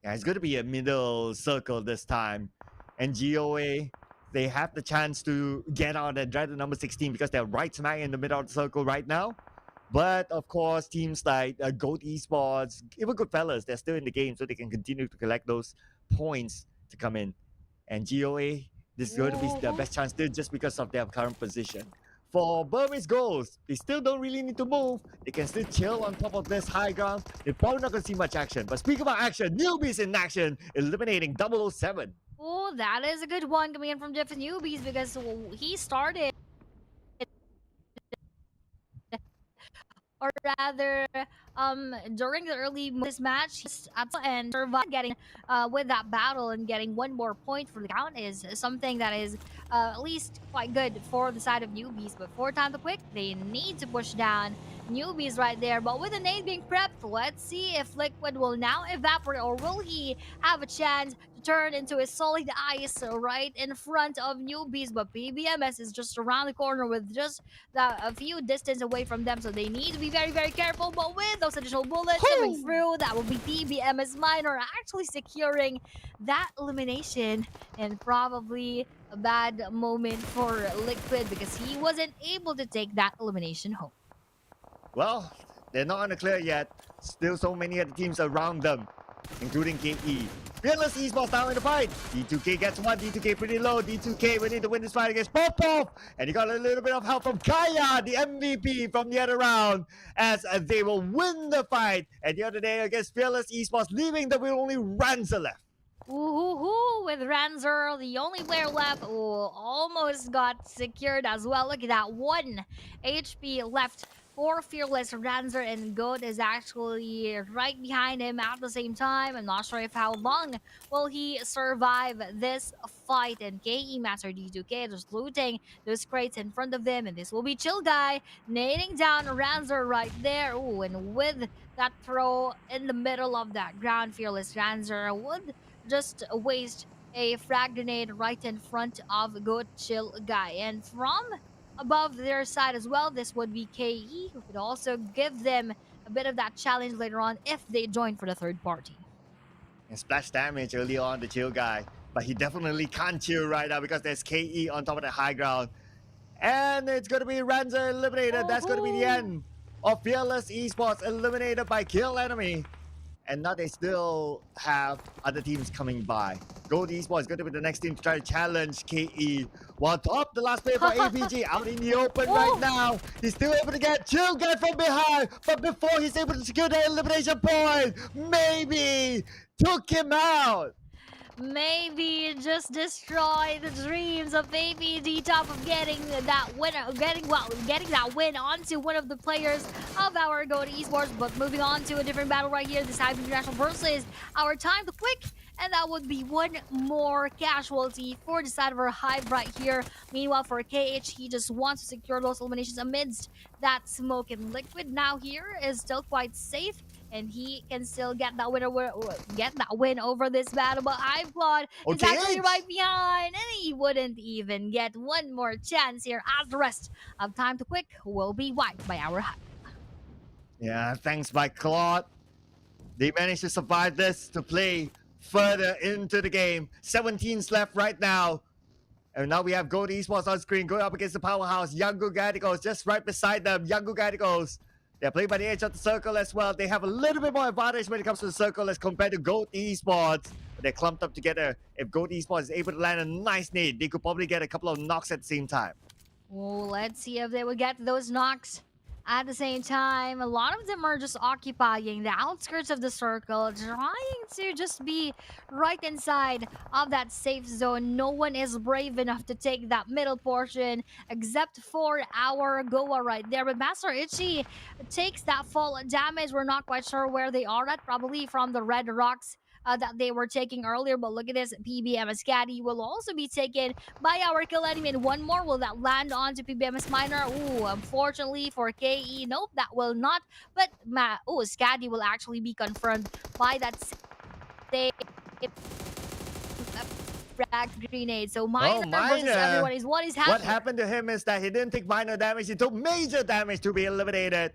Yeah, it's going to be a middle circle this time. And GOA, they have the chance to get out and drive the number 16 because they're right smack in the middle of the circle right now. But of course, teams like Goat Esports, even Goodfellas, they're still in the game, so they can continue to collect those points to come in. And GOA, this is going to be their best chance still just because of their current position. For Burmese goals, they still don't really need to move. They can still chill on top of this high ground. They're probably not going to see much action. But speaking about action, Newbies in action, eliminating 007. Oh, that is a good one coming in from Jeff Newbies because he started, or rather, during the early this match, at the end, survived getting with that battle and getting 1 more point for the count is something that is at least quite good for the side of Newbies. But for Time to Quick, they need to push down Newbies right there. But with the nade being prepped, let's see if Liquid will now evaporate, or will he have a chance to turn into a solid ice right in front of Newbies. But PBMS is just around the corner with just a few distance away from them, so they need to be very, very careful. But with those additional bullets coming through, that will be PBMS Minor actually securing that elimination, and probably a bad moment for Liquid because he wasn't able to take that elimination home. Well, they're not on the clear yet. Still so many other teams around them, including KE. Fearless Esports down in the fight. D2K gets one. D2K pretty low. D2K we need to win this fight against Popov. And he got a little bit of help from Kaya, the MVP from the other round, as they will win the fight. And the other day against Fearless Esports, leaving them with only Ranza left. With Ranzer, the only player left, almost got secured as well. Look at that, 1 HP left for Fearless. Ranzer, and Goat is actually right behind him at the same time. I'm not sure if how long will he survive this fight. And KE Master D2K just looting those crates in front of them, and this will be Chill Guy nading down Ranzer right there. And with that throw in the middle of that ground, Fearless Ranzer would just waste a frag grenade right in front of Goat Chill Guy. And from above their side as well, this would be KE, who could also give them a bit of that challenge later on if they join for the third party. And splash damage early on, the Chill Guy. but he definitely can't chill right now because there's KE on top of the high ground. And it's going to be Erangel eliminated. That's going to be the end of Fearless Esports, eliminated by Kill Enemy. And now they still have other teams coming by. Gold Esports is going to be the next team to try to challenge KE. While top, the last player for APG out in the open right now. He's still able to get Chill Guy from behind. But before he's able to secure the elimination point, maybe took him out. Maybe just destroy the dreams of APG top of getting that win onto one of the players of our Go to Esports. But moving on to a different battle right here, this Hive International versus our Time to Quick. And that would be one more casualty for the side of our Hive right here. Meanwhile, for KH, he just wants to secure those eliminations amidst that smoke and liquid. Now here is still quite safe, and he can still get that win over this battle. But Iveclad is actually right behind, and he wouldn't even get one more chance here as the rest of Time to Quick will be wiped by our Hive. Yeah, thanks by Claude. They managed to survive this to play further into the game. 17s left right now. And now we have Gold Esports on screen going up against the powerhouse Yangon Galacticos just right beside them. Yangon Galacticos, they're playing by the edge of the circle as well. They have a little bit more advantage when it comes to the circle as compared to Gold Esports. But they're clumped up together. If Gold Esports is able to land a nice nade, they could probably get a couple of knocks at the same time. Oh, let's see if they will get those knocks. At the same time, a lot of them are just occupying the outskirts of the circle, trying to just be right inside of that safe zone. No one is brave enough to take that middle portion except for our Goa right there. But Master Itchy takes that fall damage. We're not quite sure where they are at, probably from the red rocks that they were taking earlier. But look at this, PBMS Caddy will also be taken by our Kill Enemy, and one more will that land onto PBMS Miner. Ooh, unfortunately for KE, nope, that will not. But Scaddy will actually be confirmed by that same frag grenade. So Miner versus everyone is what is happening. What happened to him is that he didn't take minor damage, he took major damage to be eliminated.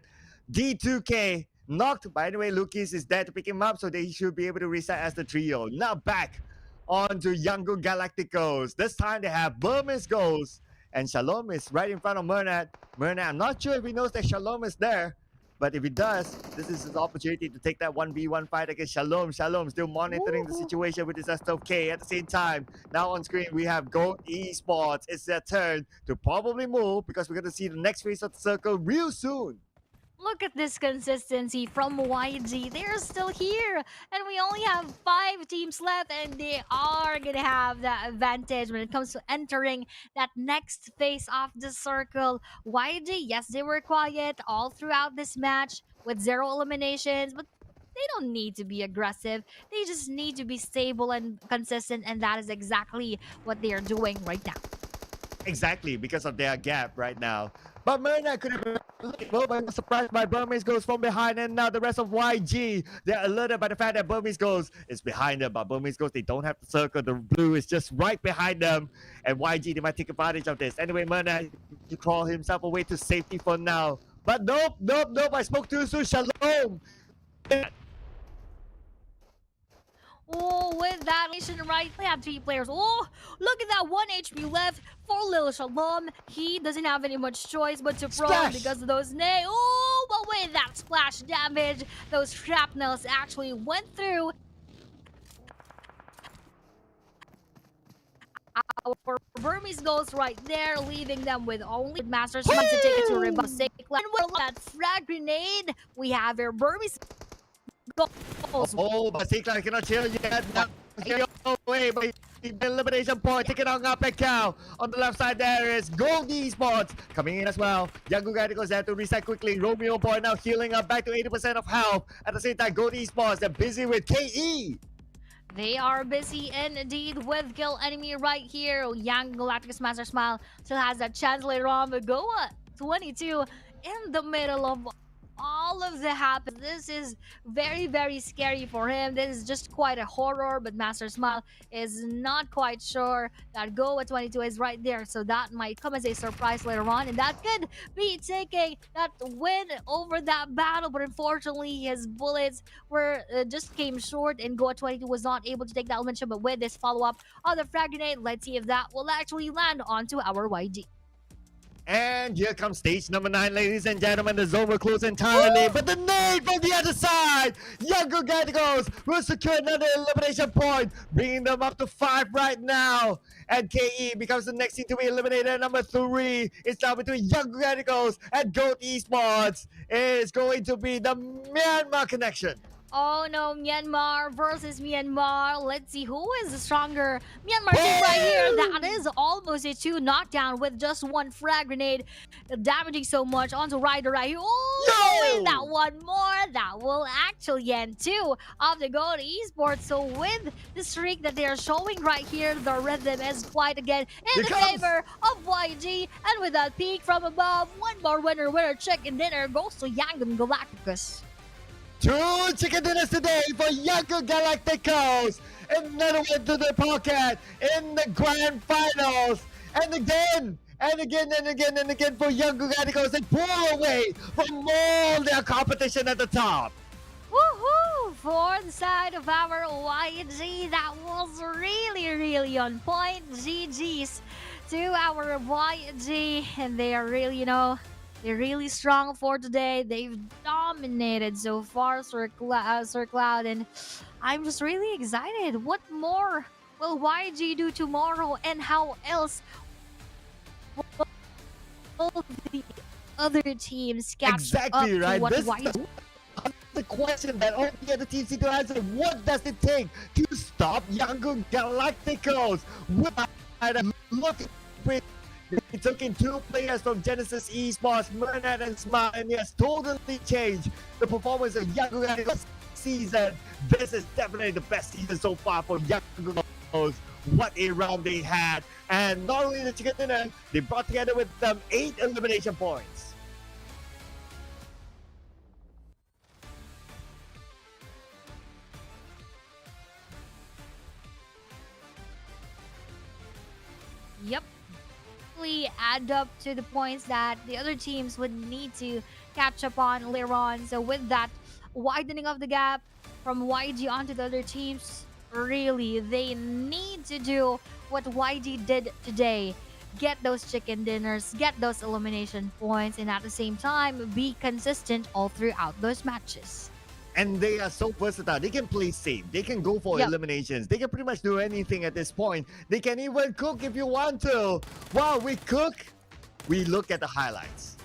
D2K knocked. By the way, Lucas is there to pick him up, so they should be able to reset as the trio. Now back on to Yangon Galacticos. This time they have Burmese Ghost, and Shalom is right in front of Mernat. Mernat, I'm not sure if he knows that Shalom is there, but if he does, this is his opportunity to take that 1v1 fight against Shalom. Shalom still monitoring the situation with his SOK. At the same time, now on screen we have Gold Esports. It's their turn to probably move because we're going to see the next phase of the circle real soon. Look at this consistency from YG. They're still here. And we only have 5 teams left. And they are going to have that advantage when it comes to entering that next phase of the circle. YG, yes, they were quiet all throughout this match with 0 eliminations. But they don't need to be aggressive. They just need to be stable and consistent. And that is exactly what they are doing right now. Exactly, because of their gap right now. But Myrna could have been surprised by Burmese goes from behind, and now the rest of YG, they're alerted by the fact that Burmese goes is behind them. But Burmese goes, they don't have the circle. The blue is just right behind them, and YG, they might take advantage of this. Anyway, Myrna, he crawl himself away to safety for now. But nope. I spoke too soon. Shalom. Oh, with that mission right, we have 3 players. Oh, look at that 1 HP left for Lil Shalom. He doesn't have any much choice but to prone because of those nay. Oh, but with that splash damage, those shrapnels actually went through our Burmese Ghost right there, leaving them with only Masters to take it to Rebus. And with that frag grenade, we have our Burmese Ghost. Oh, but Sikla cannot chill yet. Now, away, but the elimination point, taking on up and cow. On the left side, there is Gold Esports coming in as well. Yangon Galacticos have to reset quickly. Romeo Boy now healing up back to 80% of health. At the same time, Gold Esports, they're busy with KE. They are busy indeed with Kill Enemy right here. Young Galacticus Master Smile still has that chance later on, but Goa 22 in the middle of all of the happen. This is very, very scary for him. This is just quite a horror, but Master Smile is not quite sure that Go at 22 is right there. So that might come as a surprise later on, and that could be taking that win over that battle. But unfortunately, his bullets were just came short, and Go at 22 was not able to take that elimination. But with this follow up on the frag grenade, let's see if that will actually land onto our YG. And here comes stage number 9, ladies and gentlemen. The zone will close entirely, but the nade from the other side. Young Giganticos will secure another elimination point, bringing them up to 5 right now. And KE becomes the next team to be eliminated. Number 3 is now between Young Giganticos and GOAT Esports. It is going to be the Myanmar connection. Oh no, Myanmar versus Myanmar. Let's see who is the stronger. Myanmar team right here. That is almost a 2 knockdown with just 1 frag grenade. Damaging so much onto Ryder right here. Oh, Yo! that one more. That will actually end 2 of the GOAT Esports. So with the streak that they are showing right here, the rhythm is quite again in the favor of YG. And with that peak from above, one more winner chicken dinner goes to Yangon Galacticus. 2 chicken dinners today for Younger Galacticos. Another one to the pocket in the grand finals. And again, and again, and again, and again for Younger Galacticos. They pull away from all their competition at the top. Woohoo! For the side of our YG, that was really, really on point. GG's to our YG. And they are really, they're really strong for today. They've dominated so far, Sir Cloud, and I'm just really excited. What more will YG do tomorrow, and how else will the other teams catch Exactly up right. to what This YG? is the question that all the other teams need to answer. What does it take to stop Younger Galacticos? Look with he took in 2 players from Genesis Esports, Mernat and Smile, and he has totally changed the performance of Younger Galacticos this season. This is definitely the best season so far for Younger Galacticos. What a round they had. And not only the chicken dinner, they brought together with them 8 elimination points. Yep. Add up to the points that the other teams would need to catch up on later on. So with that widening of the gap from YG onto the other teams, really they need to do what YG did today. Get those chicken dinners, get those elimination points, and at the same time be consistent all throughout those matches. And they are so versatile. They can play safe. They can go for eliminations. They can pretty much do anything at this point. They can even cook if you want to. While we cook, we look at the highlights.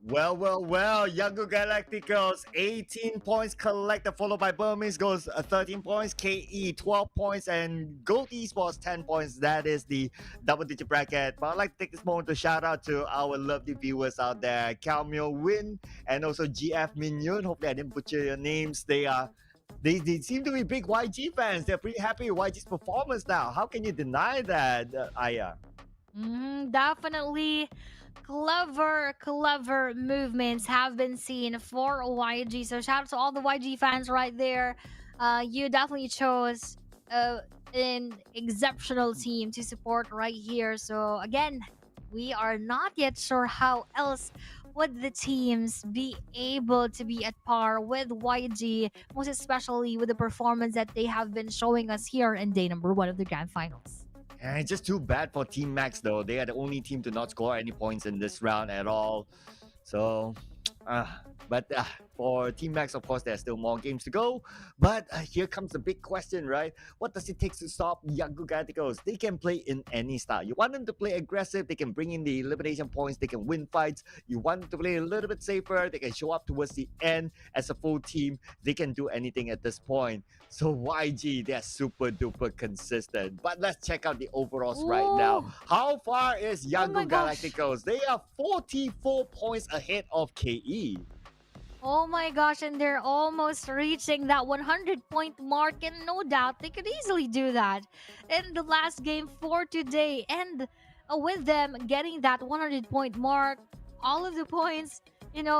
Well, Yango Galacticos, 18 points collected, followed by Burmese goes 13 points, KE 12 points, and Gold Esports 10 points. That is the double digit bracket. But I'd like to take this moment to shout out to our lovely viewers out there, Camel Win and also GF Minion. Hopefully I didn't butcher your names. They seem to be big YG fans. They're pretty happy with YG's performance now. How can you deny that, Aya? Definitely clever movements have been seen for YG. So shout out to all the YG fans right there. You definitely chose an exceptional team to support right here. So again, we are not yet sure how else would the teams be able to be at par with YG, most especially with the performance that they have been showing us here in day number 1 of the grand finals. And it's just too bad for Team Max, though. They are the only team to not score any points in this round at all. So, but for Team Max, of course, there's still more games to go. But here comes the big question, right? What does it take to stop Yango Galacticos? They can play in any style. You want them to play aggressive, they can bring in the elimination points, they can win fights. You want them to play a little bit safer, they can show up towards the end as a full team. They can do anything at this point. So YG, they're super duper consistent. But let's check out the overalls right now. Ooh. How far is Oh my Yango gosh. Galacticos? They are 44 points ahead of KE. Oh my gosh, and they're almost reaching that 100-point mark, and no doubt they could easily do that in the last game for today. And with them getting that 100-point mark, all of the points,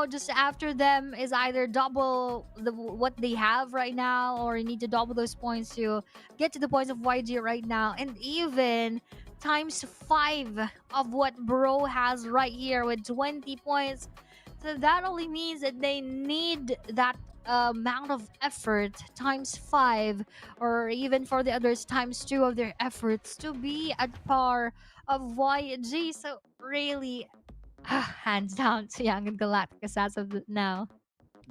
just after them is either double what they have right now, or you need to double those points to get to the points of YG right now, and even times 5 of what Bro has right here with 20 points. So that only means that they need that amount of effort times 5, or even for the others times 2 of their efforts to be at par of YG. So really, hands down to Young and Galacticus as of now.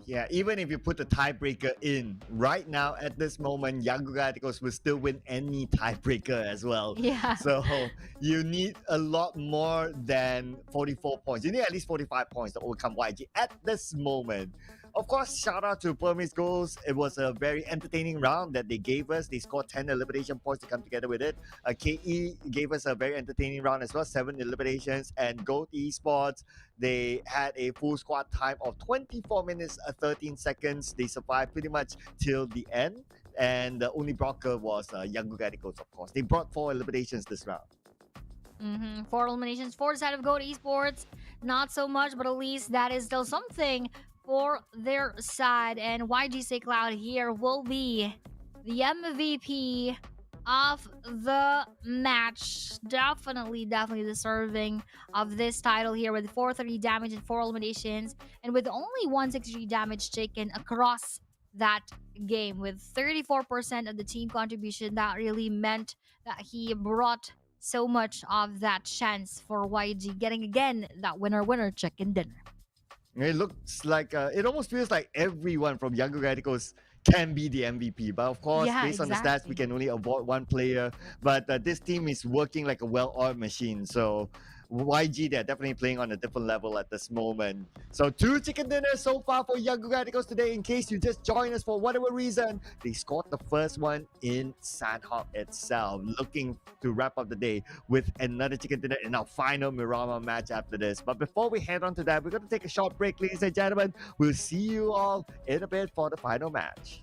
Yeah, even if you put the tiebreaker in right now at this moment, Yango Galacticos will still win any tiebreaker as well. Yeah. So you need a lot more than 44 points. You need at least 45 points to overcome YG at this moment. Of course, shout out to Burmese Goals. It was a very entertaining round that they gave us. They scored 10 elimination points to come together with it. KE gave us a very entertaining round as well, 7 eliminations. And Gold Esports, they had a full squad time of 24 minutes 13 seconds. They survived pretty much till the end. And the only blocker was Yango Galacticos, of course. They brought 4 eliminations this round. 4 eliminations for the side of Gold Esports. Not so much, but at least that is still something for their side. And YG Say Cloud here will be the MVP of the match. Definitely deserving of this title here with 430 damage and 4 eliminations, and with only 163 damage taken across that game, with 34% of the team contribution. That really meant that he brought so much of that chance for YG getting again that winner chicken dinner. It looks like, it almost feels like everyone from Yango Galacticos can be the MVP. But of course, Yeah, based on the stats, we exactly. can only award one player. But this team is working like a well-oiled machine. So YG, they're definitely playing on a different level at this moment. So 2 chicken dinners so far for Yango Galacticos today. In case you just joined us for whatever reason, they scored the first one in Sanhok itself. Looking to wrap up the day with another chicken dinner in our final Miramar match after this. But before we head on to that, we're going to take a short break, ladies and gentlemen. We'll see you all in a bit for the final match.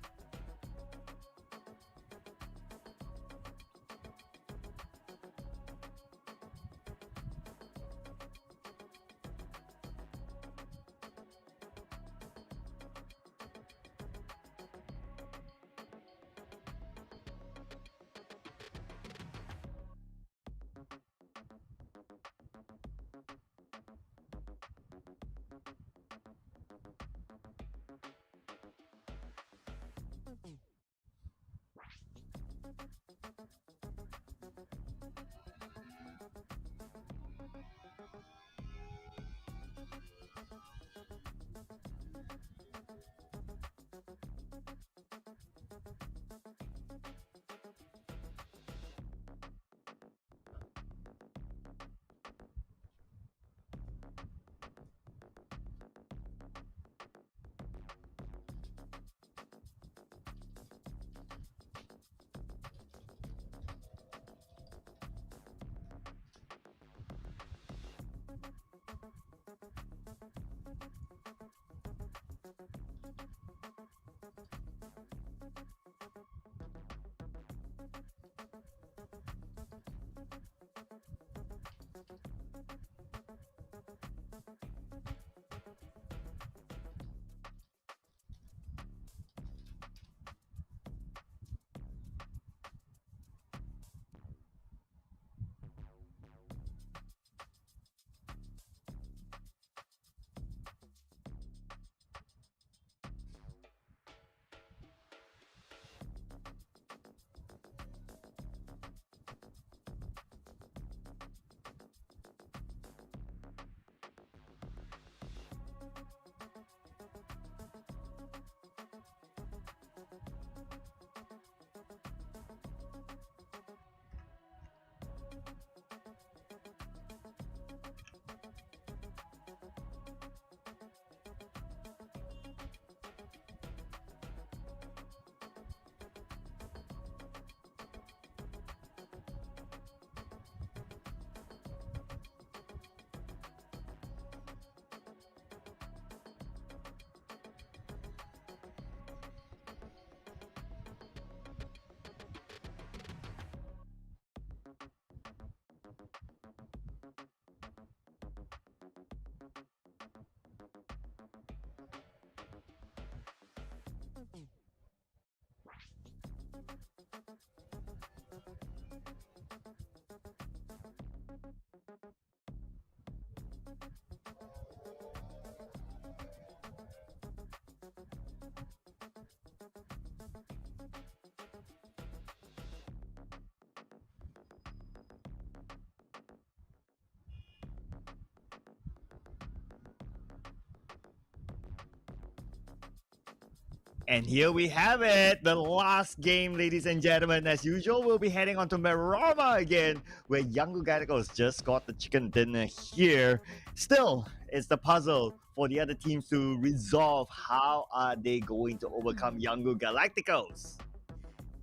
And here we have it, the last game, ladies and gentlemen. As usual, we'll be heading on to Miramar again, where Young Gaticos just got the chicken dinner here. Still, it's the puzzle for the other teams to resolve. How are they going to overcome Young Galacticos?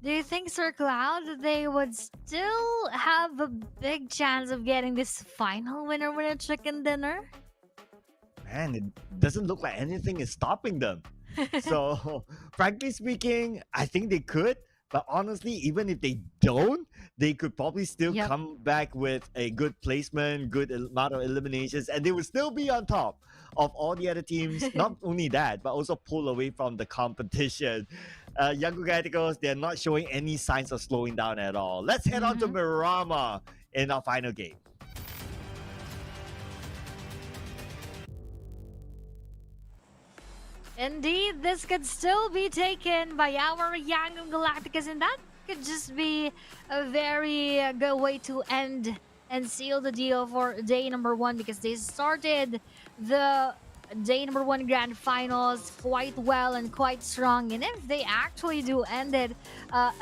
Do you think, Sir Cloud, they would still have a big chance of getting this final winner chicken dinner? Man, it doesn't look like anything is stopping them. So, frankly speaking, I think they could. But honestly, even if they don't, they could probably still Yep. come back with a good placement, good amount of eliminations, and they will still be on top of all the other teams. Not only that, but also pull away from the competition. Young Gaticos, they're not showing any signs of slowing down at all. Let's head on to Miramar in our final game. Indeed, this could still be taken by our Young Galacticus, and that could just be a very good way to end and seal the deal for day number one, because they started the day number one grand finals quite well and quite strong. And if they actually do end it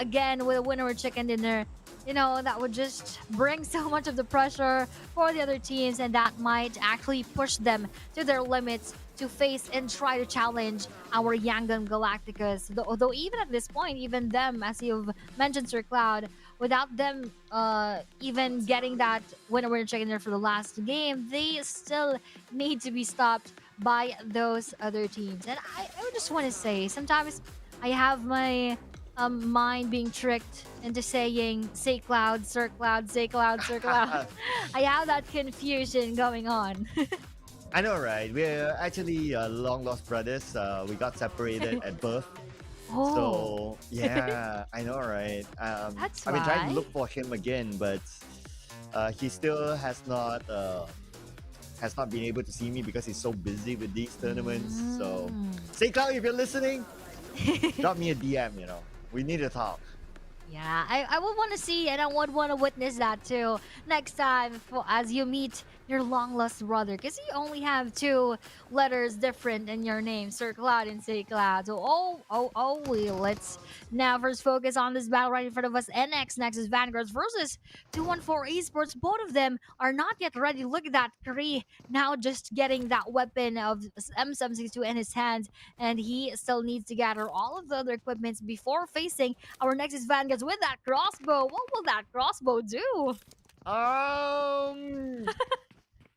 again with a winner or chicken dinner, you know, that would just bring so much of the pressure for the other teams, and that might actually push them to their limits to face and try to challenge our Yangon Galacticus. Though even at this point, even them, as you've mentioned, Sir Cloud, without them even getting that winner chicken dinner for the last game, they still need to be stopped by those other teams. And I would just want to say, sometimes I have my mind being tricked into saying, say Cloud, Sir Cloud, say Cloud, Sir Cloud. I have that confusion going on. I know, right? We're actually long lost brothers. We got separated at birth. Oh, So yeah, I know, right? That's I've been trying why. to look for him again, but he still has not been able to see me because he's so busy with these tournaments. So, say Cloud, if you're listening, drop me a DM. You know, we need to talk. Yeah, I would want to see, and I would want to witness that too next time as you meet your long lost brother, because you only have two letters different in your name, Sir Cloud and Say Cloud. So let's now first focus on this battle right in front of us. NX Nexus Vanguards versus 214 Esports. Both of them are not yet ready. Look at that, Kari now just getting that weapon of M762 in his hands, and he still needs to gather all of the other equipments before facing our Nexus Vanguards with that crossbow. What will that crossbow do?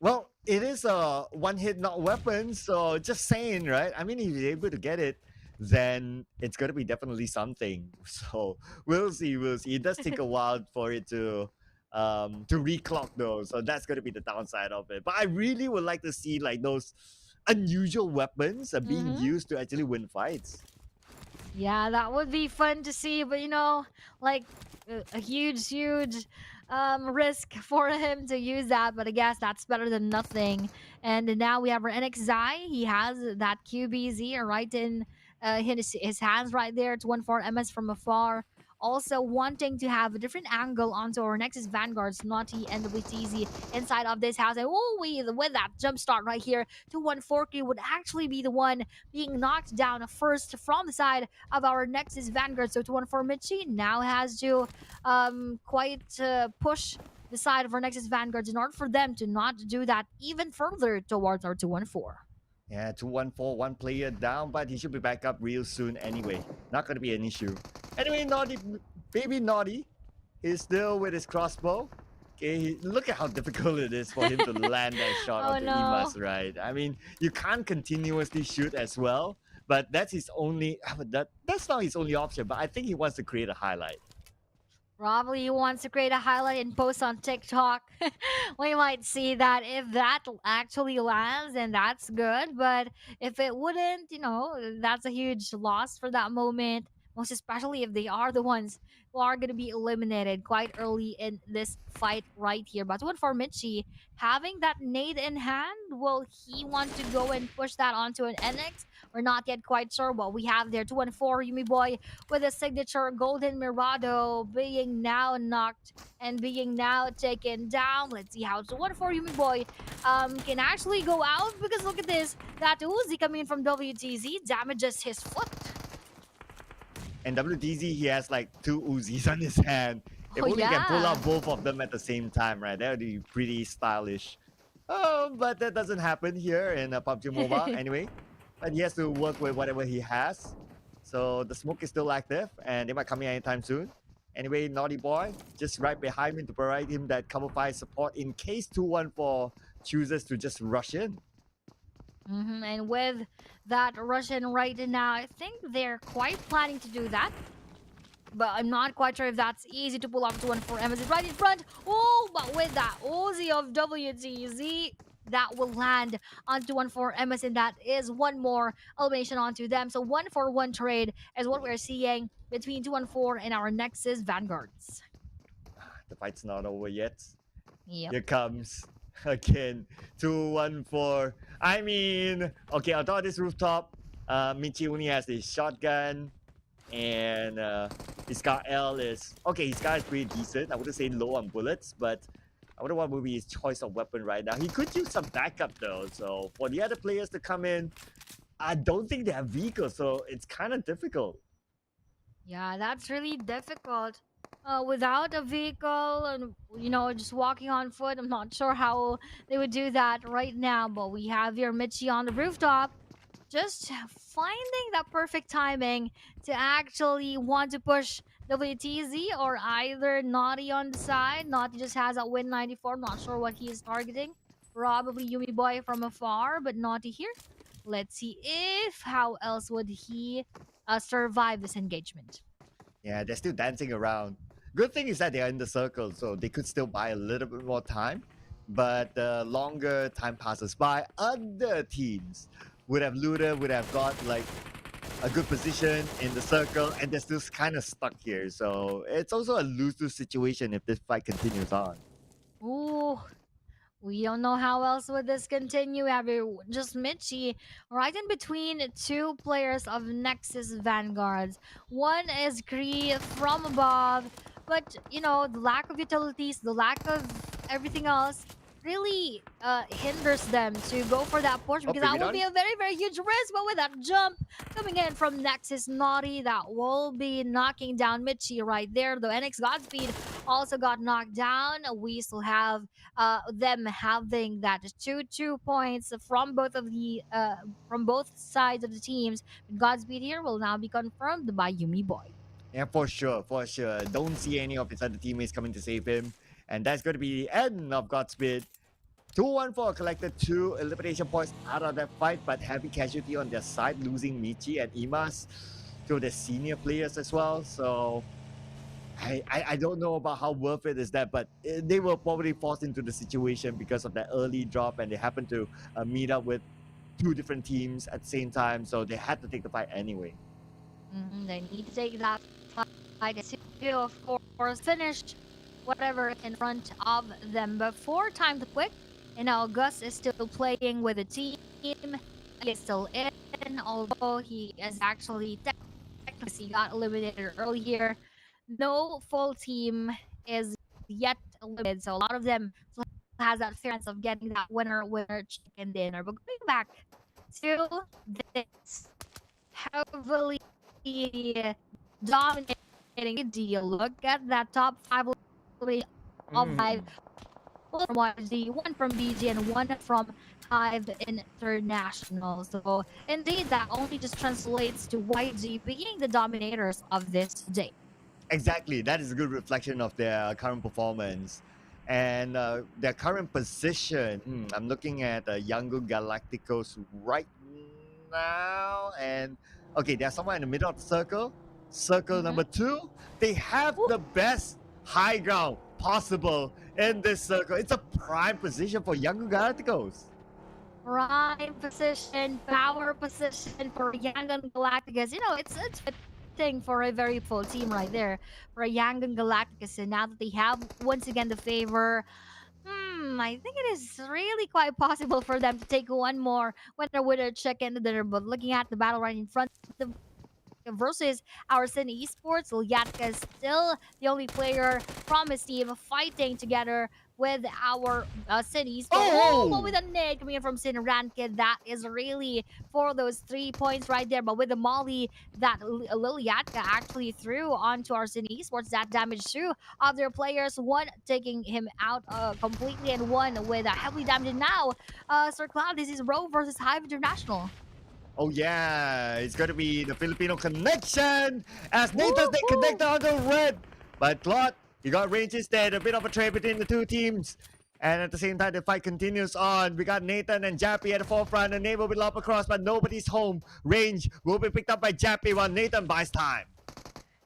Well, it is a one-hit not weapon, so just saying, right? I mean, if you're able to get it, then it's gonna be definitely something. So we'll see. It does take a while for it to to reclock those. So that's going to be the downside of it. But I really would like to see like those unusual weapons being Mhm. used to actually win fights. Yeah, that would be fun to see, but like a huge risk for him to use that, but I guess that's better than nothing. And now we have our NXI. He has that QBZ right in his hands right there to 1-4 MS from afar. Also wanting to have a different angle onto our Nexus Vanguards, Naughty and WTZ inside of this house. And with that jump start right here, 2-1 would actually be the one being knocked down first from the side of our Nexus Vanguard. So 2-1 Michi now has to quite push the side of our Nexus Vanguards in order for them to not do that even further towards our 2-1. Yeah, 2-1-4, one player down, but he should be back up real soon anyway. Not going to be an issue. Anyway, Naughty, baby Naughty is still with his crossbow. Okay, look at how difficult it is for him to land that shot Oh onto no. Imas, right? I mean, you can't continuously shoot as well, but that's his only. That's not his only option. But I think he wants to create a highlight. Probably he wants to create a highlight and post on TikTok. We might see that if that actually lands, then that's good. But if it wouldn't, that's a huge loss for that moment. Most especially if they are the ones who are going to be eliminated quite early in this fight right here. But one for Michi, having that nade in hand, will he want to go and push that onto an NX? We're not yet quite sure what we have there. 2-4 Yumi Boy with a signature Golden Mirado being now knocked and being now taken down. Let's see how 2-4 Yumi Boy can actually go out, because look at this. That Uzi coming in from WTZ damages his foot. And WTZ, he has like two Uzis on his hand. If Oh, only he can pull yeah. out both of them at the same time, right? That would be pretty stylish. But that doesn't happen here in PUBG Mobile anyway. But he has to work with whatever he has. So the smoke is still active, and they might come in anytime soon. Anyway, Naughty Boy just right behind him to provide him that cover fire support in case 2-1-4 chooses to just rush in. And with that Russian right now, I think they're quite planning to do that. But I'm not quite sure if that's easy to pull off 2-4 Amazon right in front. Oh, but with that Uzi of WTZ, that will land on 2-4 Emerson. That is one more elimination onto them. So 1-for-1 trade is what we're seeing between 2-4 and our Nexus Vanguards. The fight's not over yet. Yep. Here comes again 2-1-4. I mean, okay, on top of this rooftop, Michi only has the shotgun, and his car L is okay. His car is pretty decent. I wouldn't say low on bullets, but I wonder what would be his choice of weapon right now. He could use some backup though. So for the other players to come in, I don't think they have vehicles, so it's kind of difficult. Yeah, that's really difficult. Without a vehicle and just walking on foot, I'm not sure how they would do that right now. But we have here Michi on the rooftop, just finding that perfect timing to actually want to push WTZ or either Naughty on the side. Naughty just has a win 94. Not sure what he is targeting. Probably Yumi Boy from afar, but Naughty here. Let's see if how else would he survive this engagement. Yeah, they're still dancing around. Good thing is that they are in the circle, so they could still buy a little bit more time. But the longer time passes by, other teams would have looted, would have got like a good position in the circle, and they're still kind of stuck here. So it's also a lose-lose situation if this fight continues on. Ooh, we don't know how else would this continue. Have you just Michi right in between two players of Nexus Vanguards. One is Kree from above, but the lack of utilities, the lack of everything else really hinders them to go for that push, because that will be a very, very huge risk. But with that jump coming in from Nexus Naughty, that will be knocking down Michi right there. The NX Godspeed also got knocked down. We still have them having that 2 points from both of the from both sides of the teams. Godspeed here will now be confirmed by Yumi Boy. Yeah, for sure, for sure. Don't see any of his other teammates coming to save him. And that's going to be the end of Godspeed. 2-1-4 collected 2 elimination points out of that fight, but heavy casualty on their side, losing Michi and Imas to the senior players as well. So I don't know about how worth it is that, but they were probably forced into the situation because of that early drop, and they happened to meet up with two different teams at the same time, so they had to take the fight anyway. They need to take that fight to, of course, finish whatever in front of them before time to quit. And now Gus is still playing with the team. He is still in, although he is actually technically got eliminated earlier. No full team is yet eliminated, so a lot of them still has that fair chance of getting that winner chicken dinner. But going back to this heavily dominating deal. Look at that top five of five. One from YG, one from BG, and one from Hive International. So indeed, that only just translates to YG being the dominators of this day. Exactly, that is a good reflection of their current performance and their current position. I'm looking at Yango Galacticos right now, and okay, they're somewhere in the middle of the circle. Circle number 2. They have the best high ground possible in this circle. It's a prime position for Yango Galacticos. Prime position, power position for Yangon Galacticus. You know, it's fitting for a very full team right there for Yangon Galacticus. And now that they have once again the favor, I think it is really quite possible for them to take one more winner chicken dinner. But looking at the battle right in front of versus our Sin Esports, Lyatka is still the only player from his team fighting together with our Sin Esports. Oh, with a nade coming in from Sin Ranked. That is really for those 3 points right there. But with the molly that Liliatka actually threw onto our Sin Esports, that damage two of their players, one taking him out completely and one with a heavily damaged now. Sir Cloud, this is Row versus Hive International. Oh yeah, it's going to be the Filipino connection as Nathan they connected on the red. But Claude, he got range instead, a bit of a trade between the two teams. And at the same time, the fight continues on. We got Nathan and Jappy at the forefront, and Nate will be lopped across, but nobody's home. Range will be picked up by Jappy while Nathan buys time.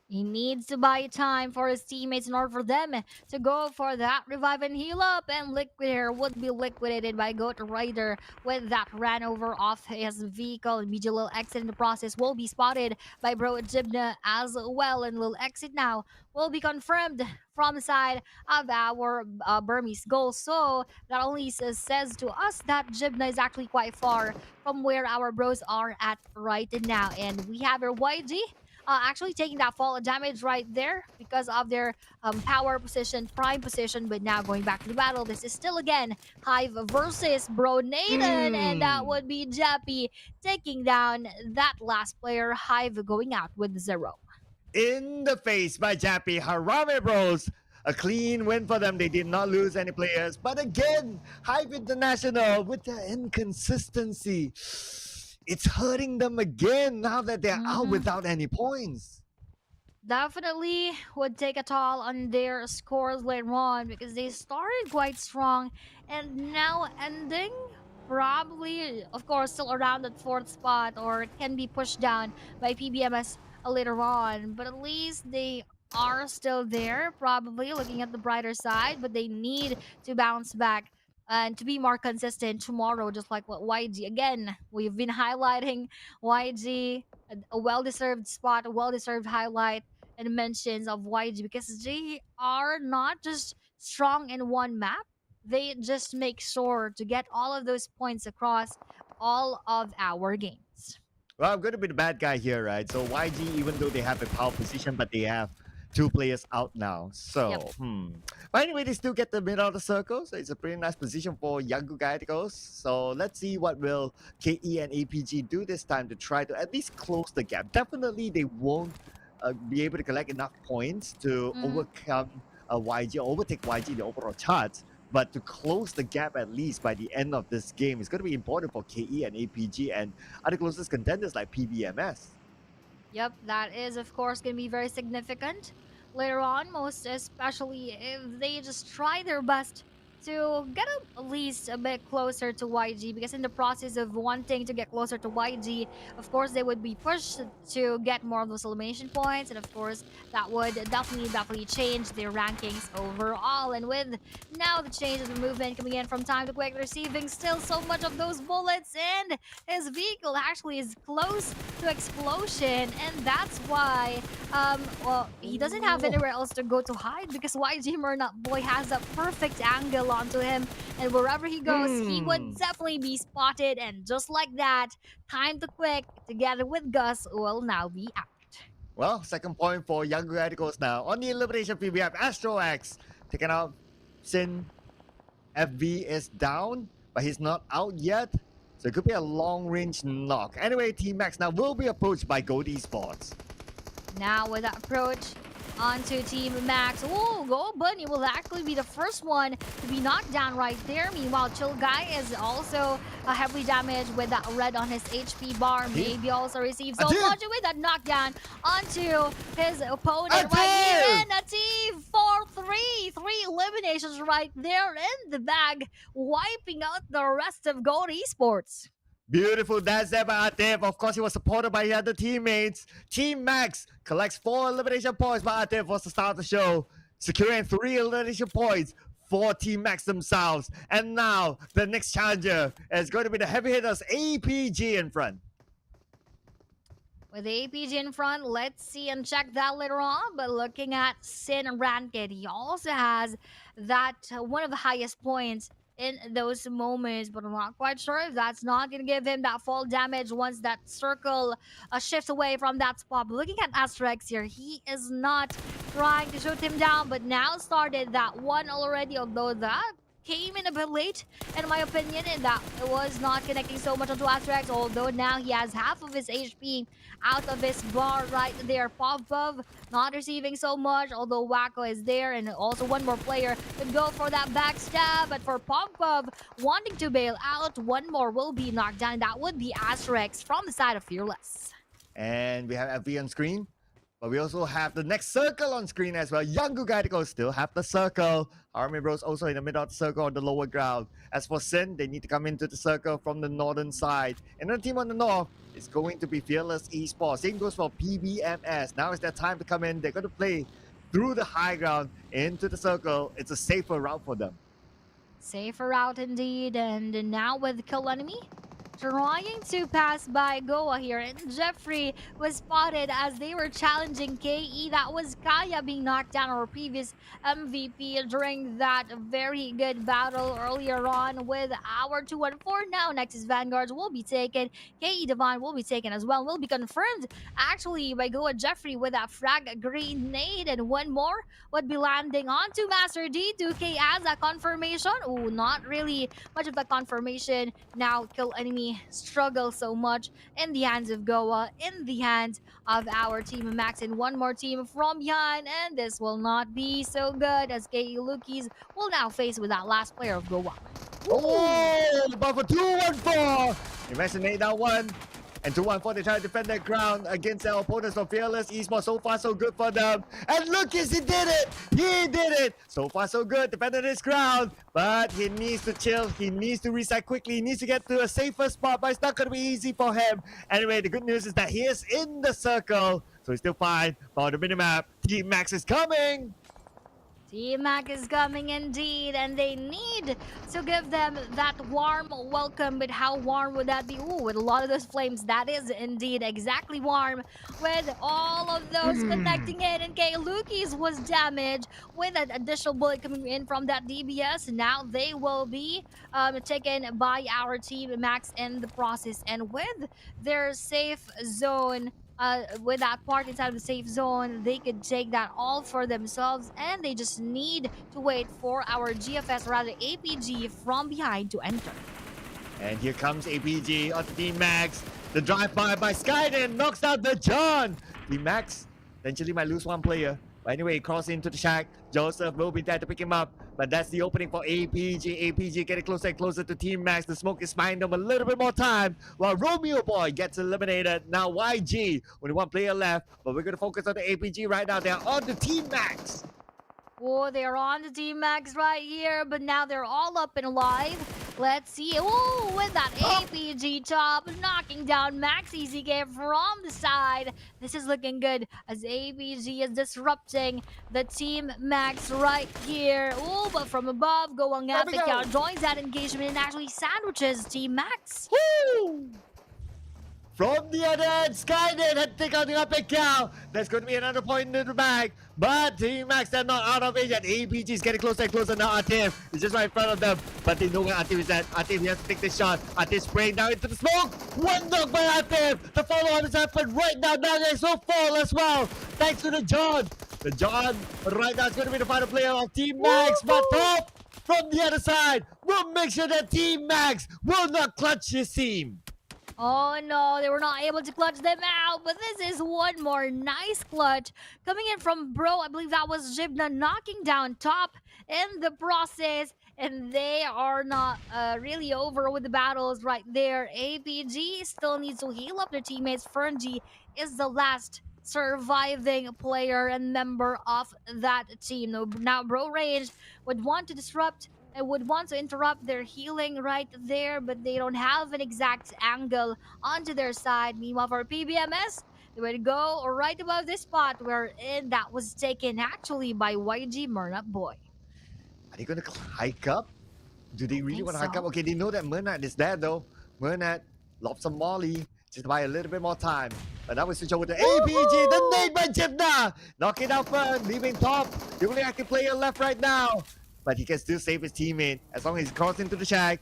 He needs to buy time for his teammates in order for them to go for that revive and heal up. And Liquidator would be liquidated by Goat Rider with that ran over off his vehicle. And BG Lil Exit in the process will be spotted by Bro Jibna as well. And Lil Exit now will be confirmed from the side of our Burmese goal. So that only says to us that Jibna is actually quite far from where our bros are at right now. And we have our YG actually taking that fall damage right there because of their power position, prime position. But now going back to the battle, this is still again Hive versus Bro Nathan, and that would be Jappy taking down that last player. Hive going out with 0. In the face by Jappy, Harame Bros. A clean win for them. They did not lose any players. But again, Hive International with their inconsistency. It's hurting them again now that they're out without any points. Definitely would take a toll on their scores later on because they started quite strong and now ending probably, of course, still around that 4th spot or can be pushed down by PBMS later on. But at least they are still there, probably looking at the brighter side, but they need to bounce back and to be more consistent tomorrow, just like what YG. Again, we've been highlighting YG, a well-deserved spot, a well-deserved highlight and mentions of YG because they are not just strong in one map. They just make sure to get all of those points across all of our games. Well, I'm going to be the bad guy here, right? So YG, even though they have a power position, but they have 2 players out now. So, But anyway, they still get the middle of the circle. So it's a pretty nice position for Yango Galacticos. So let's see what will KE and APG do this time to try to at least close the gap. Definitely they won't be able to collect enough points to overcome YG, or overtake YG in the overall charts. But to close the gap at least by the end of this game is going to be important for KE and APG and other closest contenders like PBMS. Yep, that is of course going to be very significant later on, most especially if they just try their best to get at least a bit closer to YG, because in the process of wanting to get closer to YG, of course they would be pushed to get more of those elimination points, and of course that would definitely change their rankings overall. And with now the change of the movement coming in from Time to Quick, receiving still so much of those bullets, and his vehicle actually is close to explosion, and that's why well, he doesn't have anywhere else to go to hide, because YG Murna boy has a perfect angle onto him, and wherever he goes, he would definitely be spotted. And just like that, Time to Quick together with Gus will now be out. Well, second point for Young Radicals now. On the elimination field, we have Astro X taken out. Sin FV is down, but he's not out yet. So it could be a long-range knock. Anyway, Team Max now will be approached by Gold Esports. Now with that approach onto Team Max. Oh, Go Bunny will actually be the first one to be knocked down right there. Meanwhile, Chill Guy is also heavily damaged with that red on his HP bar. Maybe also receives so much with that knockdown onto his opponent right here. And a team 4-3. 3 eliminations right there in the bag, wiping out the rest of Gold Esports. Beautiful dance there by Atif. Of course, he was supported by the other teammates. Team Max collects 4 elimination points, but Atif was the star of the show, securing 3 elimination points for Team Max themselves. And now, the next challenger is going to be the heavy hitters, APG in front. With the APG in front, let's see and check that later on. But looking at Sin and Ranked, he also has that one of the highest points in those moments, but I'm not quite sure if that's not going to give him that fall damage once that circle shifts away from that spot. But looking at Asterix here, he is not trying to shoot him down, but now started that one already, although that came in a bit late, in my opinion, and that it was not connecting so much onto Asterix, although now he has half of his HP out of his bar right there. Pov not receiving so much, although Wacko is there, and also one more player could go for that backstab, but for Pov wanting to bail out, one more will be knocked down. That would be Asterix from the side of Fearless. And we have FV on screen. But we also have the next circle on screen as well. Young Gugaticos still have the circle. Army Bros also in the middle of the circle on the lower ground. As for Sin, they need to come into the circle from the northern side. And the team on the north is going to be Fearless Esports. Same goes for PBMS. Now is their time to come in. They're going to play through the high ground into the circle. It's a safer route for them. Safer route indeed. And now with Kill Enemy trying to pass by Goa here, and Jeffrey was spotted as they were challenging KE. That was Kaya being knocked down, our previous MVP during that very good battle earlier on with our 2-1-4. Now Nexus Vanguards will be taken. KE Divine will be taken as well. Will be confirmed actually by Goa Jeffrey with that frag grenade, and one more would be landing onto Master D. 2K as a confirmation. Oh, not really much of the confirmation. Now Kill Enemy struggle so much in the hands of Goa, in the hands of our Team Max, and one more team from behind, and this will not be so good as KE Lukis will now face with that last player of Goa. Oh, but for 2-1-4, imagine that one. And 2-1-4, they try to defend their ground against their opponents from Fearless Esports. So far, so good for them. And Lucas, he did it! He did it! So far, so good. Defended his ground. But he needs to chill. He needs to reset quickly. He needs to get to a safer spot. But it's not going to be easy for him. Anyway, the good news is that he is in the circle. So he's still fine. But on the minimap, Team Max is coming. Team Mac is coming indeed, and they need to give them that warm welcome. But how warm would that be? Ooh, with a lot of those flames, that is indeed exactly warm. With all of those connecting in, and K. Lukis was damaged with an additional bullet coming in from that DBS. Now they will be taken by our Team Max in the process, and with their safe zone. With that part inside of the safe zone, they could take that all for themselves, and they just need to wait for our GFS, rather APG, from behind to enter. And here comes APG on the Team Max. The drive-by Skyden knocks out the John. Team Max eventually might lose one player. But anyway, cross into the shack. Joseph will be there to pick him up. But that's the opening for APG. APG getting closer and closer to Team Max. The smoke is buying them a little bit more time. While Romeo Boy gets eliminated. Now YG, only one player left. But we're going to focus on the APG right now. They're on the Team Max. Oh, they're on the Team Max right here, but now they're all up and alive. Let's see. Oh, with that APG top, knocking down Max EZK from the side. This is looking good as APG is disrupting the Team Max right here. Oh, but from above, going There up we and go. Cow joins that engagement and actually sandwiches Team Max. Woo! From the other end, Skynet had taken out the up and cow. There's going to be another point in the bag. But Team Max, they're not out of it yet. APG is getting closer and closer now. Atif is just right in front of them. But they know where Atif is at. Atif, he has to take this shot. Atif spraying down into the smoke. One knock by Atif. The follow-on has happened right now. Now there's no fall as well. Thanks to the John. The John right now is going to be the final player of Team Max. But top from the other side will make sure that Team Max will not clutch his team. Oh no, they were not able to clutch them out, but this is one more nice clutch coming in from Bro. I believe that was Jibna knocking down top in the process, and they are not really over with the battles right there. APG still needs to heal up their teammates. Fernji is the last surviving player and member of that team. Now Bro Range would want to disrupt and would want to interrupt their healing right there, but they don't have an exact angle onto their side. Meanwhile, for PBMS, they would go right above this spot wherein that was taken actually by YG Murnat Boy. Are they going to hike up? Do they really think want to hike so. up? Okay, they know that Murnat is there though. Murnat lobs some molly just to buy a little bit more time. But now we switch over to APG. The nade by Jibna. Knocking out Fern, leaving top. The only active player left right now. But he can still save his teammate as long as he's crossing to the shack.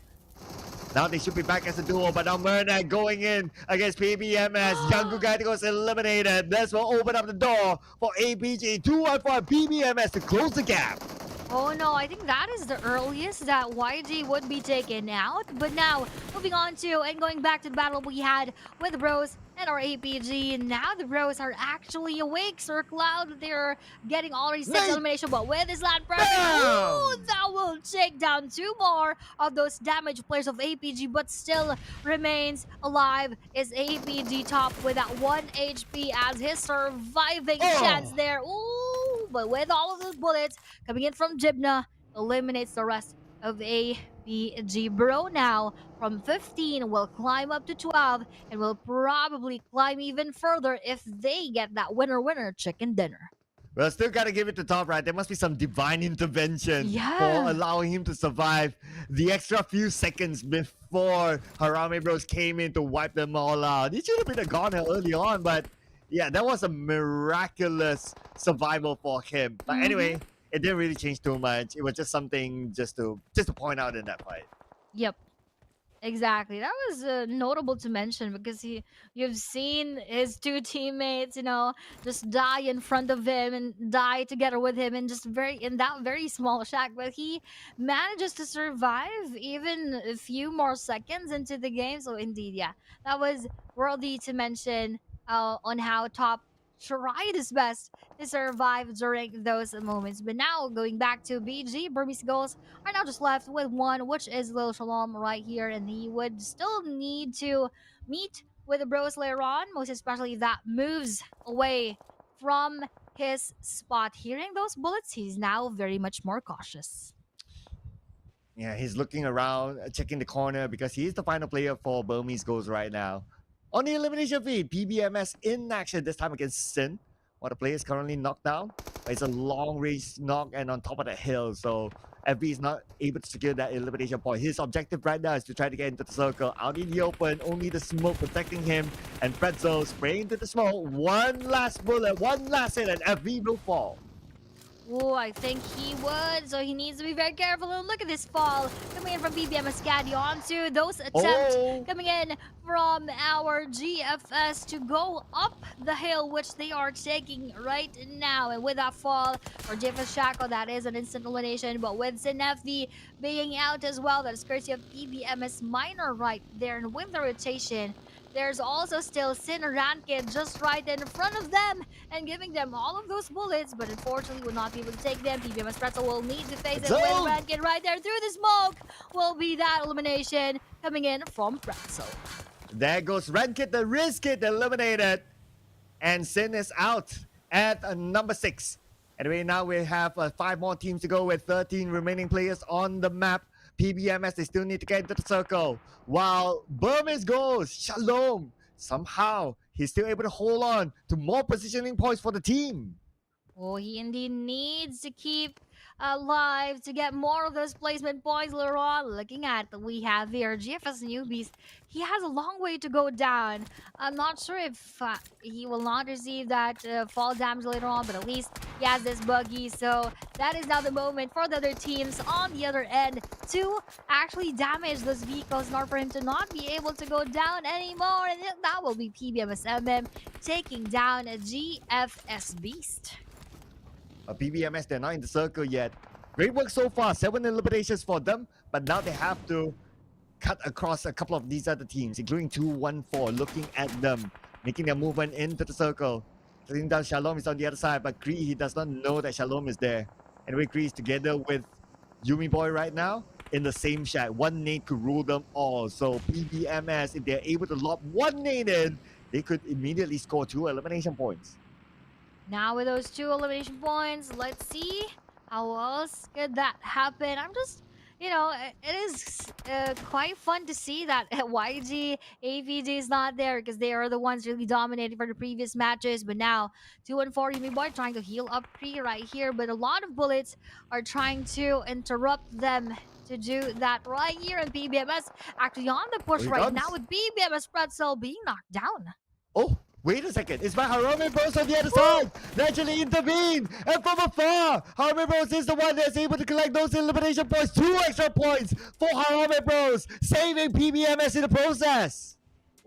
Now they should be back as a duo, but now Murnat going in against PBMS. Young Gugatti goes eliminated. This will open up the door for APG. 2-1 for PBMS to close the gap. Oh no, I think that is the earliest that YG would be taken out. But now, moving on to and going back to the battle we had with the Bros and our APG. Now the Bros are actually awake. Sir Cloud, they're getting already 6 elimination, but with his land pressure, ooh, that will take down 2 more of those damaged players of APG, but still remains alive is APG top with that 1 HP as his surviving chance there. Ooh, but with all of those bullets coming in from Jibna, eliminates the rest of APG. Bro now from 15 will climb up to 12 and will probably climb even further if they get that winner chicken dinner. Well, still gotta give it to top, right? There must be some divine intervention for allowing him to survive the extra few seconds before Harame Bros came in to wipe them all out. He should have been a goner early on, but yeah, that was a miraculous survival for him. But anyway, it didn't really change too much. It was just something just to point out in that fight. Yep. Exactly. That was notable to mention because you've seen his 2 teammates, just die in front of him and die together with him in that very small shack. But he manages to survive even a few more seconds into the game. So indeed, yeah, that was worthy to mention on how top tried his best to survive during those moments. But now going back to BG, Burmese goals are now just left with one, which is Lil Shalom right here, and he would still need to meet with the Bros later on, most especially that moves away from his spot. Hearing those bullets, he's now very much more cautious. Yeah, he's looking around, checking the corner because he's the final player for Burmese goals right now. On the elimination feed, PBMS in action this time against Sin. One of the players currently knocked down. It's a long-range knock and on top of the hill, so FB is not able to secure that elimination point. His objective right now is to try to get into the circle. Out in the open, only the smoke protecting him. And Pretzel spraying into the smoke. One last bullet, one last hit, and FB will fall. Oh, I think he would. So he needs to be very careful. And look at this fall coming in from BBMS Caddy onto those attempts coming in from our GFS to go up the hill, which they are taking right now. And with that fall for GFS Shackle, that is an instant elimination. But with Sinefdi being out as well, that is courtesy of PBMS Minor right there. And with the rotation, there's also still Sin Rankid just right in front of them and giving them all of those bullets, but unfortunately will not be able to take them. PBMS Pretzel will need to face it with Rankid right there through the smoke. Will be that elimination coming in from Pretzel. There goes Rankid, the risk it eliminated. And Sin is out at number 6. Anyway, now we have 5 more teams to go with 13 remaining players on the map. PBMS, they still need to get into the circle. While Burmese goes, Shalom, somehow he's still able to hold on to more positioning points for the team. Oh, he indeed needs to keep alive to get more of those placement points later on. Looking at we have here GFS newbies. He has a long way to go down. I'm not sure if he will not receive that fall damage later on, but at least he has this buggy. So that is now the moment for the other teams on the other end to actually damage those vehicles in order for him to not be able to go down anymore. And that will be PBMSMM taking down a GFS Beast. PBMS, they're not in the circle yet. Great work so far. 7 eliminations for them, but now they have to cut across a couple of these other teams, including 2-1-4, looking at them, making their movement into the circle. Cutting down Shalom is on the other side, but Kree, he does not know that Shalom is there. Anyway, Kree is together with Yumi Boy right now in the same shack. One nade could rule them all. So PBMS, if they're able to lob one nade in, they could immediately score 2 elimination points. Now with those 2 elimination points, let's see how else could that happen. I'm just, it is quite fun to see that YG, AVG is not there because they are the ones really dominating for the previous matches. But now 2-4, Yumi Boy trying to heal up Kree right here, but a lot of bullets are trying to interrupt them to do that right here. And PBMS actually on the push right now with PBMS Pretzel being knocked down. Oh, wait a second. It's by Harame Bros on the other side. Naturally intervene. And from afar, Harame Bros is the one that's able to collect those elimination points. 2 extra points for Harame Bros, saving PBMS in the process.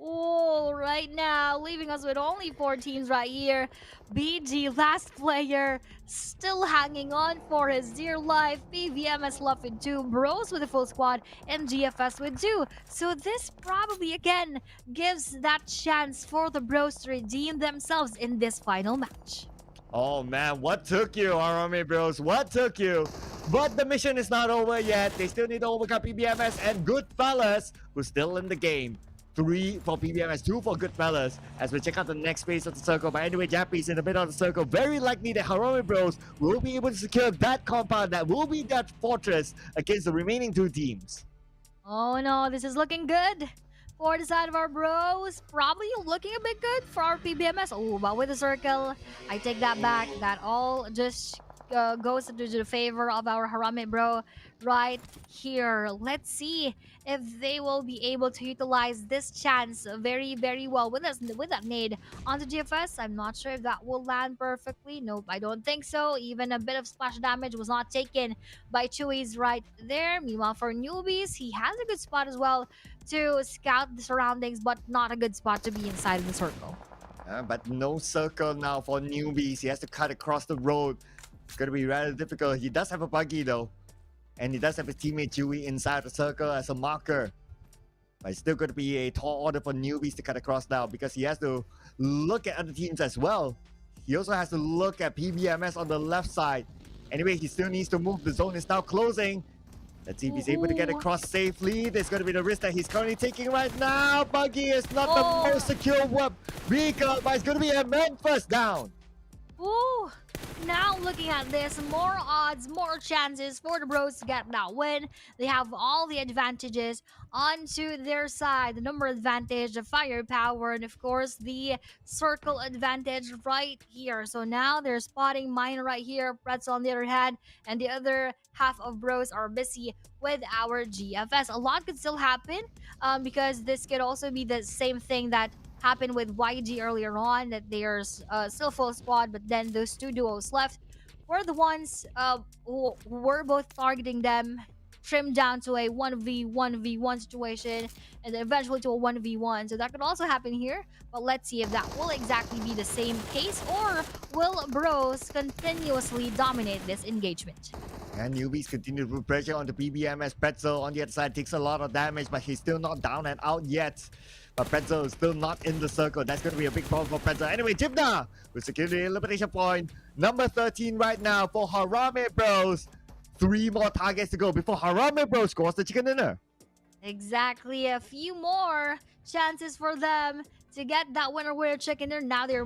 Oh, right now, leaving us with only 4 teams right here. BG, last player, still hanging on for his dear life. PVMS left with 2, Bros with a full squad, and GFS with 2. So this probably, again, gives that chance for the Bros to redeem themselves in this final match. Oh man, what took you, Harame Bros? What took you? But the mission is not over yet. They still need to overcome PBMS and Goodfellas, who's still in the game. 3 for PBMS, 2 for Goodfellas, as we check out the next phase of the circle. But anyway, Japanese in the middle of the circle. Very likely that Harame Bros will be able to secure that compound, that will be that fortress against the remaining 2 teams. Oh no, this is looking good for the side of our Bros. Probably looking a bit good for our PBMS. Oh, but with the circle, I take that back. That all just goes into the favor of our Harame Bro right here. Let's see if they will be able to utilize this chance very, very well with that nade onto GFS. I'm not sure if that will land perfectly. Nope, I don't think so. Even a bit of splash damage was not taken by Chewy's right there. Meanwhile, for newbies, he has a good spot as well to scout the surroundings, but not a good spot to be inside of the circle. But no circle now for newbies. He has to cut across the road. It's going to be rather difficult. He does have a buggy though. And he does have his teammate Chewy inside the circle as a marker. But it's still going to be a tall order for newbies to cut across now because he has to look at other teams as well. He also has to look at PBMS on the left side. Anyway, he still needs to move. The zone is now closing. Let's see if he's able to get across safely. There's going to be the risk that he's currently taking right now. Buggy is not the most secure vehicle, but it's going to be a man first down. Ooh, now looking at this, more odds, more chances for the Bros to get that win. They have all the advantages onto their side. The number advantage, the firepower, and of course the circle advantage right here. So now they're spotting mine right here, Pretzel on the other hand, and the other half of Bros are busy with our GFS. A lot could still happen because this could also be the same thing that happened with YG earlier on, that there's still full squad, but then those 2 duos left were the ones who were both targeting them, trimmed down to a 1v1v1 situation, and then eventually to a 1v1. So that could also happen here, but let's see if that will exactly be the same case, or will Bros continuously dominate this engagement. And newbies continue to put pressure on the PBMS. Pretzel on the other side takes a lot of damage, but he's still not down and out yet. But Pretzel is still not in the circle. That's going to be a big problem for Pretzel. Anyway, Jibna with security elimination point. Number 13 right now for Harame Bros. 3 more targets to go before Harame Bros scores the chicken dinner. Exactly. A few more chances for them to get that winner chicken dinner. Now they're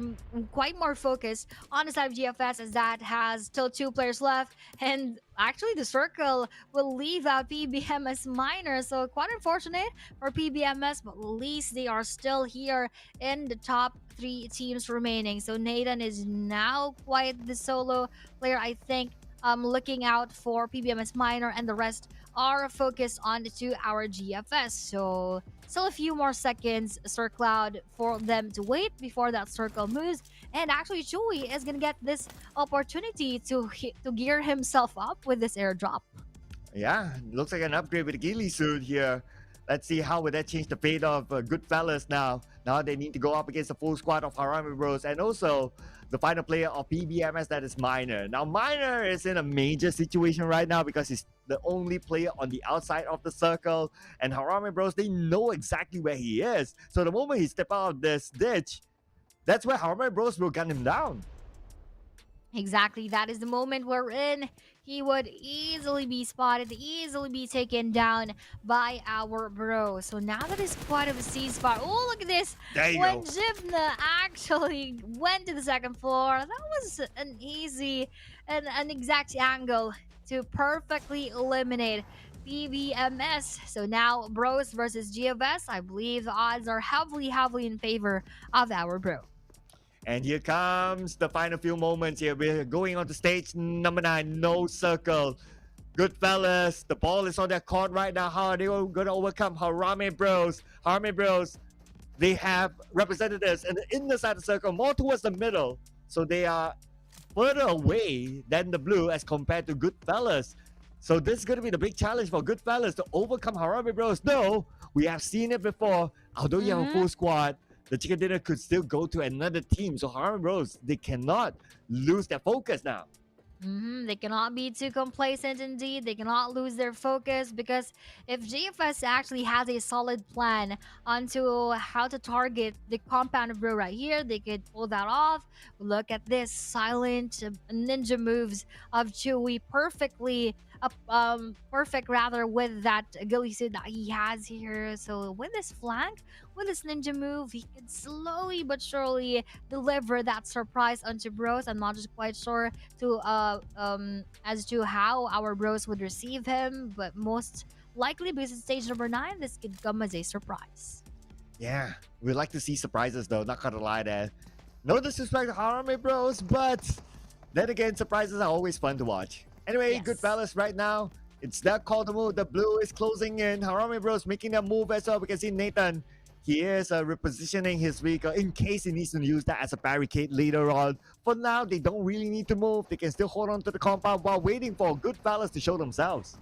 quite more focused on the side of GFS, as that has still 2 players left. And actually, the circle will leave out PBMS Minor. So quite unfortunate for PBMS, but at least they are still here in the top 3 teams remaining. So Nathan is now quite the solo player, I think. Looking out for PBMS Minor, and the rest are focused on the 2-hour GFS. So still a few more seconds, Sir Cloud, for them to wait before that circle moves. And actually, Chewy is gonna get this opportunity to gear himself up with this airdrop. Yeah, looks like an upgrade with the ghillie suit here. Let's see how would that change the fate of Goodfellas now. Now they need to go up against the full squad of Harami Bros, and also the final player of PBMS, that is Miner. Now Miner is in a major situation right now because he's the only player on the outside of the circle, and Harami Bros, they know exactly where he is. So the moment he step out of this ditch, that's where Harami Bros will gun him down. Exactly, that is the moment we're in. He would easily be spotted, easily be taken down by our bro. So now that is quite of a ceasefire. Oh, look at this. There you When go. Jibna actually went to the second floor, that was an easy and an exact angle to perfectly eliminate PBMS. So now bros versus GFS. I believe the odds are heavily in favor of our bro. And here comes the final few moments here. We're going on to stage number 9, no circle. Goodfellas, the ball is on their court right now. How are they going to overcome Harami Bros? Harami Bros, they have representatives in the inner side of the circle, more towards the middle. So they are further away than the blue as compared to Goodfellas. So this is going to be the big challenge for Goodfellas to overcome Harami Bros. No, we have seen it before. Although you have a full squad, the chicken dinner could still go to another team. So Harami Bros, they cannot lose their focus now. They cannot be too complacent indeed. They cannot lose their focus, because if GFS actually has a solid plan onto how to target the compound of bro right here, they could pull that off. Look at this silent ninja moves of Chewy, perfect rather, with that ghillie suit that he has here. So with this flank, with this ninja move, he can slowly but surely deliver that surprise onto bros. I'm not just quite sure to as to how our bros would receive him, but most likely, because it's stage number 9, this could come as a surprise. Yeah, we like to see surprises though, not gonna lie there. No disrespect to Harami Bros, but then again, surprises are always fun to watch. Anyway, Yes. Goodfellas right now, it's their call to move. The blue is closing in. Harami Bros making their move as well. We can see Nathan. He is repositioning his vehicle in case he needs to use that as a barricade later on. For now, they don't really need to move. They can still hold on to the compound while waiting for Goodfellas to show themselves.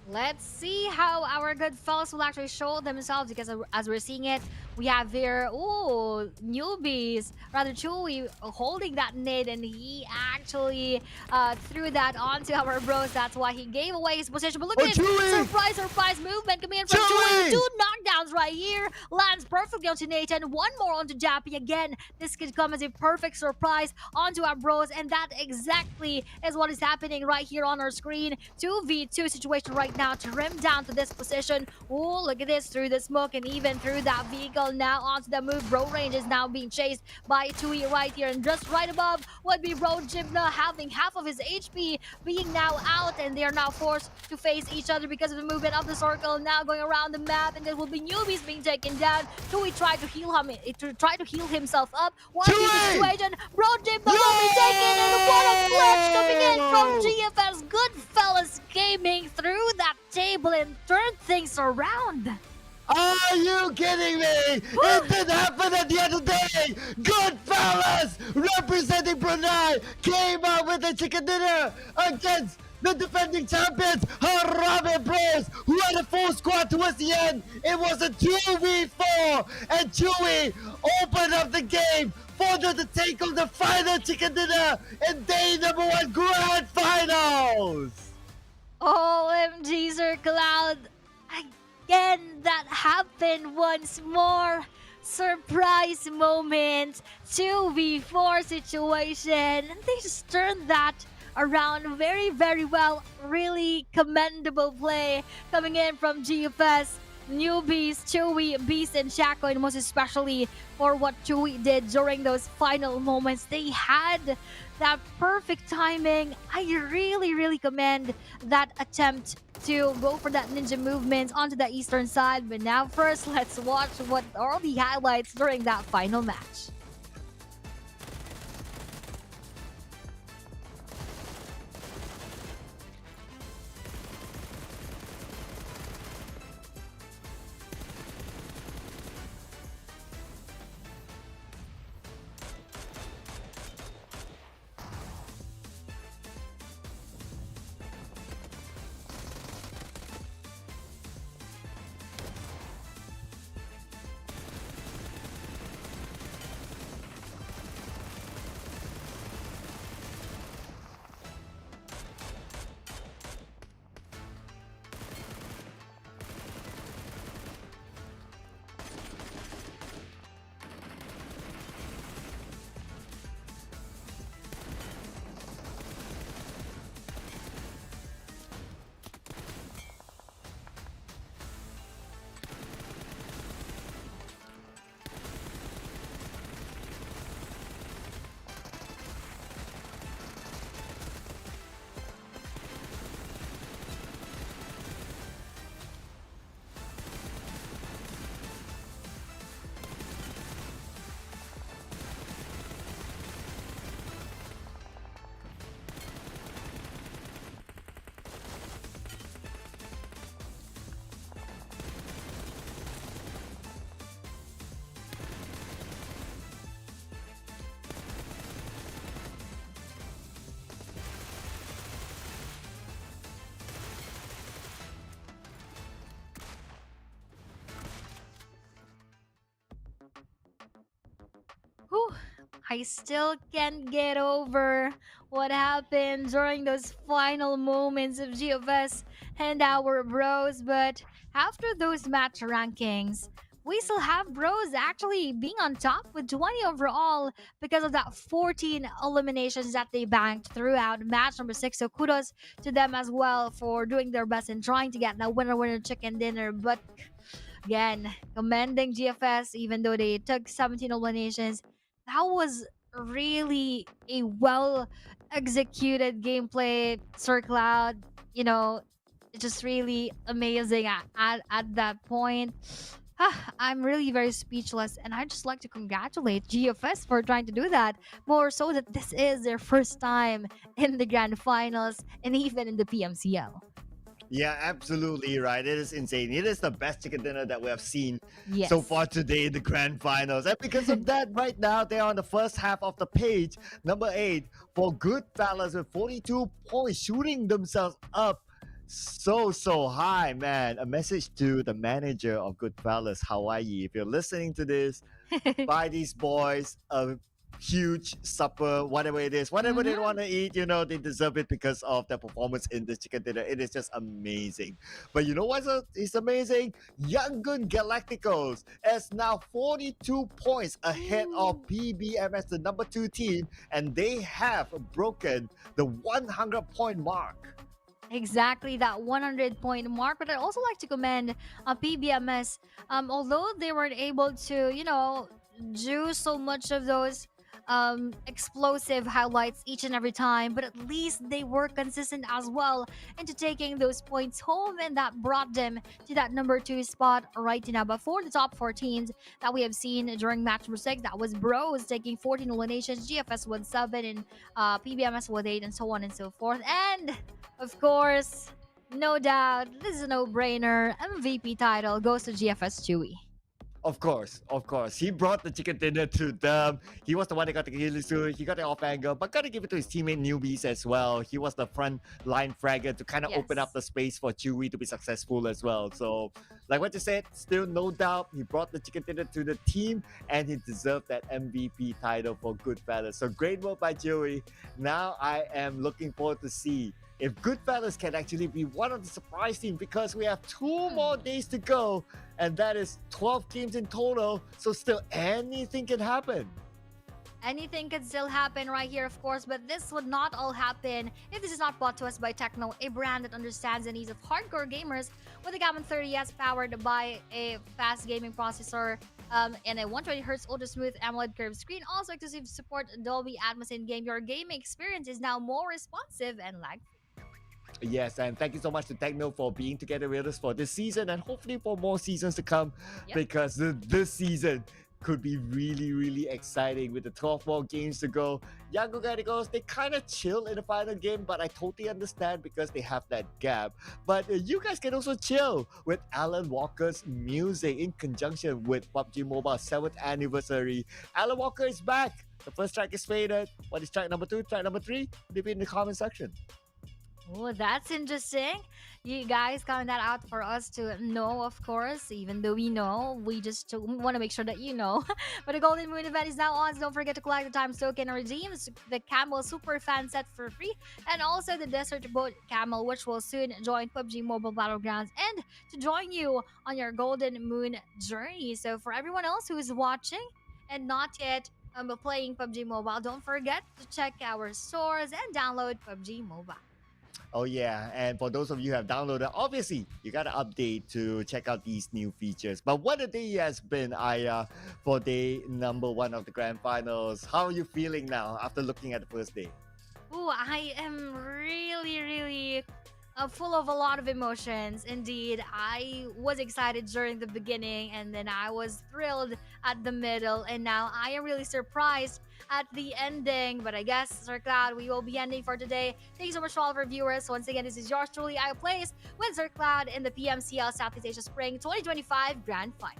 Let's see how our good fellas will actually show themselves, because as we're seeing it, we have here, newbies, rather Chewy, holding that nade, and he actually threw that onto our bros. That's why he gave away his position. But look at Chewy! this, surprise movement coming in from Chewy! Chewy. 2 knockdowns right here, lands perfectly onto Nathan, 1 more onto Jappy. Again, this could come as a perfect surprise onto our bros, and that exactly is what is happening right here on our screen. 2v2 situation right now, trim down to this position. Oh, look at this, through the smoke and even through that vehicle. Now onto the move. Bro Range is now being chased by Chewy right here, and just right above would be Bro Jibna, having half of his HP being now out, and they are now forced to face each other because of the movement of the circle now going around the map, and there will be newbies being taken down. Chewy tried to heal him, try to heal himself up. What is the situation? Bro Jibna will be taken, and what a clutch coming in from GFS. Goodfellas Gaming through that table and turned things around. Are you kidding me? It did happen at the end of the day. Goodfellas, representing Brunei, came out with a chicken dinner against the defending champions, Harami Bros, who had a full squad towards the end. It was a 2v4, and Chewy opened up the game for them to take on the final chicken dinner in day number 1 grand finals. OMG, Sir Cloud. Again, that happened once more. Surprise moment. 2v4 situation. And they just turned that around very well. Really commendable play coming in from GFS. newbies, Chewy, Beast, and Shaco, and most especially for what Chewy did during those final moments. They had that perfect timing. I really, really commend that attempt to go for that ninja movement onto the eastern side. But now, first, let's watch what are the highlights during that final match. Whew, I still can't get over what happened during those final moments of GFS and our bros. But after those match rankings, we still have bros actually being on top with 20 overall because of that 14 eliminations that they banked throughout match number 6. So kudos to them as well for doing their best and trying to get that winner chicken dinner. But again, commending GFS, even though they took 17 eliminations, that was really a well executed gameplay. Sir Cloud, you know, it's just really amazing at that point. I'm really very speechless, and I just like to congratulate GFS for trying to do that. More so that this is their first time in the grand finals and even in the PMCL. Yeah, absolutely right. It is insane. It is the best chicken dinner that we have seen Yes. so far today in the grand finals. And because of that, right now they're on the first half of the page, number 8 for Goodfellas with 42 points, shooting themselves up so high, man. A message to the manager of Goodfellas, Hawaii. If you're listening to this, buy these boys a huge supper, whatever it is, whatever they want to eat, you know, they deserve it because of their performance in this chicken dinner. It is just amazing. But you know what is amazing? Yangon Galacticos is now 42 points ahead of PBMS, the number 2 team, and they have broken the 100-point mark. Exactly that 100-point mark. But I'd also like to commend PBMS. Although they weren't able to, do so much of those explosive highlights each and every time, but at least they were consistent as well into taking those points home, and that brought them to that number 2 spot right now. But for the top 14s that we have seen during match number 6, that was Bros taking 14 eliminations, GFS with 7, and PBMS with 8, and so on and so forth. And of course, no doubt, this is a no-brainer. MVP title goes to GFS Chewy. Of course. He brought the chicken dinner to them. He was the one that got the Gilisu. He got the off angle, but gotta give it to his teammate Newbies as well. He was the front line fragger to kind of open up the space for Chewy to be successful as well. So, like what you said, still no doubt, he brought the chicken dinner to the team and he deserved that MVP title for Goodfellas. So great work by Chewy. Now I am looking forward to see if Goodfellas can actually be one of the surprise teams, because we have 2 more days to go, and that is 12 games in total, so still anything can happen. Anything could still happen right here, of course, but this would not all happen if this is not brought to us by Techno, a brand that understands the needs of hardcore gamers with a Camel 30S powered by a fast gaming processor and a 120Hz ultra smooth AMOLED curved screen. Also, exclusive support Dolby Atmos in game. Your gaming experience is now more responsive and lag. Yes, and thank you so much to Techno for being together with us for this season and hopefully for more seasons to come. Yep. Because this season could be really, really exciting with the 12 more games to go. Young Organicals, they kind of chill in the final game, but I totally understand because they have that gap. But you guys can also chill with Alan Walker's music in conjunction with PUBG Mobile 7th anniversary. Alan Walker is back. The first track is faded. What is track number 2? Track number 3? Leave it in the comment section. Oh, that's interesting. You guys comment that out for us to know, of course. Even though we know, we just want to make sure that you know. But the Golden Moon event is now on, so don't forget to collect the Times token and redeem the Camel Super Fan set for free. And also the Desert Boat Camel, which will soon join PUBG Mobile Battlegrounds and to join you on your Golden Moon journey. So for everyone else who is watching and not yet playing PUBG Mobile, don't forget to check our stores and download PUBG Mobile. Oh yeah, and for those of you who have downloaded, obviously you got to update to check out these new features. But what a day has been, Aya, for day number 1 of the grand finals. How are you feeling now after looking at the first day? Oh, I am really full of a lot of emotions. Indeed, I was excited during the beginning, and then I was thrilled at the middle, and now I am really surprised at the ending. But I guess, Sir Cloud, we will be ending for today. Thank you so much to all of our viewers. Once again, this is yours truly, I Plays with Sir Cloud in the PMCL Southeast Asia Spring 2025 Grand Final.